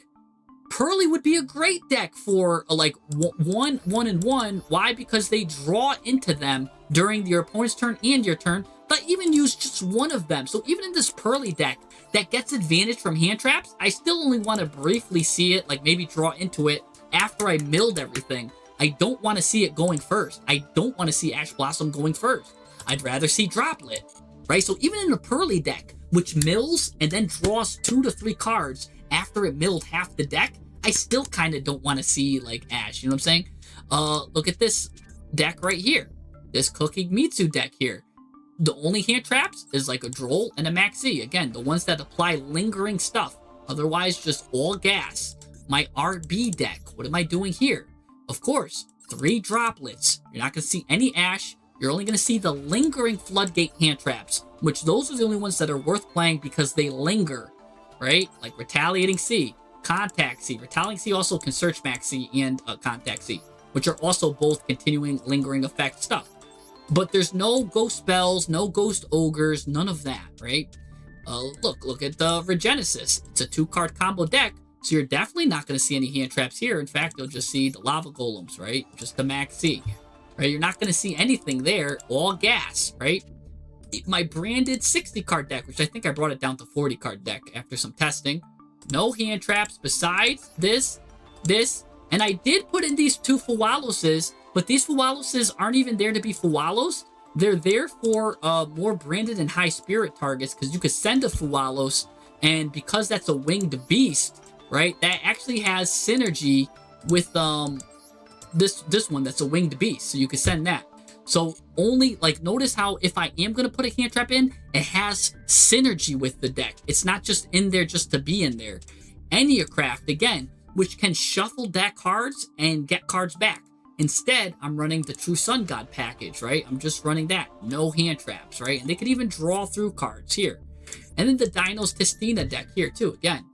Pearly would be a great deck for like 1-1. Why? Because they draw into them during your opponent's turn and your turn, but even use just one of them. So even in this Pearly deck that gets advantage from hand traps, I still only want to briefly see it, like maybe draw into it after I milled everything. I don't want to see it going first. I don't want to see Ash Blossom going first. I'd rather see Droplet, right? So even in a Pearly deck, which mills and then draws 2 to 3 cards after it milled half the deck, I still kind of don't want to see, like, Ash. You know what I'm saying? Look at this deck right here. This Cooking Mitsu deck here. The only hand traps is, like, a Droll and a Maxi. Again, the ones that apply lingering stuff. Otherwise, just all gas. My RB deck. What am I doing here? Of course, 3 Droplets. You're not going to see any Ash. You're only going to see the lingering Floodgate hand traps, which those are the only ones that are worth playing because they linger. Right? Like Retaliating Sea, Contact Sea. Retaliating Sea also can search Maxi and Contact Sea, which are also both continuing lingering effect stuff. But there's no ghost spells, no ghost ogres, none of that, right? Look at the Regenesis. It's a 2-card combo deck, so you're definitely not going to see any hand traps here. In fact, you'll just see the Lava Golems, right? Just the Maxi, right? You're not going to see anything there, all gas, right? My branded 60-card deck, which I think I brought it down to 40-card deck after some testing. No hand traps besides this, and I did put in these 2 Fuwaloses, but these Fuwaloses aren't even there to be Fuwalos. They're there for more branded and high spirit targets, because you could send a Fuwalos, and because that's a winged beast, right, that actually has synergy with this one that's a winged beast, so you could send that. So only, like, notice how if I am going to put a hand trap in, it has synergy with the deck. It's not just in there just to be in there. Enneacraft, again, which can shuffle deck cards and get cards back. Instead, I'm running the True Sun God package, right? I'm just running that. No hand traps, right? And they can even draw through cards here. And then the Dinos Testina deck here, too. Again,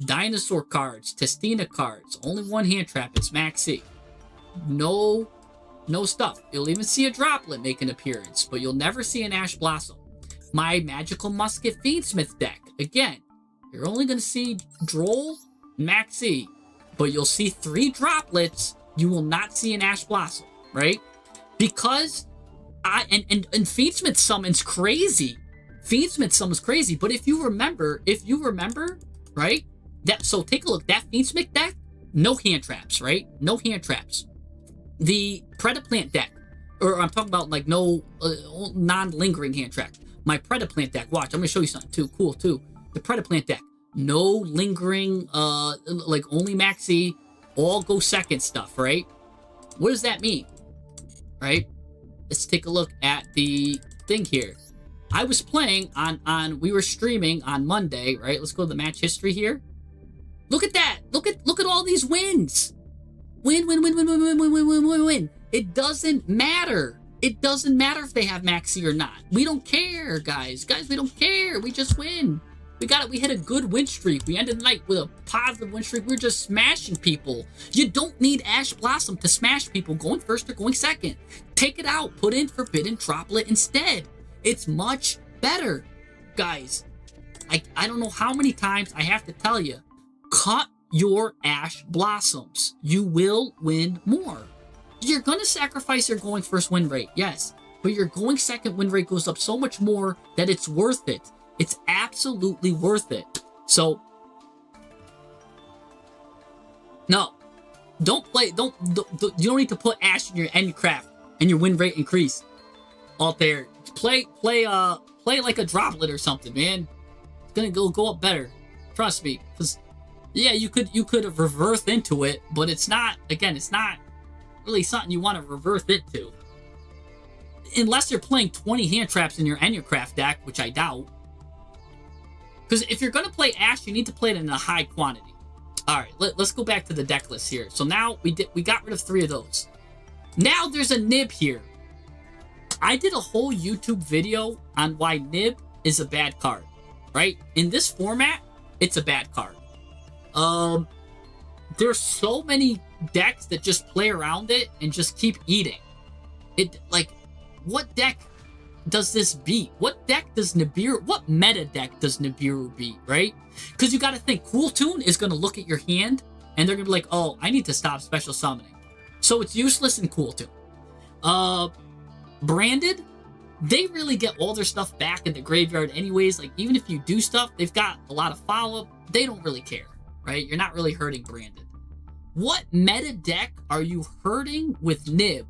dinosaur cards, Testina cards. Only one hand trap. It's Maxi. No stuff. You'll even see a Droplet make an appearance, but you'll never see an Ash Blossom. My Magical Musket Fiendsmith deck. Again, you're only going to see Droll, Maxi, but you'll see 3 Droplets. You will not see an Ash Blossom, right? Because and Fiendsmith summons crazy. Fiendsmith summons crazy, but if you remember, right? So take a look. That Fiendsmith deck, no hand traps, right? No hand traps. The Predaplant deck, or I'm talking about like no non-lingering hand trap. My Predaplant deck, watch, I'm gonna show you something too, cool too. The Predaplant deck, no lingering, like only maxi, all go second stuff, right? What does that mean, right? Let's take a look at the thing here. I was playing we were streaming on Monday, right? Let's go to the match history here. Look at that. Look at all these wins. Win. It doesn't matter. It doesn't matter if they have maxi or not. We don't care, guys. We don't care. We just win. We hit a good win streak. We ended the night with a positive win streak. We're just smashing people. You don't need Ash Blossom to smash people going first or going second. Take it out. Put in Forbidden Droplet instead. It's much better. Guys, I don't know how many times I have to tell you, cut your Ash Blossoms. You will win more. You're going to sacrifice your going first win rate, yes, but your going second win rate goes up so much more that it's worth it. It's absolutely worth it. So, no, you don't need to put Ash in your end craft and your win rate increase. Out there, play like a droplet or something, man. It's gonna go up better. Trust me, because yeah, you could have reversed into it, but it's not really something you want to reverse into. Unless you're playing 20 hand traps in your Endercraft deck, which I doubt. Because if you're going to play Ash, you need to play it in a high quantity. Alright, let's go back to the deck list here. So now we got rid of 3 of those. Now there's a Nib here. I did a whole YouTube video on why Nib is a bad card. Right? In this format, it's a bad card. There's so many decks that just play around it and just keep eating. What deck does this beat? What deck does Nibiru, what meta deck does Nibiru beat, right? Because you got to think, Cool Tune is going to look at your hand and they're going to be like, oh, I need to stop special summoning. So it's useless in Cool Tune. Branded, they really get all their stuff back in the graveyard anyways. Like, even if you do stuff, they've got a lot of follow-up. They don't really care, right? You're not really hurting Branded. What meta deck are you hurting with Nib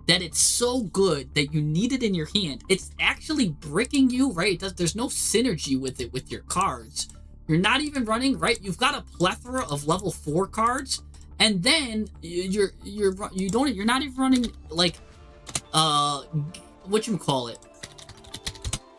that it's so good that you need it in your hand? It's actually bricking you, right? There's no synergy with it with your cards. You're not even running, right? You've got a plethora of level 4 cards, and then you're not even running like what you call it?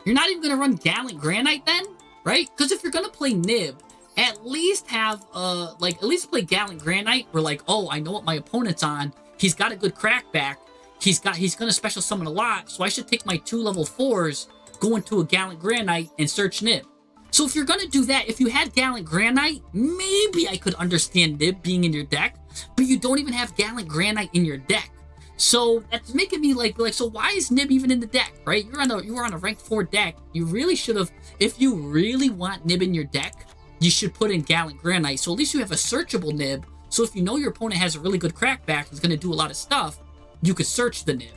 You're not even gonna run Gallant Granite then, right? Because if you're gonna play Nib, at least have at least play Gallant Granite where like, oh, I know what my opponent's on. He's got a good crackback. He's gonna special summon a lot, so I should take my 2 level 4s, go into a Gallant Granite, and search Nib. So if you're gonna do that, if you had Gallant Granite, maybe I could understand Nib being in your deck, but you don't even have Gallant Granite in your deck. So that's making me like so why is Nib even in the deck, right? You were on a rank 4 deck. You really should have, if you really want Nib in your deck, you should put in Gallant Granite, so at least you have a searchable Nib. So if you know your opponent has a really good crackback, is going to do a lot of stuff, you could search the Nib.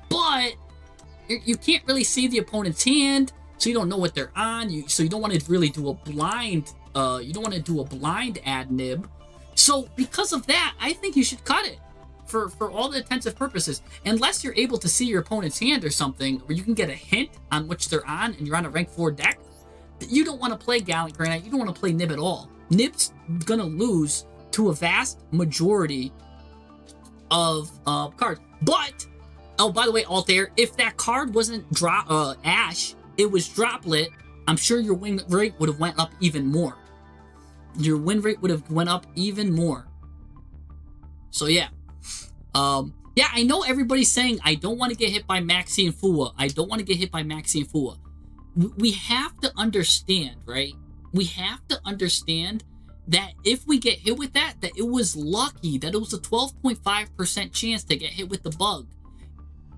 But you can't really see the opponent's hand, so you don't know what they're on. So you don't want to really do a blind. You don't want to do a blind add Nib. So because of that, I think you should cut it for all the intents and purposes, unless you're able to see your opponent's hand or something, where you can get a hint on which they're on, and you're on a rank 4 deck. You don't want to play Gallant Granite. You don't want to play Nib at all. Nib's gonna lose to a vast majority of cards. But, oh, by the way, Altair, if that card wasn't Ash, it was Droplet, I'm sure your win rate would have went up even more. Your win rate would have went up even more. So yeah. Yeah, I know everybody's saying, I don't want to get hit by Maxi and Fua. I don't want to get hit by Maxi and Fua. We have to understand, right? We have to understand that if we get hit with that it was lucky, that it was a 12.5% chance to get hit with the bug.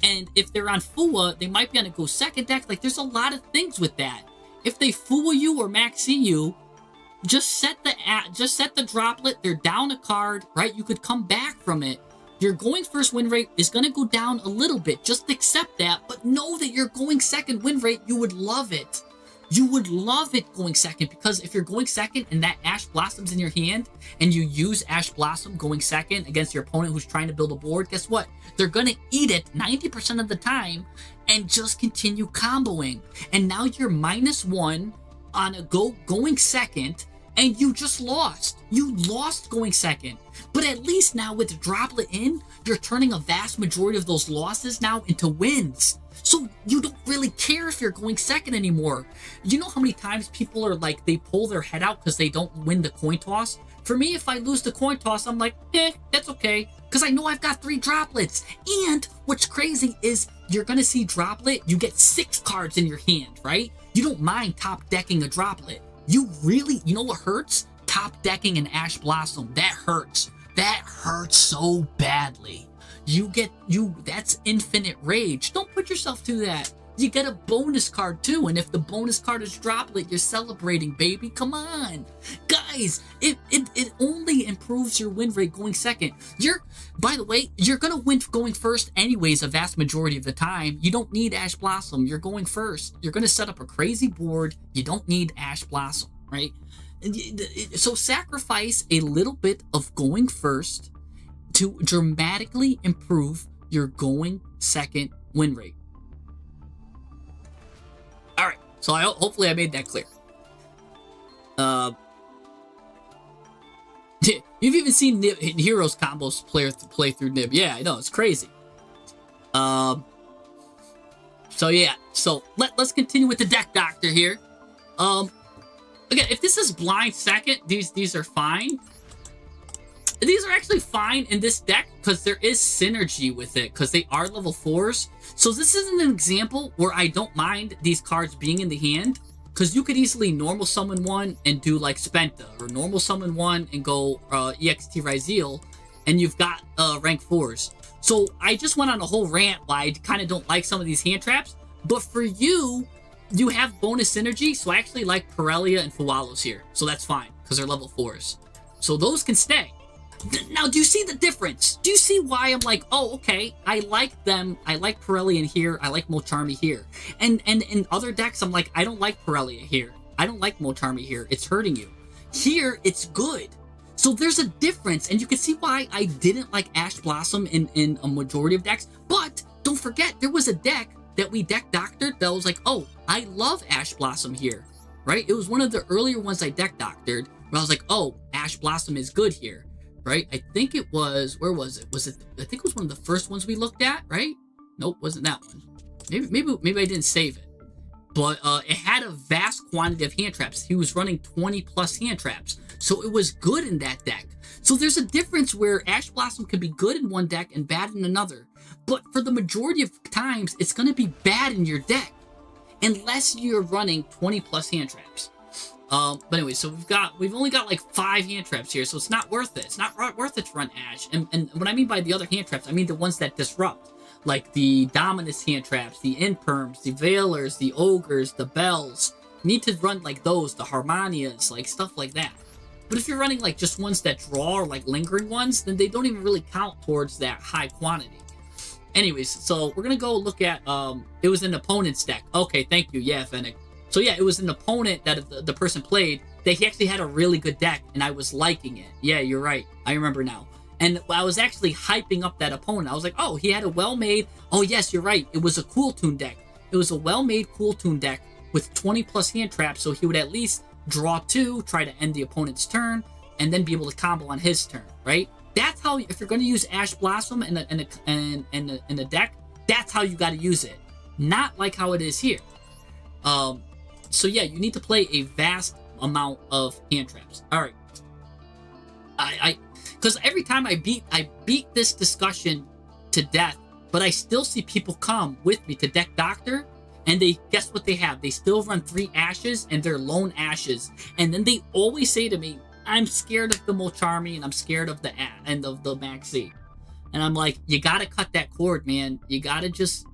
And if they're on Fua, they might be on a go second deck. Like, there's a lot of things with that. If they Fua you or Maxi you, just set the Droplet. They're down a card, right? You could come back from it. Your going first win rate is going to go down a little bit. Just accept that, but know that your going second win rate, you would love it. You would love it going second, because if you're going second and that Ash Blossom's in your hand and you use Ash Blossom going second against your opponent who's trying to build a board, guess what? They're going to eat it 90% of the time and just continue comboing. And now you're -1 on a going second, and you just lost. You lost going second. But at least now with Droplet in, you're turning a vast majority of those losses now into wins. So you don't really care if you're going second anymore. You know how many times people are like, they pull their head out because they don't win the coin toss? For me, if I lose the coin toss, I'm like, that's okay, because I know I've got 3 droplets. And what's crazy is you're going to see Droplet, you get 6 cards in your hand, right? You don't mind top decking a Droplet. You know what hurts? Top decking an Ash Blossom. That hurts. That hurts so badly. That's infinite rage. Don't put yourself through that. You get a bonus card too, and if the bonus card is Droplet, you're celebrating, baby. Come on. Guys, it only improves your win rate going second. By the way, you're gonna win going first anyways a vast majority of the time. You don't need Ash Blossom. You're going first. You're gonna set up a crazy board. You don't need Ash Blossom, right? So sacrifice a little bit of going first to dramatically improve your going second win rate. All right, so hopefully I made that clear. You've even seen Heroes combos play through Nib. Yeah, I know, it's crazy. So yeah, so let's continue with the deck doctor here. Again, if this is blind second, these are fine. These are actually fine in this deck because there is synergy with it, because they are level 4s. So this isn't an example where I don't mind these cards being in the hand, because you could easily normal summon one and do like Spenta, or normal summon one and go EXT Ryzeal, and you've got rank 4s. So I just went on a whole rant why I kind of don't like some of these hand traps, but for you have bonus synergy, so I actually like Pirellia and Fualos here, so that's fine, because they're level 4s. So those can stay. Now, do you see the difference? Do you see why I'm like, oh, okay, I like them. I like Pirelli in here. I like Molcharmi here. And in other decks, I'm like, I don't like Pirelli here. I don't like Molcharmi here. It's hurting you. Here, it's good. So there's a difference, and you can see why I didn't like Ash Blossom in a majority of decks. But don't forget, there was a deck that we deck doctored that was like, oh, I love Ash Blossom here, right? It was one of the earlier ones I deck doctored where I was like, oh, Ash Blossom is good here. Right? I think it was, where was it? I think it was one of the first ones we looked at, right? Nope, wasn't that one. Maybe I didn't save it. But it had a vast quantity of hand traps. He was running 20 plus hand traps. So it was good in that deck. So there's a difference where Ash Blossom can be good in one deck and bad in another. But for the majority of times, it's going to be bad in your deck, unless you're running 20 plus hand traps. But anyway, so we've only got like 5 hand traps here, so it's not worth it. It's not worth it to run Ash. And what I mean by the other hand traps, I mean the ones that disrupt, like the Dominus hand traps, the Imperms, the Veilers, the Ogres, the Bells. You need to run like those, the Harmonias, like stuff like that. But if you're running like just ones that draw, or like lingering ones, then they don't even really count towards that high quantity. Anyways, so we're gonna go look at it was an opponent's deck. Okay, thank you. Yeah, Fennec. So yeah, it was an opponent that the person played that he actually had a really good deck, and I was liking it. Yeah, you're right. I remember now. And I was actually hyping up that opponent. I was like, oh, he had a well-made... Oh, yes, you're right. It was a Cool Tune deck. It was a well-made Cool Tune deck with 20-plus hand traps, so he would at least draw 2, try to end the opponent's turn, and then be able to combo on his turn, right? That's how... If you're going to use Ash Blossom in a deck, that's how you got to use it. Not like how it is here. So yeah, you need to play a vast amount of hand traps. All right. Because every time I beat this discussion to death, but I still see people come with me to deck Doctor, and they guess what they have? They still run 3 Ashes, and they're lone Ashes, and then they always say to me, "I'm scared of the Molcharmi, and I'm scared of the Maxi." And I'm like, you gotta cut that cord, man. You gotta just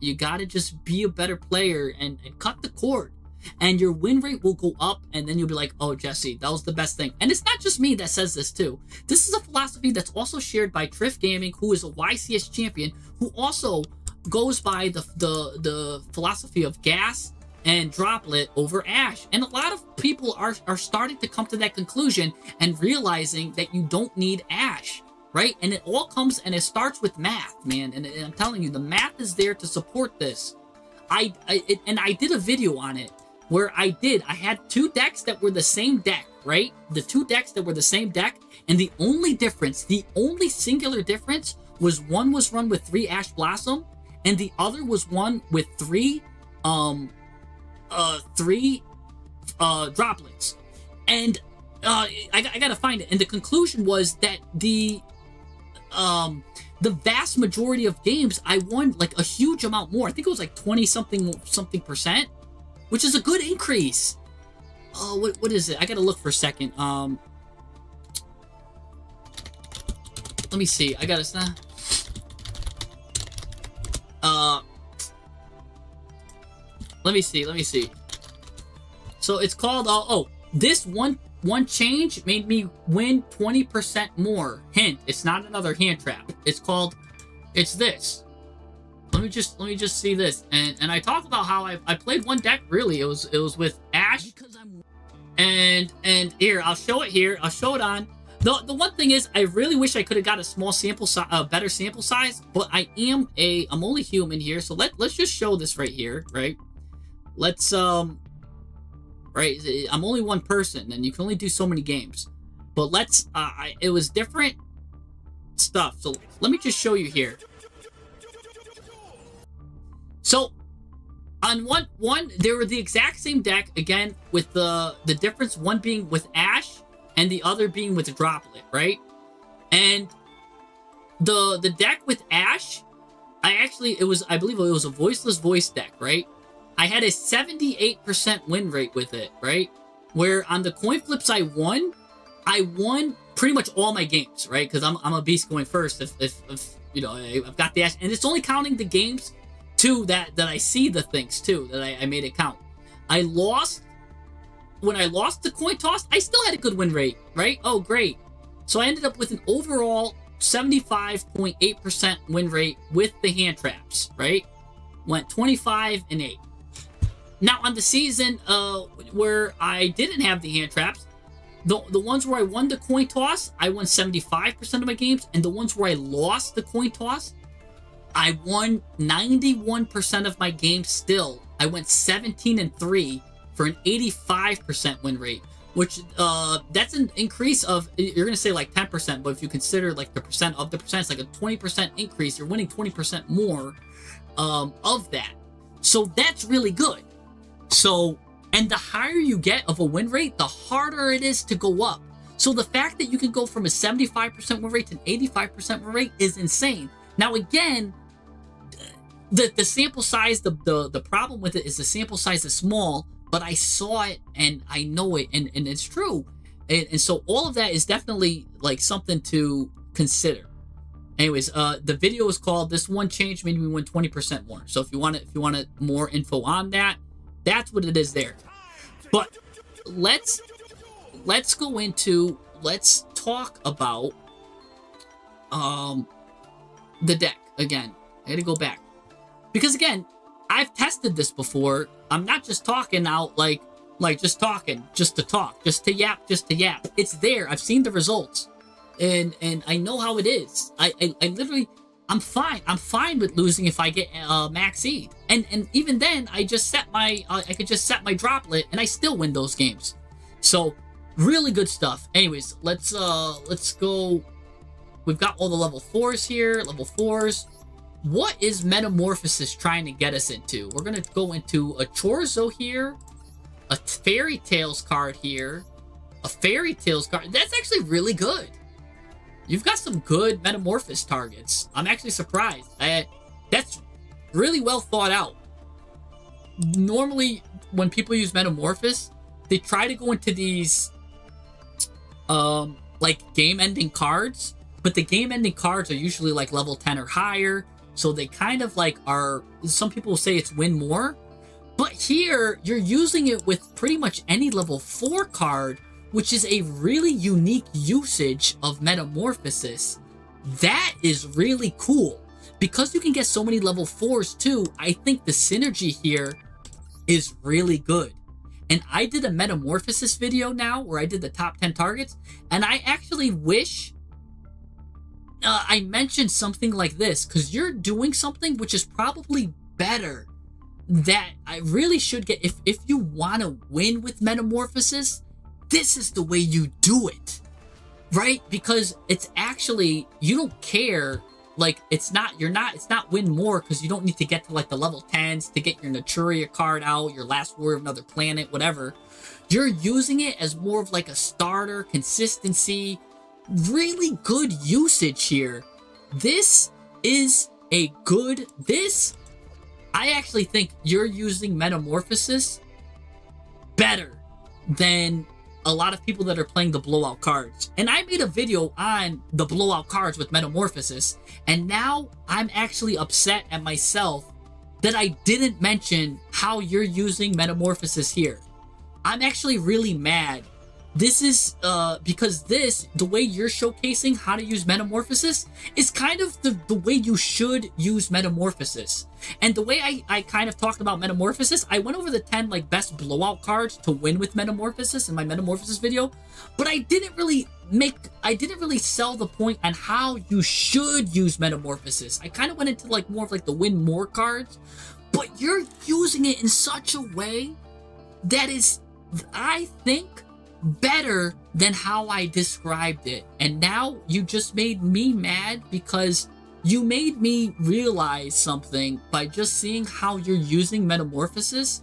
be a better player and cut the cord. And your win rate will go up, and then you'll be like, oh, Jesse, that was the best thing. And it's not just me that says this, too. This is a philosophy that's also shared by Triff Gaming, who is a YCS champion, who also goes by the philosophy of gas and Droplet over Ash. And a lot of people are starting to come to that conclusion and realizing that you don't need Ash, right? And it all comes and it starts with math, man. And I'm telling you, the math is there to support this. I did a video on it where I had 2 decks that were the same deck, right? The 2 decks that were the same deck, and the only singular difference was one was run with 3 Ash Blossom, and the other was one with 3 droplets. And I gotta find it. And the conclusion was that the vast majority of games I won like a huge amount more. I think it was like 20 something percent, which is a good increase. What is it? I gotta look for a second. Let me see. I gotta let me see. So it's called this one change made me win 20% more. Hint, it's not another hand trap. It's this. Let me just see this. And I talked about how I played one deck, really. It was with Ash. And here, I'll show it here. I'll show it on. The one thing is, I really wish I could have got a small sample size, better sample size, but I'm only human here, so let's just show this right here, right? Let's right, I'm only one person, and you can only do so many games, but let's it was different stuff. So let me just show you here. So on one, they were the exact same deck again, with the difference, one being with Ash and the other being with the Droplet, right? And the deck with Ash, I believe it was a voiceless voice deck, right? I had a 78% win rate with it, right? Where on the coin flips I won pretty much all my games, right? Because I'm a beast going first. If you know, I've got the Ash, and it's only counting the games too that I see the things too that I made it count. When I lost the coin toss, I still had a good win rate, right? Oh, great. So I ended up with an overall 75.8% win rate with the hand traps, right? Went 25-8. Now on the season where I didn't have the hand traps, the ones where I won the coin toss, I won 75% of my games, and the ones where I lost the coin toss, I won 91% of my games still. I went 17-3 for an 85% win rate, which that's an increase of, you're gonna say like 10%, but if you consider like the percent of the percent, it's like a 20% increase. You're winning 20% more of that. So that's really good. So, and the higher you get of a win rate, the harder it is to go up. So the fact that you can go from a 75% win rate to an 85% win rate is insane. Now again, the sample size, the problem with it is the sample size is small, but I saw it and I know it, and it's true. And so all of that is definitely like something to consider. Anyways, the video is called "This One Change Made Me Win 20% More." So if you want more info on that, that's what it is there. But let's talk about the deck again. I gotta go back, because again, I've tested this before. I'm not just talking out like just talking just to talk, just to yap. It's there. I've seen the results, and I know how it is. I literally, I'm fine with losing if I get max seed, and even then I just set my I could just set my Droplet and I still win those games. So really good stuff. Anyways, let's go. We've got all the level 4s here. Level 4s. What is Metamorphosis trying to get us into? We're going to go into a Chorzo here, a Fairy Tales card here, a Fairy Tales card. That's actually really good. You've got some good Metamorphosis targets. I'm actually surprised. That's really well thought out. Normally, when people use Metamorphosis, they try to go into these like game-ending cards, but the game-ending cards are usually like level 10 or higher. So they kind of like are, some people will say it's win more, but here you're using it with pretty much any level 4 card, which is a really unique usage of Metamorphosis. That is really cool. Because you can get so many level 4s too, I think the synergy here is really good. And I did a metamorphosis video now where I did the top 10 targets, and I actually wish I mentioned something like this, because you're doing something which is probably better that I really should get. If you want to win with metamorphosis, this is the way you do it, right? Because it's actually, you don't care. Like, it's not win more, because you don't need to get to like the level 10s to get your Naturia card out, your Last Warrior of Another Planet, whatever. You're using it as more of like a starter, consistency, really good usage here. This is a good, I actually think you're using Metamorphosis better than a lot of people that are playing the blowout cards. And I made a video on the blowout cards with Metamorphosis, and now I'm actually upset at myself that I didn't mention how you're using Metamorphosis here. I'm actually really mad. This is because the way you're showcasing how to use Metamorphosis is kind of the way you should use Metamorphosis. And the way I kind of talked about Metamorphosis, I went over the 10 like best blowout cards to win with Metamorphosis in my Metamorphosis video, but I didn't really sell the point on how you should use Metamorphosis. I kind of went into like more of like the win more cards, but you're using it in such a way that is, I think, better than how I described it. And now you just made me mad, because you made me realize something by just seeing how you're using Metamorphosis.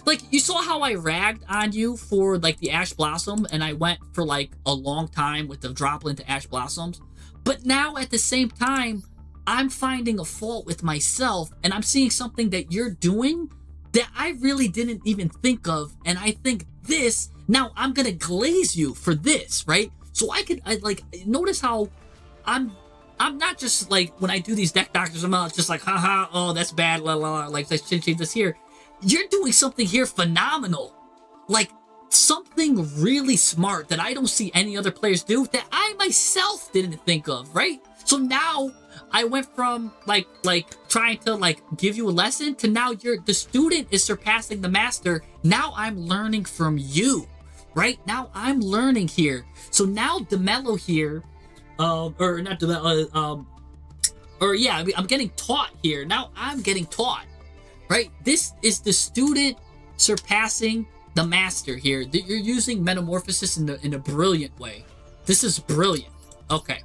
Like, you saw how I ragged on you for like the Ash Blossom, and I went for like a long time with the Droplet into Ash Blossoms. But now at the same time, I'm finding a fault with myself, and I'm seeing something that you're doing that I really didn't even think of. And I think this, now I'm gonna glaze you for this, right? So I like, notice how I'm not just like, when I do these deck doctors, I'm not just like, haha, oh, that's bad, la la la, like, let's change this here. You're doing something here phenomenal. Like, something really smart that I don't see any other players do, that I myself didn't think of, right? So now I went from like trying to like give you a lesson to now the student is surpassing the master. Now I'm learning from you, right? Now I'm learning here. So now DeMello here, or not DeMello, I'm getting taught here. Now I'm getting taught, right? This is the student surpassing the master here. You're using Metamorphosis in a brilliant way. This is brilliant. Okay.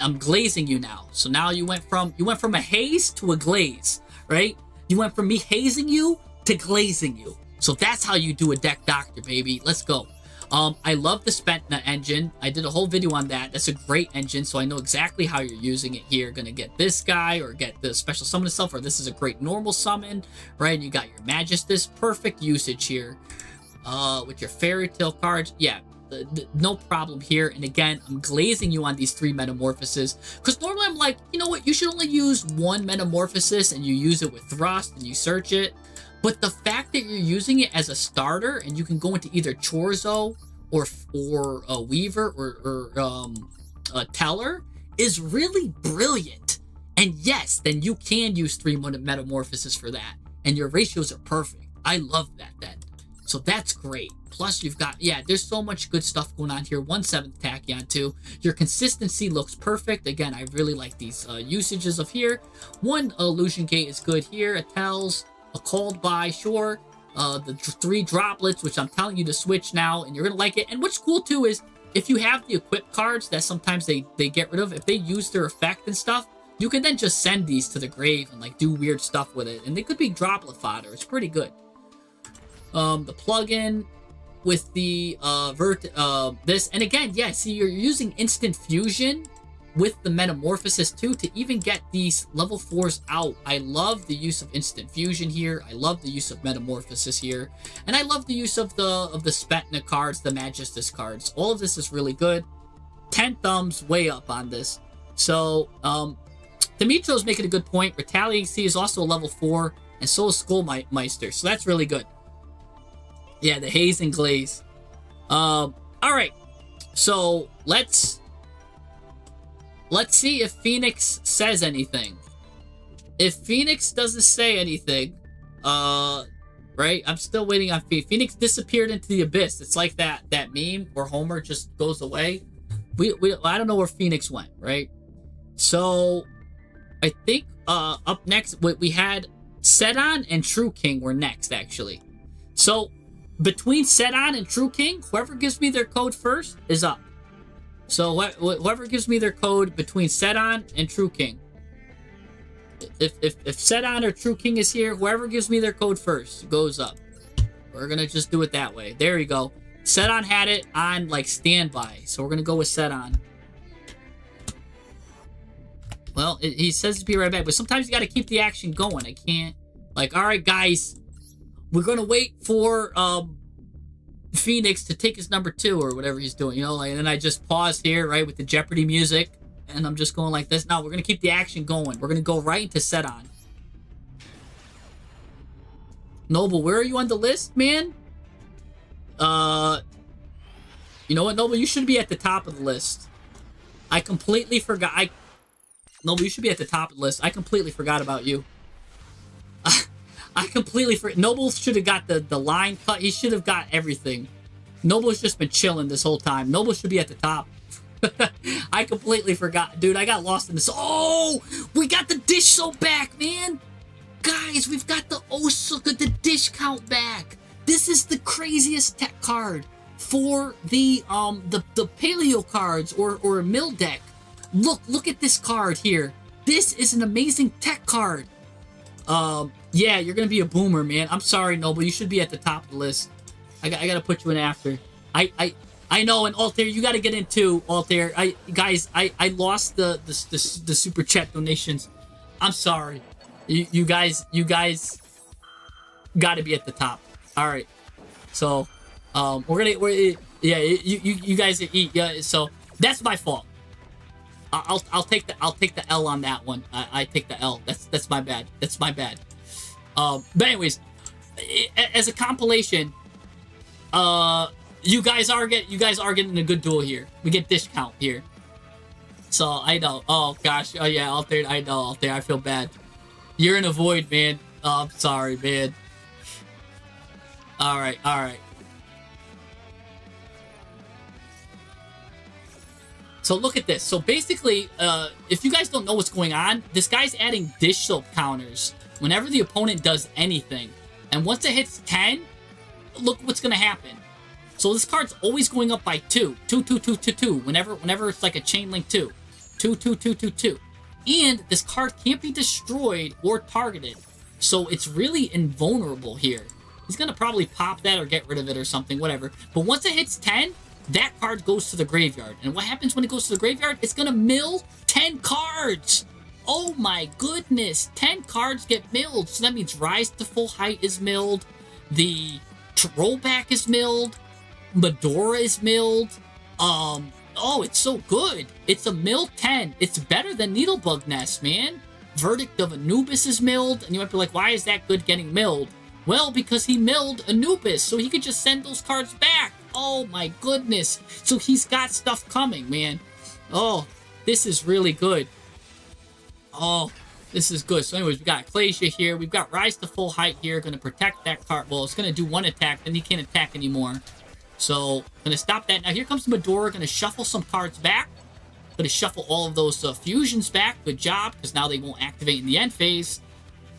I'm glazing you now. So now you went from a haze to a glaze, right? You went from me hazing you to glazing you. So that's how you do a deck doctor, baby. Let's go. I love the Spentna engine. I did a whole video on that. That's a great engine, so I know exactly how you're using it here. Gonna get this guy, or get the special summon itself, or this is a great normal summon, right? And you got your Magistus. Perfect usage here. With your Fairy Tale cards. Yeah. No problem here. And again, I'm glazing you on these 3 metamorphoses, because normally I'm like, you know what, you should only use 1 metamorphosis, and you use it with Thrust and you search it. But the fact that you're using it as a starter, and you can go into either Chorzo or a Weaver or a Teller, is really brilliant. And yes, then you can use 3 metamorphoses for that, and your ratios are perfect. I love that then. So that's great. Plus you've got, there's so much good stuff going on here. 1/7 Tachyon too. Your consistency looks perfect. Again, I really like these usages of here. 1 Illusion Gate is good here. A Tells, a Called By, sure. The 3 Droplets, which I'm telling you to switch now, and you're going to like it. And what's cool too is, if you have the equip cards that sometimes they get rid of, if they use their effect and stuff, you can then just send these to the grave and like do weird stuff with it. And they could be Droplet fodder. It's pretty good. The plugin with the this, and again, see, you're using instant fusion with the metamorphosis too to even get these level 4s out. I love the use of instant fusion here. I love the use of metamorphosis here, and I love the use of the Spetna cards, the Magistus cards. All of this is really good. 10 thumbs way up on this. So Dimitro's making a good point. Retaliacy is also a level 4, and so is Skullmeister, so that's really good. Yeah, the haze and glaze. All right. So let's see if Phoenix says anything. If Phoenix doesn't say anything, right, right? I'm still waiting on Phoenix. Phoenix disappeared into the abyss. It's like that meme where Homer just goes away. I don't know where Phoenix went, right? So I think up next we had Sedon and True King were next, actually. So between Sedon and True King, whoever gives me their code first is up. So whoever gives me their code between Sedon and True King. If Sedon or True King is here, whoever gives me their code first goes up. We're gonna just do it that way. There you go. Sedon had it on like standby, so we're gonna go with Sedon. Well, he says to be right back, but sometimes you gotta keep the action going. I can't, like, all right, guys, we're gonna wait for Phoenix to take his number 2 or whatever he's doing, you know, like, and then I just pause here, right, with the Jeopardy music, and I'm just going like this. No, we're gonna keep the action going. We're gonna go right into Sedon. Noble, where are you on the list, man? You know what, Noble? You should be at the top of the list. I completely forgot. Noble, you should be at the top of the list. I completely forgot about you. I completely forgot. Noble should have got the line cut. He should have got everything. Noble's just been chilling this whole time. Noble should be at the top. I completely forgot. Dude, I got lost in this. Oh! We got the dish soap back, man! Guys, we've got the so good the dish count back. This is the craziest tech card for the paleo cards or mill deck. Look at this card here. This is an amazing tech card. Yeah, you're gonna be a boomer, man. I'm sorry, Noble. You should be at the top of the list. I gotta put you in after. I know, and Altair, you gotta get in too, Altair. I lost the super chat donations. I'm sorry. You guys gotta be at the top. All right. So, you guys eat. Yeah. So that's my fault. I'll take the L on that one. I take the L. That's my bad. That's my bad. But anyways, as a compilation, you guys are getting a good duel here. We get dish count here. So I know. Oh gosh. Oh yeah. Altair. I know. Altair. I feel bad. You're in a void, man. Oh, I'm sorry, man. All right. So look at this. So basically, if you guys don't know what's going on, this guy's adding dish soap counters whenever the opponent does anything. And once it hits 10, look what's going to happen. So this card's always going up by 2. 2, 2, 2, 2, 2. Whenever it's like a chain link 2. 2, 2, 2, 2, 2. And this card can't be destroyed or targeted. So it's really invulnerable here. He's going to probably pop that or get rid of it or something, whatever. But once it hits 10, that card goes to the graveyard. And what happens when it goes to the graveyard? It's going to mill 10 cards. Oh my goodness. 10 cards get milled. So that means Rise to Full Height is milled. The Rollback is milled. Medora is milled. Oh, it's so good. It's a mill 10. It's better than Needlebug Nest, man. Verdict of Anubis is milled. And you might be like, why is that good getting milled? Well, because he milled Anubis, so he could just send those cards back. Oh my goodness. So he's got stuff coming, man. Oh, this is really good. Oh, this is good. So anyways, we got Ecclesia here. We've got Rise to Full Height here. Going to protect that card. Well, it's going to do one attack, then he can't attack anymore. So, going to stop that. Now, here comes Medora. Going to shuffle some cards back. Going to shuffle all of those fusions back. Good job, because now they won't activate in the end phase.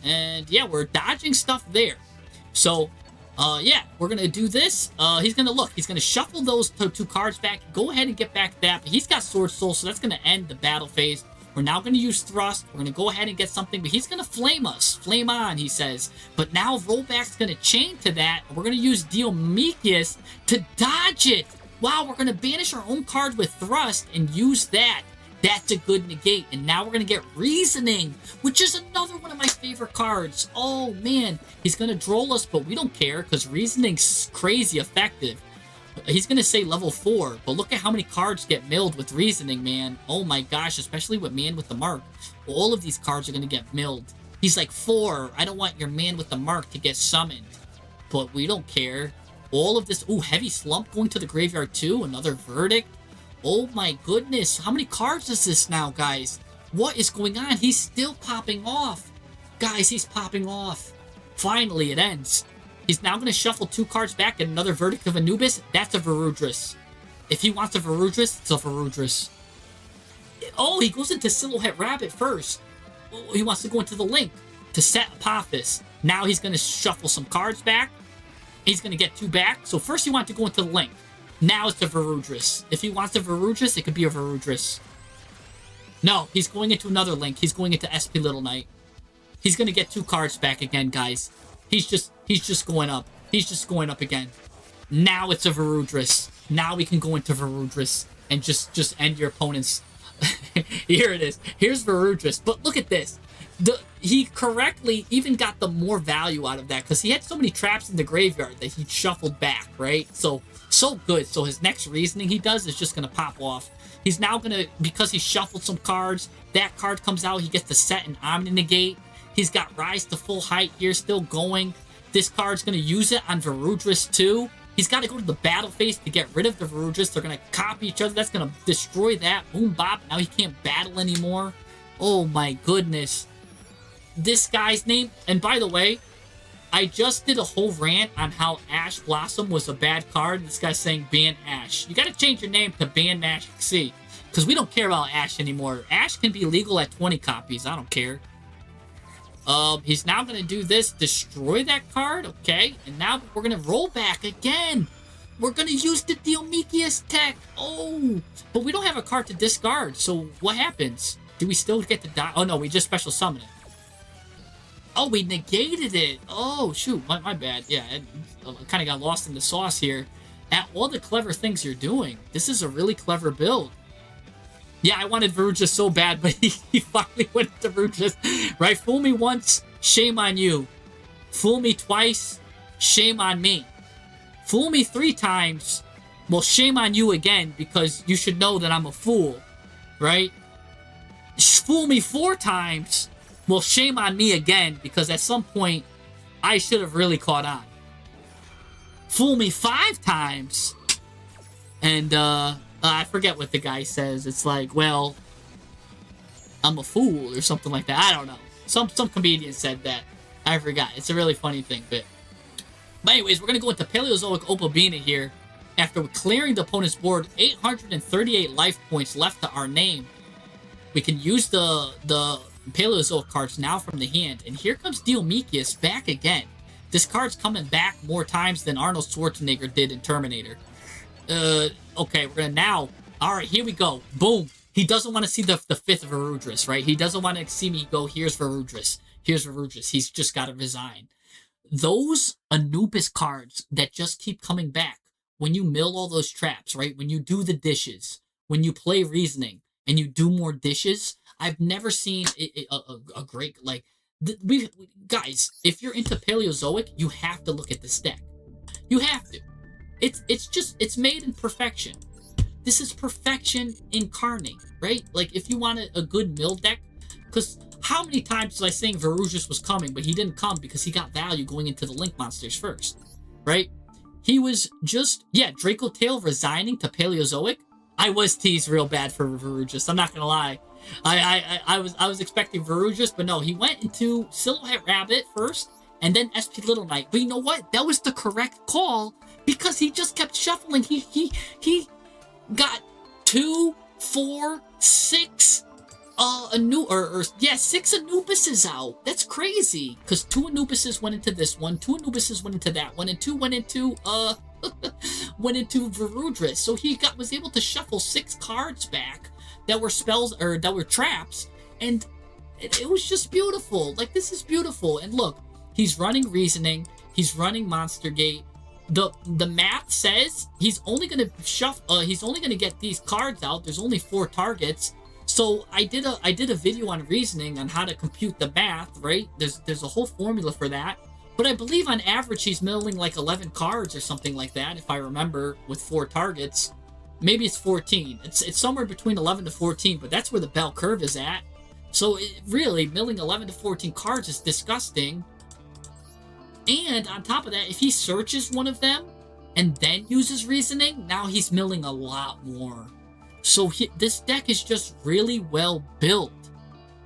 And, yeah, we're dodging stuff there. So, yeah, we're going to do this. He's going to look. He's going to shuffle those two cards back. Go ahead and get back that. But he's got Sword Soul, so that's going to end the battle phase. We're now going to use Thrust. We're going to go ahead and get something, but he's going to flame us. Flame on, he says. But now Rollback's going to chain to that. We're going to use Diomedes to dodge it. Wow, we're going to banish our own card with Thrust and use that. That's a good negate. And now we're going to get Reasoning, which is another one of my favorite cards. Oh, man. He's going to droll us, but we don't care because Reasoning's crazy effective. He's going to say level 4, but look at how many cards get milled with Reasoning, man. Oh my gosh, especially with Man with the Mark. All of these cards are going to get milled. He's like, 4, I don't want your Man with the Mark to get summoned. But we don't care. All of this, ooh, Heavy Slump going to the graveyard too. Another Verdict. Oh my goodness, how many cards is this now, guys? What is going on? He's still popping off. Guys, he's popping off. Finally, it ends. He's now going to shuffle 2 cards back and another Verdict of Anubis. That's a Varudris. If he wants a Varudris, it's a Varudris. Oh, he goes into Silhouette Rabbit first. Oh, he wants to go into the Link to set Apophis. Now he's going to shuffle some cards back. He's going to get 2 back. So first he wanted to go into the Link. Now it's a Varudris. If he wants a Varudris, it could be a Varudris. No, he's going into another Link. He's going into SP Little Knight. He's going to get 2 cards back again, guys. He's just going up. He's just going up again. Now it's a Varudris. Now we can go into Varudris and just end your opponent's. Here it is. Here's Varudris. But look at this. He correctly even got the more value out of that because he had so many traps in the graveyard that he shuffled back, right? So good. So his next reasoning he does is just going to pop off. He's now going to, because he shuffled some cards, that card comes out, he gets to set an Omni Negate. He's got Rise to Full Height here still going. This card's going to use it on Varudris too. He's got to go to the battle phase to get rid of the Varudris. They're going to copy each other. That's going to destroy that. Boom, bop. Now he can't battle anymore. Oh my goodness. This guy's name, and by the way, I just did a whole rant on how Ash Blossom was a bad card. This guy's saying ban Ash. You got to change your name to ban Ash XC because we don't care about Ash anymore. Ash can be legal at 20 copies. I don't care. He's now going to do this, destroy that card, okay, and now we're going to roll back again. We're going to use the Diomekius tech. Oh, but we don't have a card to discard, so what happens? Do we still get to die? Oh, no, we just special summon it. Oh, we negated it. Oh, shoot, my bad. Yeah, I kind of got lost in the sauce here. At all the clever things you're doing, this is a really clever build. Yeah, I wanted Varudris so bad, but he finally went to Varudris. Right? Fool me once, shame on you. Fool me twice, shame on me. Fool me 3 times, well, shame on you again, because you should know that I'm a fool. Right? Fool me 4 times, well, shame on me again, because at some point, I should have really caught on. Fool me 5 times, and, I forget what the guy says. It's like, well, I'm a fool or something like that. I don't know. Some comedian said that. I forgot. It's a really funny thing, but anyways, we're going to go into Paleozoic Opalbina here. After clearing the opponent's board, 838 life points left to our name. We can use the Paleozoic cards now from the hand. And here comes Diomekius back again. This card's coming back more times than Arnold Schwarzenegger did in Terminator. Okay, we're gonna now. All right, here we go. Boom. He doesn't want to see the 5th Varudris, right? He doesn't want to see me go, here's Varudris. Here's Varudris. He's just got to resign. Those Anubis cards that just keep coming back, when you mill all those traps, right? When you do the dishes, when you play Reasoning, and you do more dishes, I've never seen a great, like, guys, if you're into Paleozoic, you have to look at this deck. You have to. It's made in perfection. This is perfection incarnate, right? Like, if you want a good mill deck, because how many times was I saying Varudris was coming, but he didn't come because he got value going into the Link monsters first, right? He was just, yeah, Draco Tail resigning to Paleozoic. I was teased real bad for Varudris, I'm not gonna lie. I was expecting Varudris, but no, he went into Silhouette Rabbit first, and then SP Little Knight. But you know what? That was the correct call, because he just kept shuffling. He got 2, 4, 6 6 Anubises out. That's crazy. Because 2 Anubises went into this one, 2 Anubises went into that one, and 2 went into went into Varudris. So he was able to shuffle 6 cards back that were spells or that were traps, and it was just beautiful. Like, this is beautiful. And look, he's running Reasoning, he's running Monster Gate. The math says he's only gonna shuffle. He's only gonna get these cards out. There's only 4 targets. So I did a video on Reasoning on how to compute the math. Right? There's a whole formula for that. But I believe on average he's milling like 11 cards or something like that, if I remember, with 4 targets. Maybe it's 14. It's somewhere between 11 to 14, but that's where the bell curve is at. So really, milling 11 to 14 cards is disgusting. And on top of that, if he searches one of them and then uses Reasoning, now he's milling a lot more. So this deck is just really well built.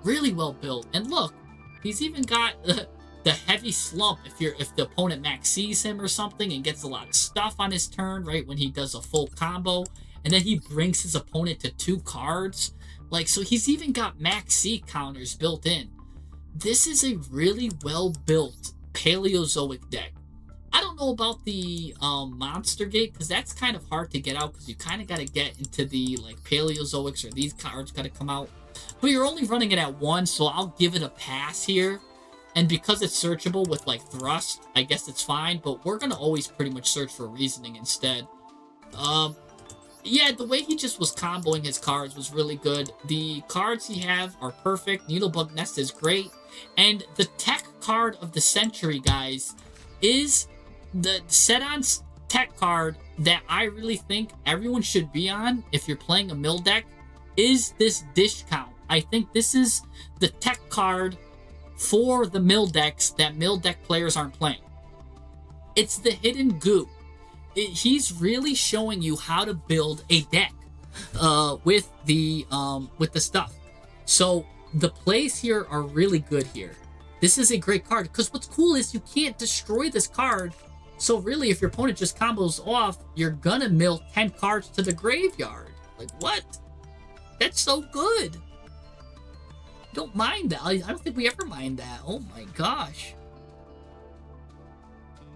Really well built. And look, he's even got the heavy slump if the opponent max sees him or something and gets a lot of stuff on his turn, right, when he does a full combo, and then he brings his opponent to 2 cards. Like, so he's even got max C counters built in. This is a really well-built Paleozoic deck. I don't know about the Monster Gate, because that's kind of hard to get out, because you kind of got to get into the, like, Paleozoics, or these cards got to come out. But you're only running it at 1, so I'll give it a pass here. And because it's searchable with, like, Thrust, I guess it's fine, but we're going to always pretty much search for Reasoning instead. Yeah, the way he just was comboing his cards was really good. The cards he have are perfect. Needlebug Nest is great. And the tech card of the century, guys, is the set-on tech card that I really think everyone should be on if you're playing a mill deck, is this Dish Count. I think this is the tech card for the mill decks that mill deck players aren't playing. It's the hidden goo. He's really showing you how to build a deck with the stuff. So the plays here are really good here. This is a great card, because what's cool is you can't destroy this card. So really, if your opponent just combos off, you're gonna mill 10 cards to the graveyard. Like, what? That's so good. Don't mind that. I don't think we ever mind that. Oh my gosh.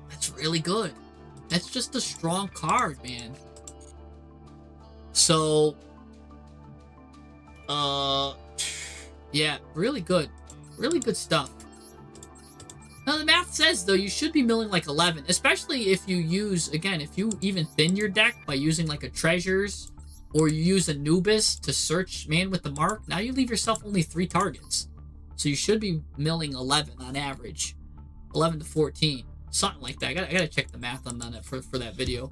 That's really good. That's just a strong card, man. So, yeah, really good. Really good stuff. Now, the math says, though, you should be milling like 11, especially if you use, again, if you even thin your deck by using like a Treasures, or you use Anubis to search Man with the Mark. Now you leave yourself only 3 targets. So you should be milling 11 on average. 11 to 14. Something like that. I gotta check the math on that for that video.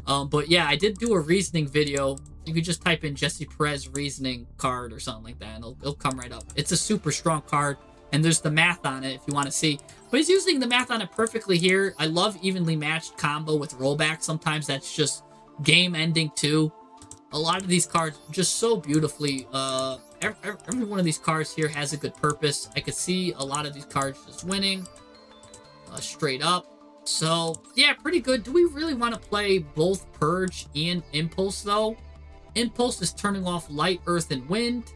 But yeah, I did do a reasoning video. You could just type in Jesse Perez reasoning card or something like that, and it'll come right up. It's a super strong card, and there's the math on it if you want to see. But he's using the math on it perfectly here. I love evenly matched combo with rollback. Sometimes that's just game ending too. A lot of these cards just so beautifully. Every one of these cards here has a good purpose. I could see a lot of these cards just winning. Straight up. So, yeah, pretty good. Do we really want to play both Purge and Impulse, though? Impulse is turning off Light, Earth, and Wind,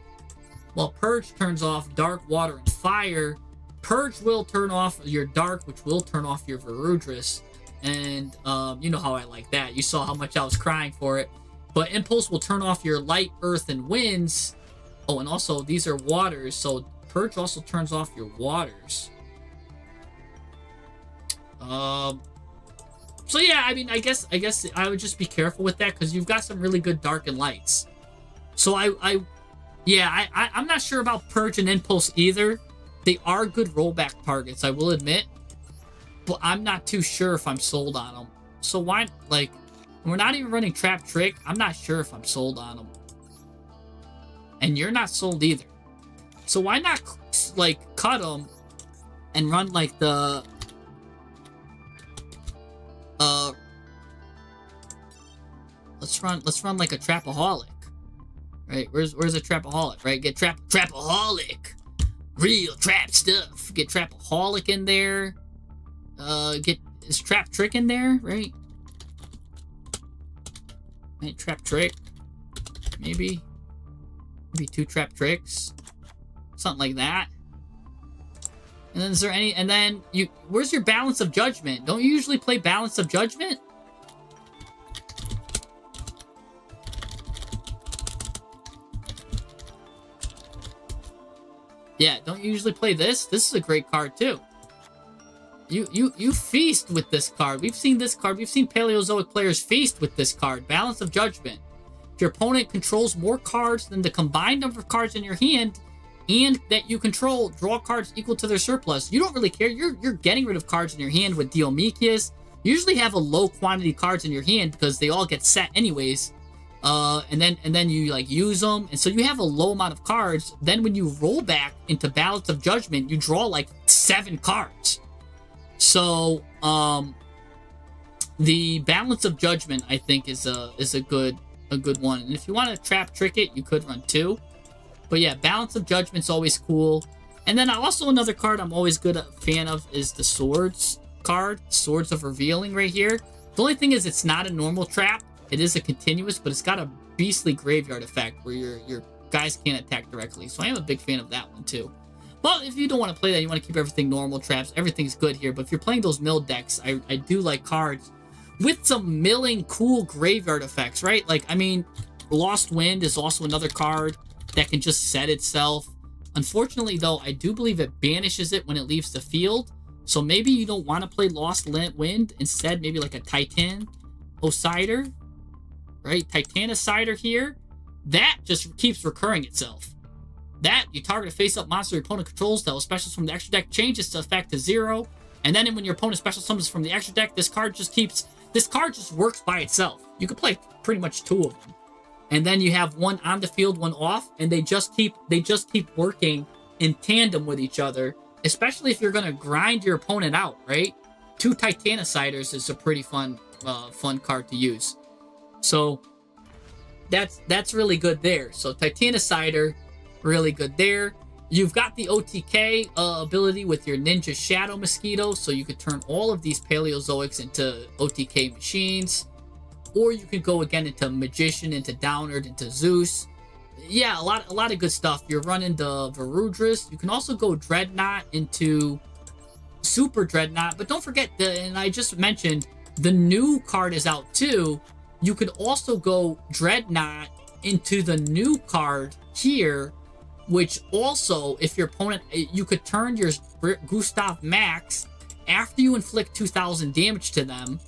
while Purge turns off Dark, Water, and Fire. Purge will turn off your Dark, which will turn off your Verudris. And, you know how I like that. You saw how much I was crying for it. But Impulse will turn off your Light, Earth, and Winds. Oh, and also, these are Waters, so Purge also turns off your Waters. So yeah, I mean, I guess I would just be careful with that, because you've got some really good Dark and Lights. So I'm not sure about Purge and Impulse either. They are good rollback targets, I will admit, but I'm not too sure if I'm sold on them. So why, like, we're not even running Trap Trick. I'm not sure if I'm sold on them. And you're not sold either. So why not, like, cut them and run, like, the... Let's run like a Trapaholic. Right? Where's a Trapaholic, right? Get Trapaholic. Real trap stuff. Get Trapaholic in there. Is Trap Trick in there, right? Right, Trap Trick. Maybe 2 Trap Tricks. Something like that. And then is there any, and then where's your Balance of Judgment? Don't you usually play Balance of Judgment? Yeah, don't you usually play this? This is a great card too. You feast with this card. We've seen this card. We've seen Paleozoic players feast with this card. Balance of Judgment. If your opponent controls more cards than the combined number of cards in your hand, and that you control, draw cards equal to their surplus. You don't really care. You're getting rid of cards in your hand with Diomekius. You usually have a low quantity of cards in your hand because they all get set anyways. And then you like use them, and so you have a low amount of cards. Then when you roll back into Balance of Judgment, you draw like 7 cards. So the Balance of Judgment, I think, is a good one. And if you want to Trap Trick it, you could run 2. But yeah, Balance of Judgment's always cool. And then also another card I'm always good a fan of is the Swords card, Swords of Revealing right here. The only thing is it's not a normal trap. It is a continuous, but it's got a beastly graveyard effect where your guys can't attack directly. So I am a big fan of that one too. But if you don't want to play that, you want to keep everything normal traps, everything's good here. But if you're playing those mill decks, I do like cards with some milling cool graveyard effects, right? Like, I mean, Lost Wind is also another card that can just set itself. Unfortunately, though, I do believe it banishes it when it leaves the field. So maybe you don't want to play Lost Wind. Instead, maybe like a Titan Osider, right? Titanicider here. That just keeps recurring itself. That, you target a face-up monster your opponent controls that will special from the extra deck, changes to effect to 0. And then when your opponent special summons from the extra deck, this card just works by itself. You can play pretty much 2 of them. And then you have one on the field, one off, and they just keep working in tandem with each other, especially if you're going to grind your opponent out, right? 2 Titaniciders is a pretty fun card to use. So that's really good there. So Titanicider, really good there. You've got the OTK ability with your Ninja Shadow Mosquito, so you could turn all of these Paleozoics into OTK machines. Or you could go again into Magician, into Downard, into Zeus. Yeah, a lot of good stuff. You're running the Varudras. You can also go Dreadnought into Super Dreadnought. But don't forget, and I just mentioned, the new card is out too. You could also go Dreadnought into the new card here, which also, if your opponent, you could turn your Gustav Max after you inflict 2,000 damage to them.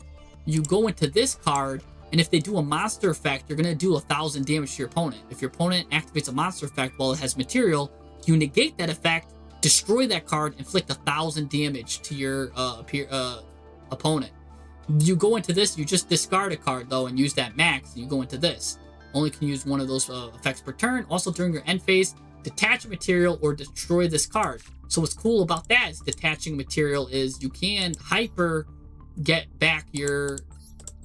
You go into this card, and if they do a monster effect, you're going to do 1,000 damage to your opponent. If your opponent activates a monster effect while it has material, you negate that effect, destroy that card, inflict 1,000 damage to your opponent. You go into this, you just discard a card though and use that max. You go into this. Only can use one of those effects per turn. Also during your end phase, detach a material or destroy this card. So what's cool about that is detaching material is you can hyper get back your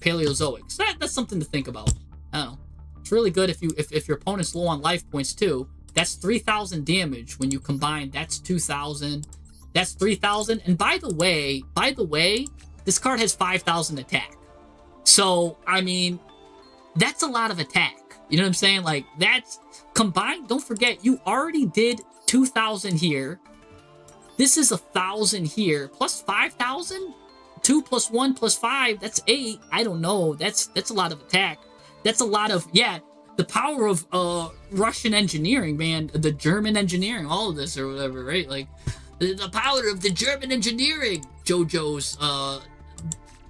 Paleozoics. That's something to think about. I don't know. It's really good if your opponent's low on life points too. That's 3,000 damage when you combine. That's 2,000. That's 3,000. And by the way, this card has 5,000 attack. So I mean, that's a lot of attack. You know what I'm saying? Like, that's combined. Don't forget, you already did 2,000 here. This is 1,000 here, plus 5,000. 2 plus 1 plus 5, that's 8. I don't know. That's a lot of attack. That's a lot of, yeah, the power of Russian engineering, man. The German engineering, all of this or whatever, right? Like, the power of the German engineering, JoJo's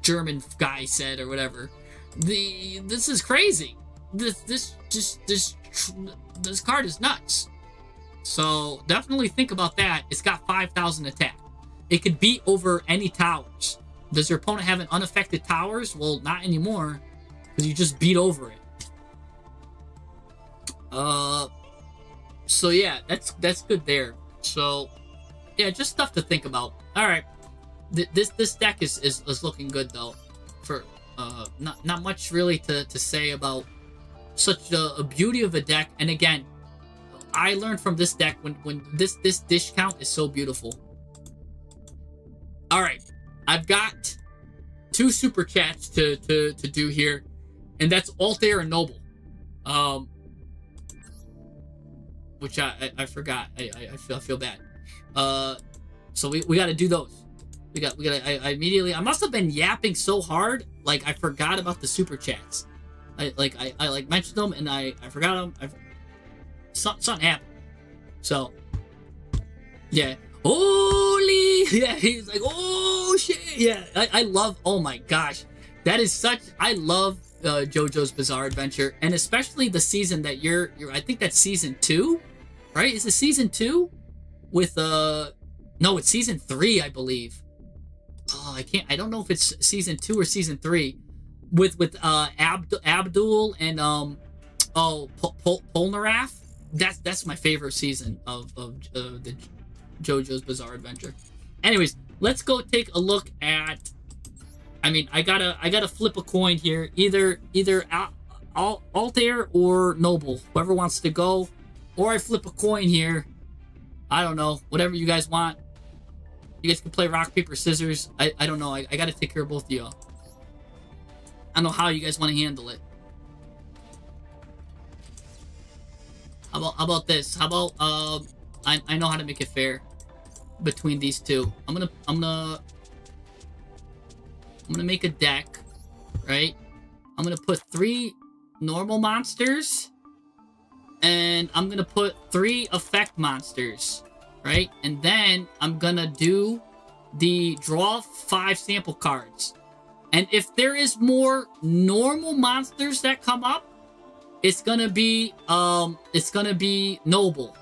German guy said or whatever. This is crazy. This card is nuts. So definitely think about that. It's got 5,000 attack. It could beat over any towers. Does your opponent have an unaffected towers? Well, not anymore, because you just beat over it. So yeah, that's good there. So yeah, just stuff to think about. All right, this deck is looking good though. For not much really to say about such a beauty of a deck. And again, I learned from this deck when this dish count is so beautiful. All right, I've got 2 super chats to do here, and that's Altair and Noble, which I forgot. I feel bad. So we got to do those. We got. I immediately. I must have been yapping so hard, like I forgot about the super chats. I mentioned them and I forgot them. Something happened. So yeah. Holy, yeah, he's like, oh shit, yeah, I love, oh my gosh, that is such, I love JoJo's Bizarre Adventure, and especially the season that you're, I think that's season 2, right? Is it season 2? With, no, it's season 3, I believe. Oh, I don't know if it's season 2 or season 3, with Abdul and, Polnareff. That's my favorite season of the JoJo's Bizarre Adventure. Anyways, let's go take a look at. I mean, I gotta flip a coin here. Either Altair or Noble, whoever wants to go, or I flip a coin here, I don't know. Whatever you guys want. You guys can play rock, paper, scissors. I don't know. I gotta take care of both of y'all. I don't know how you guys want to handle it. How about this? How about I know how to make it fair between these two. I'm gonna make a deck, right? I'm gonna put 3 normal monsters, and I'm gonna put 3 effect monsters, right? And then I'm gonna do the draw 5 sample cards. And if there is more normal monsters that come up, it's gonna be noble.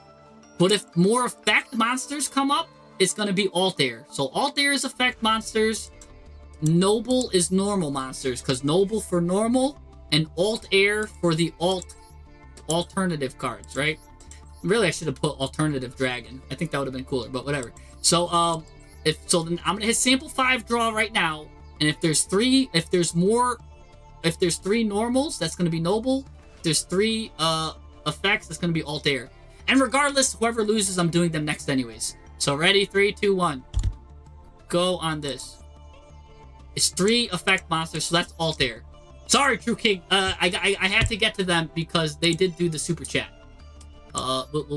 But if more effect monsters come up, it's gonna be Altair. So Altair is effect monsters, noble is normal monsters, because noble for normal and Altair for the alternative cards, right? Really, I should have put alternative dragon. I think that would have been cooler, but whatever. So then I'm gonna hit sample 5 draw right now, and if there's 3 normals, that's gonna be noble. If there's 3 effects, that's gonna be Altair. And regardless, whoever loses, I'm doing them next anyways. So ready, 3, 2, 1. Go on this. It's 3 effect monsters, so that's Altair. Sorry, True King. I had to get to them because they did do the super chat.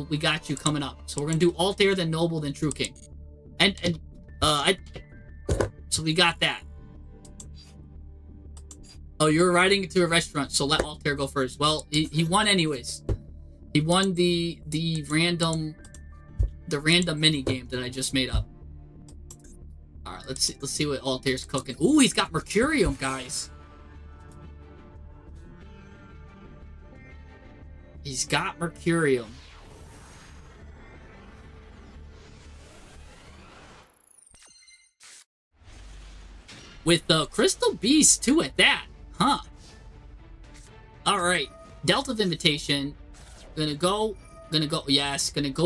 We got you coming up. So we're gonna do Altair, then Noble, then True King. So we got that. Oh, you're riding into a restaurant, so let Altair go first. Well, he won anyways. He won the random mini game that I just made up. All right, let's see what Altair's cooking. Ooh, he's got Mercurium, guys. He's got Mercurium. With the Crystal Beast too at that, huh? All right, Delta of Invitation. Gonna go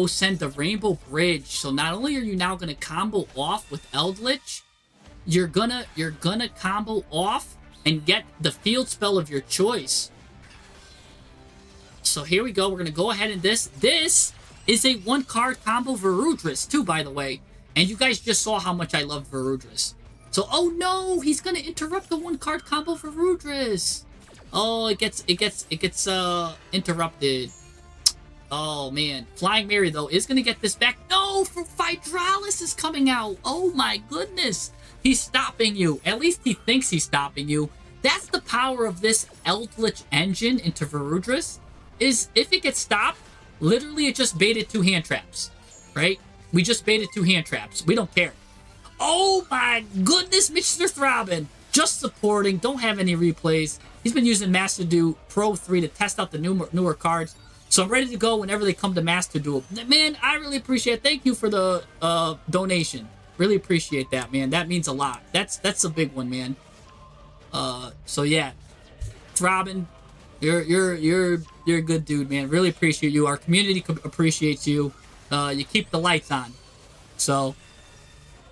send the Rainbow Bridge. So not only are you now gonna combo off with Eldritch, you're gonna combo off and get the field spell of your choice. So here we go. We're gonna go ahead and this is a 1-card combo Varudris too, by the way. And you guys just saw how much I love Varudris. So oh no, he's gonna interrupt the 1-card combo Varudris. Oh, it gets interrupted. Oh man, Flying Mary though is gonna get this back. No, for Hydralis is coming out. Oh my goodness, he's stopping you. At least he thinks he's stopping you. That's the power of this Eldritch engine into Varudris. Is if it gets stopped, literally it just baited 2 hand traps, right? We just baited 2 hand traps. We don't care. Oh my goodness, Mr. Throbbing. Just supporting, don't have any replays. He's been using Master Duel Pro 3 to test out the newer cards. So I'm ready to go whenever they come to Master Duel. Man, I really appreciate it. Thank you for the donation. Really appreciate that, man. That means a lot. That's a big one, man. So yeah. Throbbing, you're a good dude, man. Really appreciate you. Our community appreciates you. You keep the lights on. So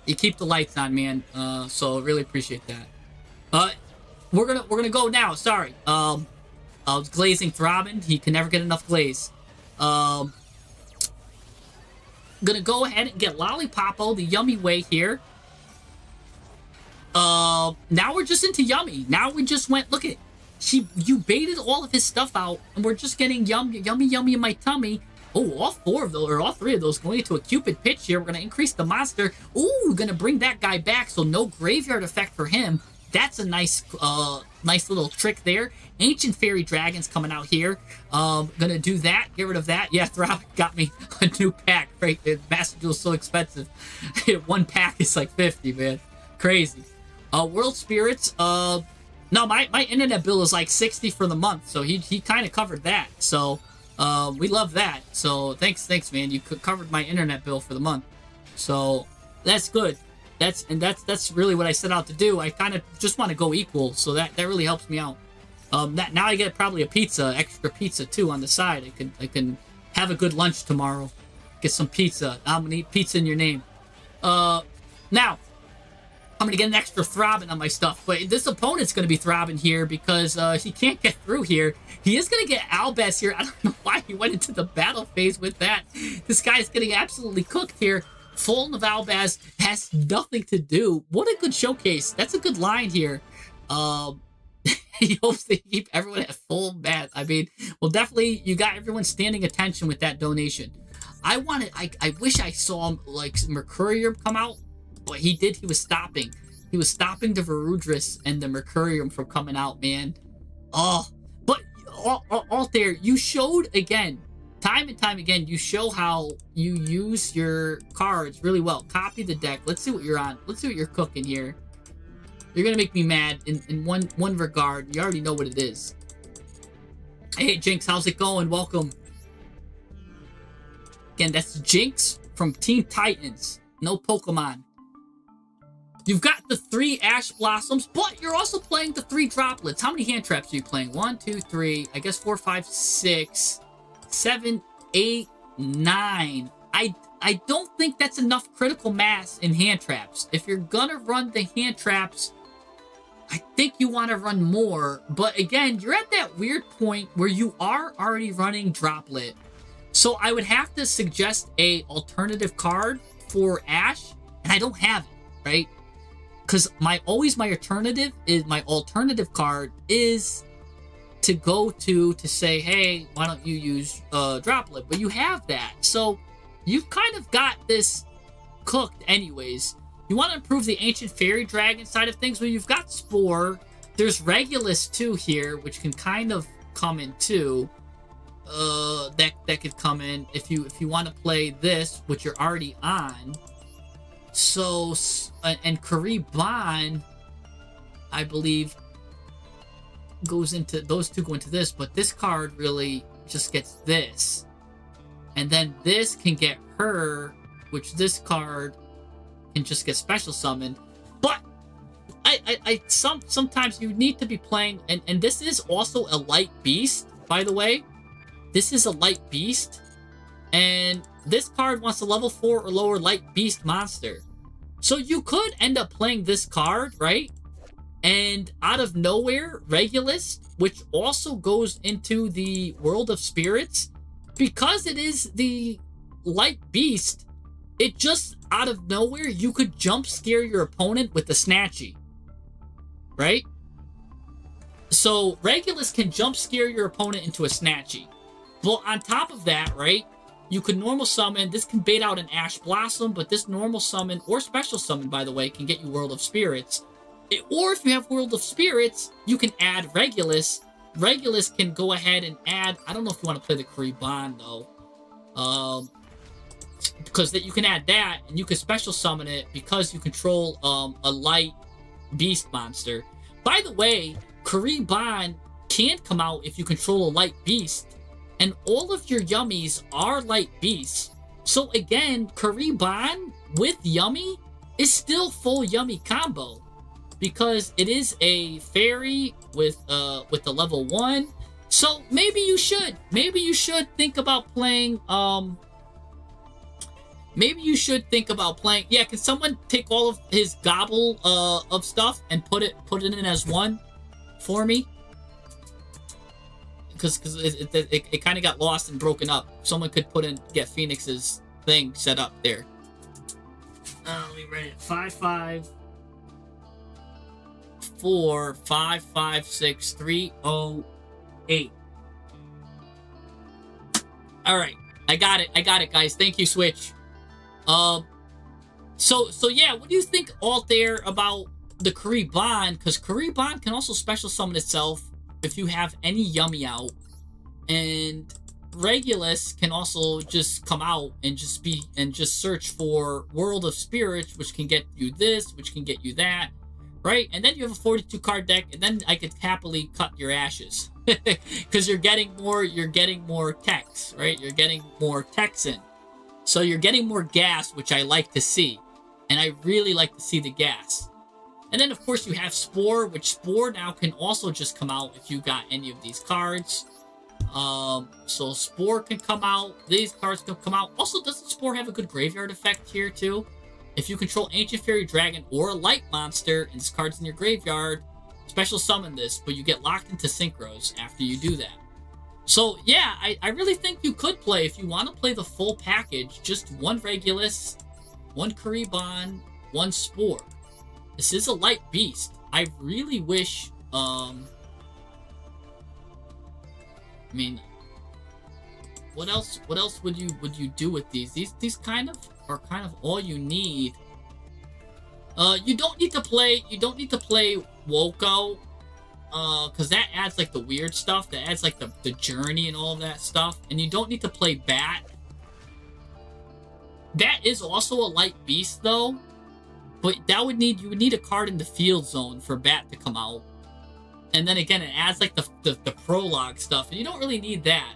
you keep the lights on, man. So really appreciate that. We're gonna go now. Sorry. Glazing Throbbing. He can never get enough glaze. Gonna go ahead and get Lollipopo the Yummy way here. Now we're just into Yummy. Now we just went. Look at you baited all of his stuff out, and we're just getting yummy in my tummy. Oh, all 4 of those, or all 3 of those going into a Cupid pitch here. We're going to increase the monster. Ooh, going to bring that guy back, so no graveyard effect for him. That's a nice little trick there. Ancient Fairy Dragons coming out here. Gonna do that, get rid of that. Yeah, Throbbing got me a new pack. Right, Master Duel's so expensive. 1 pack is like 50, man. Crazy. World Spirits. No, my internet bill is like 60 for the month, so he kind of covered that. So we love that. So thanks, man. You covered my internet bill for the month. So that's good. That's really what I set out to do. I kind of just want to go equal, so that really helps me out. Now I get probably extra pizza too on the side. I can have a good lunch tomorrow. Get some pizza. I'm gonna eat pizza in your name. Now, I'm gonna get an extra throbbing on my stuff, but this opponent's gonna be throbbing here because he can't get through here. He is gonna get Albaz here. I don't know why he went into the battle phase with that. This guy's getting absolutely cooked here. Fulton of Albaz has nothing to do. What a good showcase. That's a good line here. He hopes they keep everyone at full math. I mean, well, definitely you got everyone standing attention with that donation. I wish I saw him like Mercurium come out. But he did. He was stopping. He was stopping the Varudris and the Mercurium from coming out, man. Oh, but all there, you showed again, time and time again, you show how you use your cards really well. Copy the deck. Let's see what you're on. Let's see what you're cooking here. You're gonna make me mad in one regard. You already know what it is. Hey, Jinx, how's it going? Welcome. Again, that's Jinx from Teen Titans. No Pokemon. You've got the 3 Ash Blossoms, but you're also playing the 3 Droplets. How many hand traps are you playing? 1, 2, 3, I guess 4, 5, 6, 7, 8, 9. I don't think that's enough critical mass in hand traps. If you're gonna run the hand traps, I think you want to run more. But again, you're at that weird point where you are already running Droplet. So I would have to suggest a alternative card for Ash, and I don't have it, right? Because my alternative card is to go to say, hey, why don't you use Droplet? But you have that, so you've kind of got this cooked anyways. You want to improve the Ancient Fairy Dragon side of things. Well, you've got Spore. There's Regulus too here, which can kind of come in too. That could come in if you want to play this, which you're already on. So, and Kariban, I believe, goes into, those two go into this, but this card really just gets this. And then this can get her, which this card can just get special summoned. But sometimes you need to be playing, and this is also a light beast, by the way. This is a light beast, and this card wants a level 4 or lower light beast monster. So you could end up playing this card, right? And out of nowhere, Regulus, which also goes into the World of Spirits, because it is the light beast, it just out of nowhere, you could jump scare your opponent with the Snatchy, right? So Regulus can jump scare your opponent into a Snatchy. Well, on top of that, right, you could normal summon. This can bait out an Ash Blossom, but this normal summon, or special summon, by the way, can get you World of Spirits. Or if you have World of Spirits, you can add Regulus. Regulus can go ahead and add, I don't know if you want to play the Kariban, though. Because that you can add that, and you can special summon it because you control a light beast monster. By the way, Kariban can come out if you control a light beast. And all of your yummies are light beasts. So again, Kariban with Yummy is still full Yummy combo. Because it is a fairy with the level 1. So maybe you should think about playing yeah, can someone take all of his gobble of stuff and put it in as one for me? Because it kind of got lost and broken up. Someone could get Phoenix's thing set up there. Let me write it. 5, 5, 4, 5, 5, 6, 3, 0, 8. All right, I got it, guys. Thank you, Switch. So yeah, what do you think out there about the Kariban? Because Kariban can also special summon itself if you have any Yummy out, and Regulus can also just come out and just search for World of Spirits, which can get you this, which can get you that, right? And then you have a 42 card deck, and then I could happily cut your ashes because you're getting more techs, right? You're getting more techs in, so you're getting more gas, which I like to see, and I really like to see the gas. And then, of course, you have Spore, which Spore now can also just come out if you got any of these cards. So Spore can come out. These cards can come out. Also, doesn't Spore have a good graveyard effect here, too? If you control Ancient Fairy Dragon or a Light Monster and this card's in your graveyard, special summon this, but you get locked into Synchros after you do that. So yeah, I really think you could play, if you want to play the full package, just one Regulus, one Kuriban, one Spore. This is a light beast. I really wish, I mean, what else would you do with these? These kind of are kind of all you need. You don't need to play Woko, because that adds like the weird stuff, that adds like the journey and all of that stuff, and you don't need to play Bat. Bat is also a light beast though, but you would need a card in the field zone for Bat to come out, and then again it adds like the prologue stuff, and you don't really need that.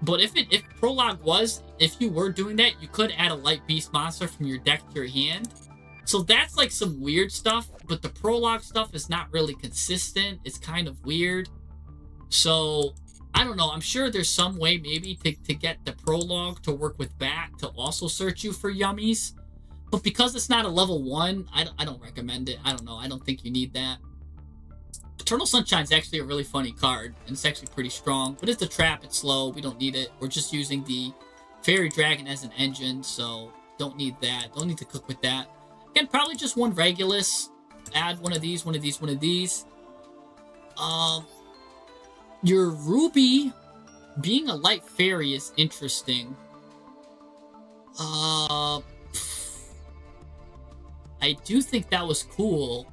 But if prologue if you were doing that, you could add a light beast monster from your deck to your hand. So that's like some weird stuff, but the prologue stuff is not really consistent. It's kind of weird. So I don't know. I'm sure there's some way maybe to get the prologue to work with Bat to also search you for yummies. But because it's not a level 1, I don't recommend it. I don't know. I don't think you need that. Eternal Sunshine is actually a really funny card, and it's actually pretty strong. But it's a trap, it's slow, we don't need it. We're just using the Fairy Dragon as an engine, so don't need that. Don't need to cook with that. Again, probably just one Regulus. Add one of these, one of these, one of these. Your Ruby being a light fairy is interesting. I do think that was cool,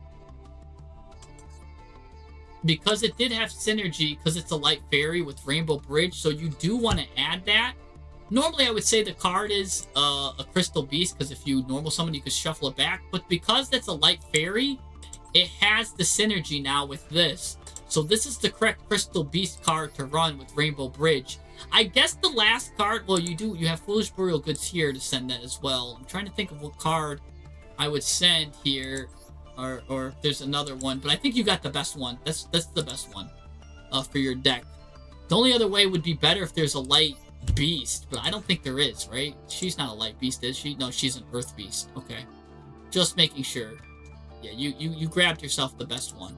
because it did have synergy, because it's a light fairy with Rainbow Bridge, so you do want to add that. Normally I would say the card is a Crystal Beast, because if you normal summon you could shuffle it back, but because that's a light fairy, it has the synergy now with this. So this is the correct Crystal Beast card to run with Rainbow Bridge. I guess the last card, well, you have Foolish Burial Goods here to send that as well. I'm trying to think of what card I would send here, or if there's another one, but I think you got the best one. That's the best one for your deck. The only other way would be better if there's a light beast, but I don't think there is, right? She's not a light beast, is she? No, she's an earth beast. Okay, just making sure. Yeah, you grabbed yourself the best one.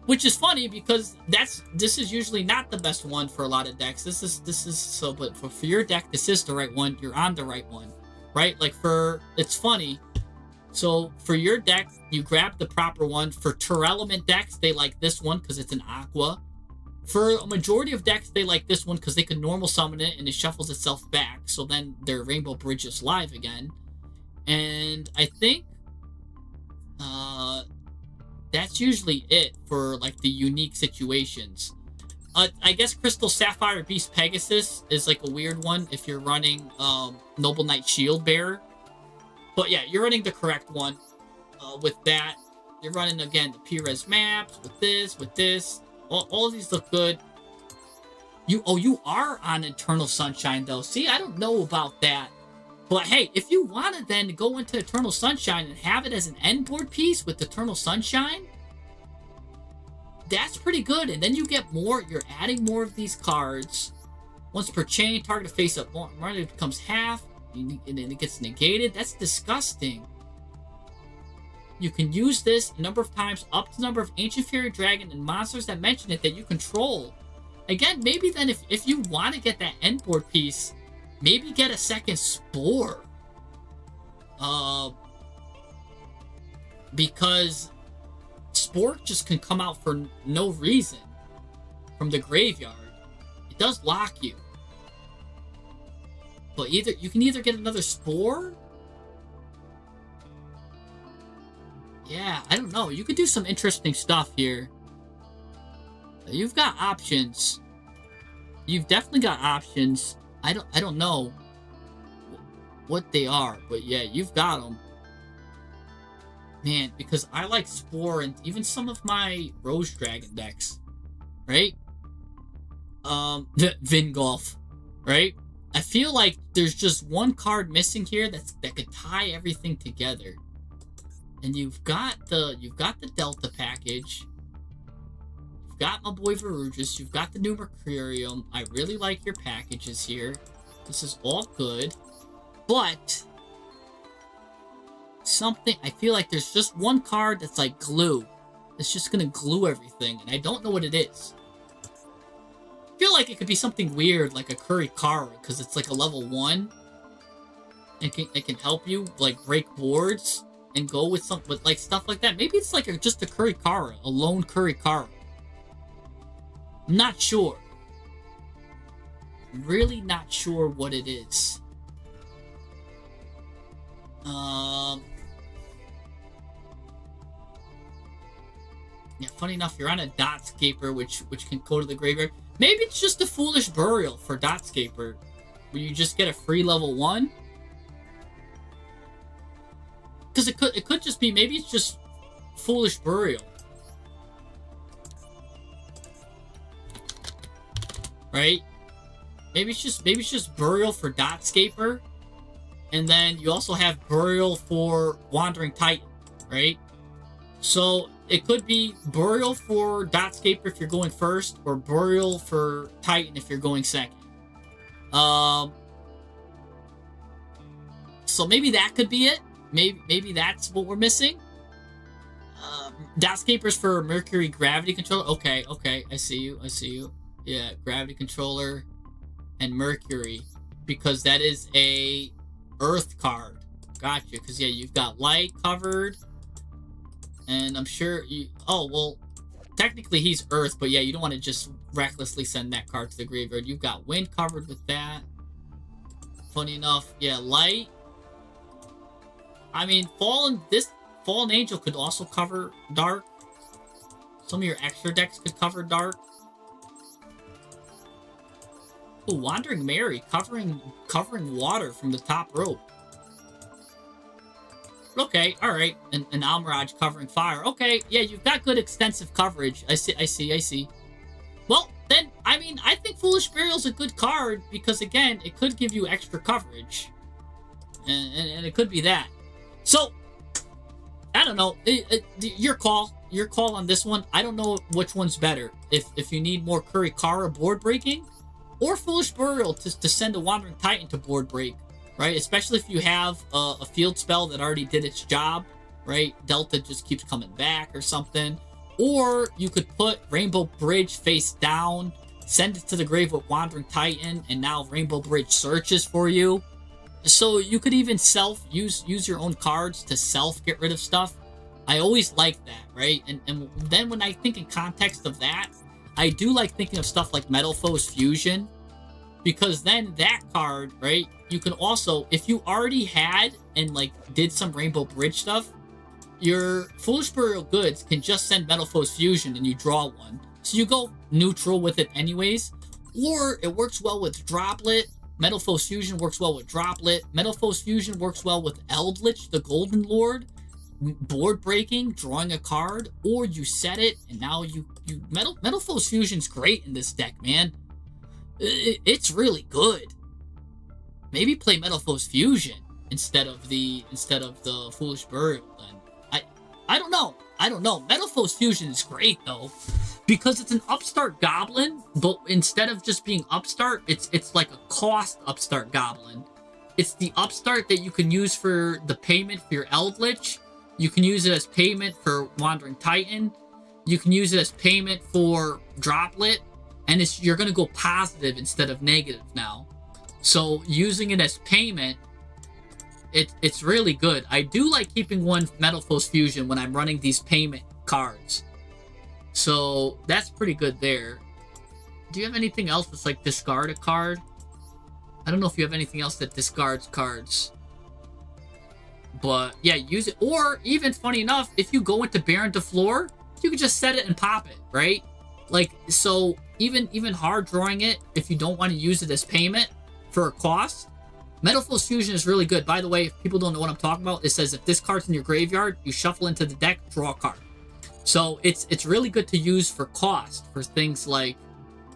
Which is funny because this is usually not the best one for a lot of decks. This is so, but for your deck, this is the right one. You're on the right one, right? Like it's funny. So for your deck, you grab the proper one. For Element decks, they like this one because it's an Aqua. For a majority of decks, they like this one because they can normal summon it and it shuffles itself back. So then their Rainbow Bridge is live again. And I think that's usually it for like the unique situations. I guess Crystal Sapphire Beast Pegasus is like a weird one if you're running Noble Knight Shield Bearer. But yeah, you're running the correct one with that. You're running, again, the Perez maps with this. All of these look good. You are on Eternal Sunshine, though. See, I don't know about that. But hey, if you want to then go into Eternal Sunshine and have it as an end board piece with Eternal Sunshine, that's pretty good. And then you get more, you're adding more of these cards. Once per chain, target face up more, it becomes half, and then it gets negated. That's disgusting. You can use this a number of times, up to the number of Ancient Fairy Dragon and monsters that mention it that you control. Again, maybe then if you want to get that end board piece, maybe get a second Spore. Because Spore just can come out for no reason from the graveyard. It does lock you. But you can either get another Spore. Yeah, I don't know. You could do some interesting stuff here. You've got options. You've definitely got options. I don't know what they are, but yeah, you've got them. Man, because I like Spore and even some of my Rose Dragon decks, right? Vingolf, right? I feel like there's just one card missing here that could tie everything together. And you've got the Delta package. You've got my boy Verrugus. You've got the new Mercurium. I really like your packages here. This is all good. But something, I feel like there's just one card that's like glue. It's just gonna glue everything, and I don't know what it is. I feel like it could be something weird, like a Kurikara, because it's like a level 1. It can help you like break boards and go with like stuff like that. Maybe it's like just a Kurikara, a lone Kurikara. I'm not sure. I'm really not sure what it is. Yeah, funny enough, you're on a Dotscaper, which can go to the graveyard. Maybe it's just a Foolish Burial for Dotscaper, where you just get a free level 1. Because it could just be, maybe it's just Foolish Burial. Right? Maybe it's just Burial for Dotscaper. And then you also have Burial for Wandering Titan, right? So it could be Burial for Dotscaper if you're going first, or Burial for Titan if you're going second. So maybe that could be it. Maybe that's what we're missing. Dotscaper's for Mercury Gravity Controller. Okay, I see you. Yeah, Gravity Controller and Mercury, because that is a Earth card. Gotcha, because yeah, you've got Light covered, and I'm sure you... Oh, well, technically he's Earth, but yeah, you don't want to just recklessly send that card to the graveyard. You've got Wind covered with that. Funny enough, yeah, Light. I mean, Fallen Angel could also cover Dark. Some of your extra decks could cover Dark. Ooh, Wandering Mary covering water from the top rope. Okay, alright. And Almiraj covering fire. Okay, yeah, you've got good extensive coverage. I see. Well, then, I mean, I think Foolish Burial's a good card because, again, it could give you extra coverage. And it could be that. So, I don't know. Your call on this one. I don't know which one's better. If you need more Kurikara board breaking, or Foolish Burial to send a Wandering Titan to board break, right? Especially if you have a field spell that already did its job, right? Delta just keeps coming back or something. Or you could put Rainbow Bridge face down, send it to the grave with Wandering Titan, and now Rainbow Bridge searches for you. So you could even use your own cards to get rid of stuff. I always like that, right? And then when I think in context of that, I do like thinking of stuff like Metal Foes Fusion, because then that card, right, you can also, if you already had and like did some Rainbow Bridge stuff, your Foolish Burial Goods can just send Metal Foes Fusion and you draw one. So you go neutral with it anyways. Or it works well with Droplet. Metal Foes Fusion works well with Droplet. Metal Foes Fusion works well with Eldritch, the Golden Lord. Board breaking, drawing a card, or you set it and now you Metal Foes Fusion's great in this deck, man. It's really good. Maybe play Metal Foes Fusion instead of the Foolish Burial then. I don't know. Metal Foes Fusion is great though, because it's an upstart goblin, but instead of just being upstart, it's like a cost upstart goblin. It's the upstart that you can use for the payment for your Eldritch. You can use it as payment for Wandering Titan. You can use it as payment for Droplet. And you're going to go positive instead of negative now. So using it as payment, it's really good. I do like keeping one Metal Foes Fusion when I'm running these payment cards. So that's pretty good there. Do you have anything else that's like discard a card? I don't know if you have anything else that discards cards. But yeah, use it. Or even, funny enough, if you go into Baron de Fleur, you can just set it and pop it, right? Like, so even hard drawing it, if you don't want to use it as payment for a cost, Metal Foes Fusion is really good. By the way, if people don't know what I'm talking about, it says if this card's in your graveyard, you shuffle into the deck, draw a card. So it's really good to use for cost, for things like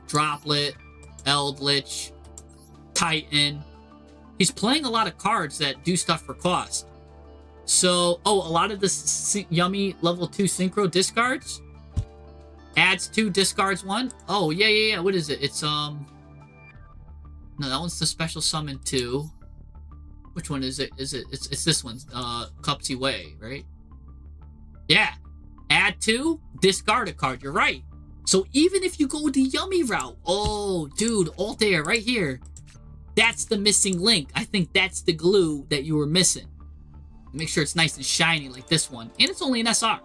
Droplet, Eldritch, Titan. He's playing a lot of cards that do stuff for cost. So, a lot of this yummy level 2 synchro discards. Adds 2, discards 1. Oh, yeah. What is it? It's, no, that one's the special summon 2. Which one is it? It's this one. Cupsy Way, right? Yeah. Add to, discard a card. You're right. So even if you go the yummy route, oh, dude, all there, right here. That's the missing link. I think that's the glue that you were missing. Make sure it's nice and shiny like this one. And it's only an SR.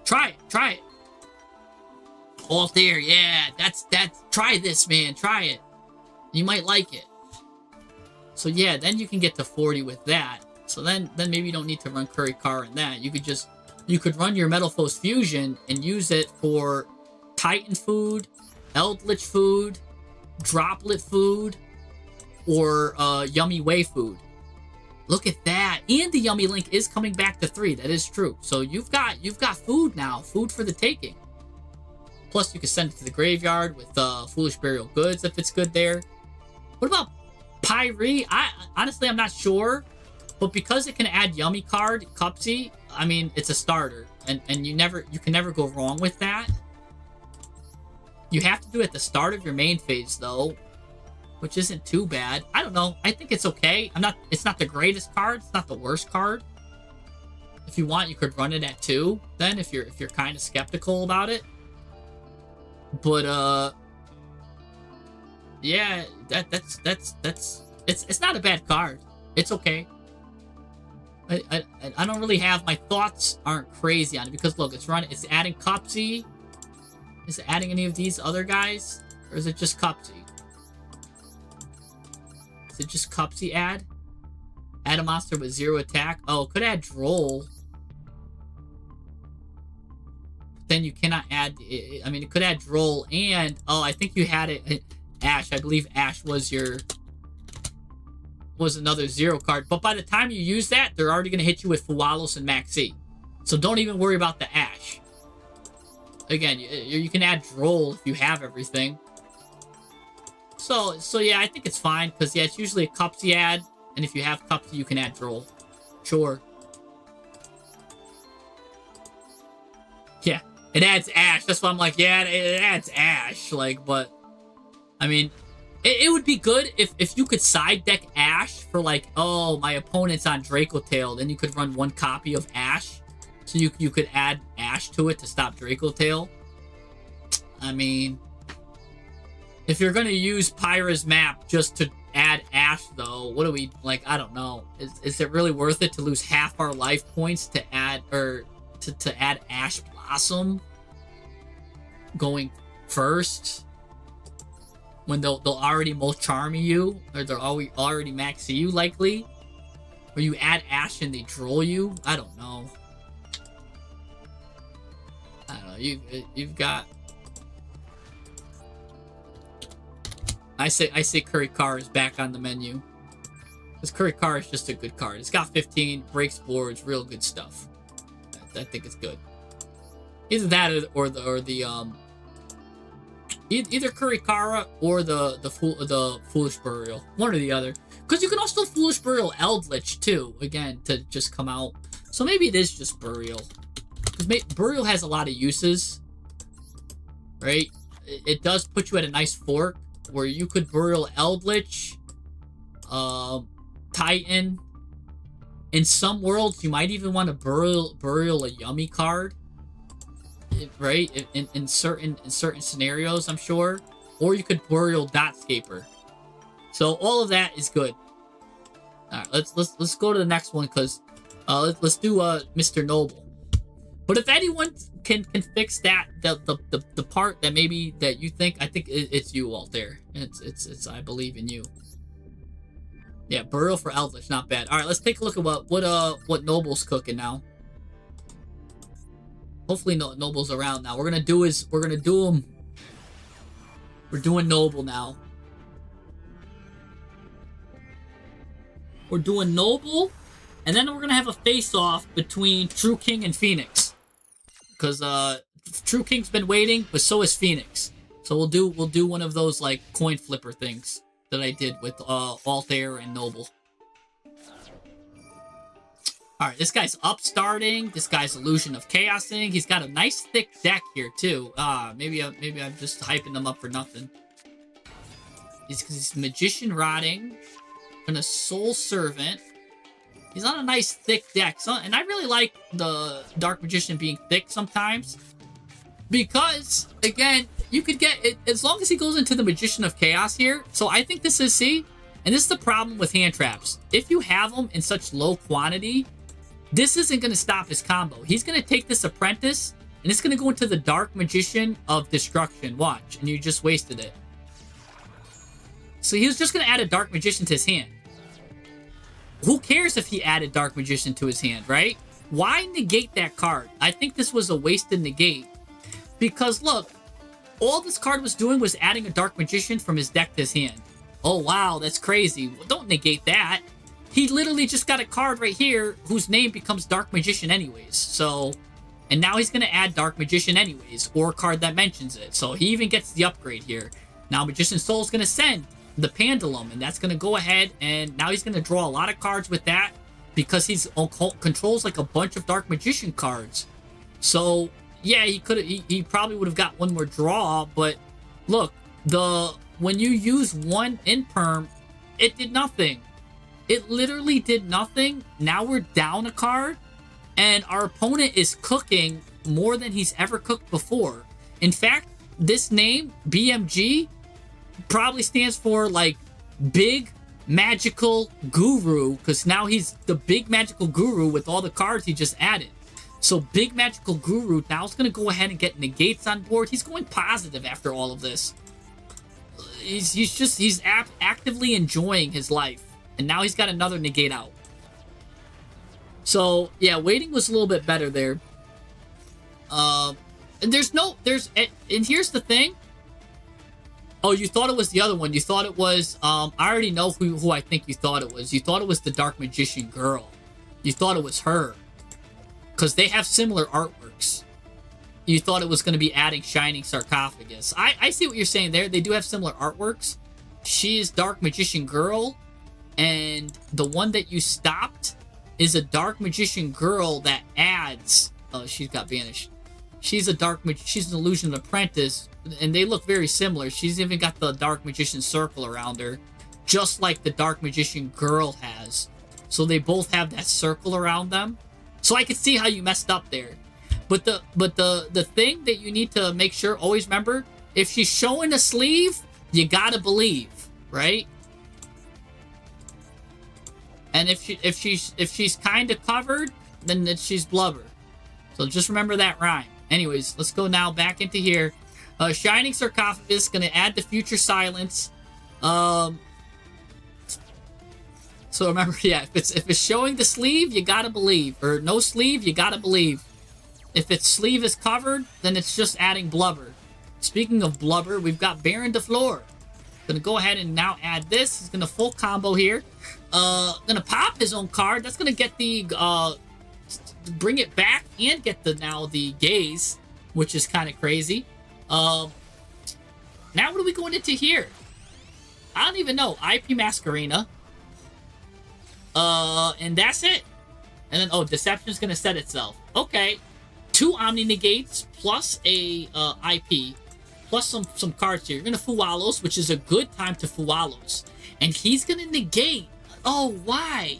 Try it. All there, yeah. That's, try this, man. Try it. You might like it. So yeah, then you can get to 40 with that. So then maybe you don't need to run Curry Car in that. You could run your Metal Foes Fusion and use it for Titan food, Eldritch food, Droplet food, or Yummy Way food. Look at that. And the Yummy Link is coming back to 3. That is true. So you've got food now. Food for the taking. Plus, you can send it to the graveyard with Foolish Burial Goods if it's good there. What about Pyre? Honestly, I'm not sure. But because it can add Yummy card, Cupsy, I mean, it's a starter. And you can never go wrong with that. You have to do it at the start of your main phase, though. Which isn't too bad. I don't know. I think it's okay. It's not the greatest card. It's not the worst card. If you want, you could run it at 2. Then, if you're kind of skeptical about it. But yeah, it's not a bad card. It's okay. I don't really have, my thoughts aren't crazy on it because look, it's adding Cupsy. Is it adding any of these other guys, or is it just Cupsy? Is it just Cupsy add? Add a monster with 0 attack. Oh, it could add Droll. Then you cannot add, I mean, it could add Droll and, oh, I think you had it, Ash. I believe Ash was another 0 card. But by the time you use that, they're already going to hit you with Fualos and Maxi. So don't even worry about the Ash. Again, you can add Droll if you have everything. So yeah, I think it's fine. Because, yeah, it's usually a Cupsy ad. And if you have Cupsy, you can add Droll. Sure. Yeah. It adds Ash. That's why I'm like, yeah, it adds Ash. Like, but, I mean, it would be good if you could side deck Ash for like, oh, my opponent's on Draco Tail. Then you could run 1 copy of Ash. So you could add Ash to it to stop Draco Tail. I mean, if you're going to use Pyra's map just to add Ash, though, what do we, like, I don't know. Is it really worth it to lose half our life points to add, or to add Ash Blossom going first when they'll already most charm you, or they're already max you likely, or you add Ash and they droll you? I don't know. You've got, I say Curry Car is back on the menu. Because Curry Car is just a good card. It's got 15, breaks boards, real good stuff. I think it's good. Either that or the either Curry Kara or the Foolish Burial. One or the other. Because you can also Foolish Burial Eldritch too, again, to just come out. So maybe it is just Burial. Because Burial has a lot of uses. Right? It does put you at a nice fork where you could Burial Eldritch, Titan. In some worlds, you might even want to burial a Yummy card, right? In certain scenarios, I'm sure. Or you could burial Dotscaper. So all of that is good. All right, let's go to the next one because let's do Mr. Noble. But if anyone can fix that the part that maybe that you think, I think it's you, Altair. It's I believe in you. Yeah, Burial for Eldritch, not bad. All right, let's take a look at what Noble's cooking now. Hopefully, Noble's around now. We're doing Noble now. We're doing Noble, and then we're gonna have a face-off between True King and Phoenix, because True King's been waiting, but so is Phoenix. So we'll do one of those like coin flipper things that I did with Altair and Noble. Alright, this guy's upstarting. This guy's Illusion of Chaosing. He's got a nice thick deck here too. Maybe I'm just hyping them up for nothing. He's Magician Rotting, and a Soul Servant, He's on a nice thick deck. So, and I really like the Dark Magician being thick sometimes. Because, again, you could get it as long as he goes into the Magician of Chaos here. So I think this is, see? And this is the problem with hand traps. If you have them in such low quantity, this isn't going to stop his combo. He's going to take this Apprentice, and it's going to go into the Dark Magician of Destruction. Watch, and you just wasted it. So he was just going to add a Dark Magician to his hand. Who cares if he added Dark Magician to his hand, right? Why negate that card? I think this was a wasted negate. Because, look, all this card was doing was adding a Dark Magician from his deck to his hand. Oh, wow, that's crazy. Well, don't negate that. He literally just got a card right here whose name becomes Dark Magician anyways. So, and now he's going to add Dark Magician anyways, or a card that mentions it. So he even gets the upgrade here. Now Magician's Soul is going to send the Pendulum, and that's going to go ahead, and now he's going to draw a lot of cards with that because he's controls like a bunch of Dark Magician cards. So, yeah, he probably would have got one more draw, but look, when you use one Imperm, it did nothing. It literally did nothing. Now we're down a card, and our opponent is cooking more than he's ever cooked before. In fact, this name, BMG, probably stands for, like, Big Magical Guru, because now he's the Big Magical Guru with all the cards he just added. So Big Magical Guru now is going to go ahead and get negates on board. He's going positive after all of this. He's actively enjoying his life. And now he's got another negate out. So, yeah, waiting was a little bit better there. And here's the thing. Oh, you thought it was the other one. You thought it was, I already know who I think you thought it was. You thought it was the Dark Magician girl. You thought it was her. Because they have similar artworks. You thought it was going to be adding Shining Sarcophagus. I see what you're saying there. They do have similar artworks. She is Dark Magician girl. And the one that you stopped is a Dark Magician girl that adds... Oh, she's got banished. She's an Illusion Apprentice, and they look very similar. She's even got the Dark Magician circle around her, just like the Dark Magician girl has. So they both have that circle around them. So I can see how you messed up there. But the thing that you need to make sure, always remember, if she's showing a sleeve, you gotta believe, right? And if she's kind of covered, then she's blubber. So just remember that rhyme. Anyways, let's go now back into here. Shining Sarcophagus, going to add the Future Silence. So remember, yeah, if it's showing the sleeve, you gotta believe. Or no sleeve, you gotta believe. If its sleeve is covered, then it's just adding blubber. Speaking of blubber, we've got Baron de Fleur. Gonna go ahead and now add this. He's gonna full combo here. Gonna pop his own card. That's gonna get the bring it back and get the gaze, which is kind of crazy. Now what are we going into here? I don't even know. IP Masquerena. And that's it. And then Deception's gonna set itself. Okay. 2 Omni Negates plus a IP. Plus some cards here. You're gonna Fualos, which is a good time to Fualos. And he's gonna negate. Oh, why?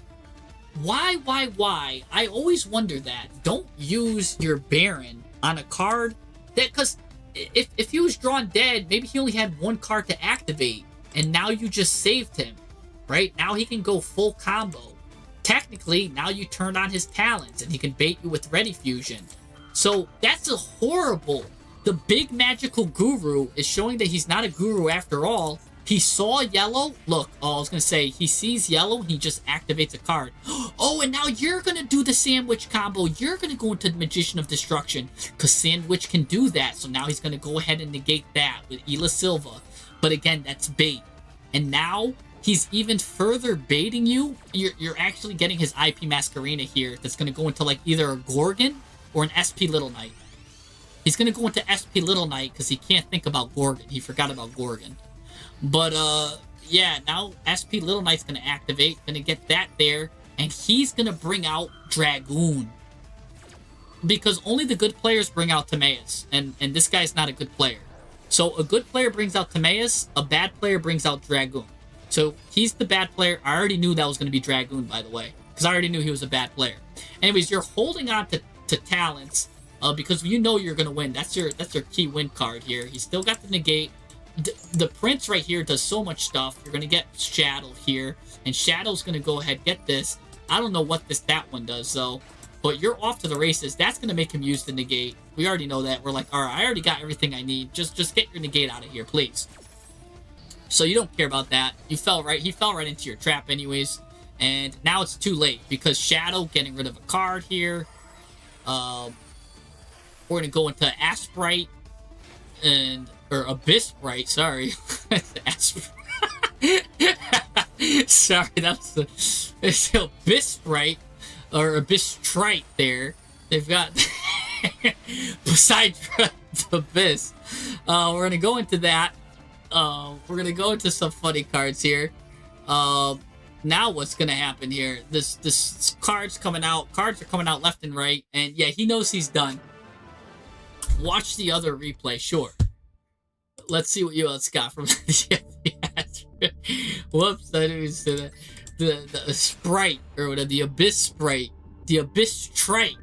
Why? I always wonder that. Don't use your Baron on a card that, because if he was drawn dead, maybe he only had 1 card to activate, and now you just saved him, right? Now he can go full combo. Technically, now you turned on his talents, and he can bait you with Ready Fusion. So that's a horrible. The Big Magical Guru is showing that he's not a guru after all. He saw yellow. Look, I was going to say, he sees yellow, and he just activates a card. Oh, and now you're going to do the Sandwich combo. You're going to go into the Magician of Destruction, because Sandwich can do that. So now he's going to go ahead and negate that with Ila Silva. But again, that's bait. And now he's even further baiting you. You're actually getting his IP Masquerena here. That's going to go into like either a Gorgon or an SP Little Knight. He's going to go into SP Little Knight because he can't think about Gorgon. He forgot about Gorgon. But, yeah, now SP Little Knight's going to activate. Going to get that there. And he's going to bring out Dragoon. Because only the good players bring out Timaeus. And this guy's not a good player. So a good player brings out Timaeus. A bad player brings out Dragoon. So he's the bad player. I already knew that was going to be Dragoon, by the way. because I already knew he was a bad player. Anyways, you're holding on to talents because you know you're gonna win. That's your key win card here. He's still got the negate. The Prince right here does so much stuff. You're gonna get Shadow here, and Shadow's gonna go ahead get this. I don't know what that one does though, but you're off to the races. That's gonna make him use the negate. We already know that. We're like, all right, I already got everything I need. Just get your negate out of here, please. So you don't care about that. He fell right into your trap anyways. And now it's too late because Shadow getting rid of a card here. We're gonna go into Asprite or Abyss Sprite, sorry. Sorry, that's the Abyss Sprite or Abyss Trite there. They've got besides the Abyss. We're gonna go into that. We're gonna go into some funny cards here. Now what's gonna happen here? This cards are coming out left and right, and yeah, he knows he's done. Watch the other replay, sure. Let's see what you else got from whoops, I didn't even say that. The Sprite or whatever, the Abyss Sprite, the Abyss Trite.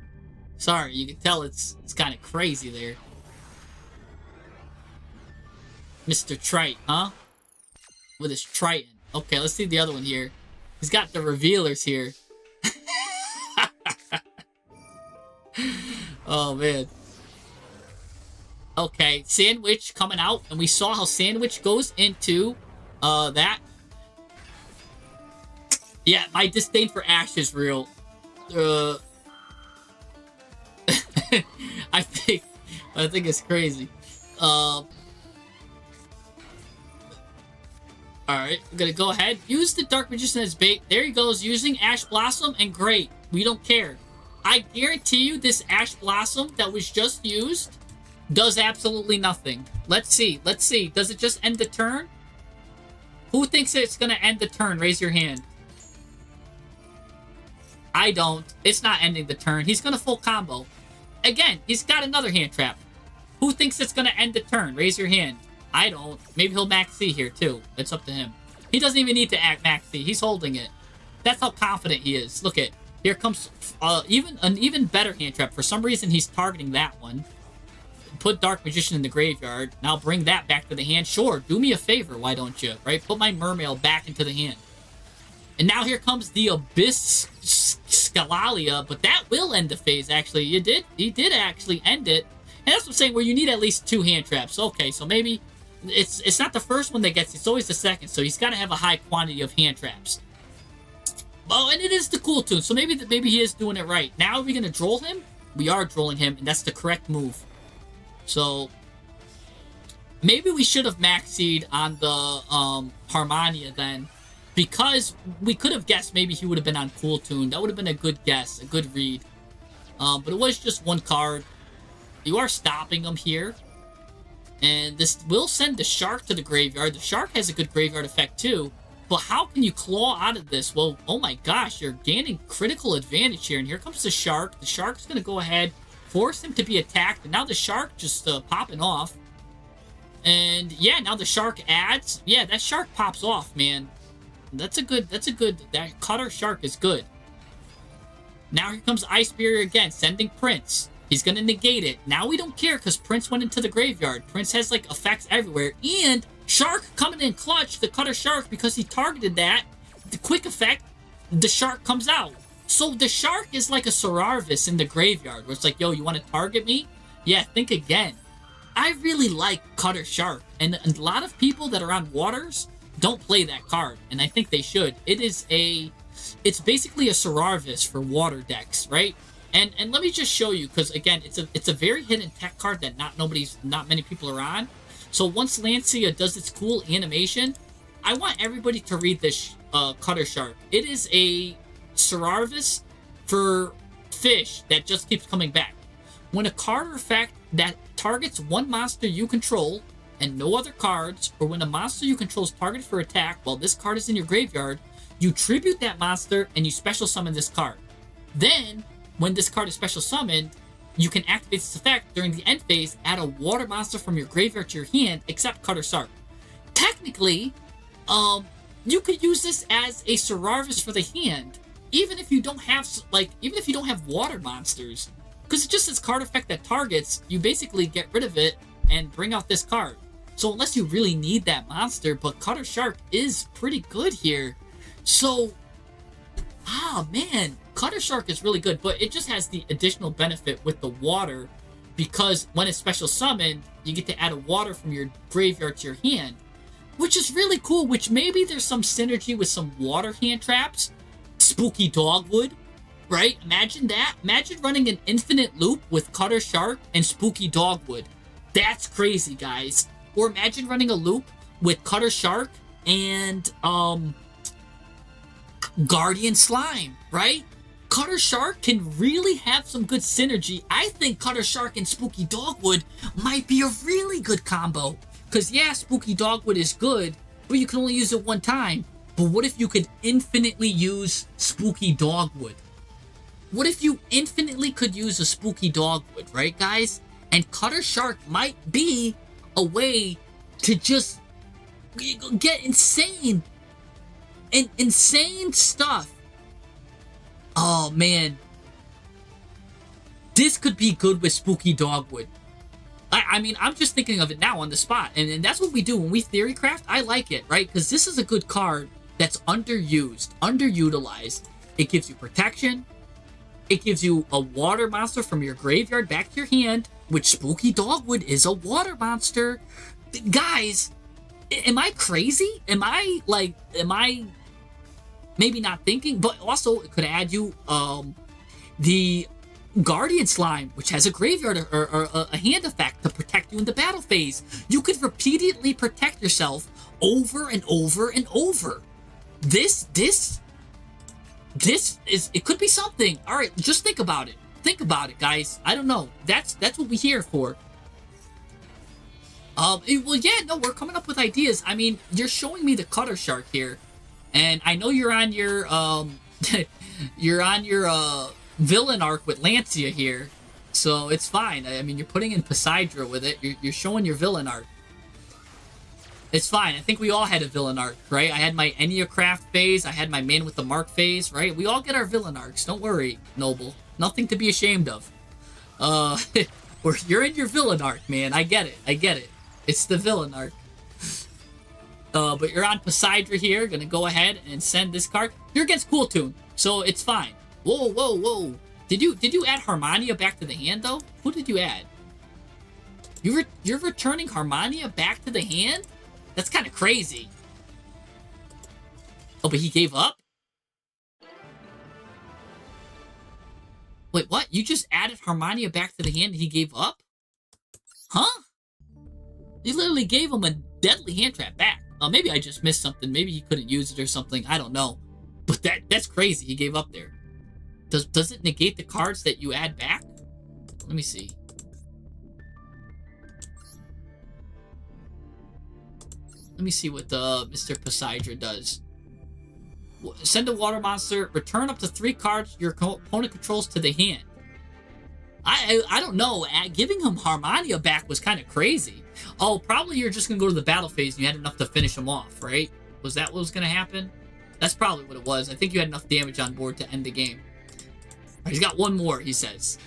Sorry, you can tell it's kind of crazy there. Mr. Trite, huh? With his Triton. Okay, let's see the other one here. He's got the revealers here. Oh, man. Okay, Sandwich coming out, and we saw how Sandwich goes into that. Yeah, my disdain for Ash is real. I think it's crazy. Alright, I'm gonna go ahead. Use the Dark Magician as bait. There he goes, using Ash Blossom, and great. We don't care. I guarantee you this Ash Blossom that was just used does absolutely nothing. Let's see. Does it just end the turn? Who thinks it's gonna end the turn? Raise your hand. I don't. It's not ending the turn. He's gonna full combo. Again, he's got another hand trap. Who thinks it's gonna end the turn? Raise your hand. I don't. Maybe he'll max C here too. It's up to him. He doesn't even need to act max C. He's holding it. That's how confident he is. Look at. Here comes an even better hand trap. For some reason, he's targeting that one. Put Dark Magician in the graveyard. Now bring that back to the hand. Sure, do me a favor. Why don't you? Right? Put my Mermail back into the hand. And now here comes the Abyss Scalalia. But that will end the phase, actually. He did actually end it. And that's what I'm saying, where you need at least 2 hand traps. Okay, so maybe it's not the first one that gets it. It's always the second. So he's got to have a high quantity of hand traps. Oh, and it is the cool tune. So maybe he is doing it right. Now are we going to droll him? We are drolling him, and that's the correct move. So maybe we should have maxied on the Harmonia then, because we could have guessed maybe he would have been on Cool Tune. That would have been a good guess, a good read. But it was just one card. You are stopping him here. And this will send the Shark to the graveyard. The Shark has a good graveyard effect too. But how can you claw out of this? Well, oh my gosh, you're gaining critical advantage here. And here comes the Shark. The Shark's going to go ahead, force him to be attacked. And now the Shark just popping off. And yeah, now the Shark adds. Yeah, that Shark pops off, man. That Cutter Shark is good. Now here comes Ice Barrier again, sending Prince. He's going to negate it. Now we don't care because Prince went into the graveyard. Prince has like effects everywhere. And Shark coming in clutch, the Cutter Shark, because he targeted that. The quick effect, the Shark comes out. So the Shark is like a Sorarvis in the graveyard, where it's like, yo, you want to target me? Yeah, think again. I really like Cutter Shark. And a lot of people that are on Waters don't play that card. And I think they should. It's basically a Sorarvis for Water decks, right? And let me just show you, because again, it's a very hidden tech card that not many people are on. So once Lancia does its cool animation, I want everybody to read this Cutter Shark. It is a Sorarvis for fish that just keeps coming back. When a card or effect that targets one monster you control and no other cards, or when a monster you control is targeted for attack while this card is in your graveyard, you tribute that monster and you special summon this card. Then, when this card is special summoned, you can activate this effect during the end phase, add a water monster from your graveyard to your hand, except Cutter Shark. Technically, you could use this as a Sorarvis for the hand, even if you don't have water monsters, because it just says card effect that targets, you basically get rid of it and bring out this card. So unless you really need that monster, but Cutter Shark is pretty good here. So, man, Cutter Shark is really good, but it just has the additional benefit with the water, because when it's special summoned, you get to add a water from your graveyard to your hand, which is really cool, which maybe there's some synergy with some water hand traps. Spooky Dogwood, right? Imagine that. Imagine running an infinite loop with Cutter Shark and Spooky Dogwood. That's crazy, guys. Or imagine running a loop with Cutter Shark and Guardian Slime, right? Cutter Shark can really have some good synergy. I think Cutter Shark and Spooky Dogwood might be a really good combo. Because, yeah, Spooky Dogwood is good, but you can only use it one time. But what if you could infinitely use Spooky Dogwood? What if you infinitely could use a Spooky Dogwood, right, guys? And Cutter Shark might be a way to just get insane stuff. Oh, man. This could be good with Spooky Dogwood. I mean, I'm just thinking of it now on the spot. And that's what we do when we theory craft. I like it, right? Because this is a good card that's underused, underutilized. It gives you protection. It gives you a water monster from your graveyard back to your hand, which Spooky Dogwood is a water monster. Guys, am I crazy? Am I maybe not thinking? But also, it could add you the Guardian Slime, which has a graveyard or a hand effect to protect you in the battle phase. You could repeatedly protect yourself over and over and over. This is, it could be something. All right, just think about it. Think about it, guys. I don't know. That's what we're here for. Well, yeah, no, we're coming up with ideas. I mean, you're showing me the Cutter Shark here, and I know you're on your villain arc with Lancia here, so it's fine. I mean, you're putting in Poseidra with it. You're showing your villain arc. It's fine. I think we all had a villain arc, right? I had my Enneacraft phase. I had my Man with the Mark phase, right? We all get our villain arcs. Don't worry, Noble. Nothing to be ashamed of. You're in your villain arc, man. I get it. It's the villain arc. But you're on Poseidra here. Gonna go ahead and send this card. You're against Cool Tune, so it's fine. Whoa. Did you add Harmonia back to the hand, though? Who did you add? You're returning Harmonia back to the hand? That's kind of crazy. Oh, but he gave up? Wait, what? You just added Harmonia back to the hand and he gave up? Huh? You literally gave him a deadly hand trap back. Maybe I just missed something. Maybe he couldn't use it or something. I don't know. But that's crazy. He gave up there. Does it negate the cards that you add back? Let me see. Let me see what Mr. Poseidra does. Send a water monster. Return up to 3 cards your opponent controls to the hand. I don't know. Giving him Harmonia back was kind of crazy. Oh, probably you're just going to go to the battle phase and you had enough to finish him off, right? Was that what was going to happen? That's probably what it was. I think you had enough damage on board to end the game. Right, he's got one more, he says.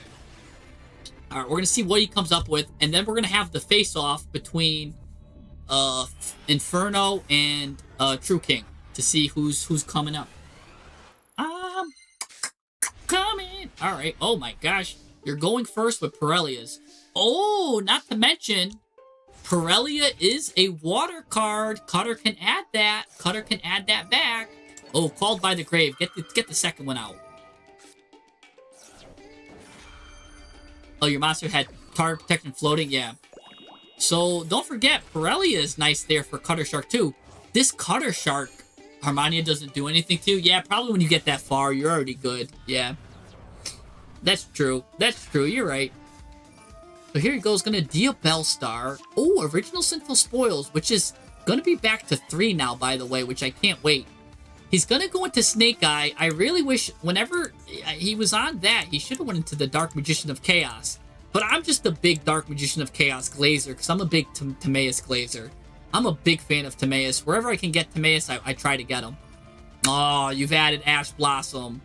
All right, we're going to see what he comes up with. And then we're going to have the face-off between Inferno and True King to see who's coming up. I'm coming. All right. Oh, my gosh. You're going first with Perelias. Oh, not to mention, Perelia is a water card. Cutter can add that. Cutter can add that back. Oh, Called by the Grave. Get the second one out. Oh, your monster had target protection floating? Yeah. So, don't forget, Perelia is nice there for Cutter Shark, too. This Cutter Shark, Harmonia doesn't do anything to. Yeah, probably when you get that far, you're already good. Yeah. That's true. That's true. You're right. So here he goes. Going to deal Bellstar. Oh, Original Sinful Spoils, which is going to be back to 3 now, by the way, which I can't wait. He's going to go into Snake Eye. I really wish whenever he was on that, he should have went into the Dark Magician of Chaos. But I'm just a big Dark Magician of Chaos glazer because I'm a big Timaeus glazer. I'm a big fan of Timaeus. Wherever I can get Timaeus, I try to get him. Oh, you've added Ash Blossom.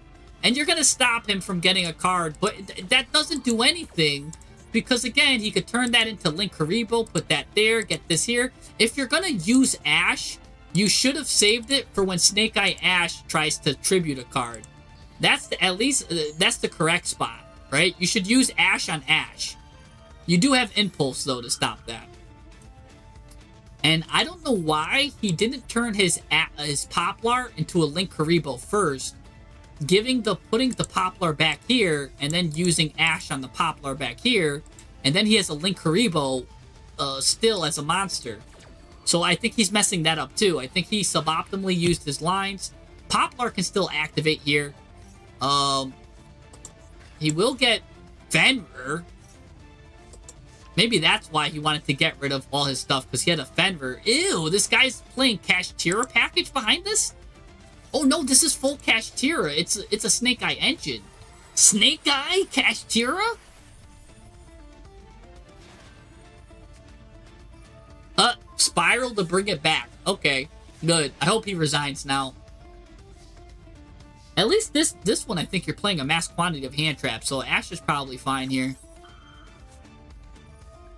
And you're going to stop him from getting a card, but that doesn't do anything because, again, he could turn that into Link Haribo, put that there, get this here. If you're going to use Ash, you should have saved it for when Snake Eye Ash tries to tribute a card. That's at least that's the correct spot, right? You should use Ash on Ash. You do have Impulse, though, to stop that. And I don't know why he didn't turn his Poplar into a Link Haribo first, putting the Poplar back here, and then using Ash on the Poplar back here, and then he has a Link Haribo still as a monster. So I think he's messing that up too. I think he suboptimally used his lines. Poplar can still activate here. He will get Fenrir. Maybe that's why he wanted to get rid of all his stuff, because he had a Fenrir. Ew, this guy's playing Kashtira package behind this? Oh no, this is full Kashtira. It's a Snake Eye engine. Snake Eye Kashtira? Spiral to bring it back. Okay, good. I hope he resigns now. At least this one, I think you're playing a mass quantity of hand traps, so Ash is probably fine here.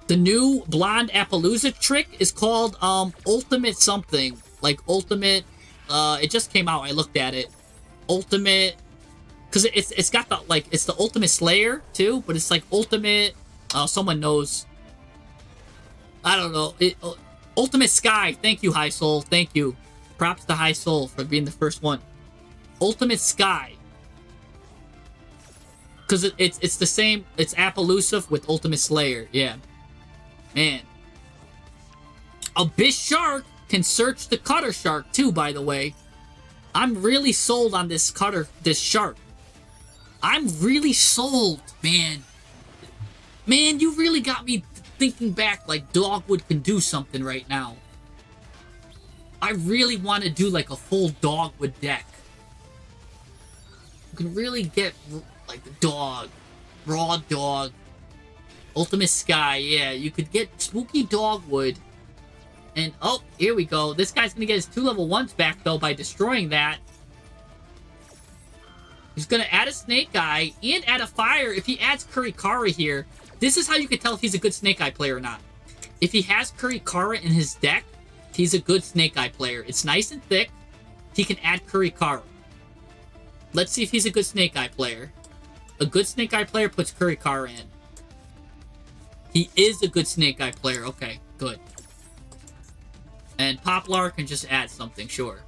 The new Blonde Appaloosa trick is called Ultimate something. Like Ultimate, it just came out, I looked at it. Ultimate, because it's got the, like, it's the Ultimate Slayer too, but it's like Ultimate, someone knows. I don't know. Ultimate Sky, thank you, High Soul, thank you. Props to High Soul for being the first one. Ultimate Sky. Because it's the same, it's Appaloosa with Ultimate Slayer, yeah. Man. Abyss Shark can search the Cutter Shark too, by the way. I'm really sold on this shark. I'm really sold, man. Man, you really got me thinking back like Dogwood can do something right now. I really want to do like a full Dogwood deck. You can really get like the dog, raw dog, Ultimate Sky, yeah. You could get Spooky Dogwood. And, oh, here we go. This guy's going to get his 2 level 1s back, though, by destroying that. He's going to add a Snake Eye and add a Fire. If he adds Kurikara here, this is how you can tell if he's a good Snake Eye player or not. If he has Kurikara in his deck, he's a good Snake Eye player. It's nice and thick. He can add Kurikara. Let's see if he's a good Snake Eye player. A good Snake Eye player puts Kurikara in. He is a good Snake Eye player. Okay, good. And Poplar can just add something, sure.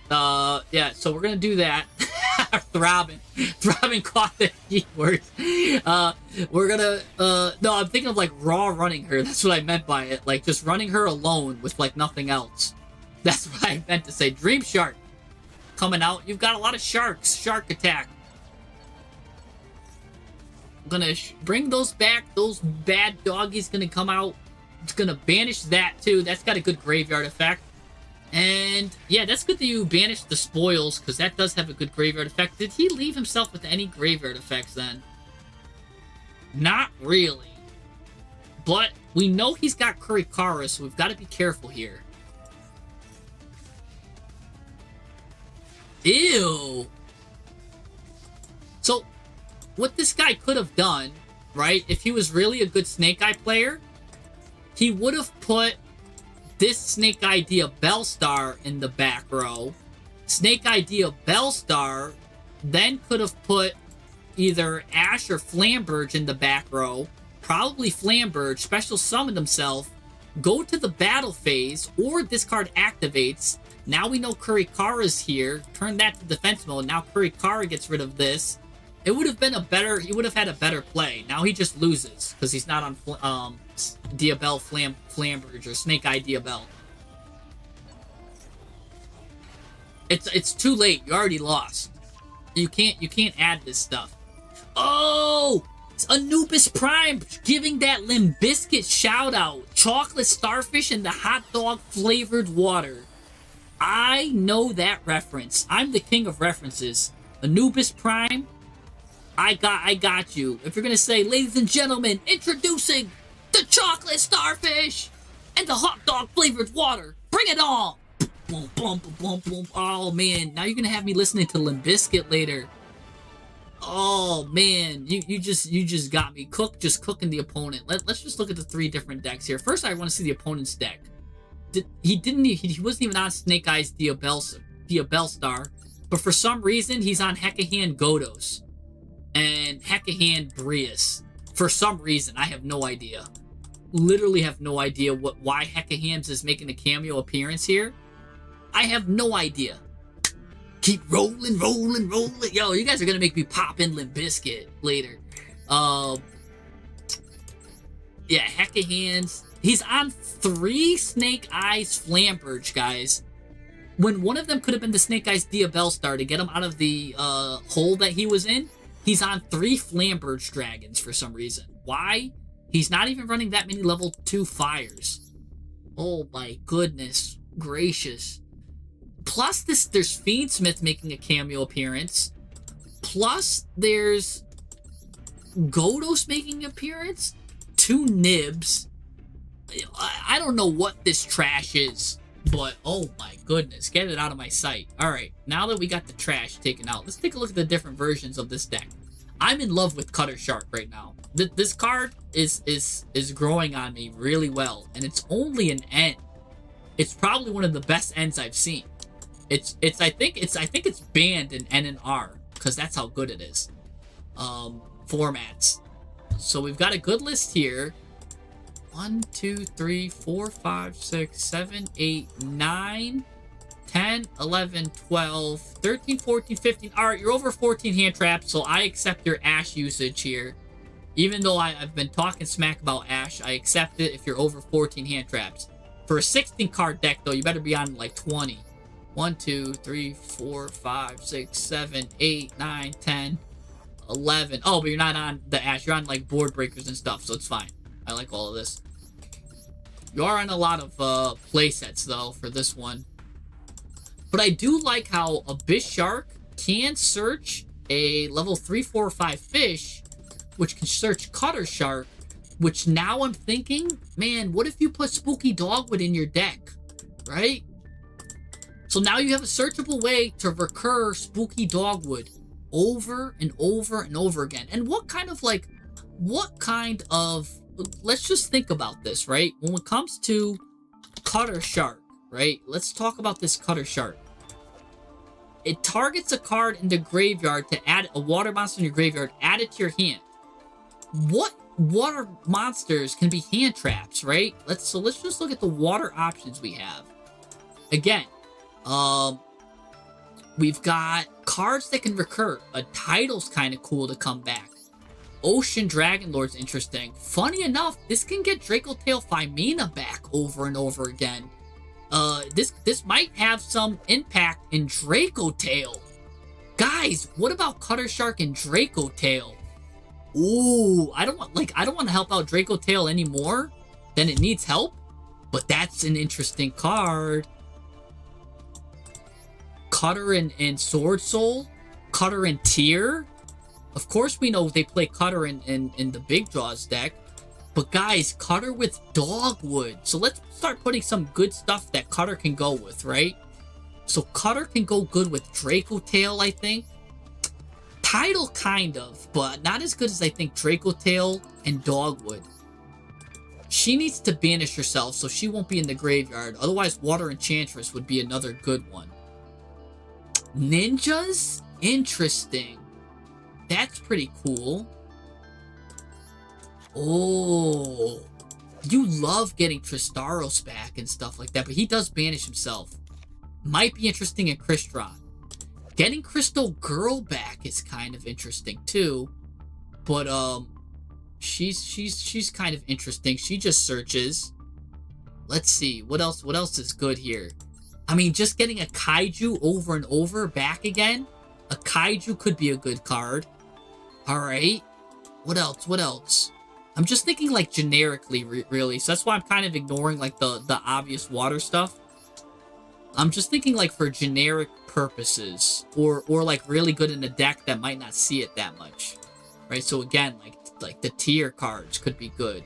Yeah, so we're gonna do that. Throbbing caught the keyword. We're gonna, no, I'm thinking of like raw running her. That's what I meant by it. Like just running her alone with like nothing else. That's what I meant to say. Dream Shark coming out. You've got a lot of sharks. Shark attack. I'm gonna bring those back. Those bad doggies gonna come out. It's gonna banish that too. That's got a good graveyard effect. And yeah, that's good that you banished the spoils, because that does have a good graveyard effect. Did he leave himself with any graveyard effects then? Not really. But we know he's got Kurikara, so we've got to be careful here. Ew. So, what this guy could have done, right, if he was really a good Snake Eye player, he would have put this Snake Idea Bellstar in the back row. Snake Idea Bellstar then could have put either Ash or Flamberge in the back row. Probably Flamberge, special summon himself, go to the battle phase, or this card activates. Now we know Kurikara's here. Turn that to defense mode. Now Kurikara gets rid of this. It would have been a better, he would have had a better play. Now he just loses because he's not on Diabell Flamberge or Snake Eye Diabell. It's too late. You already lost. You can't add this stuff. Oh, it's Anubis Prime giving that Limbiskit shout out. Chocolate starfish in the hot dog flavored water. I know that reference. I'm the king of references. Anubis Prime. I got you. If you're gonna say, ladies and gentlemen, introducing the chocolate starfish and the hot dog flavored water, bring it on. Boom, boom, boom, boom, boom. Oh man, now you're gonna have me listening to Limp Bizkit later. Oh man, you just got me just cooking the opponent. Let's just look at the 3 different decks here. First, I want to see the opponent's deck. He wasn't even on Snake Eyes Diabellstar, but for some reason he's on Hekahan Godos and Hekahan Brius. For some reason, I have no idea. Literally have no idea why Hekahams is making a cameo appearance here. I have no idea. Keep rolling, rolling, rolling. Yo, you guys are gonna make me pop in Limp Bizkit later. Yeah, Hekahan's. He's on 3 Snake Eyes Flamberge, guys. When one of them could have been the Snake Eyes Diabellstar to get him out of the hole that he was in, he's on 3 Flamberge Dragons for some reason. Why? He's not even running that many level 2 fires. Oh my goodness gracious. Plus, there's Fiendsmith making a cameo appearance. Plus, there's Godos making an appearance. 2 Nibs. I don't know what this trash is, but oh my goodness, get it out of my sight. Alright, now that we got the trash taken out, let's take a look at the different versions of this deck. I'm in love with Cutter Shark right now. This card is growing on me really well, and it's only an N. It's probably one of the best Ns I've seen. I think it's banned in N and R, because that's how good it is. Formats. So we've got a good list here. 1, 2, 3, 4, 5, 6, 7, 8, 9, 10, 11, 12, 13, 14, 15. Alright, you're over 14 hand traps, so I accept your Ash usage here. Even though I've been talking smack about Ash, I accept it if you're over 14 hand traps. For a 16 card deck, though, you better be on like 20. 1, 2, 3, 4, 5, 6, 7, 8, 9, 10, 11. Oh, but you're not on the Ash. You're on like board breakers and stuff, so it's fine. I like all of this. You are on a lot of play sets, though, for this one. But I do like how Abyss Shark can search a level 3, 4, or 5 fish, which can search Cutter Shark, which now I'm thinking, man, what if you put Spooky Dogwood in your deck, right? So now you have a searchable way to recur Spooky Dogwood over and over and over again. And what kind of, let's just think about this, right? When it comes to Cutter Shark, right? Let's talk about this Cutter Shark. It targets a card in the graveyard to add a water monster in your graveyard, add it to your hand. What water monsters can be hand traps, right? Let's just look at the water options we have. Again, we've got cards that can recur. A title's kind of cool to come back. Ocean Dragonlord's interesting. Funny enough, this can get Dracotail Phimena back over and over again. This might have some impact in Dracotail. Guys, what about Cutter Shark and Dracotail? Ooh, I don't want to help out Dracotail any more than it needs help, but that's an interesting card. Cutter and Sword Soul, Cutter and Tear. Of course, we know they play Cutter in the Big Draws deck. But guys, Cutter with Dogwood. So let's start putting some good stuff that Cutter can go with, right? So Cutter can go good with Dracotail, I think. Tidal, kind of, but not as good as I think Dracotail and Dogwood. She needs to banish herself, so she won't be in the graveyard. Otherwise, Water Enchantress would be another good one. Ninjas? Interesting. That's pretty cool. Oh, you love getting Tristaros back and stuff like that, but he does banish himself. Might be interesting in Crystron. Getting Crystal Girl back is kind of interesting too, but she's kind of interesting. She just searches. Let's see what else is good here. I mean, just getting a Kaiju over and over back again. A Kaiju could be a good card. All right. What else? I'm just thinking like generically, really. So that's why I'm kind of ignoring like the obvious water stuff. I'm just thinking like for generic purposes, or like really good in a deck that might not see it that much, right? So again, like the tier cards could be good.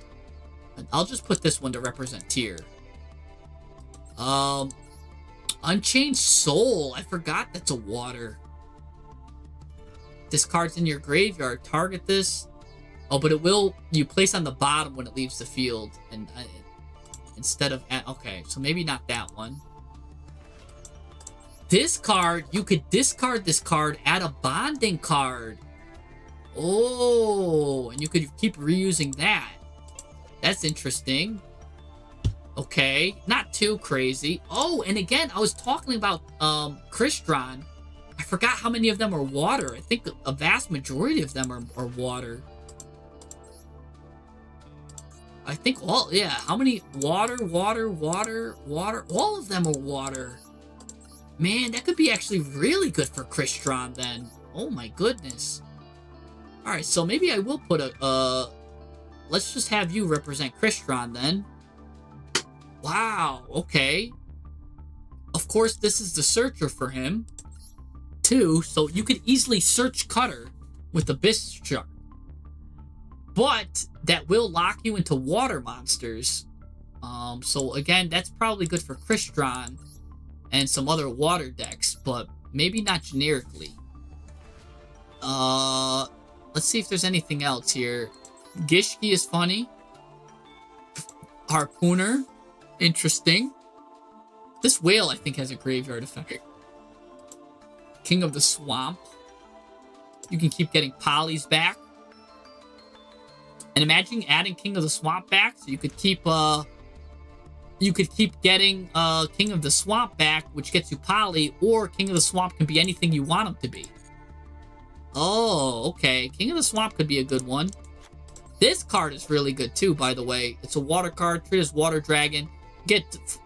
And I'll just put this one to represent tier. Unchained Soul. I forgot that's a water. This card's in your graveyard. Target this. Oh, but it will... You place on the bottom when it leaves the field. And instead of... Okay, so maybe not that one. This card, you could discard this card, add a bonding card. Oh, and you could keep reusing that. That's interesting. Okay, not too crazy. Oh, and again, I was talking about Crystron. I forgot how many of them are water. I think a vast majority of them are water. I think all, yeah, how many? Water. All of them are water. Man, that could be actually really good for Crystron then. Oh my goodness. Alright, so maybe I will put a, let's just have you represent Crystron then. Wow, okay. Of course, this is the searcher for him, too, so you could easily search Cutter with Abyss Shark. But that will lock you into water monsters. So again, that's probably good for Crystron and some other water decks, but maybe not generically. Let's see if there's anything else here. Gishki is funny. Harpooner. Interesting. This whale, I think, has a graveyard effect. King of the Swamp. You can keep getting Polys back. And imagine adding King of the Swamp back, so you could keep getting King of the Swamp back, which gets you Poly, or King of the Swamp can be anything you want him to be. Oh, okay. King of the Swamp could be a good one. This card is really good too, by the way. It's a water card, treat as Water Dragon.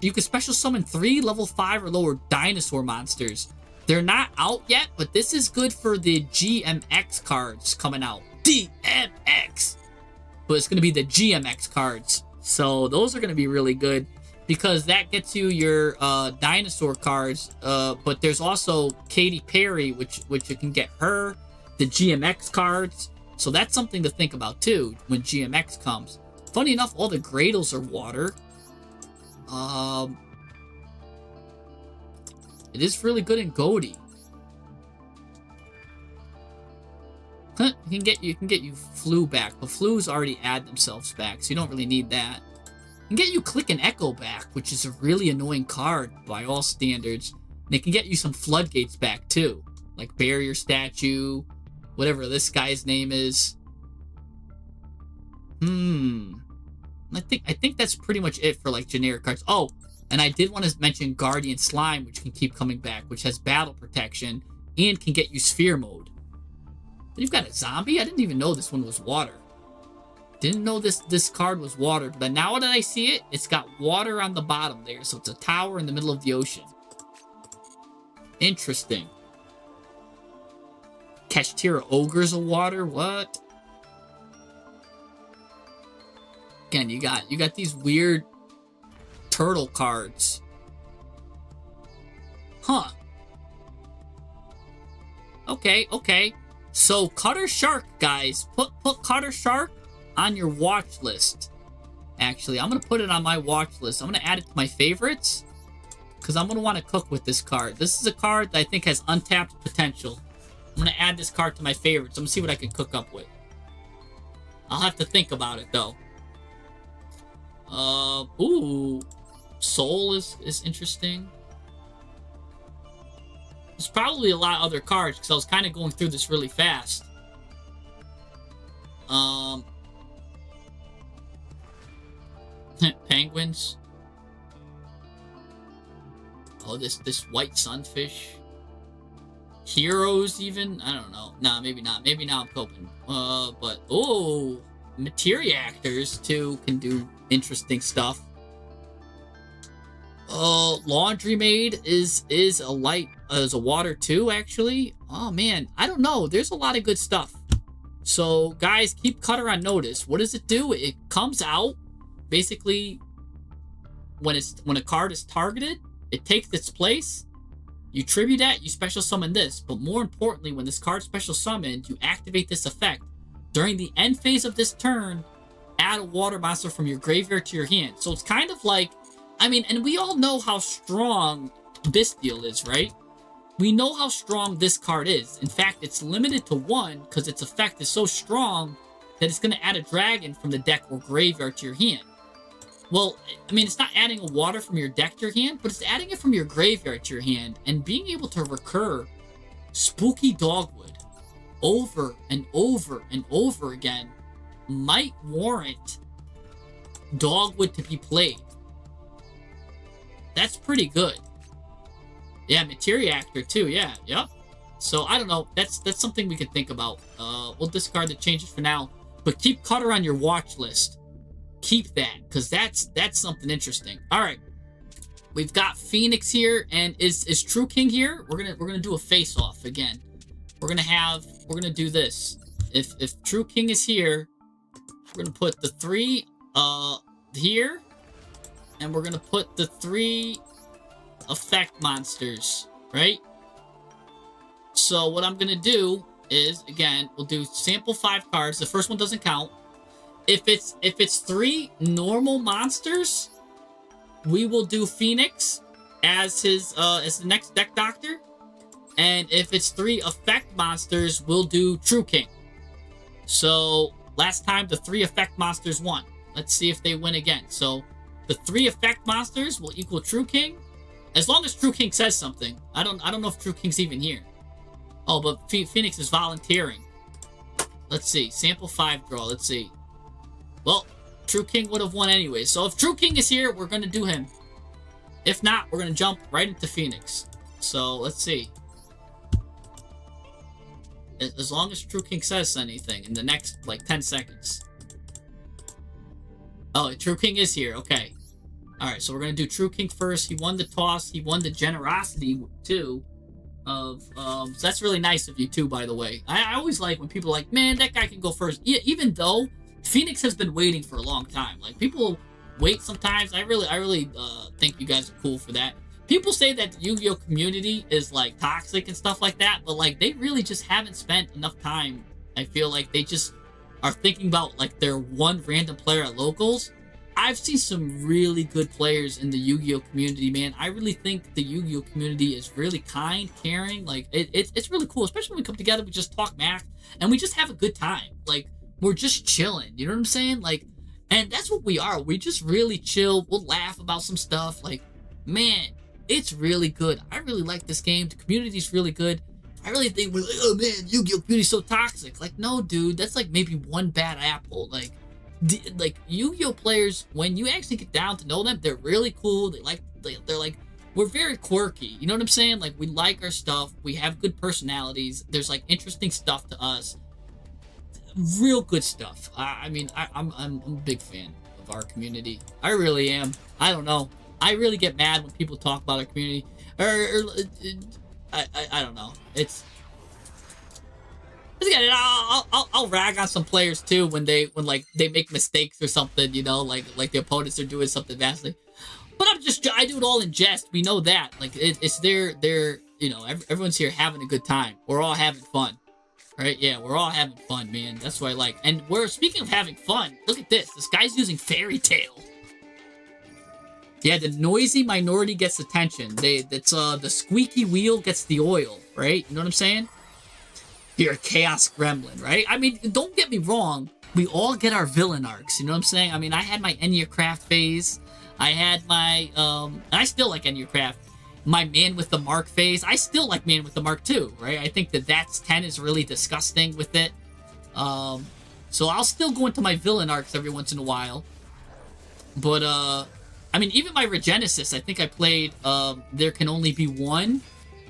You can special summon 3 level 5 or lower dinosaur monsters. They're not out yet, but this is good for the GMX cards coming out. DMX! But it's going to be the GMX cards. So those are going to be really good because that gets you your dinosaur cards. But there's also Katy Perry, which you can get her, the GMX cards. So that's something to think about too when GMX comes. Funny enough, all the Gradles are water. It is really good in Goaty. You can get you Flu back, but Flu's already add themselves back, so you don't really need that. You can get you Click and Echo back, which is a really annoying card by all standards. And it can get you some Floodgates back too, like Barrier Statue, whatever this guy's name is. I think that's pretty much it for like generic cards. Oh, and I did want to mention Guardian Slime, which can keep coming back, which has battle protection and can get you Sphere Mode. You've got a zombie? I didn't even know this one was water. Didn't know this card was water, but now that I see it, it's got water on the bottom there, so it's a tower in the middle of the ocean. Interesting. Kashtira Ogre's a water? What? Again, you got these weird turtle cards. Huh. Okay. So, Cutter Shark, guys. Put Cutter Shark on your watch list. Actually, I'm going to put it on my watch list. I'm going to add it to my favorites. Because I'm going to want to cook with this card. This is a card that I think has untapped potential. I'm going to add this card to my favorites. I'm going to see what I can cook up with. I'll have to think about it, though. Ooh. Soul is interesting. There's probably a lot of other cards because I was kind of going through this really fast. Penguins. Oh, this white sunfish. Heroes even? I don't know. Nah, maybe not. Maybe now I'm coping. But oh, Materia Actors too can do interesting stuff. Laundry Maid is a water too, actually. Oh man, I don't know. There's a lot of good stuff. So guys, keep Cutter on notice. What does it do? It comes out basically when a card is targeted, it takes its place. You tribute that, you special summon this, but more importantly, when this card special summoned, you activate this effect. During the end phase of this turn, add a water monster from your graveyard to your hand. So it's kind of like, I mean, and we all know how strong Bestial is, right? We know how strong this card is. In fact, it's limited to 1 because its effect is so strong that it's going to add a dragon from the deck or graveyard to your hand. Well, I mean, it's not adding a water from your deck to your hand, but it's adding it from your graveyard to your hand, and being able to recur Spooky Dogwood over and over and over again might warrant Dogwood to be played. That's pretty good. Yeah, Materia Actor too. Yeah, yep. So I don't know. That's something we could think about. We'll discard the changes for now, but keep Cutter on your watch list. Keep that, because that's something interesting. All right, we've got Phoenix here, and is True King here? We're gonna do a face off again. We're gonna do this. If True King is here, we're gonna put the 3 here, and we're gonna put the 3 effect monsters, right? So what I'm gonna do is, again, we'll do sample 5 cards. The first one doesn't count. If it's 3 normal monsters, we will do Phoenix as the next deck doctor. And if it's 3 effect monsters, we'll do True King. So last time the 3 effect monsters won. Let's see if they win again. So the 3 effect monsters will equal True King, as long as True King says something. I don't know if True King's even here. Oh, but Phoenix is volunteering. Let's see. Sample 5 draw. Let's see. Well, True King would have won anyway. So if True King is here, we're going to do him. If not, we're going to jump right into Phoenix. So let's see. As long as True King says anything in the next, 10 seconds. Oh, True King is here. Okay. Alright, so we're going to do True King first. He won the toss. He won the generosity, too. So that's really nice of you, too, by the way. I always like when people are like, man, that guy can go first. Even though Phoenix has been waiting for a long time. Like, people wait sometimes. I really think you guys are cool for that. People say that the Yu-Gi-Oh community is, toxic and stuff like that, but, they really just haven't spent enough time. I feel like they just are thinking about, their one random player at locals. I've seen some really good players in the Yu-Gi-Oh community, man. I really think the Yu-Gi-Oh community is really kind, caring. It's really cool, especially when we come together, we just talk math, and we just have a good time. We're just chilling, you know what I'm saying? And that's what we are. We just really chill. We'll laugh about some stuff. Man, it's really good. I really like this game. The community's really good. I really think we're like, oh man, Yu-Gi-Oh community's so toxic. No, dude, that's maybe one bad apple. Yu-Gi-Oh players, when you actually get down to know them, they're really cool. They're we're very quirky. You know what I'm saying? We like our stuff. We have good personalities. There's interesting stuff to us. Real good stuff. I'm a big fan of our community. I really am. I don't know. I really get mad when people talk about our community. I don't know. I'll rag on some players too when they make mistakes or something, like the opponents are doing something vastly. But I do it all in jest. We know that. It's everyone's here having a good time. We're all having fun. Right? Yeah, we're all having fun, man. That's what I like. And speaking of having fun, look at this. This guy's using Fairy Tale. Yeah, the noisy minority gets attention. The squeaky wheel gets the oil, right? You know what I'm saying? You're a Chaos Gremlin, right? I mean, don't get me wrong. We all get our villain arcs, you know what I'm saying? I mean, I had my Enneacraft phase. I had my, I still like Enneacraft. My Man with the Mark phase. I still like Man with the Mark too, right? I think that's 10 is really disgusting with it. So I'll still go into my villain arcs every once in a while. But, I mean, even my Regenesis, I think I played, There Can Only Be One.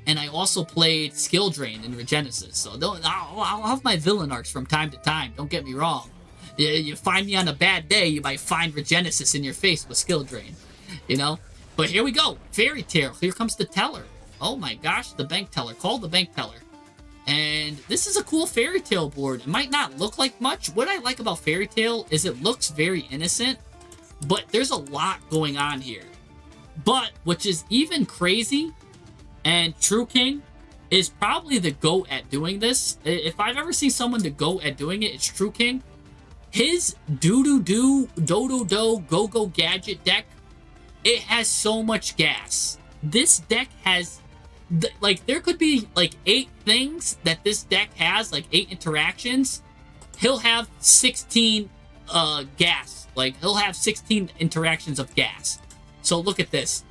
And I also played Skill Drain in Regenesis. So I'll have my villain arcs from time to time. Don't get me wrong. You find me on a bad day, you might find Regenesis in your face with Skill Drain. You know? But here we go. Fairy Tale. Here comes the teller. Oh my gosh, the bank teller. Call the bank teller. And this is a cool Fairy Tale board. It might not look like much. What I like about Fairy Tale is it looks very innocent. But there's a lot going on here. But, which is even crazy, and True King is probably the GOAT at doing this. If I've ever seen someone the GOAT at doing it, it's True King. His Do-Do-Do, Do-Do-Do, Go-Go Gadget deck, it has so much gas. this deck has, like, there could be like 8 things that this deck has, like 8 interactions. He'll have 16 gas. Like, he'll have 16 interactions of gas. So look at this.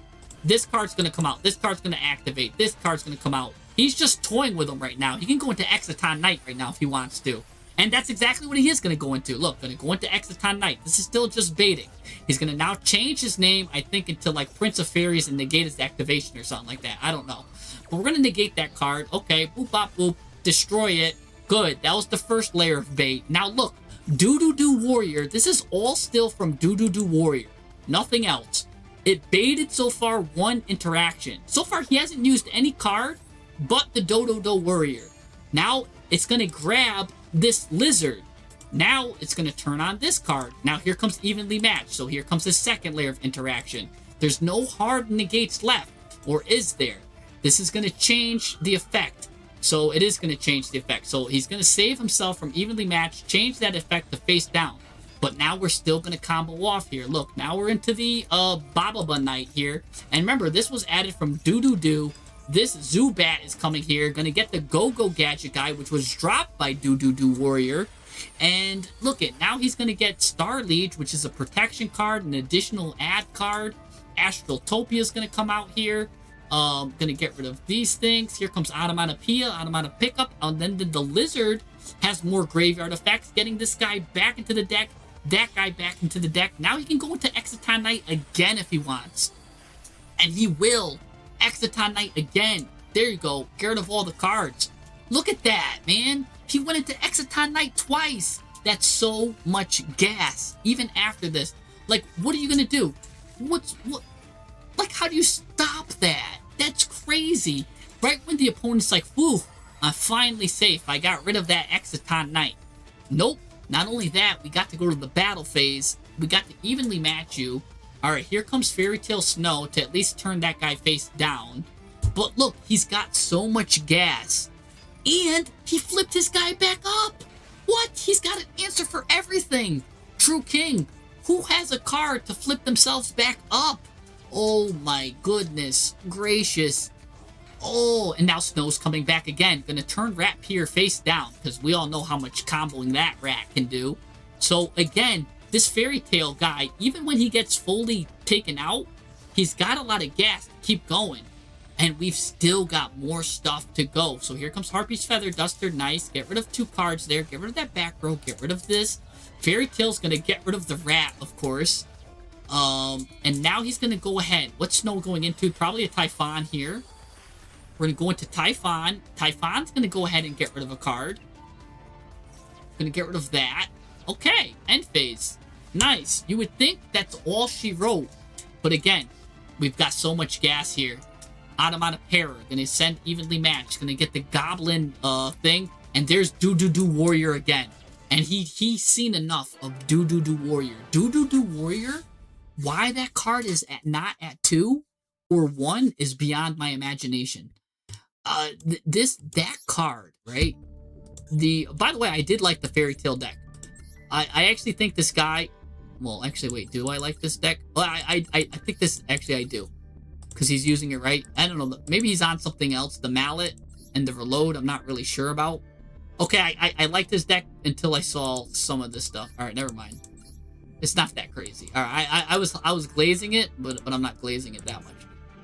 This card's going to come out. This card's going to activate. This card's going to come out. He's just toying with them right now. He can go into Exciton Knight right now if he wants to. And that's exactly what he is going to go into. Look, going to go into Exciton Knight. This is still just baiting. He's going to now change his name, I think, into like Prince of Fairies and negate his activation or something like that. I don't know. But we're going to negate that card. Okay, boop, bop, boop. Destroy it. Good. That was the first layer of bait. Now look, Doo-Doo-Doo Warrior. This is all still from Doo-Doo-Doo Warrior. Nothing else. It baited so far 1 interaction. So far, he hasn't used any card but the Doo-Doo-Doo Warrior. Now, it's going to grab this lizard. Now, it's going to turn on this card. Now, here comes Evenly Matched. So, here comes the second layer of interaction. There's no hard negates left. Or is there? This is going to change the effect. So, it is going to change the effect. So, he's going to save himself from Evenly Matched, change that effect to face down. But now we're still going to combo off here. Look, now we're into the Bababa Knight here. And remember, this was added from Doo-Doo-Doo. This Zubat is coming here. Going to get the Go-Go Gadget guy, which was dropped by Doo-Doo-Doo Warrior. And look it, now he's going to get Star Leech, which is a protection card, an additional add card. Astraltopia is going to come out here. Going to get rid of these things. Here comes Automatopoeia, Automata Pickup. And then the Lizard has more graveyard effects, getting this guy back into the deck. That guy back into the deck. Now he can go into Exciton Knight again if he wants. And he will. Exciton Knight again. There you go. Get rid of all the cards. Look at that, man. He went into Exciton Knight twice. That's so much gas. Even after this. Like, what are you going to do? What? Like, how do you stop that? That's crazy. Right when the opponent's like, whew, I'm finally safe. I got rid of that Exciton Knight. Nope. Not only that, we got to go to the battle phase. We got to evenly match you. Alright, here comes Fairy Tale Snow to at least turn that guy face down. But look, he's got so much gas. And he flipped his guy back up. What? He's got an answer for everything. True King. Who has a card to flip themselves back up? Oh my goodness gracious. Oh, and now Snow's coming back again. Gonna turn Rat Pier face down, because we all know how much comboing that rat can do. So again, this Fairy Tale guy, even when he gets fully taken out, he's got a lot of gas to keep going. And we've still got more stuff to go. So here comes Harpy's Feather Duster. Nice. Get rid of 2 cards there. Get rid of that back row. Get rid of this. Fairy Tale's gonna get rid of the rat, of course. And now he's gonna go ahead. What's Snow going into? Probably a Typhon here. We're going to go into Typhon. Typhon's going to go ahead and get rid of a card. Going to get rid of that. Okay, end phase. Nice. You would think that's all she wrote. But again, we've got so much gas here. Automatopoeia. Going to send Evenly Matched. Going to get the Goblin thing. And there's Doo-Doo-Doo Warrior again. And he's seen enough of Doo-Doo-Doo Warrior. Doo-Doo-Doo Warrior? Why that card is not at 2 or 1 is beyond my imagination. That card, right? By the way, I did like the Fairy Tale deck. I actually think this guy, well, actually, wait, do I like this deck? Well, I think this, actually, I do. Because he's using it right. I don't know, maybe he's on something else. The Mallet and the Reload, I'm not really sure about. Okay, I liked this deck until I saw some of this stuff. Alright, never mind. It's not that crazy. Alright, I was glazing it, but I'm not glazing it that much.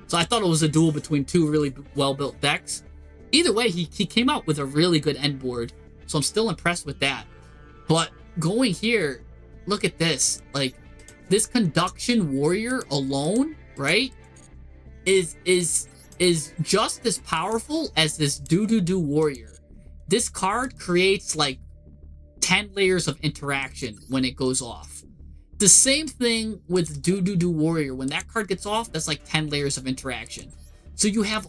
So I thought it was a duel between 2 really well-built decks. Either way, he came out with a really good end board. So I'm still impressed with that. But going here, look at this. Like, this Conduction Warrior alone, right, is just as powerful as this Doo-Doo-Doo Warrior. This card creates, like, 10 layers of interaction when it goes off. The same thing with Doo-Doo-Doo Warrior. When that card gets off, that's like 10 layers of interaction. So you have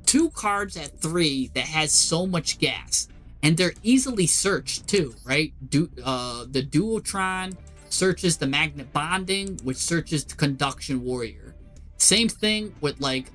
2 cards at 3 that has so much gas. And they're easily searched too, right? The Duotron searches the Magnet Bonding, which searches the Conduction Warrior. Same thing with like,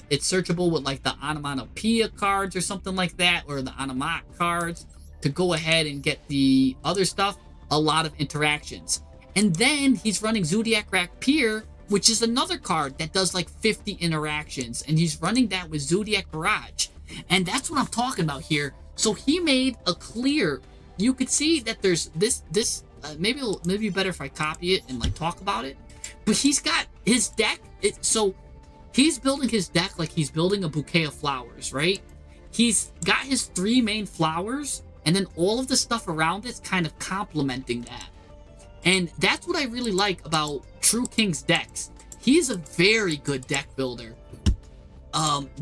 it's searchable with like the Onomatopoeia cards or something like that, or the Onomat cards to go ahead and get the other stuff. A lot of interactions. And then he's running Zodiac Rat Pier which is another card that does like 50 interactions, and he's running that with Zodiac Barrage. And that's what I'm talking about here. So he made a clear, you could see that there's this maybe better if I copy it and like talk about it, but he's got his deck, so he's building his deck like he's building a bouquet of flowers, right? He's got his 3 main flowers, and then all of the stuff around it's kind of complementing that. And that's what I really like about True King's decks. He's a very good deck builder.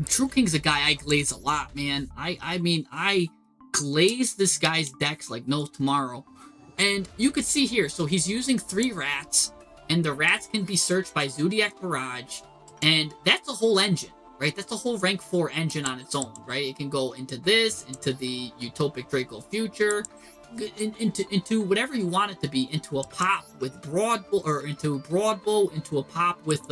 True King's a guy I glaze a lot, man. I mean, I glaze this guy's decks like no tomorrow. And you could see here, so he's using 3 rats, and the rats can be searched by Zodiac Barrage, and that's a whole engine, right? That's a whole rank 4 engine on its own, right? It can go into this, into the Utopic Draco Future, into whatever you want it to be, into a pop with Broadbow, or into Broadbow, into a pop with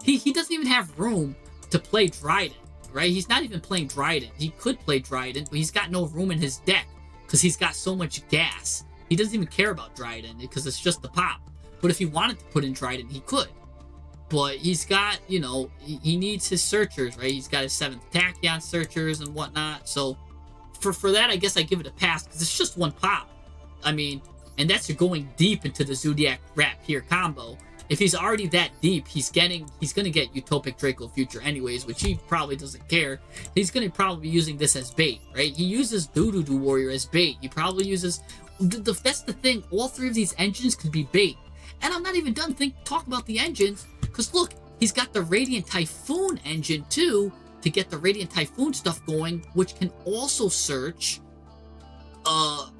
he doesn't even have room to play Dryden, right? He's not even playing Dryden. He could play Dryden, but he's got no room in his deck because he's got so much gas. He doesn't even care about Dryden because it's just the pop. But if he wanted to put in Dryden, he could. But he's got, you know, he needs his searchers, right? He's got his 7th Tachyon searchers and whatnot. So for that, I guess I give it a pass because it's just 1 pop. I mean, and that's going deep into the Zodiac Rat Pier combo. If he's already that deep, he's going to get Utopic Draco Future anyways, which he probably doesn't care. He's going to probably be using this as bait, right? He uses Doodoo Warrior as bait. He probably uses... That's the thing. All 3 of these engines could be bait. And I'm not even done talking about the engines, because look, he's got the Radiant Typhoon engine too, to get the Radiant Typhoon stuff going, which can also search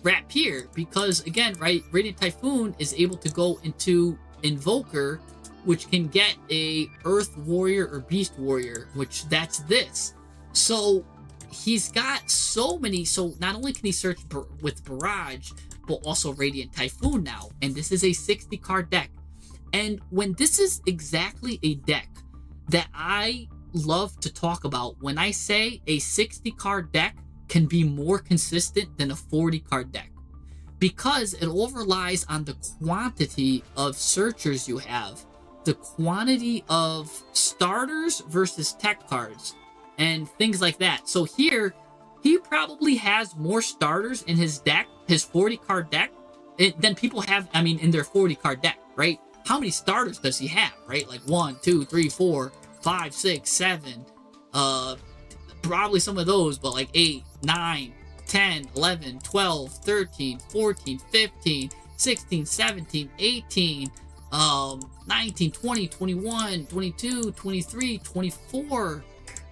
Rat Pier, because again, right, Radiant Typhoon is able to go into Invoker, which can get a Earth Warrior or Beast Warrior, which that's this. So he's got so many, so not only can he search with Barrage, but also Radiant Typhoon now, and this is a 60 card deck. And when this is exactly a deck that I love to talk about, when I say a 60 card deck can be more consistent than a 40 card deck, because it all relies on the quantity of searchers you have, the quantity of starters versus tech cards, and things like that. So here, he probably has more starters in his deck, his 40 card deck, than people have, I mean, in their 40 card deck, right? How many starters does he have, right? Like 1, 2, 3, 4, 5, 6, 7, probably some of those, but like 8, 9, 10, 11, 12, 13, 14, 15, 16, 17, 18, 19, 20, 21, 22, 23, 24,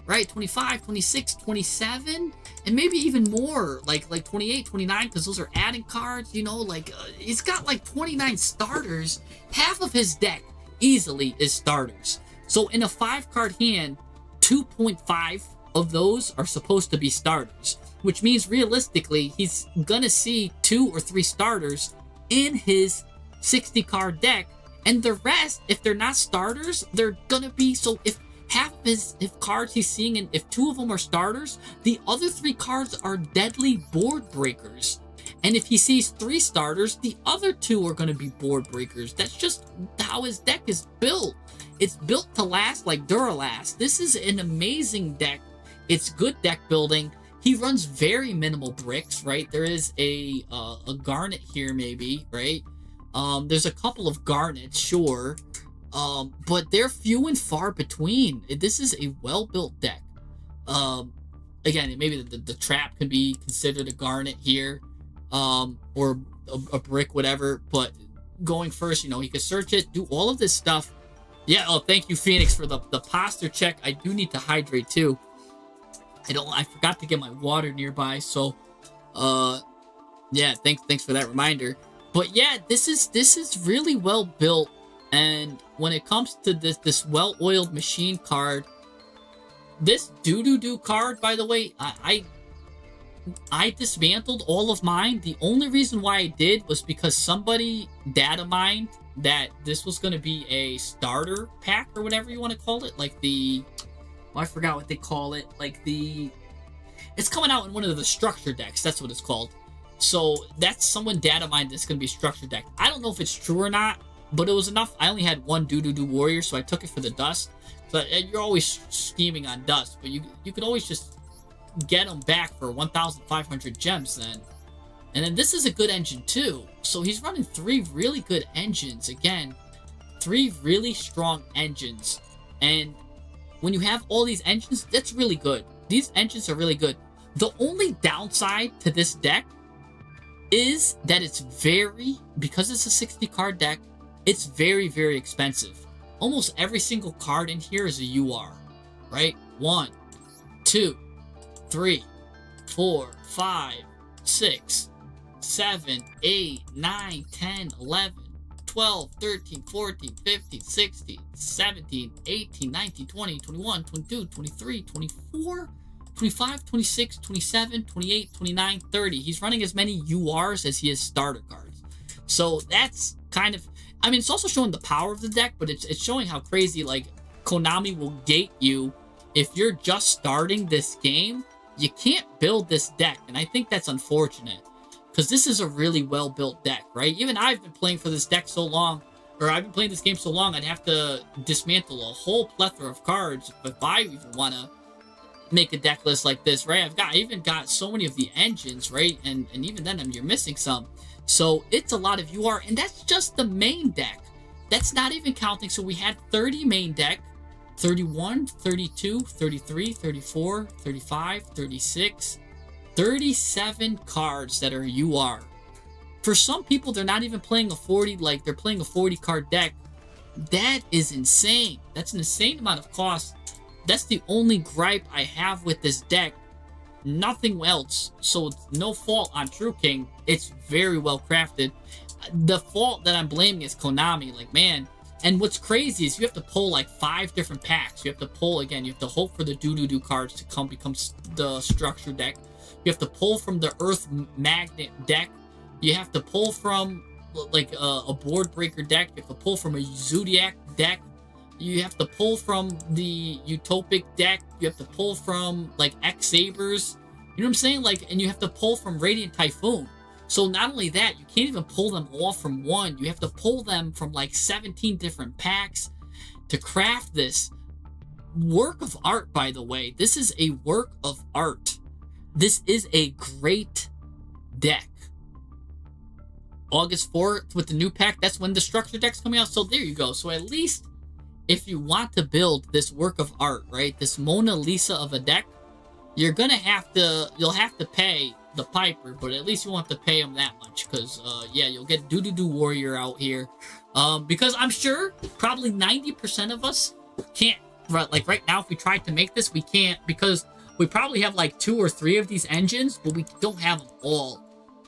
right? 25, 26, 27, and maybe even more, like 28, 29, because those are adding cards, you know, like, he's got like 29 starters. Half of his deck easily is starters. So in a 5-card hand, 2.5 of those are supposed to be starters, which means realistically, he's gonna see 2 or 3 starters in his 60-card deck, and the rest, if they're not starters, they're gonna be, so if half of his cards he's seeing, and if 2 of them are starters, the other 3 cards are deadly board breakers. And if he sees 3 starters, the other 2 are going to be board breakers. That's just how his deck is built. It's built to last like Duralast. This is an amazing deck. It's good deck building. He runs very minimal bricks, right? There is a garnet here maybe, right? There's a couple of garnets, sure. But they're few and far between. This is a well-built deck. Again, maybe the trap can be considered a garnet here, or a brick, whatever. But going first, you know, he can search it, do all of this stuff. Yeah. Oh, thank you, Phoenix, for the posture check. I do need to hydrate too. I forgot to get my water nearby. So, yeah. Thanks for that reminder. But yeah, this is really well built. And when it comes to this well-oiled machine card, this doo-doo-doo card, by the way, I dismantled all of mine. The only reason why I did was because somebody data mined that this was going to be a starter pack or whatever you want to call it. Like I forgot what they call it. Like it's coming out in one of the structure decks. That's what it's called. So that's someone data mined that's going to be structure deck. I don't know if it's true or not. but it was enough. I only had one do warrior, so I took it for the dust. So you're always scheming on dust, but you could always just get them back for 1,500 gems then. And then this is a good engine too. So he's running 3 really good engines. Again, 3 really strong engines. And when you have all these engines, that's really good. These engines are really good. The only downside to this deck is that it's because it's a 60 card deck, it's very, very expensive. Almost every single card in here is a UR, right? 1, 2, 3, 4, 5, 6, 7, 8, 9, 10, 11, 12, 13, 14, 15, 16, 17, 18, 19, 20, 21, 22, 23, 24, 25, 26, 27, 28, 29, 30. He's running as many URs as he has starter cards. So that's kind of, I mean, it's also showing the power of the deck, but it's showing how crazy, like, Konami will gate you. If you're just starting this game, you can't build this deck, and I think that's unfortunate. Because this is a really well-built deck, right? Even I've been playing for this deck so long, or I've been playing this game so long, I'd have to dismantle a whole plethora of cards if I even want to make a deck list like this, right? I even got so many of the engines, right? And even then, you're missing some. So it's a lot of UR, and that's just the main deck. That's not even counting. So we had 30 main deck, 31, 32, 33, 34, 35, 36, 37 cards that are UR. For some people, they're not even playing a 40, like they're playing a 40 card deck. That is insane. That's an insane amount of cost. That's the only gripe I have with this deck. Nothing else. So it's no fault on True King. It's very well crafted. The fault that I'm blaming is Konami. Like, man. And what's crazy is you have to pull like 5 different packs. You have to pull, again, you have to hope for the do cards to become the structure deck. You have to pull from the Earth Magnet deck. You have to pull from like a Board Breaker deck. You have to pull from a Zodiac deck. You have to pull from the Utopic deck. You have to pull from like X Sabers. You know what I'm saying? Like, and you have to pull from Radiant Typhoon. So not only that, you can't even pull them all from one. You have to pull them from like 17 different packs to craft this work of art, by the way. This is a work of art. This is a great deck. August 4th with the new pack, that's when the structure deck's coming out. So there you go. So at least if you want to build this work of art, right, this Mona Lisa of a deck, you'll have to pay the piper, but at least you won't have to pay him that much, because yeah, you'll get do warrior out here, because I'm sure probably 90% of us can't, like right now, if we tried to make this, we can't, because we probably have like 2 or 3 of these engines, but we don't have them all.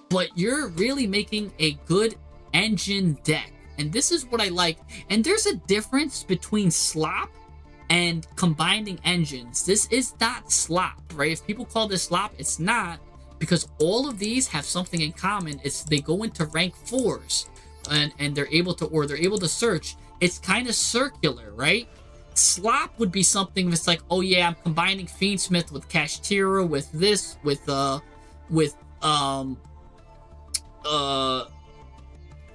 But you're really making a good engine deck, and this is what I like. And there's a difference between slop and combining engines. This is not slop, right? If people call this slop, it's not, because all of these have something in common. It's they go into rank 4s, and they're able to search. It's kind of circular, right? Slop would be something that's like, oh yeah, I'm combining Fiendsmith with Kashtira, with this, with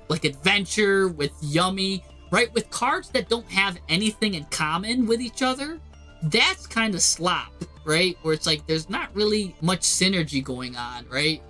like Adventure, with Yummy, right? With cards that don't have anything in common with each other. That's kind of slop, right? Where it's like there's not really much synergy going on, right?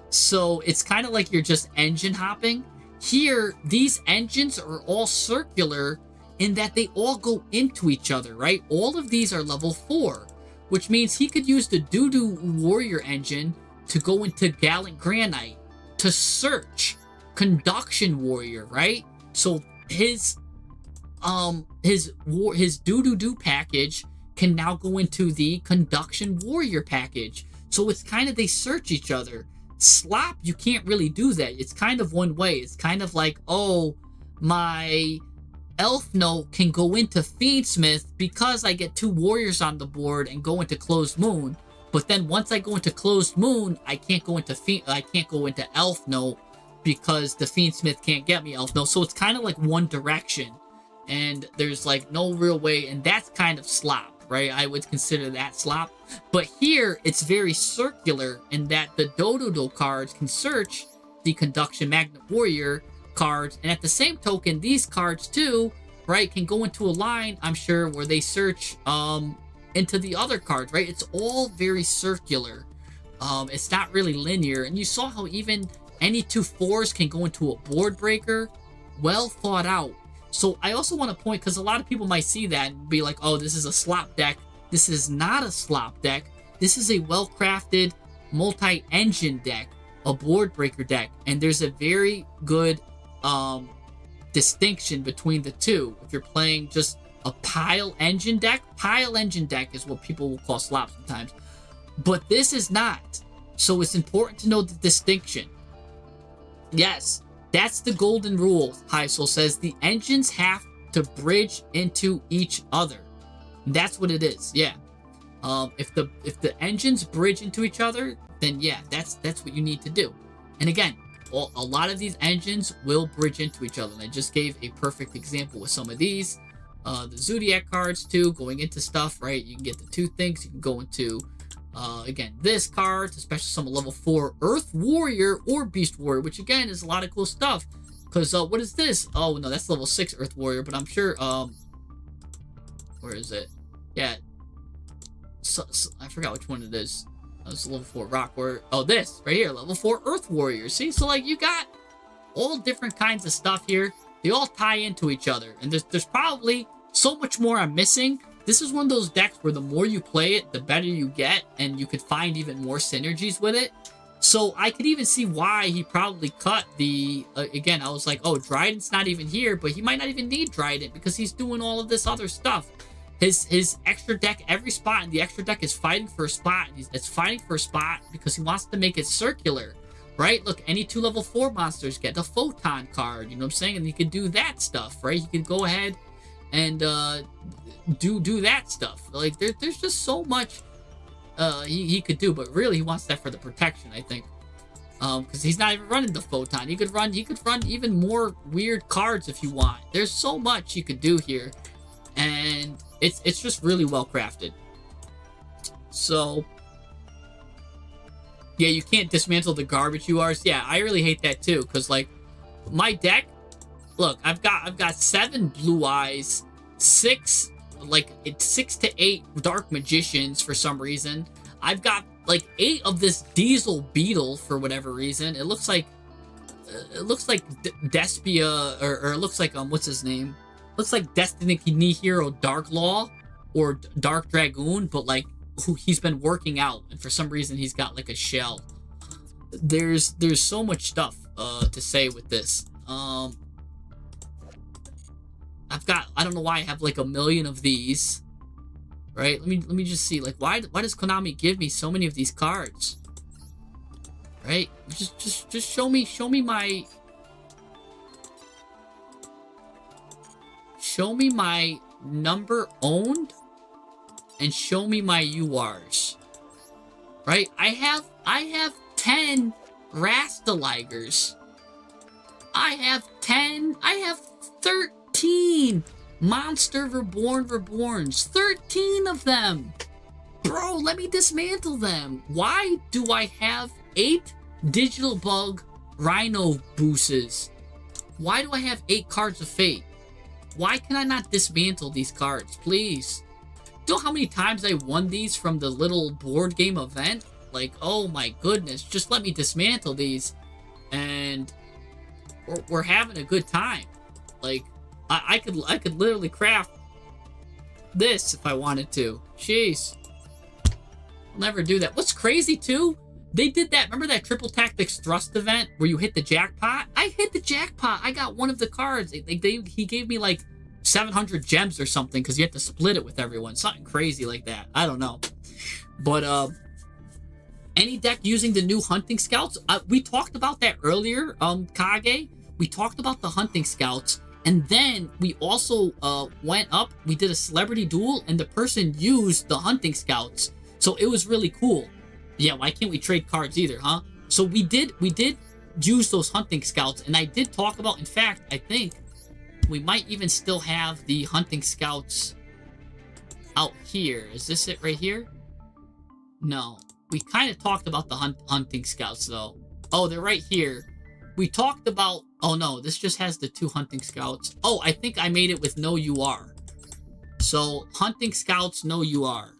So it's kind of like you're just engine hopping. Here, these engines are all circular in that they all go into each other, right? All of these are level 4, which means he could use the Doo Warrior engine to go into Gallant Granite, to search Conduction Warrior, right? So his Doo package can now go into the Conduction Warrior package. So it's kind of, they search each other. Slop, you can't really do that. It's kind of one way. It's kind of like, oh, my Elf Note can go into Fiendsmith because I get 2 warriors on the board and go into Closed Moon. But then once I go into Closed Moon, I can't go into Elf Note because the Fiendsmith can't get me Elf Note. So it's kind of like one direction, and there's like no real way, and that's kind of slop, right? I would consider that slop. But here it's very circular in that the Dodo cards can search the Conduction Magnet Warrior, cards, and at the same token, these cards too, right, can go into a line, I'm sure, where they search into the other cards, right? It's all very circular. It's not really linear, and you saw how even any 2 4s can go into a board breaker. Well thought out. So I also want to point, because a lot of people might see that and be like, oh, this is a slop deck. This is not a slop deck. This is a well-crafted multi-engine deck, a board breaker deck, and there's a very good distinction between the two. If you're playing just a pile engine deck is what people will call slop sometimes, but this is not. So it's important to know the distinction. Yes, that's the golden rule. Heisel says the engines have to bridge into each other. That's what it is. Yeah. If the engines bridge into each other, then yeah, that's what you need to do. And again, a lot of these engines will bridge into each other. And I just gave a perfect example with some of these. The Zodiac cards too, going into stuff, right? You can get the 2 things. You can go into again, this card, especially some level 4 Earth Warrior or Beast Warrior, which again is a lot of cool stuff. Because what is this? Oh no, that's level 6 Earth Warrior, but I'm sure where is it? Yeah, so I forgot which one it is. It's level 4 Rock Warrior. Oh, this right here, level 4 Earth Warrior. See, so like you got all different kinds of stuff here. They all tie into each other, and there's probably so much more I'm missing. This is one of those decks where the more you play it, the better you get, and you could find even more synergies with it. So I could even see why he probably cut the, again, I was like, oh, Dryden's not even here, but he might not even need Dryden because he's doing all of this other stuff. His extra deck, every spot in the extra deck is fighting for a spot. It's fighting for a spot because he wants to make it circular, right? Look, any 2 level 4 monsters get the Photon card, you know what I'm saying? And he could do that stuff, right? He could go ahead and do that stuff. Like there's just so much he could do, but really he wants that for the protection, I think. Because he's not even running the Photon. He could run even more weird cards if you want. There's so much you could do here, and it's just really well crafted. So yeah, you can't dismantle the garbage URs. Yeah, I really hate that too, because like my deck, look, I've got 7 Blue Eyes, 6 to 8 Dark Magicians for some reason. I've got like 8 of this Diesel Beetle for whatever reason. It looks like Despia, or it looks like what's his name? Looks like Destiny Hero Dark Law or Dark Dragoon, but like who he's been working out, and for some reason he's got like a shell. There's so much stuff to say with this. I don't know why I have like a million of these. Right? Let me just see. Like why does Konami give me so many of these cards? Right? Just show me my number owned and show me my URs. Right? I have 10 Rastaligers. I have 13 Monster Reborns. 13 of them. Bro, let me dismantle them. Why do I have 8 Digital Bug Rhino Booses? Why do I have 8 Cards of Fate? Why can I not dismantle these cards, please? Do you know how many times I won these from the little board game event? Like, oh my goodness, just let me dismantle these, and we're having a good time. Like, I could literally craft this if I wanted to. Jeez. I'll never do that. What's crazy too, they did that, remember that Triple Tactics Thrust event where you hit the jackpot? I hit the jackpot. I got one of the cards. He gave me like 700 gems or something because you have to split it with everyone. Something crazy like that. I don't know. But any deck using the new Hunting Scouts, we talked about that earlier, Kage. We talked about the Hunting Scouts, and then we also went up, we did a celebrity duel, and the person used the Hunting Scouts. So it was really cool. Yeah, why can't we trade cards either, huh? So we did use those Hunting Scouts, and I did talk about, in fact, I think we might even still have the Hunting Scouts out here. Is this it right here? No. We kind of talked about the Hunting Scouts, though. Oh, they're right here. We talked about... Oh, no. This just has the 2 hunting scouts. Oh, I think I made it with no UR. So, hunting scouts, no UR.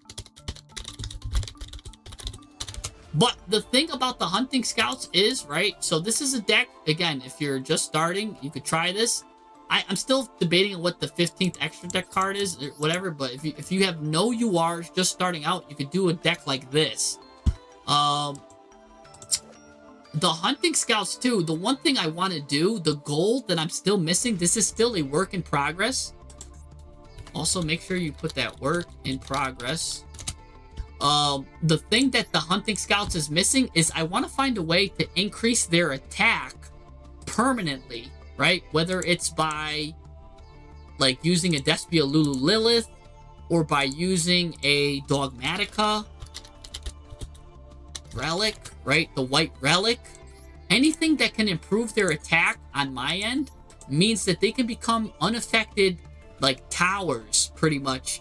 But the thing about the hunting scouts is, right? So this is a deck. Again, if you're just starting, you could try this. I'm still debating on what the 15th extra deck card is, or whatever. But if you have no URs just starting out, you could do a deck like this. The hunting scouts too. The one thing I want to do, the gold that I'm still missing. This is still a work in progress. Also, make sure you put that work in progress. The thing that the hunting scouts is missing is I want to find a way to increase their attack permanently, right? Whether it's by like using a Despia Lulu Lilith or by using a Dogmatica relic, right? The white relic. Anything that can improve their attack on my end means that they can become unaffected like towers pretty much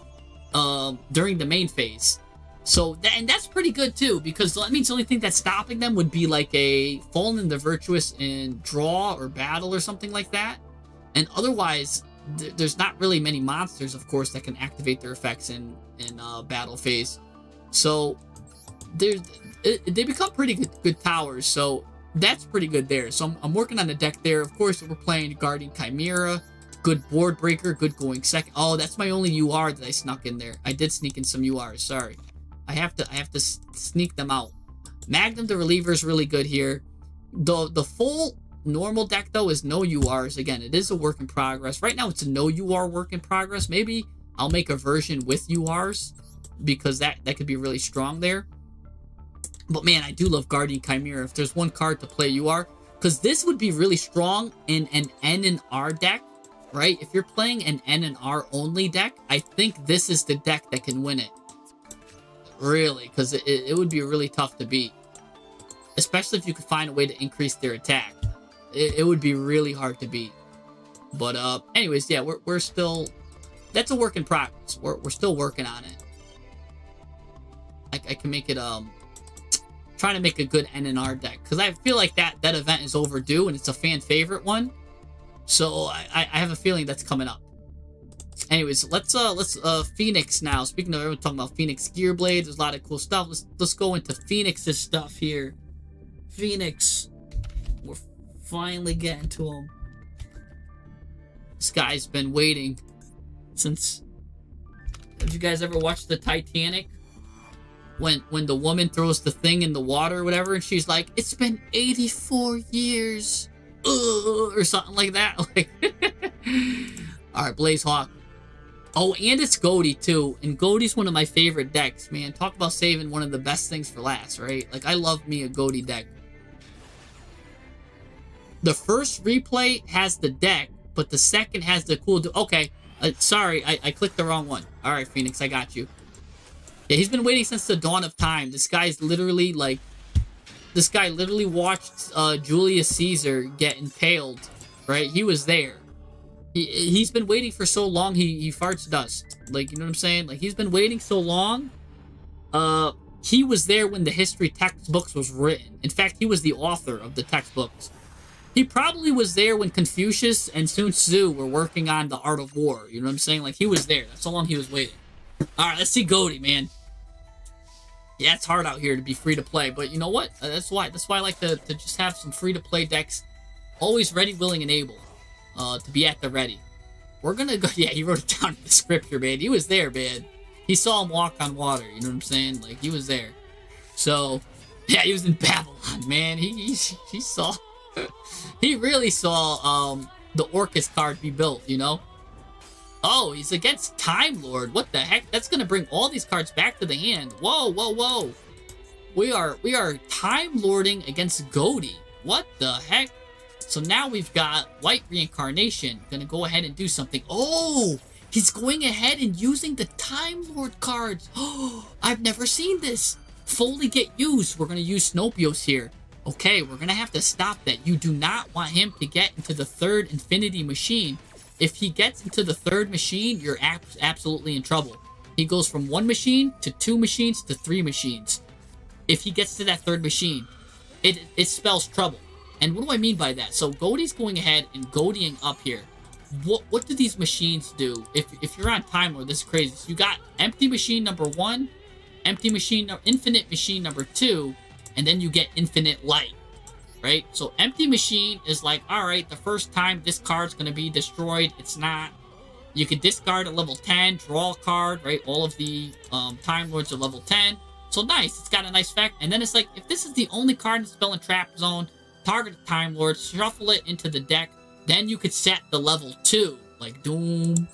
during the main phase. So, and that's pretty good too, because that means the only thing that's stopping them would be like a Fallen in the Virtuous in draw or battle or something like that. And otherwise, there's not really many monsters, of course, that can activate their effects in battle phase. So, they become pretty good towers. So, that's pretty good there. So, I'm working on the deck there. Of course, we're playing Guardian Chimera. Good board breaker. Good going second. Oh, that's my only UR that I snuck in there. I did sneak in some URs. Sorry. I have to sneak them out. Magnum the reliever is really good here. The full normal deck though is no URs. Again, it is a work in progress. Right now it's a no UR work in progress. Maybe I'll make a version with URs because that could be really strong there. But man, I do love Guardian Chimera. If there's one card to play UR, because this would be really strong in an N and R deck, right? If you're playing an N and R only deck, I think this is the deck that can win it. Really, because it would be really tough to beat. Especially if you could find a way to increase their attack. It would be really hard to beat. But, anyways, yeah, we're still... That's a work in progress. We're still working on it. I can make it, trying to make a good NNR deck. Because I feel like that event is overdue, and it's a fan favorite one. So, I have a feeling that's coming up. Anyways, let's Phoenix now. Speaking of everyone talking about Phoenix Gear Blades, there's a lot of cool stuff. Let's go into Phoenix's stuff here. Phoenix. We're finally getting to him. This guy's been waiting since... Have you guys ever watched the Titanic? When the woman throws the thing in the water or whatever, and she's like, it's been 84 years. Or something like that. Like, alright, Blaze Hawk. Oh, and it's Goaty, too. And Goaty's one of my favorite decks, man. Talk about saving one of the best things for last, right? Like, I love me a Goaty deck. The first replay has the deck, but the second has the cool... Okay, sorry, I clicked the wrong one. Alright, Phoenix, I got you. Yeah, he's been waiting since the dawn of time. This guy's literally, like... This guy literally watched Julius Caesar get impaled, right? He was there. He's been waiting for so long, he farts dust. Like, you know what I'm saying? Like, he's been waiting so long. He was there when the history textbooks was written. In fact, he was the author of the textbooks. He probably was there when Confucius and Sun Tzu were working on the art of war. You know what I'm saying? Like, he was there. That's how long he was waiting. Alright, let's see Goaty, man. Yeah, it's hard out here to be free to play, but you know what? That's why I like to just have some free to play decks always ready, willing, and able. To be at the ready. We're gonna go... Yeah, he wrote it down in the scripture, man. He was there, man. He saw him walk on water. You know what I'm saying? Like, he was there. So, yeah, he was in Babylon, man. He saw... he really saw, the Orcus card be built, you know? Oh, he's against Time Lord. What the heck? That's gonna bring all these cards back to the hand. Whoa, whoa, whoa. We are Time Lording against Goaty. What the heck? So now we've got White Reincarnation. Gonna go ahead and do something. Oh! He's going ahead and using the Time Lord cards. Oh! I've never seen this. Fully get used. We're gonna use Snopios here. Okay, we're gonna have to stop that. You do not want him to get into the third Infinity Machine. If he gets into the third machine, you're absolutely in trouble. He goes from 1 machine to 2 machines to 3 machines. If he gets to that third machine, it spells trouble. And what do I mean by that? So Goaty's going ahead and Goatying up here. What do these machines do? If you're on Time Lord, this is crazy. So you got empty machine number 1, infinite machine number 2, and then you get infinite light, right? So empty machine is like, all right, the first time this card's going to be destroyed, it's not. You can discard at level 10, draw a card, right? All of the Time Lords are level 10. So nice, it's got a nice effect. And then it's like, if this is the only card in the spell and trap zone, target a Time Lord, shuffle it into the deck, then you could set the level 2, like Doom.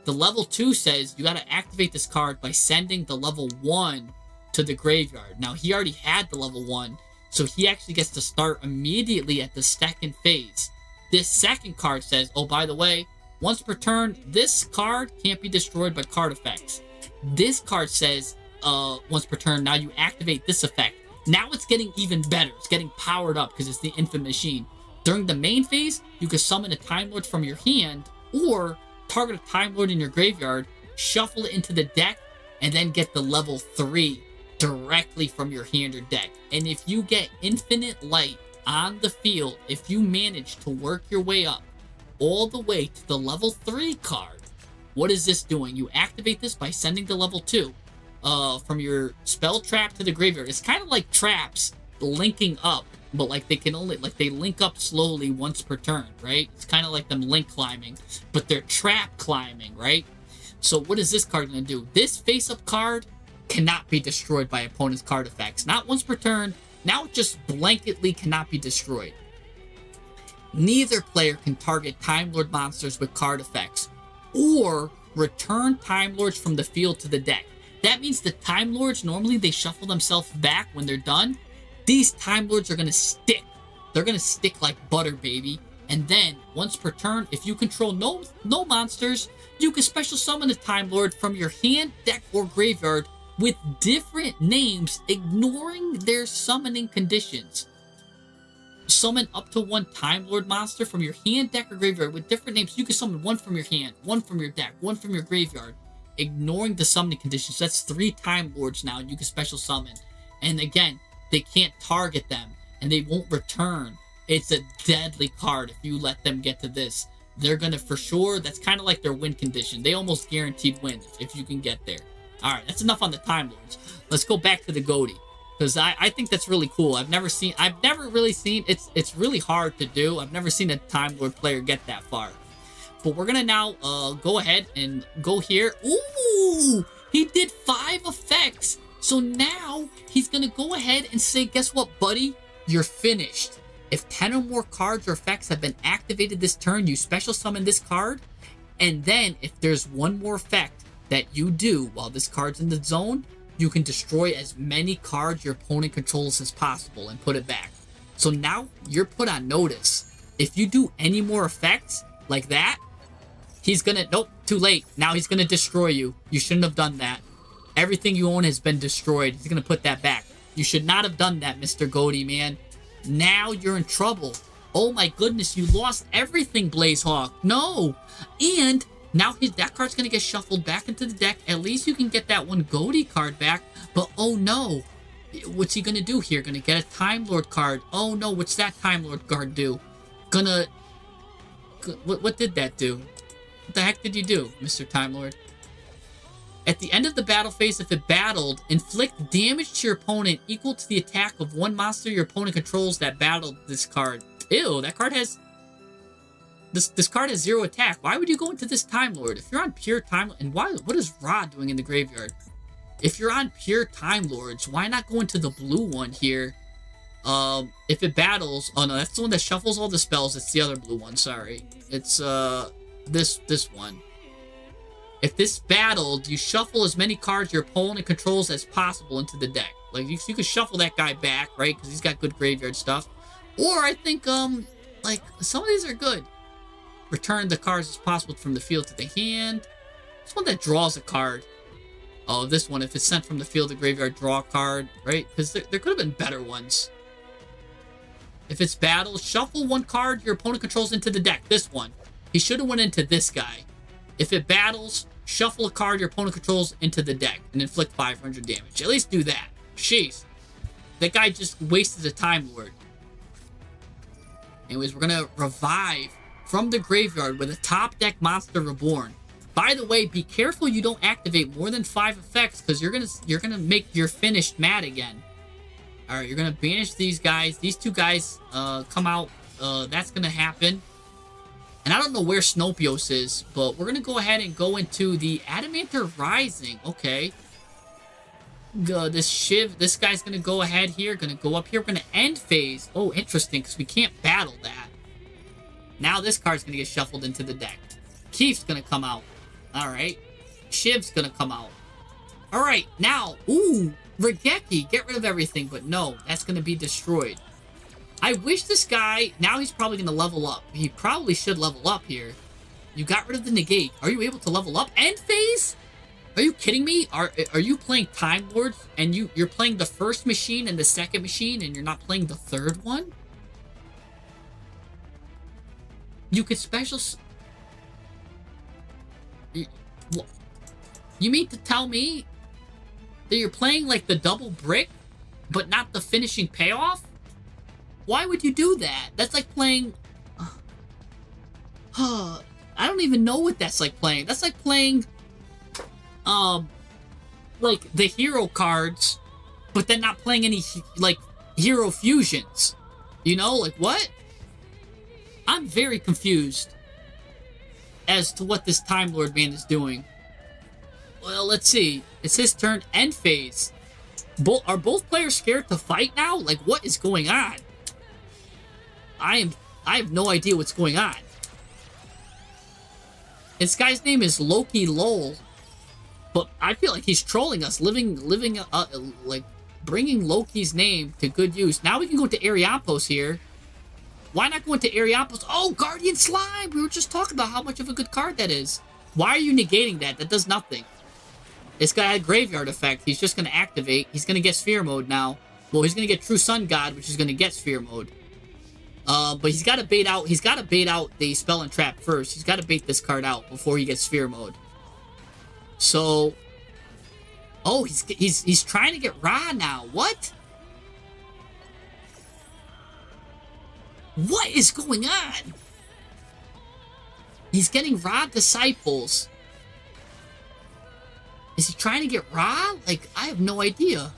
The level 2 says you got to activate this card by sending the level 1 to the graveyard. Now, he already had the level 1, so he actually gets to start immediately at the second phase. This second card says, oh, by the way, once per turn, this card can't be destroyed by card effects. This card says, once per turn, now you activate this effect. Now it's getting even better. It's getting powered up because it's the infinite machine. During the main phase, you can summon a Time Lord from your hand or target a Time Lord in your graveyard, shuffle it into the deck, and then get the level 3 directly from your hand or deck. And if you get infinite light on the field, if you manage to work your way up all the way to the level 3 card, what is this doing? You activate this by sending the level 2 from your spell trap to the graveyard. It's kind of like traps linking up, but like they can only, like they link up slowly once per turn, right? It's kind of like them link climbing, but they're trap climbing, right? So what is this card going to do? This face-up card cannot be destroyed by opponent's card effects. Not once per turn. Now it just blanketly cannot be destroyed. Neither player can target Time Lord monsters with card effects or return Time Lords from the field to the deck. That means the Time Lords, normally they shuffle themselves back when they're done. These Time Lords are going to stick. They're going to stick like butter, baby. And then, once per turn, if you control no monsters, you can special summon a Time Lord from your hand, deck, or graveyard with different names, ignoring their summoning conditions. Summon up to 1 Time Lord monster from your hand, deck, or graveyard with different names. You can summon 1 from your hand, 1 from your deck, 1 from your graveyard, ignoring the summoning conditions. That's 3 Time Lords now you can special summon. And again, they can't target them, and they won't return. It's a deadly card if you let them get to this. They're going to, for sure, that's kind of like their win condition. They almost guaranteed win if you can get there. Alright, that's enough on the Time Lords. Let's go back to the Goaty, because I think that's really cool. I've never really seen, it's really hard to do. I've never seen a Time Lord player get that far. But we're going to now go ahead and go here. Ooh, he did 5 effects. So now he's going to go ahead and say, guess what, buddy? You're finished. If 10 or more cards or effects have been activated this turn, you special summon this card. And then if there's one more effect that you do while this card's in the zone, you can destroy as many cards your opponent controls as possible and put it back. So now you're put on notice. If you do any more effects like that, he's going to, nope, too late. Now he's going to destroy you. You shouldn't have done that. Everything you own has been destroyed. He's going to put that back. You should not have done that, Mr. Goaty, man. Now you're in trouble. Oh my goodness, you lost everything, Blazehawk. No. And now that card's going to get shuffled back into the deck. At least you can get that 1 Goaty card back. But oh no. What's he going to do here? Going to get a Time Lord card. Oh no, what's that Time Lord card do? Gonna... What did that do? What the heck did you do, Mr. Time Lord? At the end of the battle phase, if it battled, inflict damage to your opponent equal to the attack of 1 monster your opponent controls that battled this card. Ew, that card has... This card has 0 attack. Why would you go into this Time Lord? If you're on pure Time Lord... And what is Rod doing in the graveyard? If you're on pure Time Lords, why not go into the blue one here? If it battles... Oh no, that's the one that shuffles all the spells. It's the other blue one, sorry. It's, this one. If this battled, you shuffle as many cards your opponent controls as possible into the deck. Like, you could shuffle that guy back, right? Because he's got good graveyard stuff. Or I think, like, some of these are good. Return the cards as possible from the field to the hand. This one that draws a card. Oh, this one, if it's sent from the field to graveyard, draw a card, right? Because there could have been better ones. If it's battle, shuffle 1 card your opponent controls into the deck. This one. He should have went into this guy. If it battles, shuffle a card your opponent controls into the deck and inflict 500 damage. At least do that. Jeez. That guy just wasted a Time Lord. Anyways, we're gonna revive from the graveyard with a top deck monster reborn. By the way, be careful you don't activate more than 5 effects, because you're gonna make your finished mad again. Alright, you're gonna banish these guys. These 2 guys come out. That's gonna happen. And I don't know where Snopios is, but we're gonna go ahead and go into the Adamanter Rising. Okay. This guy's gonna go ahead here, gonna go up here, we're gonna end phase. Oh, interesting, because we can't battle that. Now this card's gonna get shuffled into the deck. Keef's gonna come out. Alright. Shiv's gonna come out. Alright, now, ooh, Regeki, get rid of everything, but no, that's gonna be destroyed. I wish this guy, now he's probably gonna level up. He probably should level up here. You got rid of the negate. Are you able to level up? End phase? Are you kidding me? Are you playing Time Lords and you're playing the first machine and the second machine and you're not playing the third one? You could special... You mean to tell me that you're playing like the double brick, but not the finishing payoff? Why would you do that? That's like playing... I don't even know what that's like playing. That's like playing... like the hero cards, but then not playing any, like, hero fusions. You know, like, what? I'm very confused as to what this Time Lord man is doing. Well, let's see. It's his turn. End phase. Are both players scared to fight now? Like, what is going on? I have no idea what's going on. This guy's name is Loki Lol. But I feel like he's trolling us, like, bringing Loki's name to good use. Now we can go into Ariampos here. Why not go into Ariampos? Oh, Guardian Slime! We were just talking about how much of a good card that is. Why are you negating that? That does nothing. This guy had Graveyard Effect. He's just going to activate. He's going to get Sphere Mode now. Well, he's going to get True Sun God, which is going to get Sphere Mode. But he's got to bait out. He's got to bait out the Spell and Trap first. He's got to bait this card out before he gets Sphere Mode. So, oh, he's trying to get Ra now. What? What is going on? He's getting Ra Disciples. Is he trying to get Ra? Like, I have no idea.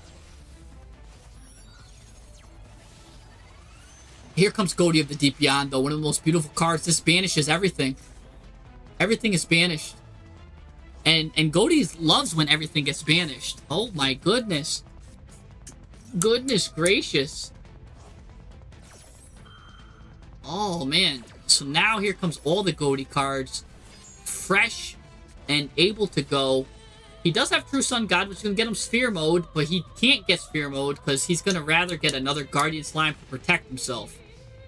Here comes Godi of the Deep Beyond, though. One of the most beautiful cards. This banishes everything. Everything is banished. And Godi loves when everything gets banished. Oh my goodness. Goodness gracious. Oh man. So now here comes all the Godi cards. Fresh and able to go. He does have True Sun God, which is going to get him Sphere Mode, but he can't get Sphere Mode because he's going to rather get another Guardian Slime to protect himself.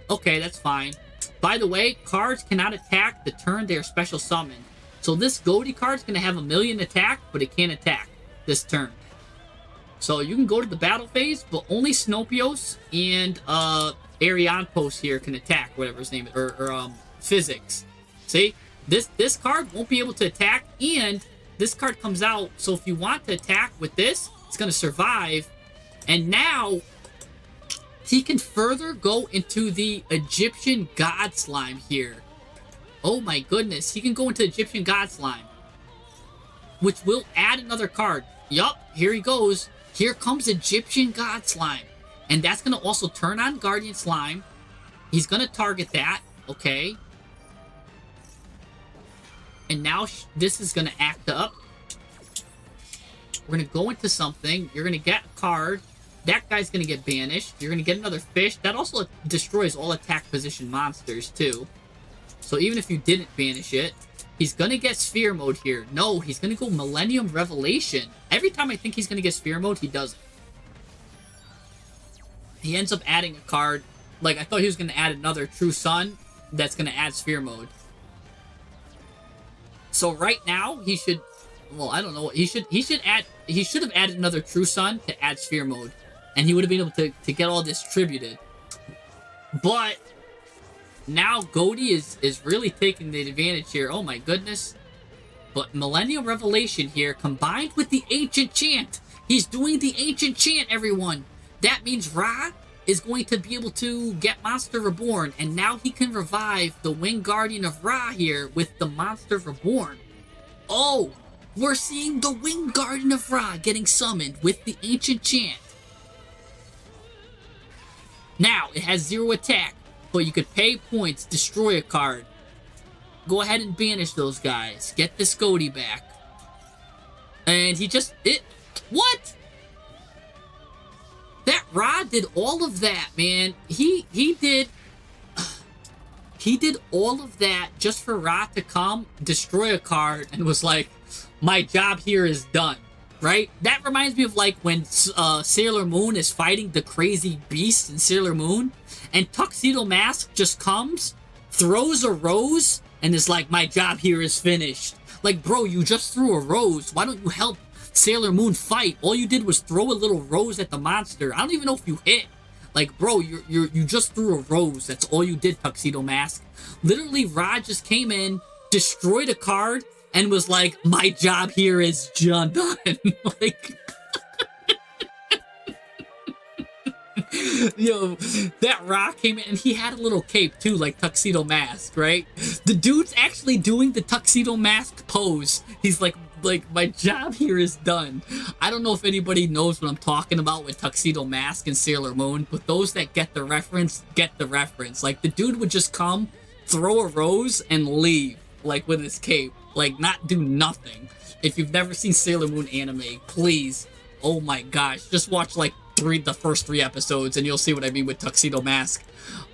Okay, that's fine. By the way, cards cannot attack the turn they are special summoned. So this Godi card's going to have 1,000,000 attack, but it can't attack this turn. So you can go to the battle phase, but only Snopios and Ariampos here can attack, whatever his name is, or Physics. See? This card won't be able to attack, and this card comes out, so if you want to attack with this, it's going to survive. And now, he can further go into the Egyptian God Slime here. Oh my goodness, he can go into Egyptian God Slime, which will add another card. Yup, here he goes. Here comes Egyptian God Slime. And that's going to also turn on Guardian Slime. He's going to target that. Okay. And now this is going to act up. We're going to go into something. You're going to get a card. That guy's going to get banished. You're going to get another fish. That also destroys all attack position monsters, too. So even if you didn't banish it, he's going to get Sphere Mode here. No, he's going to go Millennium Revelation. Every time I think he's going to get Sphere Mode, he doesn't. He ends up adding a card. Like, I thought he was going to add another True Sun that's going to add Sphere Mode. So right now, he should... Well, I don't know. He should have added another True Sun to add Sphere Mode. And he would have been able to get all distributed. But... now Godi is really taking the advantage here. Oh my goodness. But Millennium Revelation here combined with the Ancient Chant. He's doing the Ancient Chant, everyone. That means Ra is going to be able to get Monster Reborn, and now he can revive the Winged Guardian of Ra here with the Monster Reborn. Oh, we're seeing the Winged Guardian of Ra getting summoned with the Ancient Chant. Now, it has 0 attack, but you could pay points, destroy a card. Go ahead and banish those guys. Get this Scody back. And he just... What? That Ra did all of that, man. He did all of that just for Ra to come, destroy a card, and was like, my job here is done, right? That reminds me of like when Sailor Moon is fighting the crazy beast in Sailor Moon, and Tuxedo Mask just comes, throws a rose, and is like, my job here is finished. Like, bro, you just threw a rose. Why don't you help Sailor Moon fight? All you did was throw a little rose at the monster. I don't even know if you hit. Like, bro, you just threw a rose. That's all you did, Tuxedo Mask. Literally, Ra just came in, destroyed a card, and was like, my job here is done. Like, yo, that Ra came in, and he had a little cape too, like Tuxedo Mask, right? The dude's actually doing the Tuxedo Mask pose. He's like my job here is done. I don't know if anybody knows what I'm talking about with Tuxedo Mask and Sailor Moon, but those that get the reference, get the reference. Like, the dude would just come, throw a rose, and leave, like, with his cape. Like, not do nothing. If you've never seen Sailor Moon anime, please, oh my gosh, just watch, like, the first 3 episodes, and you'll see what I mean with Tuxedo Mask.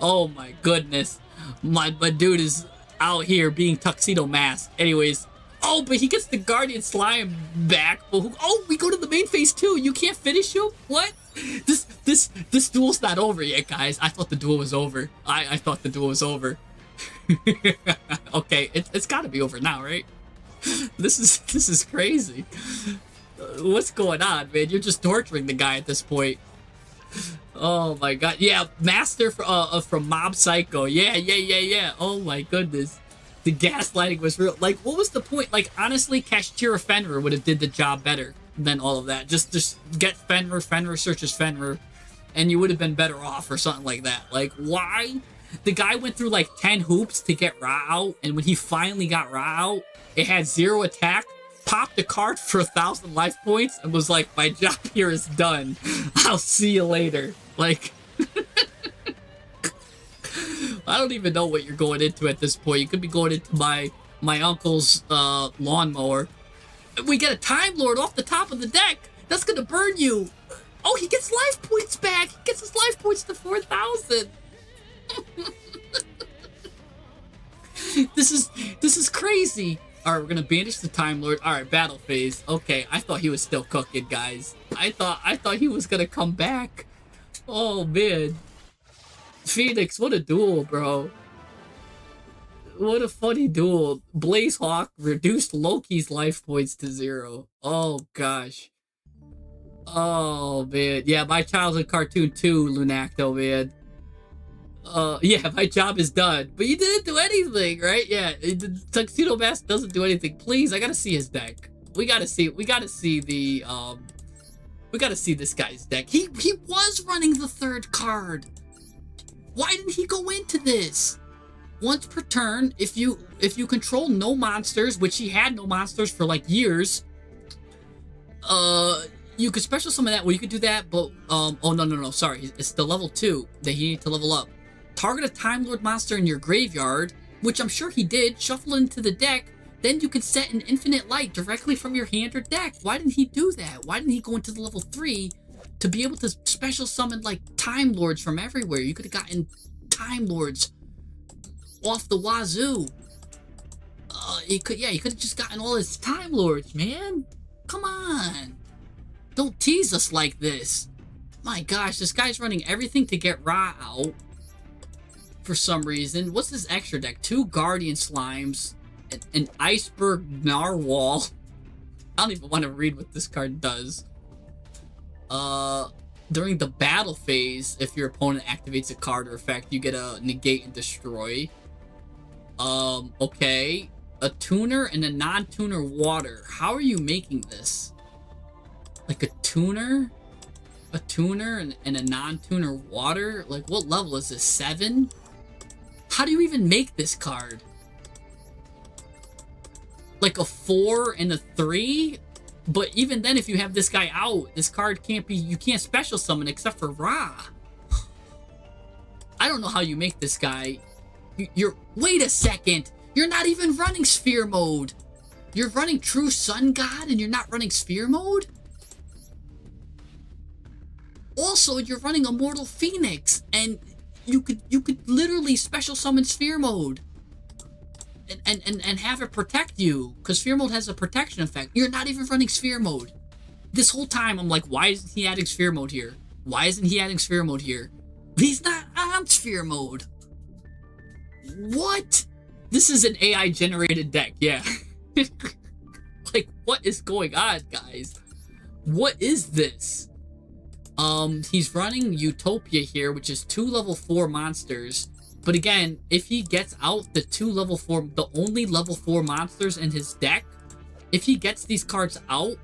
Oh my goodness. My dude is out here being Tuxedo Mask. Anyways, oh, but he gets the Guardian Slime back. Oh, we go to the main phase too. You can't finish him? What? This duel's not over yet, guys. I thought the duel was over. I thought the duel was over. Okay, it's gotta be over now, right? This is crazy. What's going on, man? You're just torturing the guy at this point. Oh my god. Yeah, Master from Mob Psycho. Yeah. Oh my goodness. The gaslighting was real. Like, what was the point? Like, honestly, Cashier Fenrir would have did the job better than all of that. Just get Fenrir searches Fenrir, and you would have been better off or something like that. Like, why? The guy went through like 10 hoops to get Ra out, and when he finally got Ra out, it had 0 attack, popped a card for 1,000 life points, and was like, my job here is done. I'll see you later. Like, I don't even know what you're going into at this point. You could be going into my uncle's lawnmower. We get a Time Lord off the top of the deck. That's gonna burn you. Oh, he gets life points back. He gets his life points to 4,000. This is crazy. All right, we're gonna banish the Time Lord. All right, battle phase. Okay, I thought he was still cooking, guys. I thought he was gonna come back. Oh man, Phoenix, what a duel, bro. What a funny duel. Blaze Hawk reduced Loki's life points to 0. Oh gosh. Oh man, yeah, my childhood cartoon too, Lunacto, man. Yeah, my job is done. But you didn't do anything, right? Yeah, the Tuxedo Mask doesn't do anything. Please, I gotta see his deck. We gotta see this guy's deck. He was running the 3rd card. Why didn't he go into this? Once per turn, if you control no monsters, which he had no monsters for like years, you could special summon that. Well, you could do that, but oh no, sorry, it's the level 2 that he needed to level up. Target a Time Lord monster in your graveyard, which I'm sure he did, shuffle it into the deck, then you can set an Infinite Light directly from your hand or deck. Why didn't he do that? Why didn't he go into the level 3 to be able to special summon like Time Lords from everywhere? You could have gotten Time Lords off the wazoo. You could have just gotten all his Time Lords, man. Come on. Don't tease us like this. My gosh, this guy's running everything to get Ra out. For some reason. What's this extra deck? 2 Guardian Slimes. An Iceberg Narwhal. I don't even want to read what this card does. During the battle phase, if your opponent activates a card or effect, you get a negate and destroy. Okay. A tuner and a non-tuner water. How are you making this? Like a tuner? A tuner and a non-tuner water? Like, what level is this? 7? How do you even make this card? Like a 4 and a 3? But even then, if you have this guy out, this card can't be... You can't special summon except for Ra. I don't know how you make this guy. You're... Wait a second! You're not even running Sphere Mode! You're running True Sun God and you're not running Sphere Mode? Also, you're running Immortal Phoenix, and you could literally special summon Sphere Mode and have it protect you, because Sphere Mode has a protection effect. You're not even running Sphere Mode. This whole time, I'm like, why isn't he adding Sphere Mode here? Why isn't he adding Sphere Mode here? He's not on Sphere Mode. What? This is an AI-generated deck, yeah. Like, what is going on, guys? What is this? He's running Utopia here, which is 2 level 4 monsters. But again, if he gets out the 2 level 4, the only level 4 monsters in his deck, if he gets these cards out,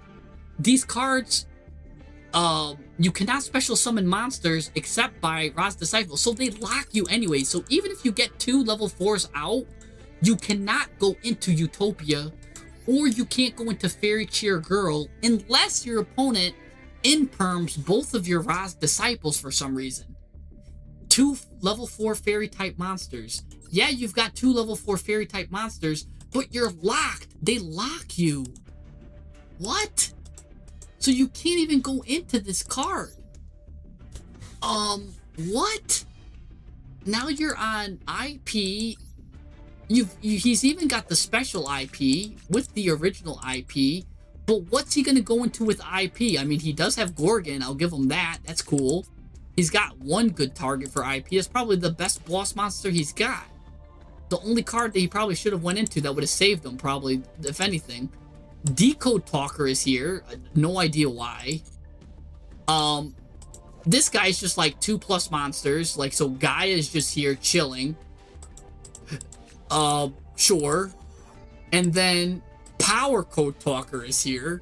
these cards, you cannot special summon monsters except by Ra's Disciple. So they lock you anyway. So even if you get 2 level 4s out, you cannot go into Utopia, or you can't go into Fairy Cheer Girl unless your opponent in-perms both of your Ra's Disciples for some reason. 2 level 4 fairy type monsters. Yeah, you've got 2 level 4 fairy type monsters, but you're locked. They lock you. What? So you can't even go into this card. What? Now you're on IP. He's even got the special IP with the original IP. But what's he going to go into with IP? I mean, he does have Gorgon. I'll give him that. That's cool. He's got one good target for IP. It's probably the best boss monster he's got. The only card that he probably should have went into that would have saved him, probably, if anything. Decode Talker is here. No idea why. This guy's just like 2+ monsters. Like, so Gaia is just here chilling. Sure. And then Power Code Talker is here.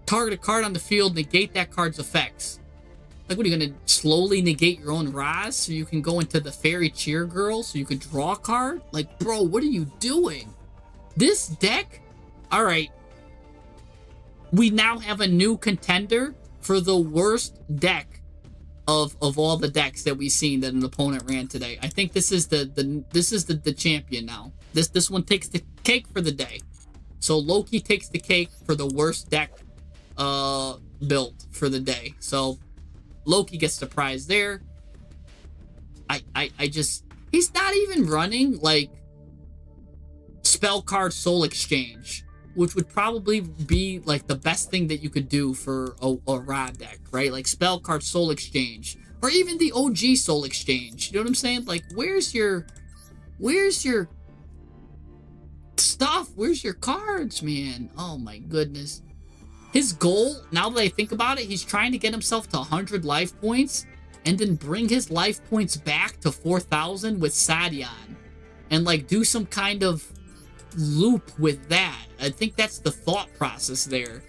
Target a card on the field, negate that card's effects. Like, what, are you gonna slowly negate your own Raz so you can go into the Fairy Cheer Girl so you could draw a card? Like, bro, what are you doing? This deck? Alright. We now have a new contender for the worst deck of all the decks that we've seen that an opponent ran today. I think this is the champion now. This one takes the cake for the day. So Loki takes the cake for the worst deck built for the day. So Loki gets the prize there. I just... He's not even running, like, Spell Card Soul Exchange, which would probably be, like, the best thing that you could do for a Ra deck, right? Like, Spell Card Soul Exchange. Or even the OG Soul Exchange. You know what I'm saying? Like, where's your stuff? Where's your cards, man? Oh, my goodness. His goal, now that I think about it, he's trying to get himself to 100 life points and then bring his life points back to 4,000 with Sadion. And, like, do some kind of loop with that. I think that's the thought process there.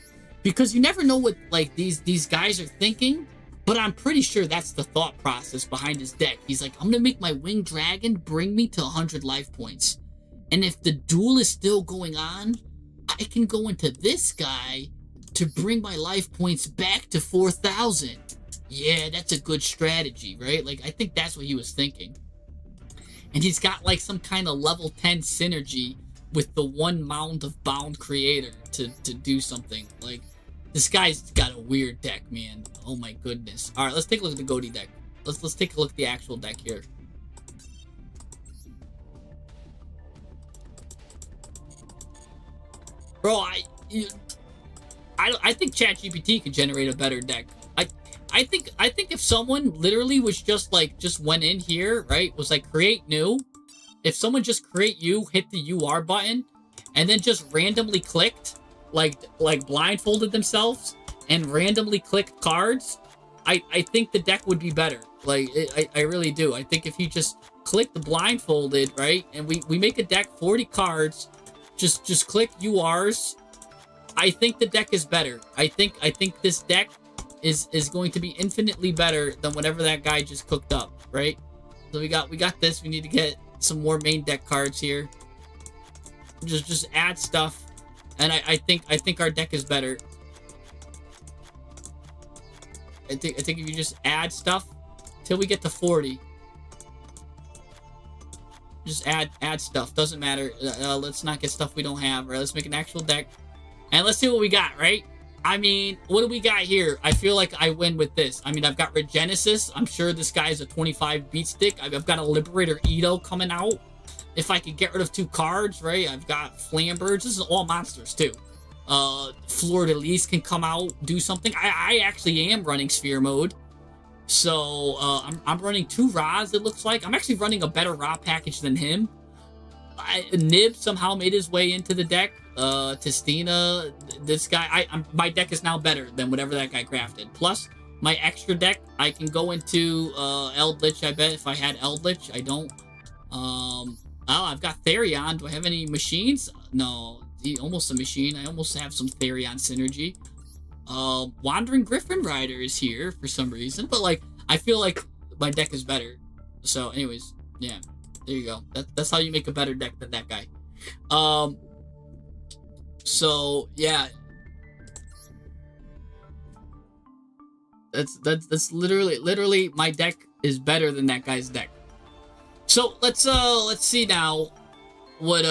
Because you never know what, like, these guys are thinking, but I'm pretty sure that's the thought process behind his deck. He's like, I'm going to make my Winged Dragon bring me to 100 life points. And if the duel is still going on, I can go into this guy to bring my life points back to 4,000. Yeah, that's a good strategy, right? Like, I think that's what he was thinking. And he's got, like, some kind of level 10 synergy with the one Mound of Bound creator to do something. Like, this guy's got a weird deck, man. Oh my goodness. Alright, let's take a look at the Goaty deck. Let's take a look at the actual deck here. Bro, I think ChatGPT could generate a better deck. I think if someone literally was just went in here, right, was like create new, if someone just create you, hit the UR button, and then just randomly clicked, like blindfolded themselves and randomly clicked cards, I think the deck would be better. Like, I really do. I think if you just click the blindfolded, right, and we make a deck 40 cards, just click URs, I think the deck is better. I think this deck is going to be infinitely better than whatever that guy just cooked up, right? So we got this. We need to get some more main deck cards here. Just add stuff, and I think our deck is better. I think if you just add stuff till we get to 40. Just add stuff. Doesn't matter. Let's not get stuff we don't have. Right? Let's make an actual deck. And let's see what we got, right? I mean, what do we got here? I feel like I win with this. I mean, I've got Regenesis. I'm sure this guy is a 25 beat stick. I've got a Liberator Ito coming out. If I could get rid of 2 cards, right? I've got Flambirds. This is all monsters, too. Fleur-de-Lis can come out, do something. I actually am running Sphere mode. So, I'm running 2 Ra's, it looks like. I'm actually running a better Ra package than him. Nib somehow made his way into the deck. Tistina, this guy, my deck is now better than whatever that guy crafted. Plus, my extra deck, I can go into Eldritch, I bet, if I had Eldritch. I don't. Oh, I've got Therion. Do I have any machines? No, almost a machine. I almost have some Therion synergy. Wandering Griffin Rider is here for some reason, but like I feel like my deck is better. So, anyways, yeah, there you go. That's how you make a better deck than that guy. So yeah, that's literally my deck is better than that guy's deck. So let's see now what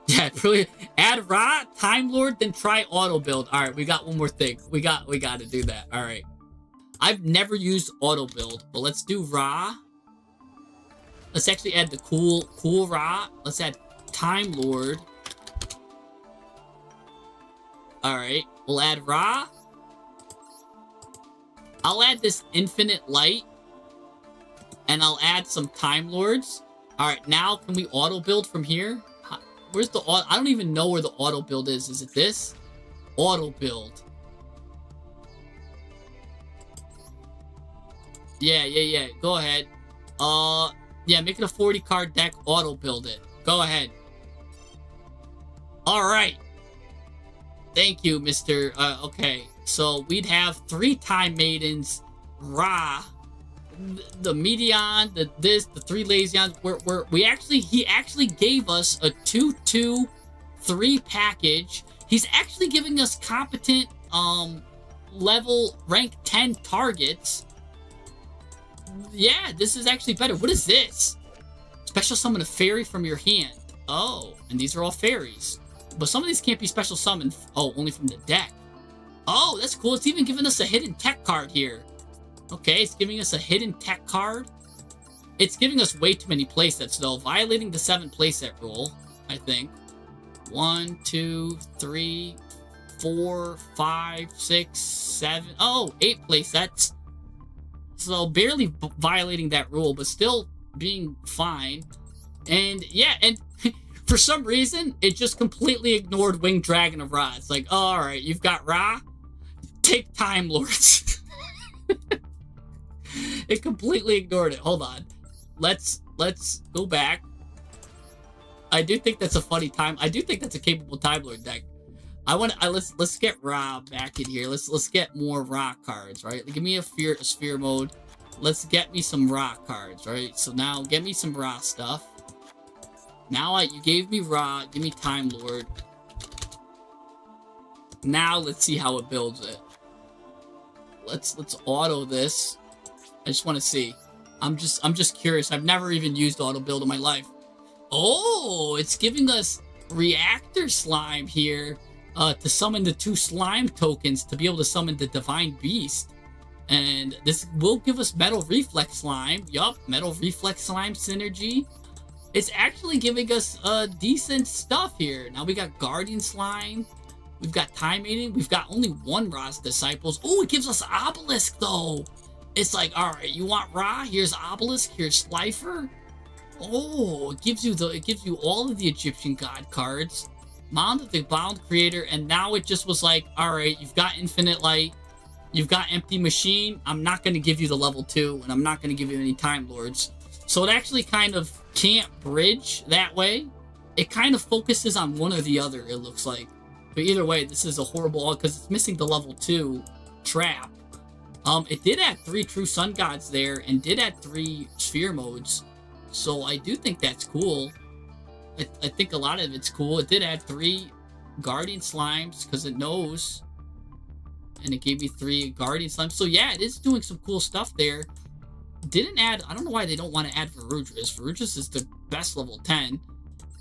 yeah, really add Ra, Time Lord, then try auto build. All right, we got one more thing. We got to do that. All right. I've never used auto build, but let's do Ra. Let's actually add the cool Ra. Let's add Time Lord. All right, we'll add Ra. I'll add this Infinite Light, and I'll add some Time Lords. All right, now can we auto build from here? Where's the auto? I don't even know where the auto build is. Is it this? Auto build. Yeah. Go ahead. Yeah, make it a 40 card deck. Auto build it. Go ahead. All right. Thank you, Mr. Okay. So we'd have 3 Time Maidens, Ra, the Medion, the 3 Lazions. He actually gave us a 2/2/3 package. He's actually giving us competent level rank 10 targets. Yeah, this is actually better. What is this? Special summon a fairy from your hand. Oh, and these are all fairies. But some of these can't be special summoned. Oh, only from the deck. Oh, that's cool. It's even giving us a hidden tech card here. Okay, it's giving us a hidden tech card. It's giving us way too many playsets, though. Violating the 7 playset rule, I think. 1, 2, 3, 4, 5, 6, 7. Oh, 8 playsets. So barely violating that rule, but still being fine. And yeah, and for some reason, it just completely ignored Winged Dragon of Ra. It's like, oh, all right, you've got Ra, take Time Lords. It completely ignored it. Hold on, let's go back. I do think that's a funny time. I do think that's a capable Time Lord deck. Let's get Ra back in here. Let's get more Ra cards, right? Give me a sphere mode. Let's get me some Ra cards, right? So now get me some Ra stuff. Now you gave me Ra, give me Time Lord. Now let's see how it builds it. Let's auto this. I just want to see. I'm just curious. I've never even used auto build in my life. Oh, it's giving us Reactor Slime here. To summon the 2 slime tokens to be able to summon the Divine Beast. And this will give us Metal Reflex Slime. Yup, Metal Reflex Slime synergy. It's actually giving us decent stuff here. Now we got Guardian Slime. We've got Time Maiden. We've got only 1 Ra's Disciples. Oh, it gives us Obelisk though. It's like, all right, you want Ra? Here's Obelisk. Here's Slifer. Oh, it gives you all of the Egyptian God cards. Mound of the Bound Creator, and now it just was like, all right, you've got Infinite Light, you've got Empty Machine. I'm not going to give you the level 2, and I'm not going to give you any Time Lords. So it actually kind of can't bridge that way. It kind of focuses on one or the other, it looks like. But either way, this is a horrible because it's missing the level 2 trap. It did add 3 true sun gods there and did add 3 sphere modes. So I do think that's cool. I think a lot of it's cool. It did add 3 guardian slimes because it knows. And it gave me 3 guardian slimes. So yeah, it is doing some cool stuff there. Didn't add, I don't know why they don't want to add Verudras. Verudras is the best level 10.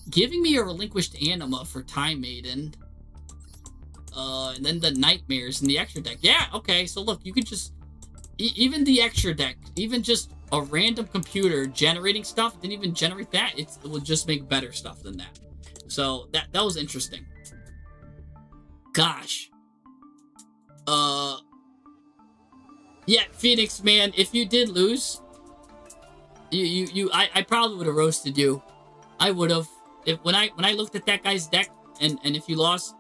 Giving me a relinquished anima for Time Maiden. And then the nightmares in the extra deck. Yeah, okay, so look, you could just even the extra deck, even just a random computer generating stuff, didn't even generate that. It will just make better stuff than that. So that was interesting. Gosh. Yeah, Phoenix, man, if you did lose, I probably would have roasted you. I would have. If when I looked at that guy's deck and if you lost,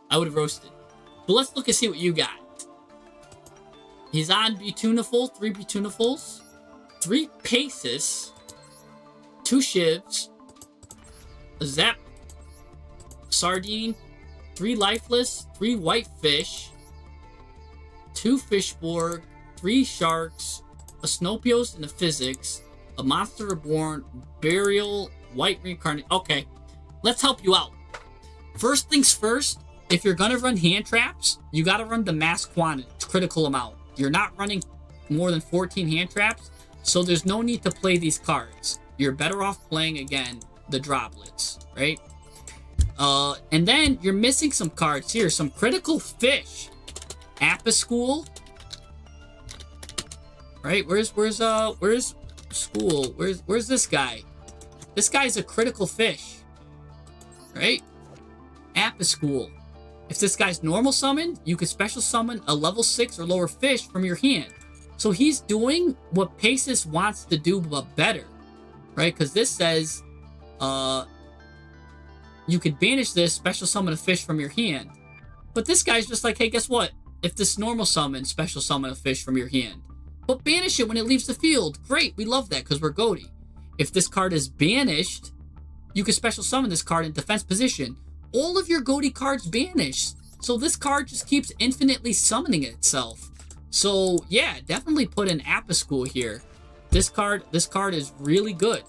I would have roasted. But let's look and see what you got. He's on Betuniful, 3 Betunifuls, 3 Paces, 2 Shivs, a Zap, Sardine, 3 Lifeless, 3 Whitefish, 2 Fishborg, 3 Sharks, a Snopios and a Physics, a Monster Reborn, Burial, White Reincarnate. Okay, let's help you out. First things first, if you're gonna run hand traps, you gotta run the mass quantity, critical amount. You're not running more than 14 hand traps, so there's no need to play these cards. You're better off playing, again, the droplets, right? And then you're missing some cards here, some critical fish. Apischool. Right? Where's School? Where's this guy? This guy's a critical fish. Right? Apischool. If this guy's normal summoned, you could special summon a level 6 or lower fish from your hand. So he's doing what Paces wants to do, but better. Right? Because this says, you could banish this, special summon a fish from your hand. But this guy's just like, hey, guess what? If this normal summon, special summon a fish from your hand. But banish it when it leaves the field. Great, we love that because we're goaty. If this card is banished, you can special summon this card in defense position. All of your goaty cards banished. So this card just keeps infinitely summoning itself. So yeah, definitely put in Apischool here. This card is really good.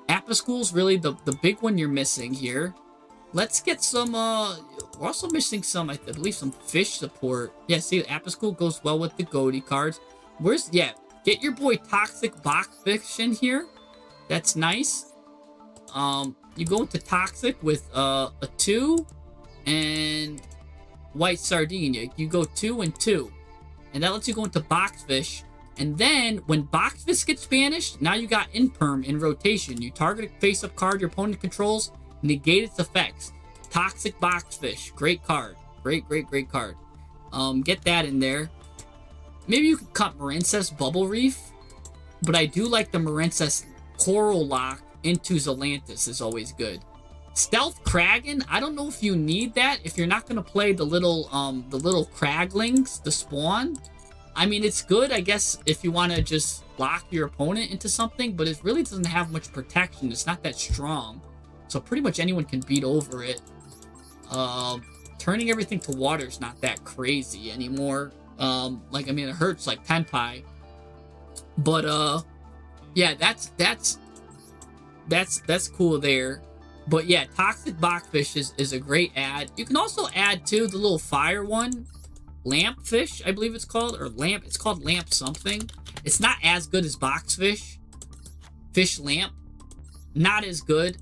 Apischool's really the big one you're missing here. Let's get some, we're also missing some, I believe, some fish support. Yeah, see, Apischool goes well with the goatee cards. Get your boy Toxic Boxfish in here. That's nice. You go into Toxic with, a 2 and White Sardine. You go 2 and 2. And that lets you go into Boxfish. And then, when Boxfish gets banished, now you got Imperm in rotation. You target a face-up card your opponent controls, negate its effects. Toxic Boxfish. Great card. Great card. Get that in there. Maybe you could cut Marincess Bubble Reef. But I do like the Marincess Coral Lock into Zelantis is always good. Stealth Kragan, I don't know if you need that if you're not going to play the little Kraglings, the spawn. I mean, it's good, I guess, if you want to just lock your opponent into something, but it really doesn't have much protection. It's not that strong. So pretty much anyone can beat over it. Turning everything to water is not that crazy anymore. It hurts like Tenpai. But, yeah, that's cool there. But yeah, Toxic Boxfish is a great add. You can also add, too, the little fire one. Lampfish, I believe it's called. Or Lamp. It's called Lamp something. It's not as good as Boxfish. Fish Lamp. Not as good.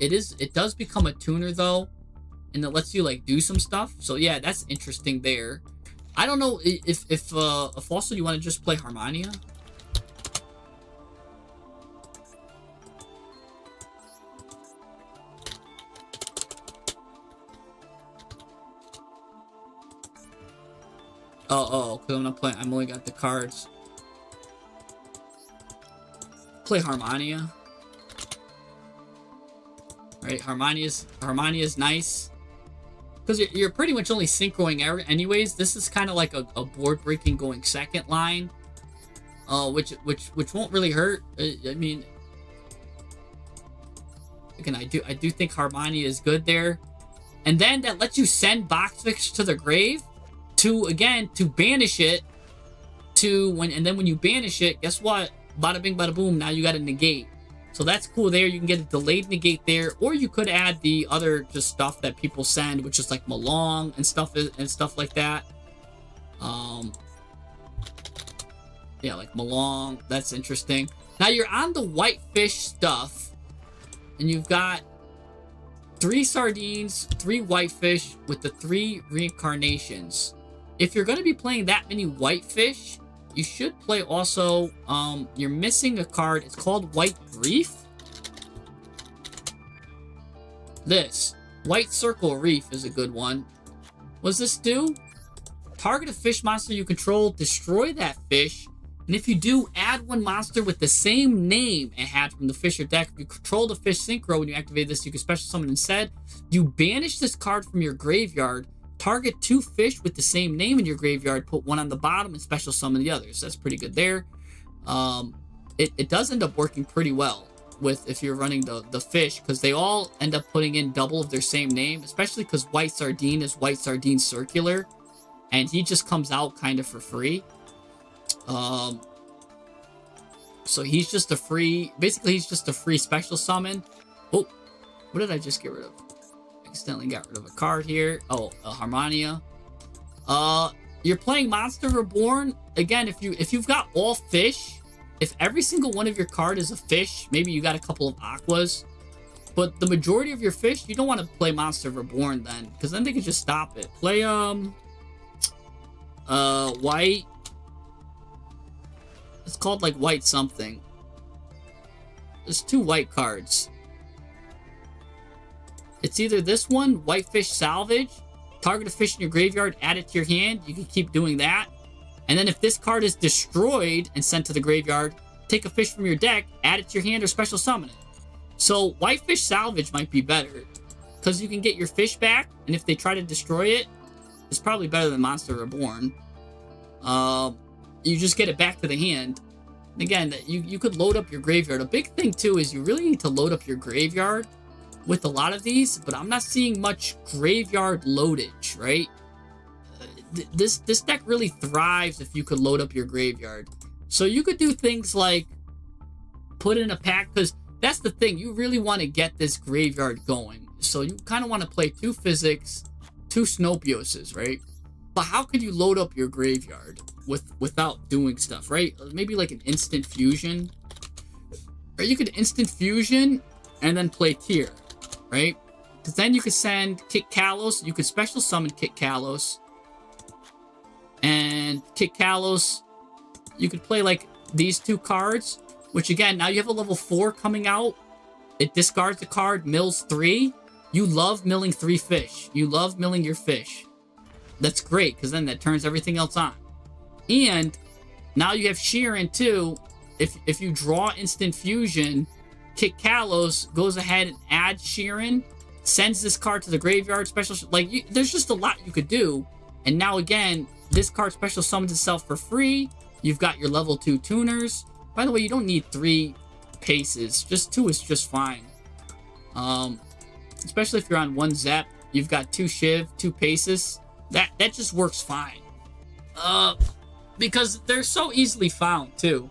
It does become a tuner, though. And it lets you, like, do some stuff. So, yeah, that's interesting there. I don't know if also you want to just play Harmonia. Because I'm not playing. I'm only got the cards. Play Harmonia. Right, Harmonia's nice. Because you're pretty much only synchroing anyways. This is kind of like a board breaking going second line. Which won't really hurt. I mean, Again, I do think Harmonia is good there. And then that lets you send box fish to the grave to banish it and then when you banish it, guess what? Bada bing, bada boom, now you got a negate. So that's cool there. You can get a delayed negate there, or you could add the other just stuff that people send, which is like Malong and stuff like that. Yeah, like Malong. That's interesting. Now you're on the whitefish stuff, and you've got 3 sardines, 3 whitefish with the 3 reincarnations. If you're going to be playing that many whitefish, you should play also, you're missing a card. It's called White Reef. This. White Circle Reef is a good one. What does this do? Target a fish monster you control, destroy that fish, and if you do, add 1 monster with the same name it had from the fish or deck. If you control the fish synchro when you activate this, you can special summon instead. You banish this card from your graveyard. Target 2 fish with the same name in your graveyard, put 1 on the bottom, and special summon the others. That's pretty good there. It does end up working pretty well with if you're running the fish, because they all end up putting in double of their same name, especially because White Sardine is White Sardine Circular, and he just comes out kind of for free. So he's just a free, basically he's just a free special summon. Oh, what did I just get rid of? Accidentally got rid of a card here. Oh, a Harmonia. You're playing Monster Reborn. Again, if you've got all fish, if every single one of your card is a fish, maybe you got a couple of aquas, but the majority of your fish, you don't want to play Monster Reborn then, because then they can just stop it. Play white. It's called like white something. There's 2 white cards. It's either this one, Whitefish Salvage. Target a fish in your graveyard, add it to your hand. You can keep doing that. And then if this card is destroyed and sent to the graveyard, take a fish from your deck, add it to your hand, or special summon it. So Whitefish Salvage might be better, because you can get your fish back, and if they try to destroy it, it's probably better than Monster Reborn. You just get it back to the hand. And again, you could load up your graveyard. A big thing too is you really need to load up your graveyard with a lot of these, but I'm not seeing much graveyard loadage, right? This deck really thrives if you could load up your graveyard. So you could do things like put in a pack, because that's the thing, you really want to get this graveyard going. So you kind of want to play 2 Physics, 2 Snopioses, right? But how could you load up your graveyard without doing stuff, right? Maybe like an instant fusion. Or you could instant fusion and then play Tier, right? Because then you could send Kit Kalos. You could special summon Kit Kalos. And Kit Kalos, you could play like these 2 cards, which again, now you have a level 4 coming out. It discards the card, mills 3. You love milling 3 fish. You love milling your fish. That's great, because then that turns everything else on. And now you have Sheeran too. If you draw instant fusion, Kit Kalos goes ahead and adds Sheeran, sends this card to the graveyard, special, there's just a lot you could do. And now again, this card special summons itself for free. You've got your level 2 tuners. By the way, you don't need 3 paces. Just 2 is just fine. Especially if you're on 1 Zep, you've got 2 Shiv, 2 paces. That just works fine. Because they're so easily found too.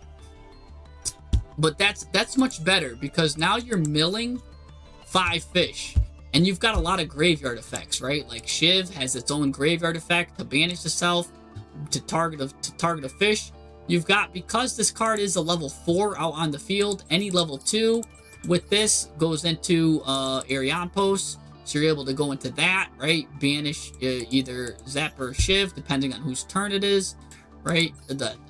But that's much better, because now you're milling 5 fish. And you've got a lot of graveyard effects, right? Like Shiv has its own graveyard effect to banish itself, to target a fish. You've got, because this card is a level 4 out on the field, any level 2 with this goes into Arion Post. So you're able to go into that, right? Banish either Zap or Shiv, depending on whose turn it is, right?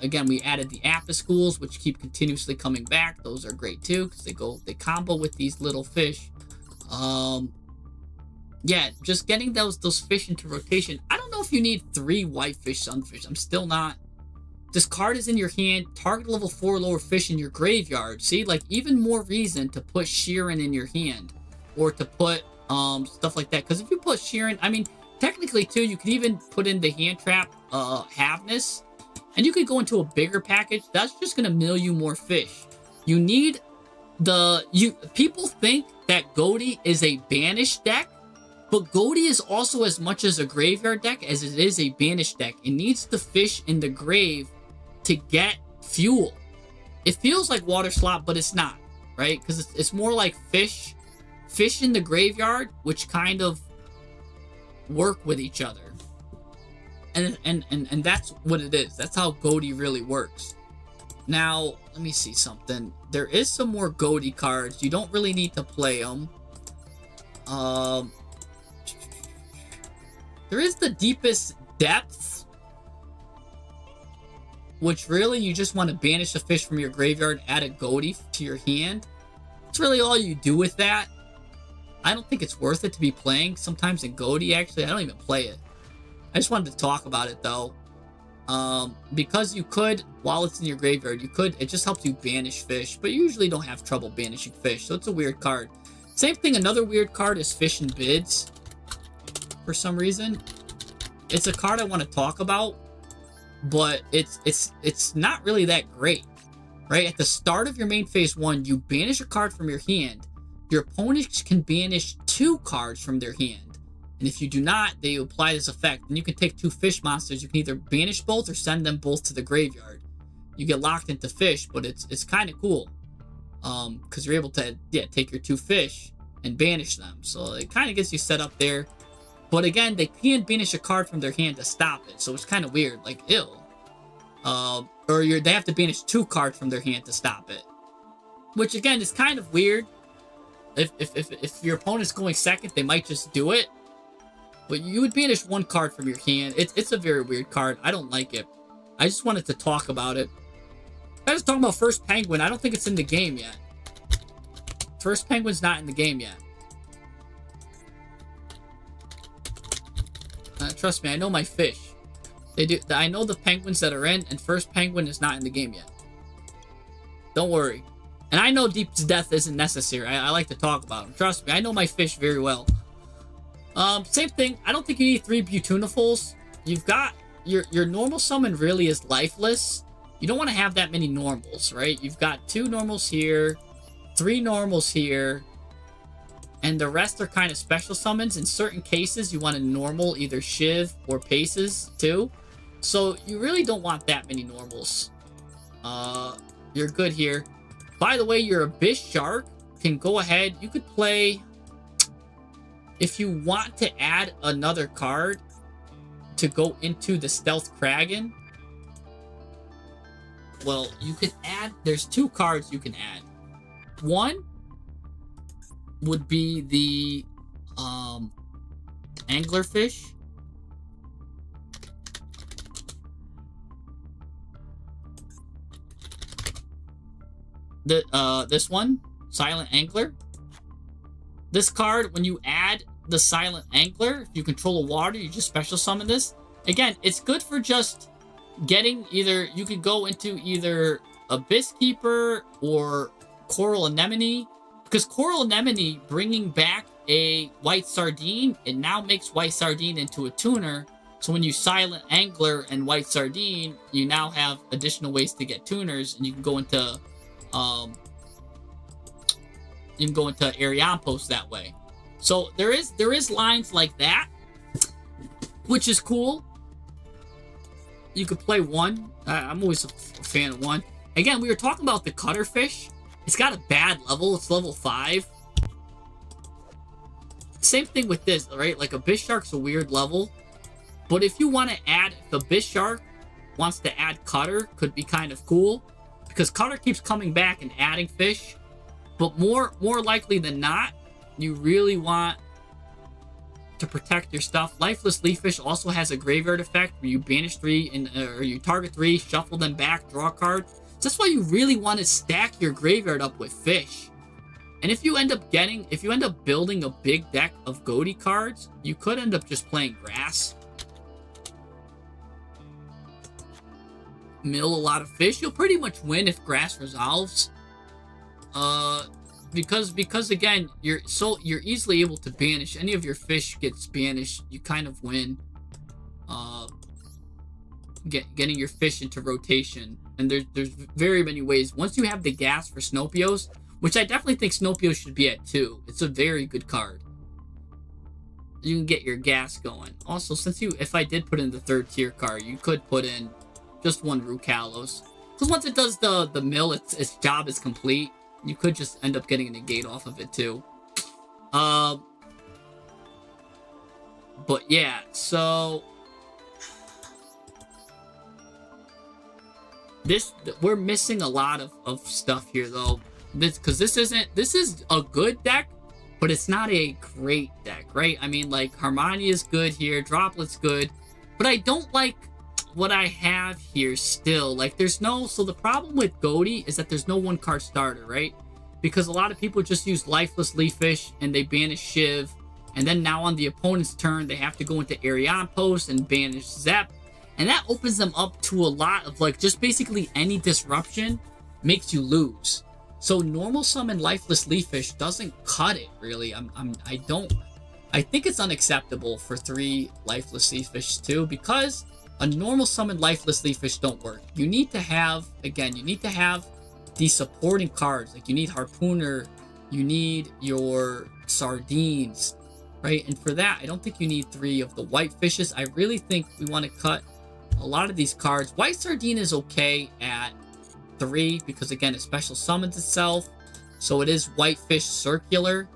Again, we added the Appa schools, which keep continuously coming back. Those are great too, because they combo with these little fish. Yeah, just getting those fish into rotation. I don't know if you need 3 whitefish, sunfish. I'm still not. This card is in your hand. Target level 4 lower fish in your graveyard. See, like, even more reason to put Sheeran in your hand, or to put stuff like that. Because if you put Sheeran, I mean, technically too, you could even put in the hand trap Havness, and you could go into a bigger package. That's just gonna mill you more fish. You need people think that Goaty is a banished deck, but Goaty is also as much as a graveyard deck as it is a banished deck. It needs the fish in the grave to get fuel. It feels like water slot, but it's not, right? Because it's more like fish in the graveyard, which kind of work with each other. And that's what it is. That's how Goaty really works. Now, let me see something. There is some more Goaty cards. You don't really need to play them. There is the Deepest Depths, which really you just want to banish a fish from your graveyard, add a Goaty to your hand. That's really all you do with that. I don't think it's worth it to be playing sometimes in Goaty, actually. I don't even play it. I just wanted to talk about it, though. Because you could, while it's in your graveyard, it just helps you banish fish, but you usually don't have trouble banishing fish, so it's a weird card. Same thing, another weird card is Fish and Bids. For some reason. It's a card I want to talk about, but it's not really that great. Right? At the start of your main phase 1, you banish a card from your hand. Your opponent can banish 2 cards from their hand. And if you do not, they apply this effect. And you can take 2 fish monsters. You can either banish both or send them both to the graveyard. You get locked into fish, but it's kind of cool. Because you're able to take your 2 fish and banish them. So it kind of gets you set up there. But again, they can banish a card from their hand to stop it. So it's kind of weird. Like, ew. Or they have to banish 2 cards from their hand to stop it. Which again is kind of weird. If your opponent's going second, they might just do it. But you would banish 1 card from your hand. It's a very weird card. I don't like it. I just wanted to talk about it. I was talking about First Penguin. I don't think it's in the game yet. First Penguin's not in the game yet. Trust me, I know my fish. They do. I know the penguins that are in, and First Penguin is not in the game yet. Don't worry. And I know Deep's Death isn't necessary. I like to talk about them. Trust me, I know my fish very well. Same thing. I don't think you need 3 Beautunifuls. You've got your normal summon really is lifeless. You don't want to have that many normals, right? You've got 2 normals here, 3 normals here, and the rest are kind of special summons. In certain cases, you want a normal either Shiv or Paces too. So you really don't want that many normals. You're good here. By the way, your Abyss Shark can go ahead. You could play, if you want to add another card to go into the Stealth Kraken. Well, you can add, there's 2 cards you can add. One would be the Anglerfish. This one, Silent Angler. This card, when you add the Silent Angler, if you control a water, you just special summon this. Again, it's good for just getting either, you could go into either Abyss Keeper or Coral Anemone, because Coral Anemone bringing back a White Sardine, it now makes White Sardine into a tuner. So when you Silent Angler and White Sardine, you now have additional ways to get tuners, and you can go into Arion Post that way. So there is lines like that, which is cool. You could play 1. I'm always a fan of 1. Again, we were talking about the Cutterfish. It's got a bad level. It's level 5. Same thing with this, right? Like Abyss Shark's a weird level. But if you want to add, if Abyss Shark wants to add Cutter, could be kind of cool. Because Cutter keeps coming back and adding fish. But more likely than not, you really want to protect your stuff. Lifeless Leaf Fish also has a graveyard effect where you banish 3 or you target 3, shuffle them back, draw a card. So that's why you really want to stack your graveyard up with fish. And if you end up building a big deck of Goaty cards, you could end up just playing grass. Mill a lot of fish. You'll pretty much win if grass resolves. Because again, you're easily able to banish. Any of your fish gets banished, you kind of win. Getting your fish into rotation. And there's very many ways. Once you have the gas for Snopios, which I definitely think Snopio should be at 2. It's a very good card. You can get your gas going. Also, since if I did put in the 3rd tier card, you could put in just 1 Rukalos. Because once it does the mill, its job is complete. You could just end up getting a negate off of it too. But yeah, so we're missing a lot of stuff here though. Because this is a good deck, but it's not a great deck, right? I mean, like, Harmonia is good here, Droplet's good, but I don't like what I have here still. Like, so the problem with Goaty is that there's no 1-card starter, right? Because a lot of people just use Lifeless Leafish and they banish Shiv, and then now on the opponent's turn, they have to go into Arion Post and banish Zep, and that opens them up to a lot of, like, just basically any disruption makes you lose. So normal summon Lifeless Leafish doesn't cut it, really. I think it's unacceptable for 3 Lifeless Leafish too, because a normal summon Lifeless Leafish don't work. You need to have, again, these supporting cards. Like, you need Harpooner, you need your Sardines, right? And for that, I don't think you need 3 of the White Fishes. I really think we want to cut a lot of these cards. White Sardine is okay at 3 because, again, it special summons itself. So it is White Fish Circular.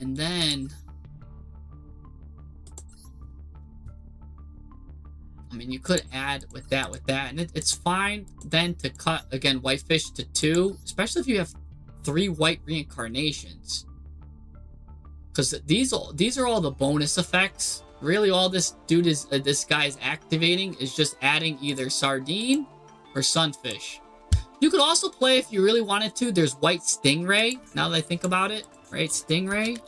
And then I mean, you could add with that, and it's fine then to cut, again, Whitefish to 2, especially if you have 3 white reincarnations. Because these are all the bonus effects. Really, all this guy's activating is just adding either Sardine or Sunfish. You could also play, if you really wanted to, there's White Stingray, now that I think about it, right? Stingray.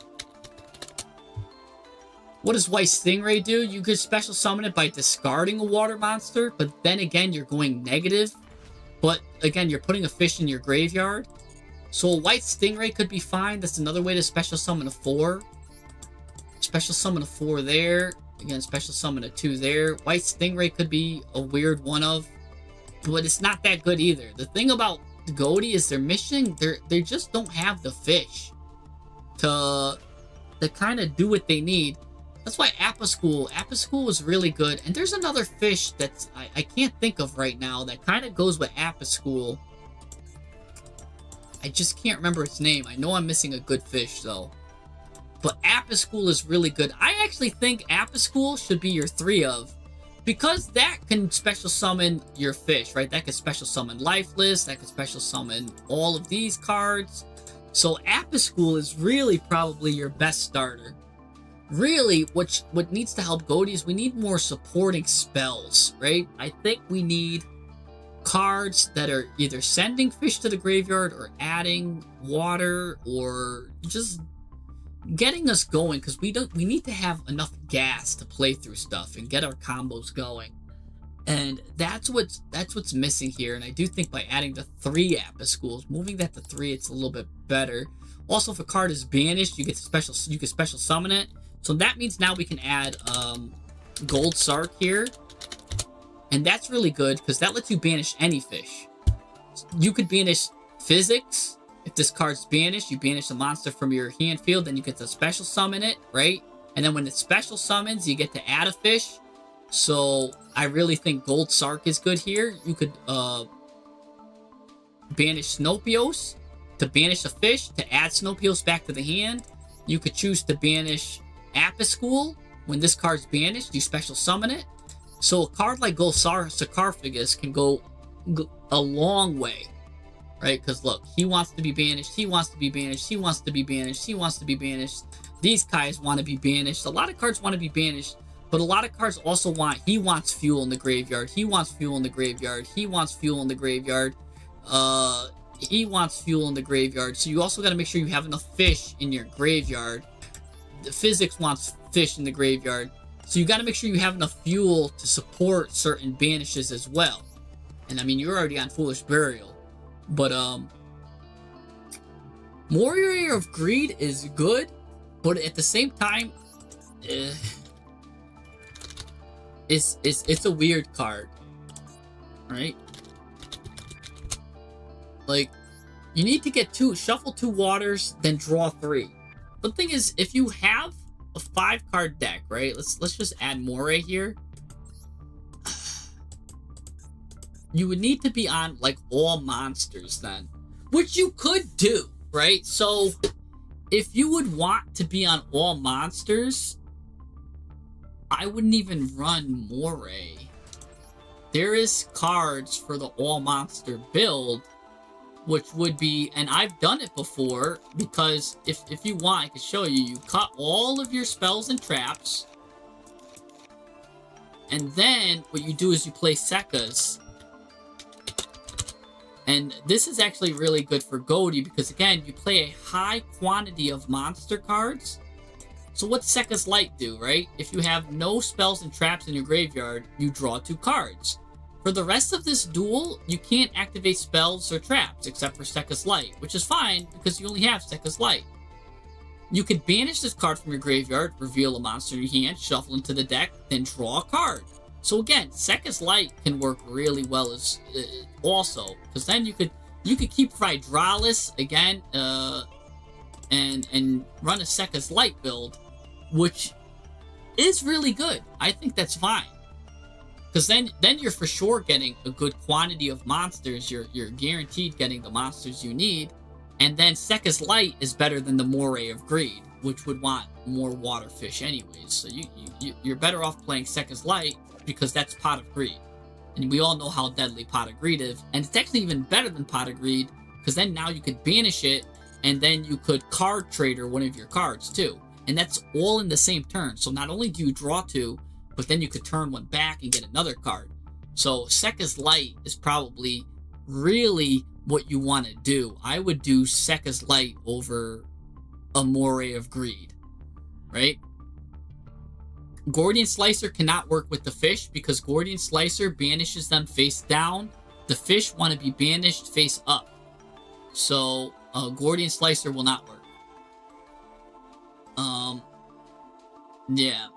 What does White Stingray do? You could special summon it by discarding a water monster, but then again, you're going negative. But again, you're putting a fish in your graveyard. So a White Stingray could be fine. That's another way to special summon a 4. Special summon a 4 there. Again, special summon a 2 there. White Stingray could be a weird one of, but it's not that good either. The thing about Goaty is they just don't have the fish to kind of do what they need. That's why Apaschool is really good. And there's another fish that's I can't think of right now that kind of goes with Apaschool. I just can't remember its name. I know I'm missing a good fish though. But Apaschool is really good. I actually think Apaschool should be your 3 of, because that can special summon your fish, right? That can special summon Lifeless, that can special summon all of these cards. So Apaschool is really probably your best starter. Really, what needs to help Goaty is we need more supporting spells, right? I think we need cards that are either sending fish to the graveyard or adding water or just getting us going, because we need to have enough gas to play through stuff and get our combos going. And that's what's missing here. And I do think by adding the 3 Apaschools, moving that to 3, it's a little bit better. Also, if a card is banished, you can special summon it. So that means now we can add Gold Sark here. And that's really good because that lets you banish any fish. You could banish Physics. If this card's banished, you banish a monster from your hand field, then you get to special summon it, right? And then when it special summons, you get to add a fish. So I really think Gold Sark is good here. You could banish Snopios to banish a fish, to add Snopios back to the hand. You could choose to banish Apaschool. When this card's banished, you special summon it. So a card like Gold Sarcophagus can go a long way, right? Because look, he wants to be banished, he wants to be banished, he wants to be banished, he wants to be banished. These guys want to be banished. A lot of cards want to be banished, but a lot of cards also he wants fuel in the graveyard, he wants fuel in the graveyard, he wants fuel in the graveyard, he wants fuel in the graveyard. So you also got to make sure you have enough fish in your graveyard. The Physics wants fish in the graveyard. So you got to make sure you have enough fuel to support certain banishes as well. And I mean, you're already on Foolish Burial. But, Warrior of Greed is good, but at the same time, it's a weird card. right? Like, you need to get shuffle 2 waters, then draw 3. The thing is, if you have a 5-card deck, right? Let's just add Moray here. You would need to be on like all monsters then, which you could do, right? So if you would want to be on all monsters, I wouldn't even run Moray. There is cards for the all monster build, which would be, and I've done it before, because if you want, I can show you. You cut all of your spells and traps, and then what you do is you play Sekkas. And this is actually really good for Goaty, because again, you play a high quantity of monster cards. So what's Sekka's Light do, right? If you have no spells and traps in your graveyard, you draw 2 cards. For the rest of this duel, you can't activate spells or traps except for Sekka's Light, which is fine because you only have Sekka's Light. You could banish this card from your graveyard, reveal a monster in your hand, shuffle into the deck, then draw a card. So again, Sekka's Light can work really well as also, because then you could keep Hydralis again, and run a Sekka's Light build, which is really good. I think that's fine. Because then you're for sure getting a good quantity of monsters. You're guaranteed getting the monsters you need. And then Sekka's Light is better than the Moray of Greed, which would want more water fish anyways. So you're better off playing Sekka's Light because that's Pot of Greed. And we all know how deadly Pot of Greed is. And it's actually even better than Pot of Greed, because then now you could banish it, and then you could card trader one of your cards too. And that's all in the same turn. So not only do you draw 2, but then you could turn 1 back and get another card. So Sekka's Light is probably really what you want to do. I would do Sekka's Light over a Moray of Greed, right? Gordian Slicer cannot work with the fish because Gordian Slicer banishes them face down. The fish want to be banished face up. So Gordian Slicer will not work. Yeah.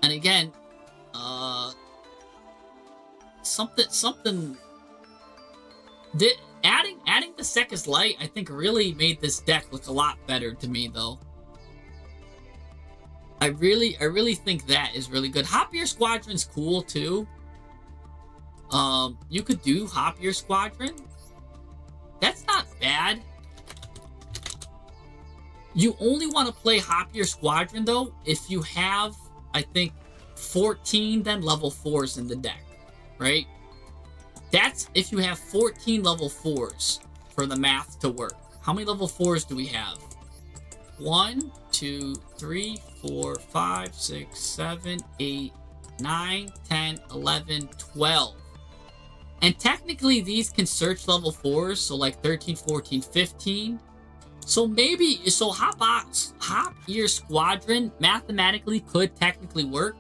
And again, adding the Sekka's Light, I think, really made this deck look a lot better to me, though. I really think that is really good. Hop-Ear Squadron's cool too. You could do Hop-Ear Squadron. That's not bad. You only want to play Hop-Ear Squadron though if you have, I think, 14 then level 4s in the deck, right? That's if you have 14 level 4s for the math to work. How many level 4s do we have? 1, 2, 3, 4, 5, 6, 7, 8, 9, 10, 11, 12. And technically these can search level 4s, so like 13, 14, 15. So maybe, so Hop-Ear Squadron mathematically could technically work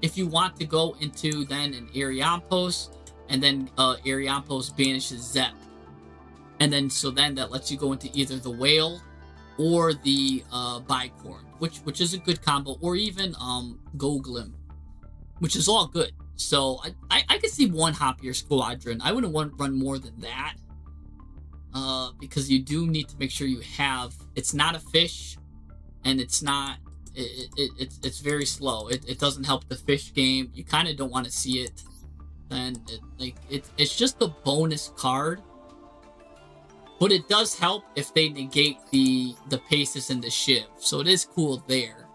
if you want to go into then an Ariampos, and then Ariampos banishes Zep. And then, so then that lets you go into either the Whale or the Bicorn, which is a good combo, or even Goglim, which is all good. So I could see one Hop-Ear Squadron. I wouldn't want to run more than that. Because you do need to make sure you have, it's not a fish, and it's not, it's very slow. It doesn't help the fish game. You kind of don't want to see it. And it's just a bonus card, but it does help if they negate the Paces and the Shiv. So it is cool there.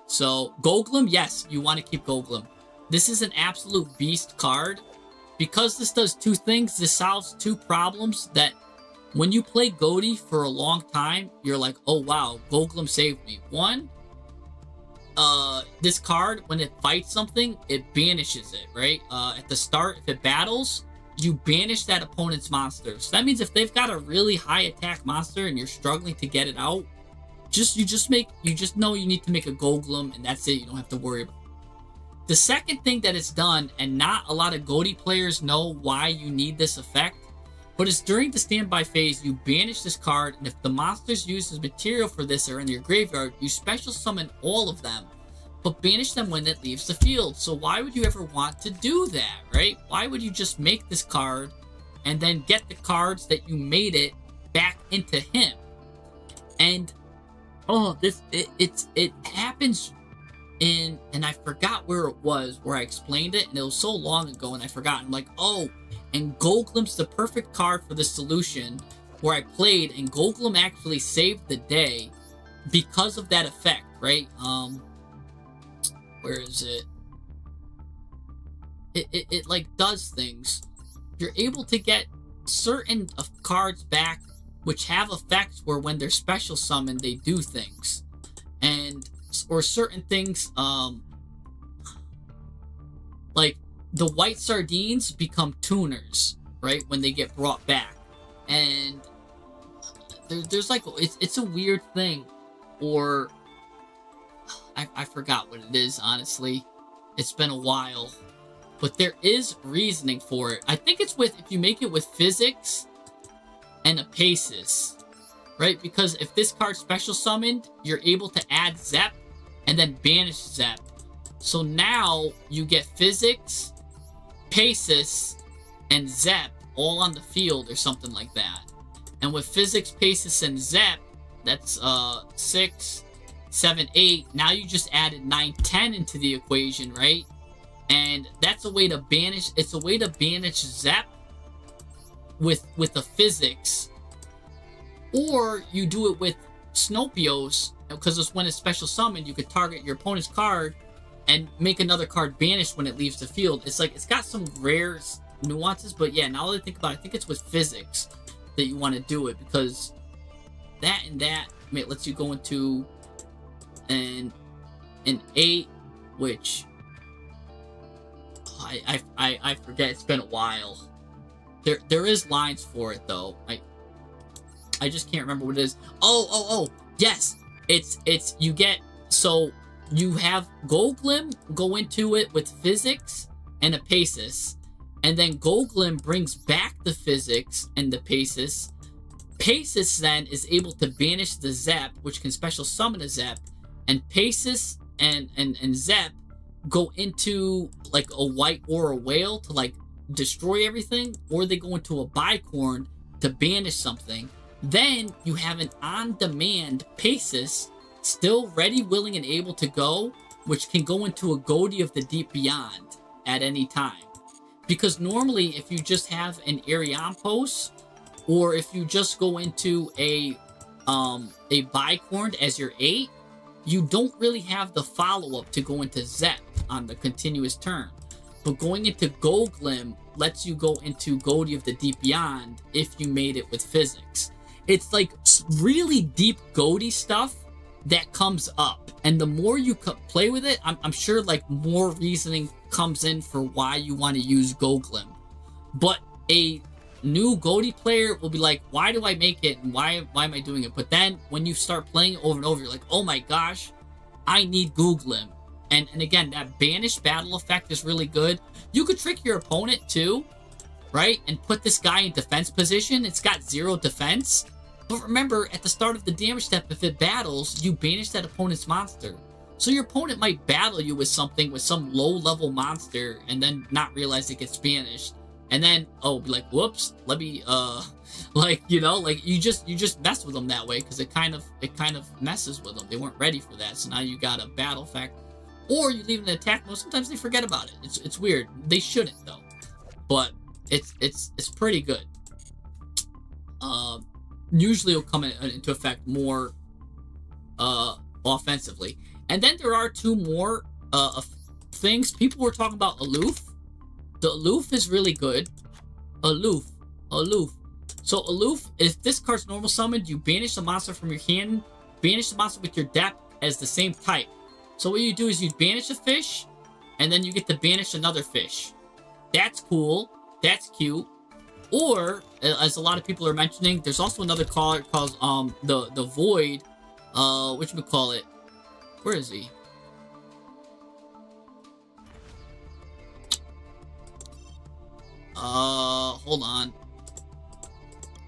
So Goglim, yes, you want to keep Goglim. This is an absolute beast card. Because this does 2 things, this solves 2 problems that when you play Goaty for a long time, you're like, oh wow, Goglim saved me. 1, this card, when it fights something, it banishes it, right? At the start, if it battles, you banish that opponent's monster. So that means if they've got a really high attack monster and you're struggling to get it out, you just know you need to make a Goglim, and that's it. You don't have to worry about it. The second thing that it's done, and not a lot of Goaty players know why you need this effect, but it's during the standby phase, you banish this card, and if the monsters used as material for this are in your graveyard, you special summon all of them. but banish them when it leaves the field. So why would you ever want to do that, right? Why would you just make this card and then get the cards that you made it back into him? And it happens in, and I forgot where it was where I explained it, and it was so long ago and I forgot. I'm like, oh, and Golglim's the perfect card for this solution, where I played and Golglim actually saved the day because of that effect, right? Where is it? It like does things. You're able to get certain cards back which have effects where when they're special summoned they do things, and or certain things like the white sardines become tuners, right, when they get brought back. And there's like it's a weird thing. Or I forgot what it is, honestly. It's been a while, but there is reasoning for it. I think it's with, if you make it with physics and a Paces, right? Because if this card's special summoned, you're able to add Zep and then banish Zep. So now you get physics, Paces, and Zep all on the field or something like that. And with physics, Paces, and Zep, that's 6, 7, 8. Now you just added 9, 10 into the equation, right? And that's a way to banish. It's a way to banish Zep with a physics, or you do it with Snopios, because it's when it's special summoned, you could target your opponent's card and make another card banish when it leaves the field. It's like, it's got some rare nuances, but yeah, now that I think about it, I think it's with physics that you want to do it, because that and that, I mean, it lets you go into an 8, which I forget. It's been a while. There is lines for it though. I just can't remember what it is. Oh yes, it's you get, so you have Golglim go into it with physics and a Paces, and then Golglim brings back the physics and the Paces. Paces then is able to banish the Zep, which can special summon a Zep, and Paces and Zep go into like a white or a whale to like destroy everything, or they go into a bicorn to banish something. Then you have an on-demand Paces still ready, willing, and able to go, which can go into a Goatee of the Deep Beyond at any time. Because normally, if you just have an Ariampos, or if you just go into a bicorn as your 8, you don't really have the follow-up to go into Zep on the continuous turn. But going into Golglim lets you go into Goatee of the Deep Beyond if you made it with physics. It's like really deep Goatee stuff that comes up. And the more you play with it, I'm sure like more reasoning comes in for why you want to use Golglim. But a new Goatee player will be like, why do I make it? And why am I doing it? But then when you start playing it over and over, you're like, oh my gosh, I need Golglim. And again, that banished battle effect is really good. You could trick your opponent too, right? And put this guy in defense position. It's got 0 defense. But remember, at the start of the damage step, if it battles, you banish that opponent's monster. So your opponent might battle you with something, with some low-level monster, and then not realize it gets banished. And then, oh, be like, whoops, let me, like, you know, like, you just mess with them that way, because it kind of messes with them. They weren't ready for that, so now you got a battle effect. Or you leave an attack mode. Sometimes they forget about it. It's weird. They shouldn't, though. But it's pretty good. Usually it'll come into effect more offensively. And then there are 2 more things. People were talking about Aloof. The Aloof is really good. Aloof. So Aloof, if this card's normal summoned, you banish the monster from your hand, banish the monster with your depth as the same type. So what you do is you banish a fish, and then you get to banish another fish. That's cool. That's cute. Or, as a lot of people are mentioning, there's also another card called the Void. Whatchamacallit? Where is he? Hold on.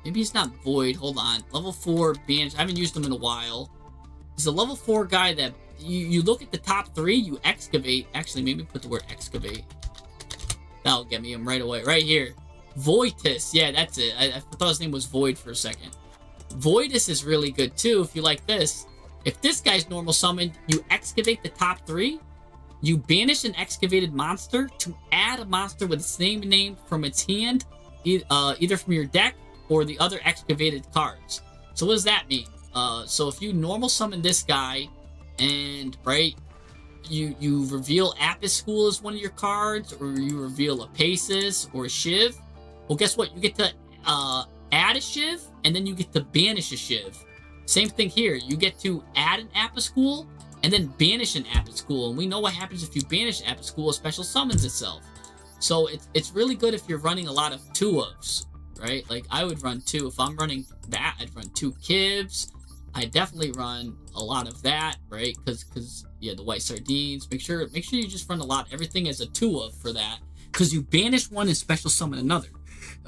Maybe he's not Void. Hold on. Level 4 banish. I haven't used him in a while. He's a level 4 guy that you look at the top 3, you excavate. Actually, maybe put the word excavate. That'll get me him right away. Right here. Voidus. Yeah, that's it. I thought his name was Void for a second. Voidus is really good too if you like this. If this guy's normal summoned, you excavate the top 3. You banish an excavated monster to add a monster with the same name from its hand, either from your deck or the other excavated cards. So what does that mean? So if you normal summon this guy, and right, you reveal Apis School as one of your cards, or you reveal a Paces or a Shiv, well, guess what? You get to add a Shiv, and then you get to banish a Shiv. Same thing here. You get to add an Apis School, and then banish an Apis School. And we know what happens if you banish Apis School, a special summons itself. So it's really good if you're running a lot of 2-ofs, right? Like, I would run 2. If I'm running that, I'd run 2 Kivs. I definitely run a lot of that, right? Because yeah, the white sardines. Make sure you just run a lot. Everything as a 2-of for that. Because you banish one and special summon another.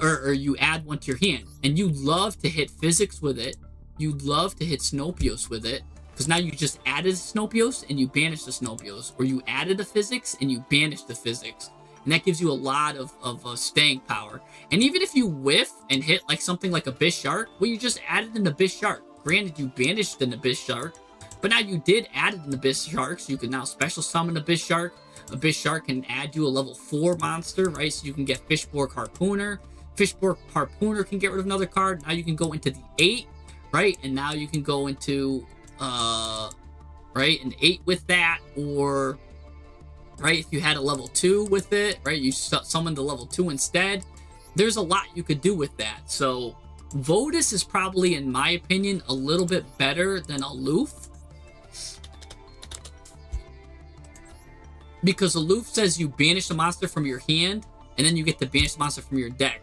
Or you add one to your hand. And you love to hit physics with it. You love to hit Snopios with it. Because now you just added Snopios and you banish the Snopios. Or you added the physics and you banish the physics. And that gives you a lot of staying power. And even if you whiff and hit like something like Abyss Shark, well, you just added an Abyss Shark. Granted, you banished an Abyss Shark, but now you did add an Abyss Shark, so you can now special summon Abyss Shark. Abyss Shark can add you a level 4 monster, right? So you can get Fishborg Harpooner. Fishborg Harpooner can get rid of another card. Now you can go into the 8, right? And now you can go into right, an 8 with that, or right, if you had a level 2 with it, right, you summoned the level 2 instead. There's a lot you could do with that. So Voidus is probably, in my opinion, a little bit better than Aloof. Because Aloof says you banish a monster from your hand, and then you get to banish the monster from your deck.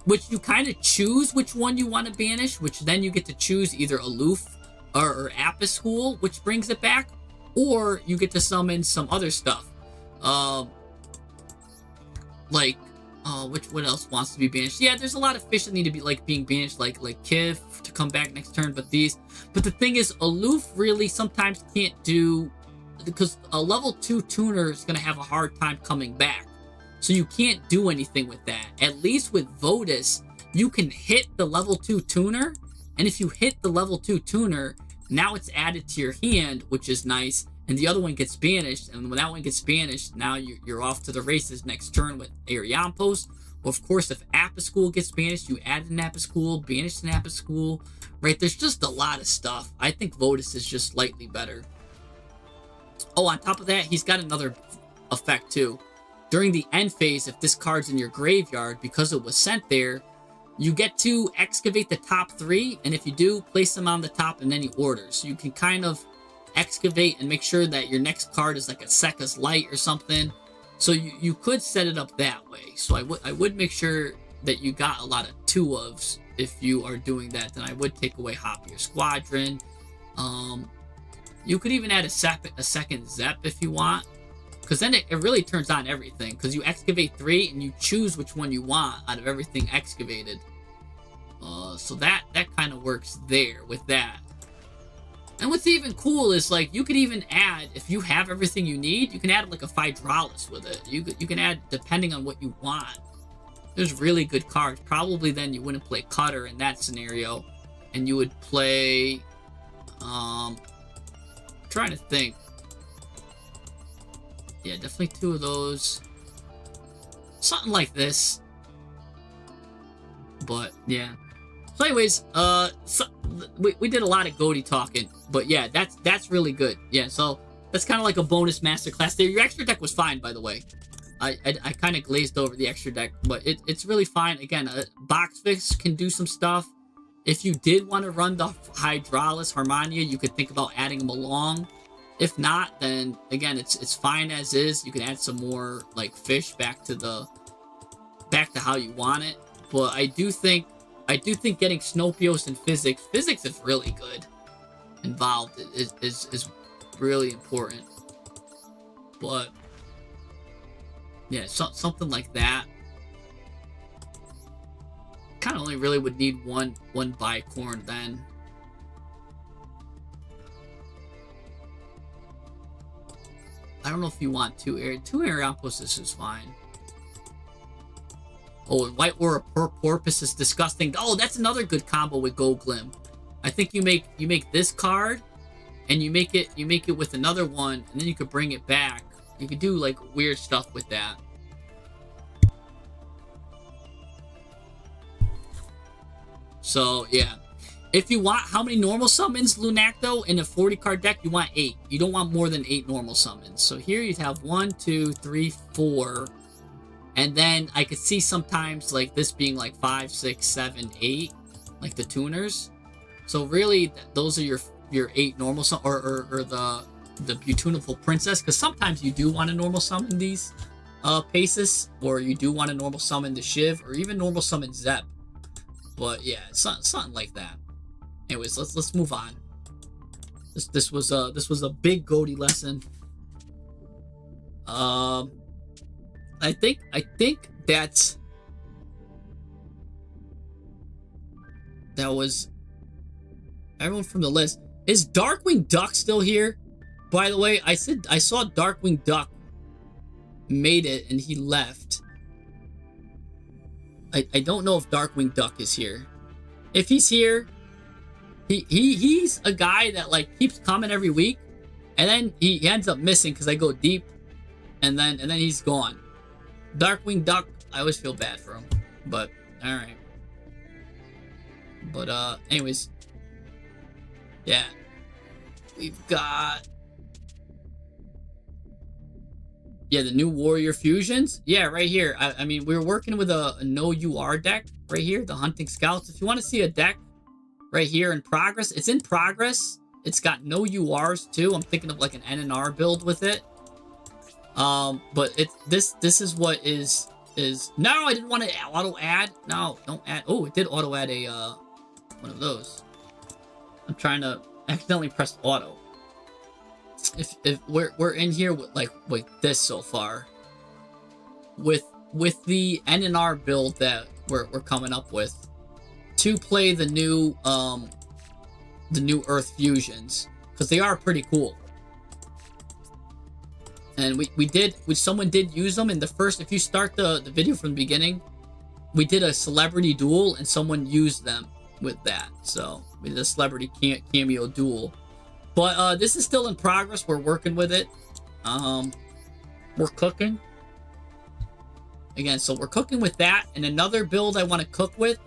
Which you kind of choose which one you want to banish, which then you get to choose either Aloof or Apis School, which brings it back, or you get to summon some other stuff. What else wants to be banished? Yeah, there's a lot of fish that need to be being banished, like Kiv to come back next turn, but the thing is, Aloof really sometimes can't do, because a level 2 tuner is gonna have a hard time coming back. So you can't do anything with that. At least with Voidus, you can hit the level 2 tuner, and if you hit the level 2 tuner, now it's added to your hand, which is nice, and the other one gets banished, and when that one gets banished, now you're off to the races next turn with Ariampos. Or of course, if Apis School gets banished, you add an Apis School, banish an Apis School, right? There's just a lot of stuff. I think Voidus is just slightly better. Oh, on top of that, he's got another effect too. During the end phase, if this card's in your graveyard, because it was sent there, you get to excavate the top 3, and if you do, place them on the top in any order. So you can kind of excavate and make sure that your next card is like a Sekka's Light or something. So you could set it up that way. So I would make sure that you got a lot of 2-ofs if you are doing that. Then I would take away Hoppier Squadron. You could even add a second Zep if you want, because then it really turns on everything, because you excavate 3 and you choose which one you want out of everything excavated. So that kind of works there with that. And what's even cool is, like, you could even add, if you have everything you need, you can add like a Phydralis with it. You can add depending on what you want. There's really good cards. Probably then you wouldn't play Cutter in that scenario, and you would play I'm trying to think. Yeah, definitely 2 of those. Something like this. But yeah. So anyways, we did a lot of Goaty talking, but yeah, that's really good. Yeah, so that's kind of like a bonus masterclass there. Your extra deck was fine, by the way. I kind of glazed over the extra deck, but it's really fine. Again, Box Fix can do some stuff. If you did want to run the Hydralis Harmonia, you could think about adding them along. If not, then again, it's fine as is. You can add some more like fish back to how you want it. But I do think getting Snopios and physics is really good. Involved is really important. But yeah, something like that. Kind of only really would need one Bicorn then. I don't know if you want two air outposts. This is fine. Oh, and white aura per porpoise is disgusting. Oh, that's another good combo with Gold Glim. I think you make this card, and you make it with another one, and then you could bring it back. You could do like weird stuff with that. So yeah, if you want, how many normal summons, Lunacto, in a 40 card deck? You want 8. You don't want more than 8 normal summons. So here you'd have 1, 2, 3, 4. And then I could see sometimes like this being like 5, 6, 7, 8, like the tuners. So really, those are your 8 normal or the Beautiful Princess, because sometimes you do want to normal summon these Paces, or you do want to normal summon the Shiv, or even normal summon Zep. But yeah, something like that. Anyways, let's move on. This was a big Goaty lesson. I think that was everyone from the list. Is Darkwing Duck still here? By the way, I saw Darkwing Duck made it and he left. I don't know if Darkwing Duck is here. If he's here, he's a guy that like keeps coming every week, and then he ends up missing because I go deep, and then he's gone. Darkwing Duck, I always feel bad for him, but all right. But anyways, yeah, we've got the new Warrior Fusions. Yeah, right here. I mean, we're working with a no UR deck right here, the Hunting Scouts. If you want to see a deck right here in progress, it's in progress. It's got no URs too. I'm thinking of like an NNR build with it. But this is what is no, I didn't want to auto add. No, don't add. Oh, it did auto add a one of those. I'm trying to accidentally press auto. If we're in here with like this so far, with the NNR build that we're coming up with to play the new Earth Fusions, because they are pretty cool. And someone did use them in the first. If you start the video from the beginning, we did a celebrity duel and someone used them with that. So we did a celebrity cameo duel. But this is still in progress. We're working with it. We're cooking. Again, so we're cooking with that. And another build I want to cook with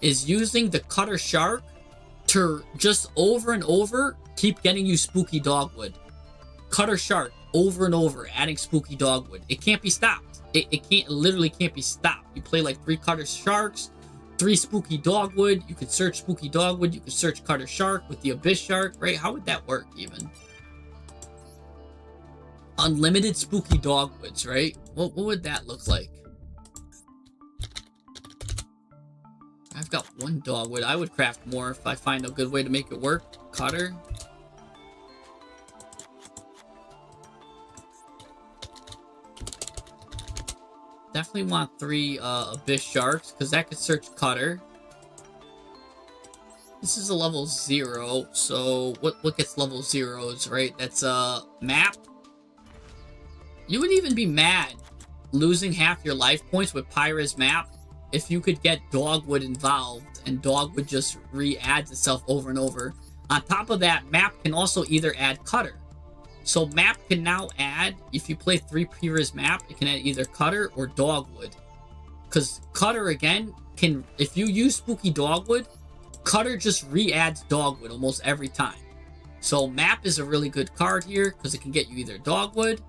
is using the Cutter Shark to just over and over keep getting you Spooky Dogwood. Cutter Shark over and over, adding Spooky Dogwood. It can't be stopped. It literally can't be stopped. You play like 3 Cutter Sharks, 3 Spooky Dogwood. You could search Spooky Dogwood. You could search Cutter Shark with the Abyss Shark, right? How would that work even? Unlimited Spooky Dogwoods, right? What would that look like? I've got 1 Dogwood. I would craft more if I find a good way to make it work. Cutter. Definitely want 3 Abyss Sharks, because that could search Cutter. This is a level 0, so what gets level 0s, right? That's map. You would even be mad losing half your life points with Perez map if you could get Dogwood involved, and Dogwood just re-adds itself over and over. On top of that, map can also either add Cutter. So map can now add, if you play 3 Perez map, it can add either Cutter or Dogwood. Because Cutter, again, can, if you use Spooky Dogwood, Cutter just re-adds Dogwood almost every time. So map is a really good card here, because it can get you either Dogwood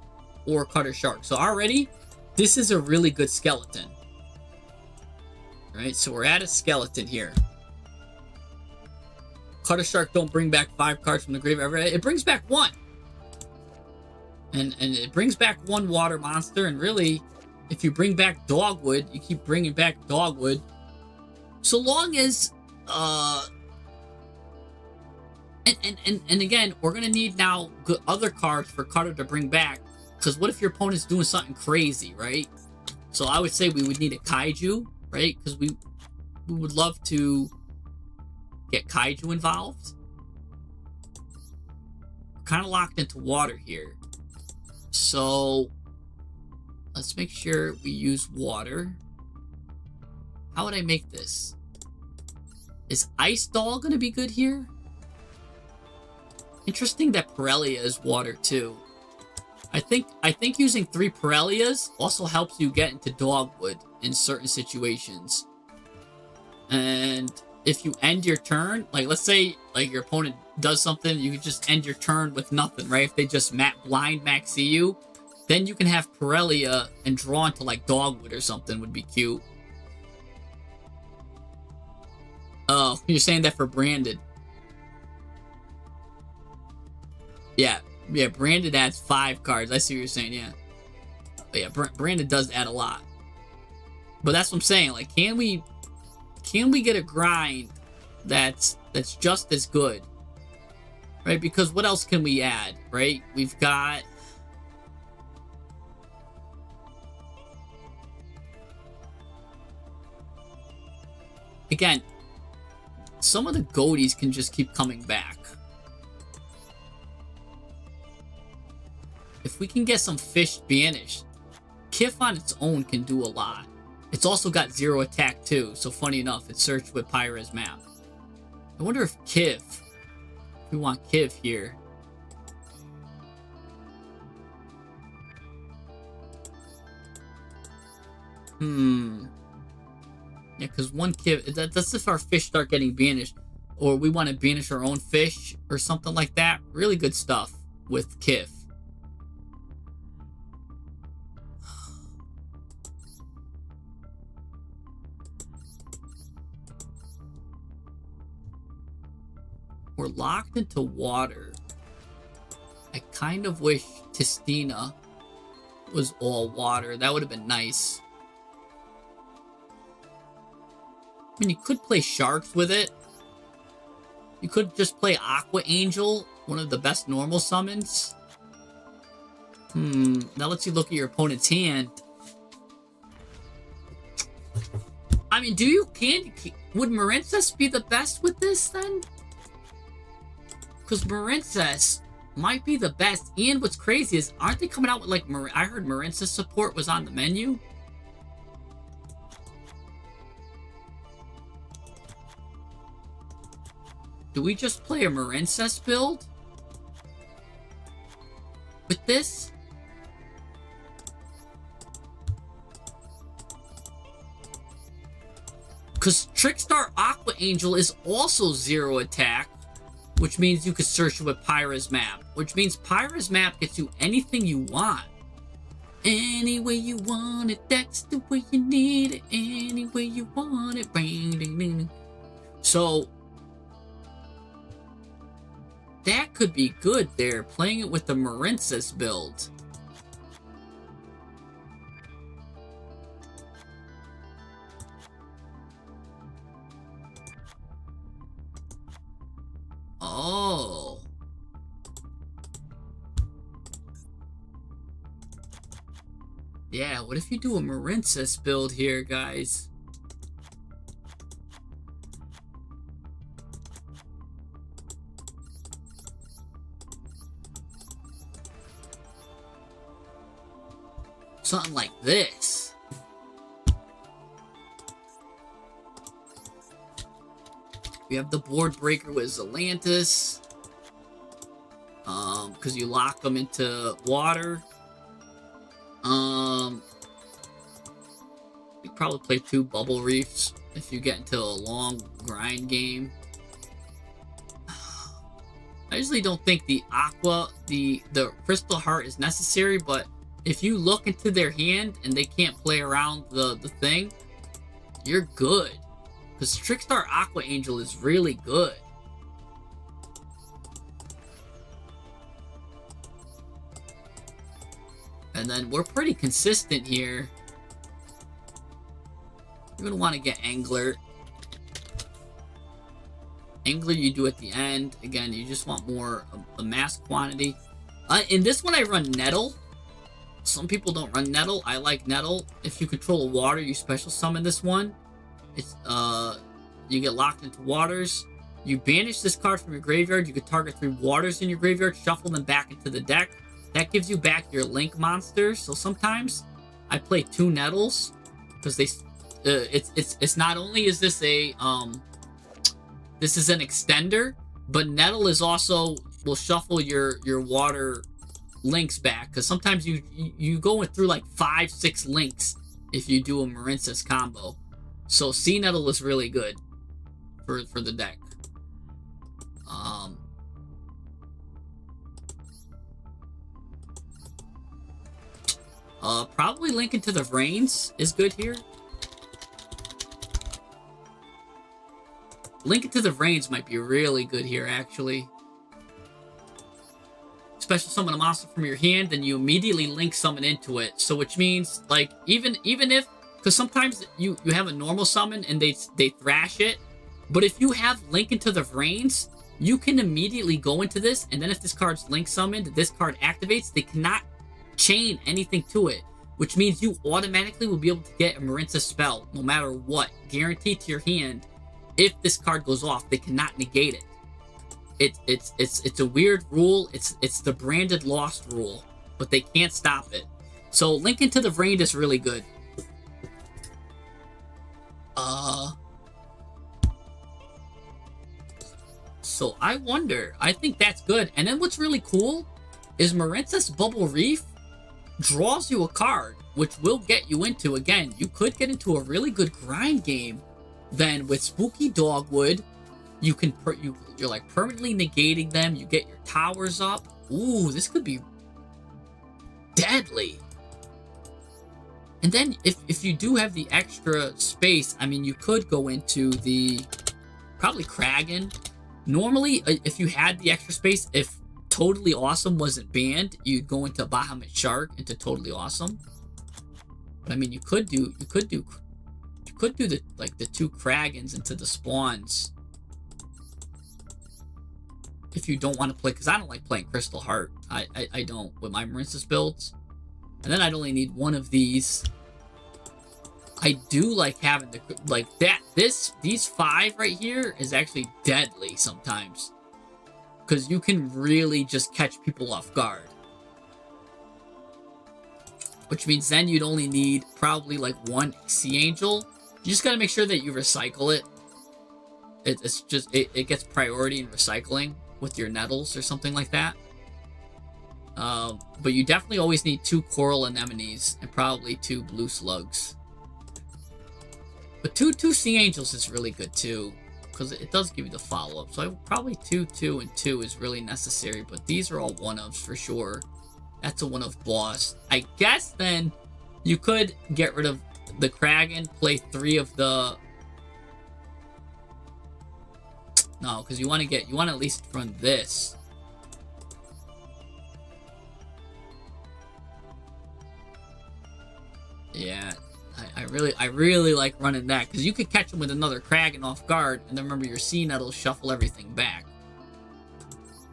or Cutter Shark. So already, this is a really good skeleton. Right, so we're at a skeleton here. Cutter Shark don't bring back 5 cards from the grave ever. It brings back 1. And it brings back 1 water monster, and really, if you bring back Dogwood, you keep bringing back Dogwood. So long as, and again, we're gonna need now other cards for Cutter to bring back, because what if your opponent's doing something crazy, right? So I would say we would need a Kaiju, right? Because we would love to get Kaiju involved. We're kind of locked into water here. So let's make sure we use water. How would I make this? Is Ice Doll gonna be good here? Interesting that Pirellia is water too. I think using 3 Pirellias also helps you get into Dogwood in certain situations. And if you end your turn, like let's say like your opponent does something, you can just end your turn with nothing, right? If they just blind maxi you, then you can have Pirellia and draw into like Dogwood or something would be cute. Oh, you're saying that for Branded. Yeah, Branded adds 5 cards. I see what you're saying, yeah. But yeah, Branded does add a lot. But that's what I'm saying. Like, can we get a grind that's just as good? Right? Because what else can we add, right? We've got... Again, some of the goatees can just keep coming back. If we can get some fish banished, Kif on its own can do a lot. It's also got 0 attack too, so funny enough, it's searched with Perez map. I wonder if Kif, we want Kif here. Yeah, because 1 Kif, that's if our fish start getting banished. Or we want to banish our own fish or something like that. Really good stuff with Kif. We're locked into water. I kind of wish Tistina was all water. That would have been nice. I mean, you could play Sharks with it. You could just play Aqua Angel, one of the best normal summons. That lets you look at your opponent's hand. I mean, would Marincess be the best with this then? Because Marincess might be the best. And what's crazy is, aren't they coming out with like, I heard Marincess support was on the menu. Do we just play a Marincess build with this? Because Trickstar Aqua Angel is also 0 attack, which means you could search it with Pyra's map, which means Pyra's map gets you anything you want. Any way you want it, that's the way you need it. Any way you want it. So that could be good there, playing it with the Marincess build. Oh. Yeah, what if you do a Marincess build here, guys? Something like this. We have the board breaker with Zelantis. Because you lock them into water. You probably play 2 bubble reefs if you get into a long grind game. I usually don't think the aqua, the crystal heart is necessary, but if you look into their hand and they can't play around the thing, you're good. Because Trickstar Aqua Angel is really good. And then we're pretty consistent here. You're going to want to get Angler. Angler you do at the end. Again, you just want more a mass quantity. In this one I run Nettle. Some people don't run Nettle. I like Nettle. If you control water, you special summon this one. It's you get locked into waters. You banish this card from your graveyard. You can target 3 waters in your graveyard, shuffle them back into the deck. that gives you back your link monsters. So sometimes I play 2 Nettles because they it's not only is this a this is an extender, but Nettle is also will shuffle your water links back, because sometimes you go through like 5-6 links if you do a Marincess combo. So Sea Nettle is really good for the deck. Probably Link into the Rains is good here. Link into the Rains might be really good here, actually. Special summon a monster from your hand, then you immediately link summon into it. So which means, like, even if, because sometimes you have a normal summon and they thrash it, but if you have Link into the Rains, you can immediately go into this, and then if this card's link summoned, this card activates, they cannot chain anything to it, which means you automatically will be able to get a Marincess spell no matter what, guaranteed to your hand. If this card goes off, they cannot negate it. It's a weird rule. It's the branded lost rule, but they can't stop it. So Link into the Rain is really good. So I wonder. I think that's good. And then what's really cool is Marincess Bubble Reef draws you a card, which will get you into, again, you could get into a really good grind game. Then with Spooky Dogwood, you can you're like permanently negating them. You get your towers up. Ooh, this could be deadly. And then if you do have the extra space, I mean, you could go into the probably Kraken. Normally, if you had the extra space, if Totally Awesome wasn't banned, you'd go into Bahamut Shark into Totally Awesome. But I mean, you could do the like the 2 Kragans into the spawns if you don't want to play, because I don't like playing Crystal Heart. I don't with my Marincess builds. And then I'd only need 1 of these. I do like having the like that. These 5 right here is actually deadly sometimes, because you can really just catch people off guard. Which means then you'd only need probably like 1 Sea Angel. You just gotta make sure that you recycle it. It's just it gets priority in recycling with your Nettles or something like that. But you definitely always need 2 Coral Anemones and probably 2 Blue Slugs. But two Sea Angels is really good too, because it does give you the follow-up. So probably 2, 2, and 2 is really necessary. But these are all 1-ofs for sure. That's a 1-of boss. I guess then you could get rid of the Kraken, play 3 of the... No, because you want to at least run this. Yeah, I really like running that, because you could catch them with another Kraken off guard, and then remember your Sea Nettle shuffle everything back.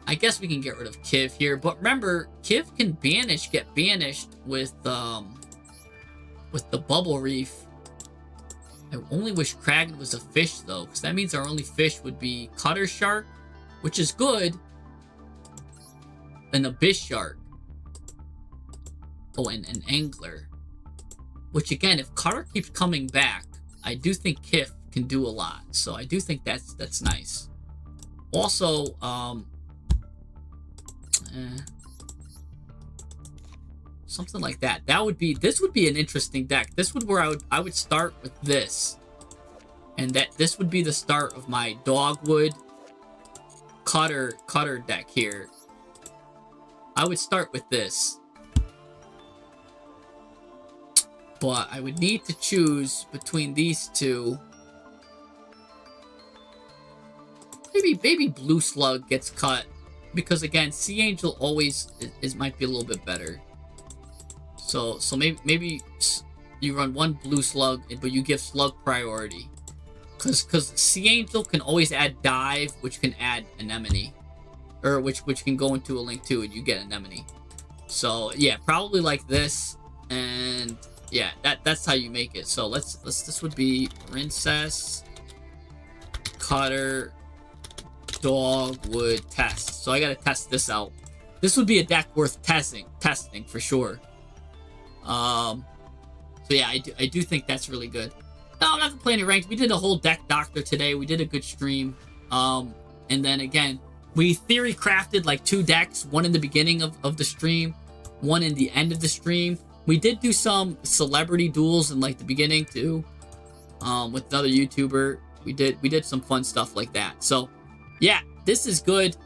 I guess we can get rid of Kiv here, but remember, Kiv can get banished with the Bubble Reef. I only wish Kraken was a fish, though, because that means our only fish would be Cutter Shark, which is good, and Abyss Shark. Oh, and an Angler. Which, again, if Cutter keeps coming back, I do think Kif can do a lot. So I do think that's nice. Also, something like that. This would be an interesting deck. This would where I would start with this. And this would be the start of my Dogwood Cutter deck here. I would start with this. But I would need to choose between these 2. Maybe Blue Slug gets cut, because again, Sea Angel always might be a little bit better. So maybe you run 1 Blue Slug, but you give Slug priority, because Sea Angel can always add Dive, which can add Anemone, or which can go into a link too, and you get Anemone. So yeah, probably like this, and yeah, that's how you make it. So this would be Princess, Cutter, Dogwood, test. So I gotta test this out. this would be a deck worth testing for sure. So yeah, I do think that's really good. No, I'm not playing any ranked. We did a whole deck doctor today. We did a good stream. And then again, we theory crafted like 2 decks, one in the beginning of the stream, one in the end of the stream. We did do some celebrity duels in like the beginning too, with another YouTuber. We did some fun stuff like that. So yeah, this is good.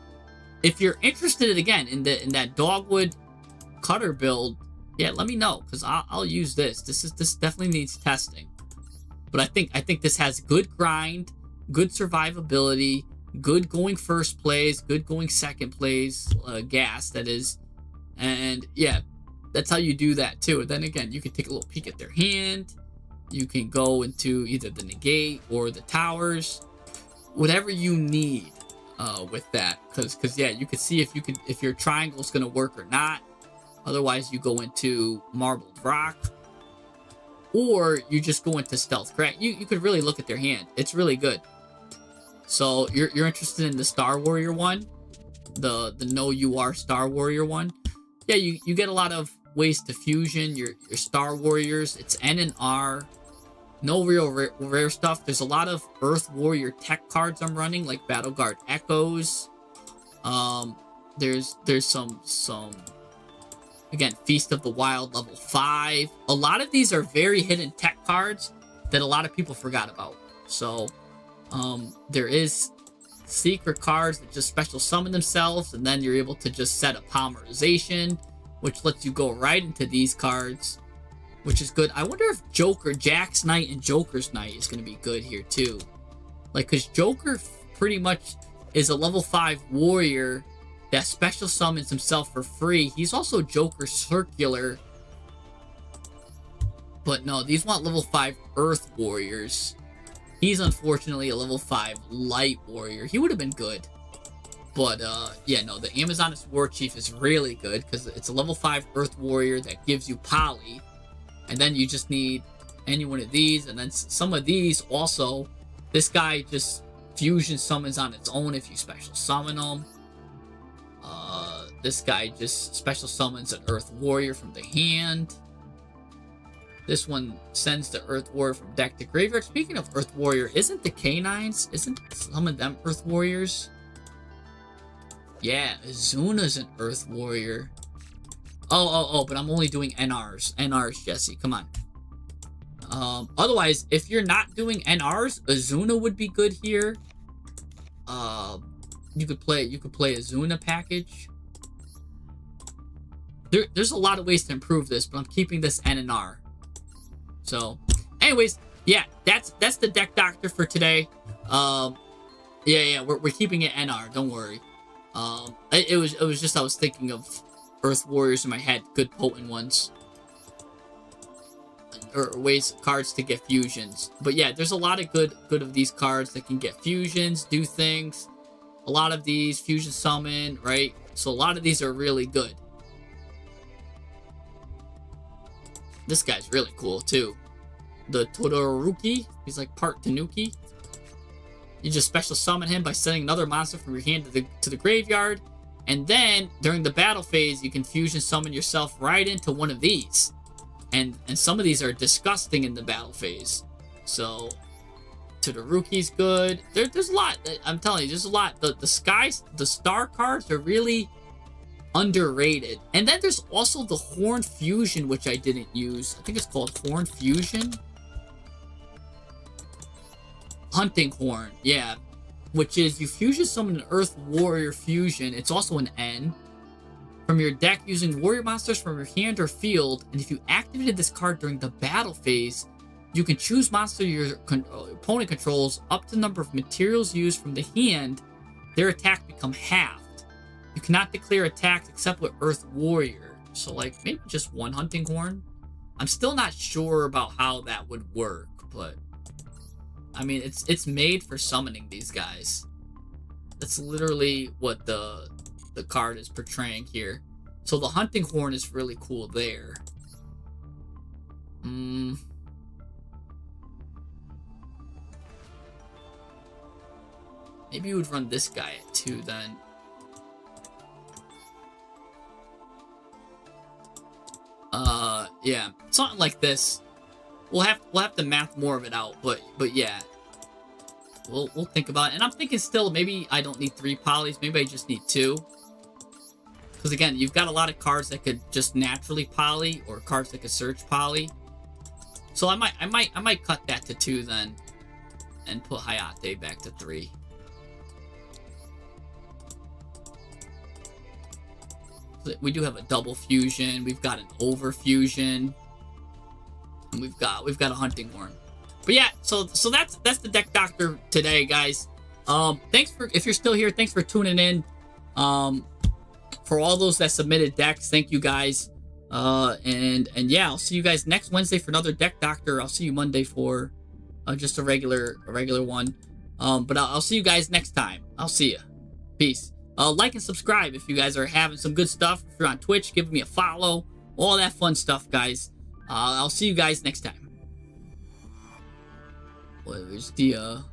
If you're interested again in that dogwood cutter build, yeah, let me know, because I'll use this. This definitely needs testing. But I think this has good grind, good survivability, good going first plays, good going second plays, gas that is. And yeah, that's how you do that too. And then again, you can take a little peek at their hand. You can go into either the negate or the towers, whatever you need with that. Because yeah, you can see if your triangle is gonna work or not. Otherwise, you go into marbled rock, or you just go into stealth crack. You could really look at their hand. It's really good. So you're interested in the Star Warrior one, the Know You Are Star Warrior one. Yeah, you get a lot of ways to fusion your Star Warriors. It's N and R. No real rare stuff. There's a lot of Earth Warrior tech cards I'm running, like Battle Guard Echoes. There's some again, Feast of the Wild level 5. A lot of these are very hidden tech cards that a lot of people forgot about. So there is secret cards that just special summon themselves, and then you're able to just set a polymerization, which lets you go right into these cards, which is good. I wonder if Jack's Knight and Joker's Knight is going to be good here too. Like, because Joker pretty much is a level 5 warrior that special summons himself for free. He's also Joker Circular. But no, these want level 5 Earth Warriors. He's unfortunately a level 5 Light Warrior. He would have been good. But yeah, no, the Amazoness War Chief is really good because it's a level 5 Earth Warrior that gives you poly. And then you just need any one of these. And then some of these also, this guy just fusion summons on its own if you special summon him. This guy just special summons an Earth Warrior from the hand. This one sends the Earth Warrior from deck to graveyard. Speaking of Earth Warrior, isn't the Canines, isn't some of them Earth Warriors? Yeah, Azuna's an Earth Warrior. Oh, but I'm only doing NRs. NRs, Jesse, come on. Otherwise, if you're not doing NRs, Azuna would be good here. You could play Azuna package. There's a lot of ways to improve this, but I'm keeping this N and R. So, anyways, yeah, that's the deck doctor for today. Yeah, we're keeping it NR. Don't worry. It was just I was thinking of Earth Warriors in my head, good potent ones, or cards to get fusions. But yeah, there's a lot of good of these cards that can get fusions, do things. A lot of these fusion summon, right? So a lot of these are really good. This guy's really cool too. The Todoroki, he's like part Tanuki. You just special summon him by sending another monster from your hand to the graveyard. And then, during the battle phase, you can fusion summon yourself right into one of these. And some of these are disgusting in the battle phase. So, Todoroki's good. There's a lot. I'm telling you, there's a lot. The star cards are really underrated. And then there's also the Horn Fusion, which I didn't use. I think it's called Horn Fusion. Hunting Horn, yeah. Which is, you fusion summon an Earth Warrior fusion. It's also an N. From your deck using warrior monsters from your hand or field. And if you activated this card during the battle phase, you can choose monster your opponent controls up to the number of materials used from the hand. Their attack become halved. You cannot declare attacks except with Earth Warrior. So like maybe just one Hunting Horn. I'm still not sure about how that would work, but I mean it's made for summoning these guys. That's literally what the card is portraying here. So the Hunting Horn is really cool there. Maybe you would run this guy at 2 then. Yeah, something like this. We'll have to math more of it out, but yeah, we'll think about it. And I'm thinking still maybe I don't need 3 polys, maybe I just need 2. Because again, you've got a lot of cards that could just naturally poly, or cards that could search poly. So I might cut that to 2 then, and put Hayate back to 3. We do have a double fusion. We've got an over fusion. And we've got a hunting horn. But yeah, so that's the deck doctor today, guys. Thanks for, if you're still here, thanks for tuning in. For all those that submitted decks, thank you guys. And yeah, I'll see you guys next Wednesday for another deck doctor. I'll see you Monday for just a regular one. But I'll see you guys next time. I'll see you. Peace. Like and subscribe if you guys are having some good stuff. If you're on Twitch, give me a follow. All that fun stuff, guys. I'll see you guys next time. Where's the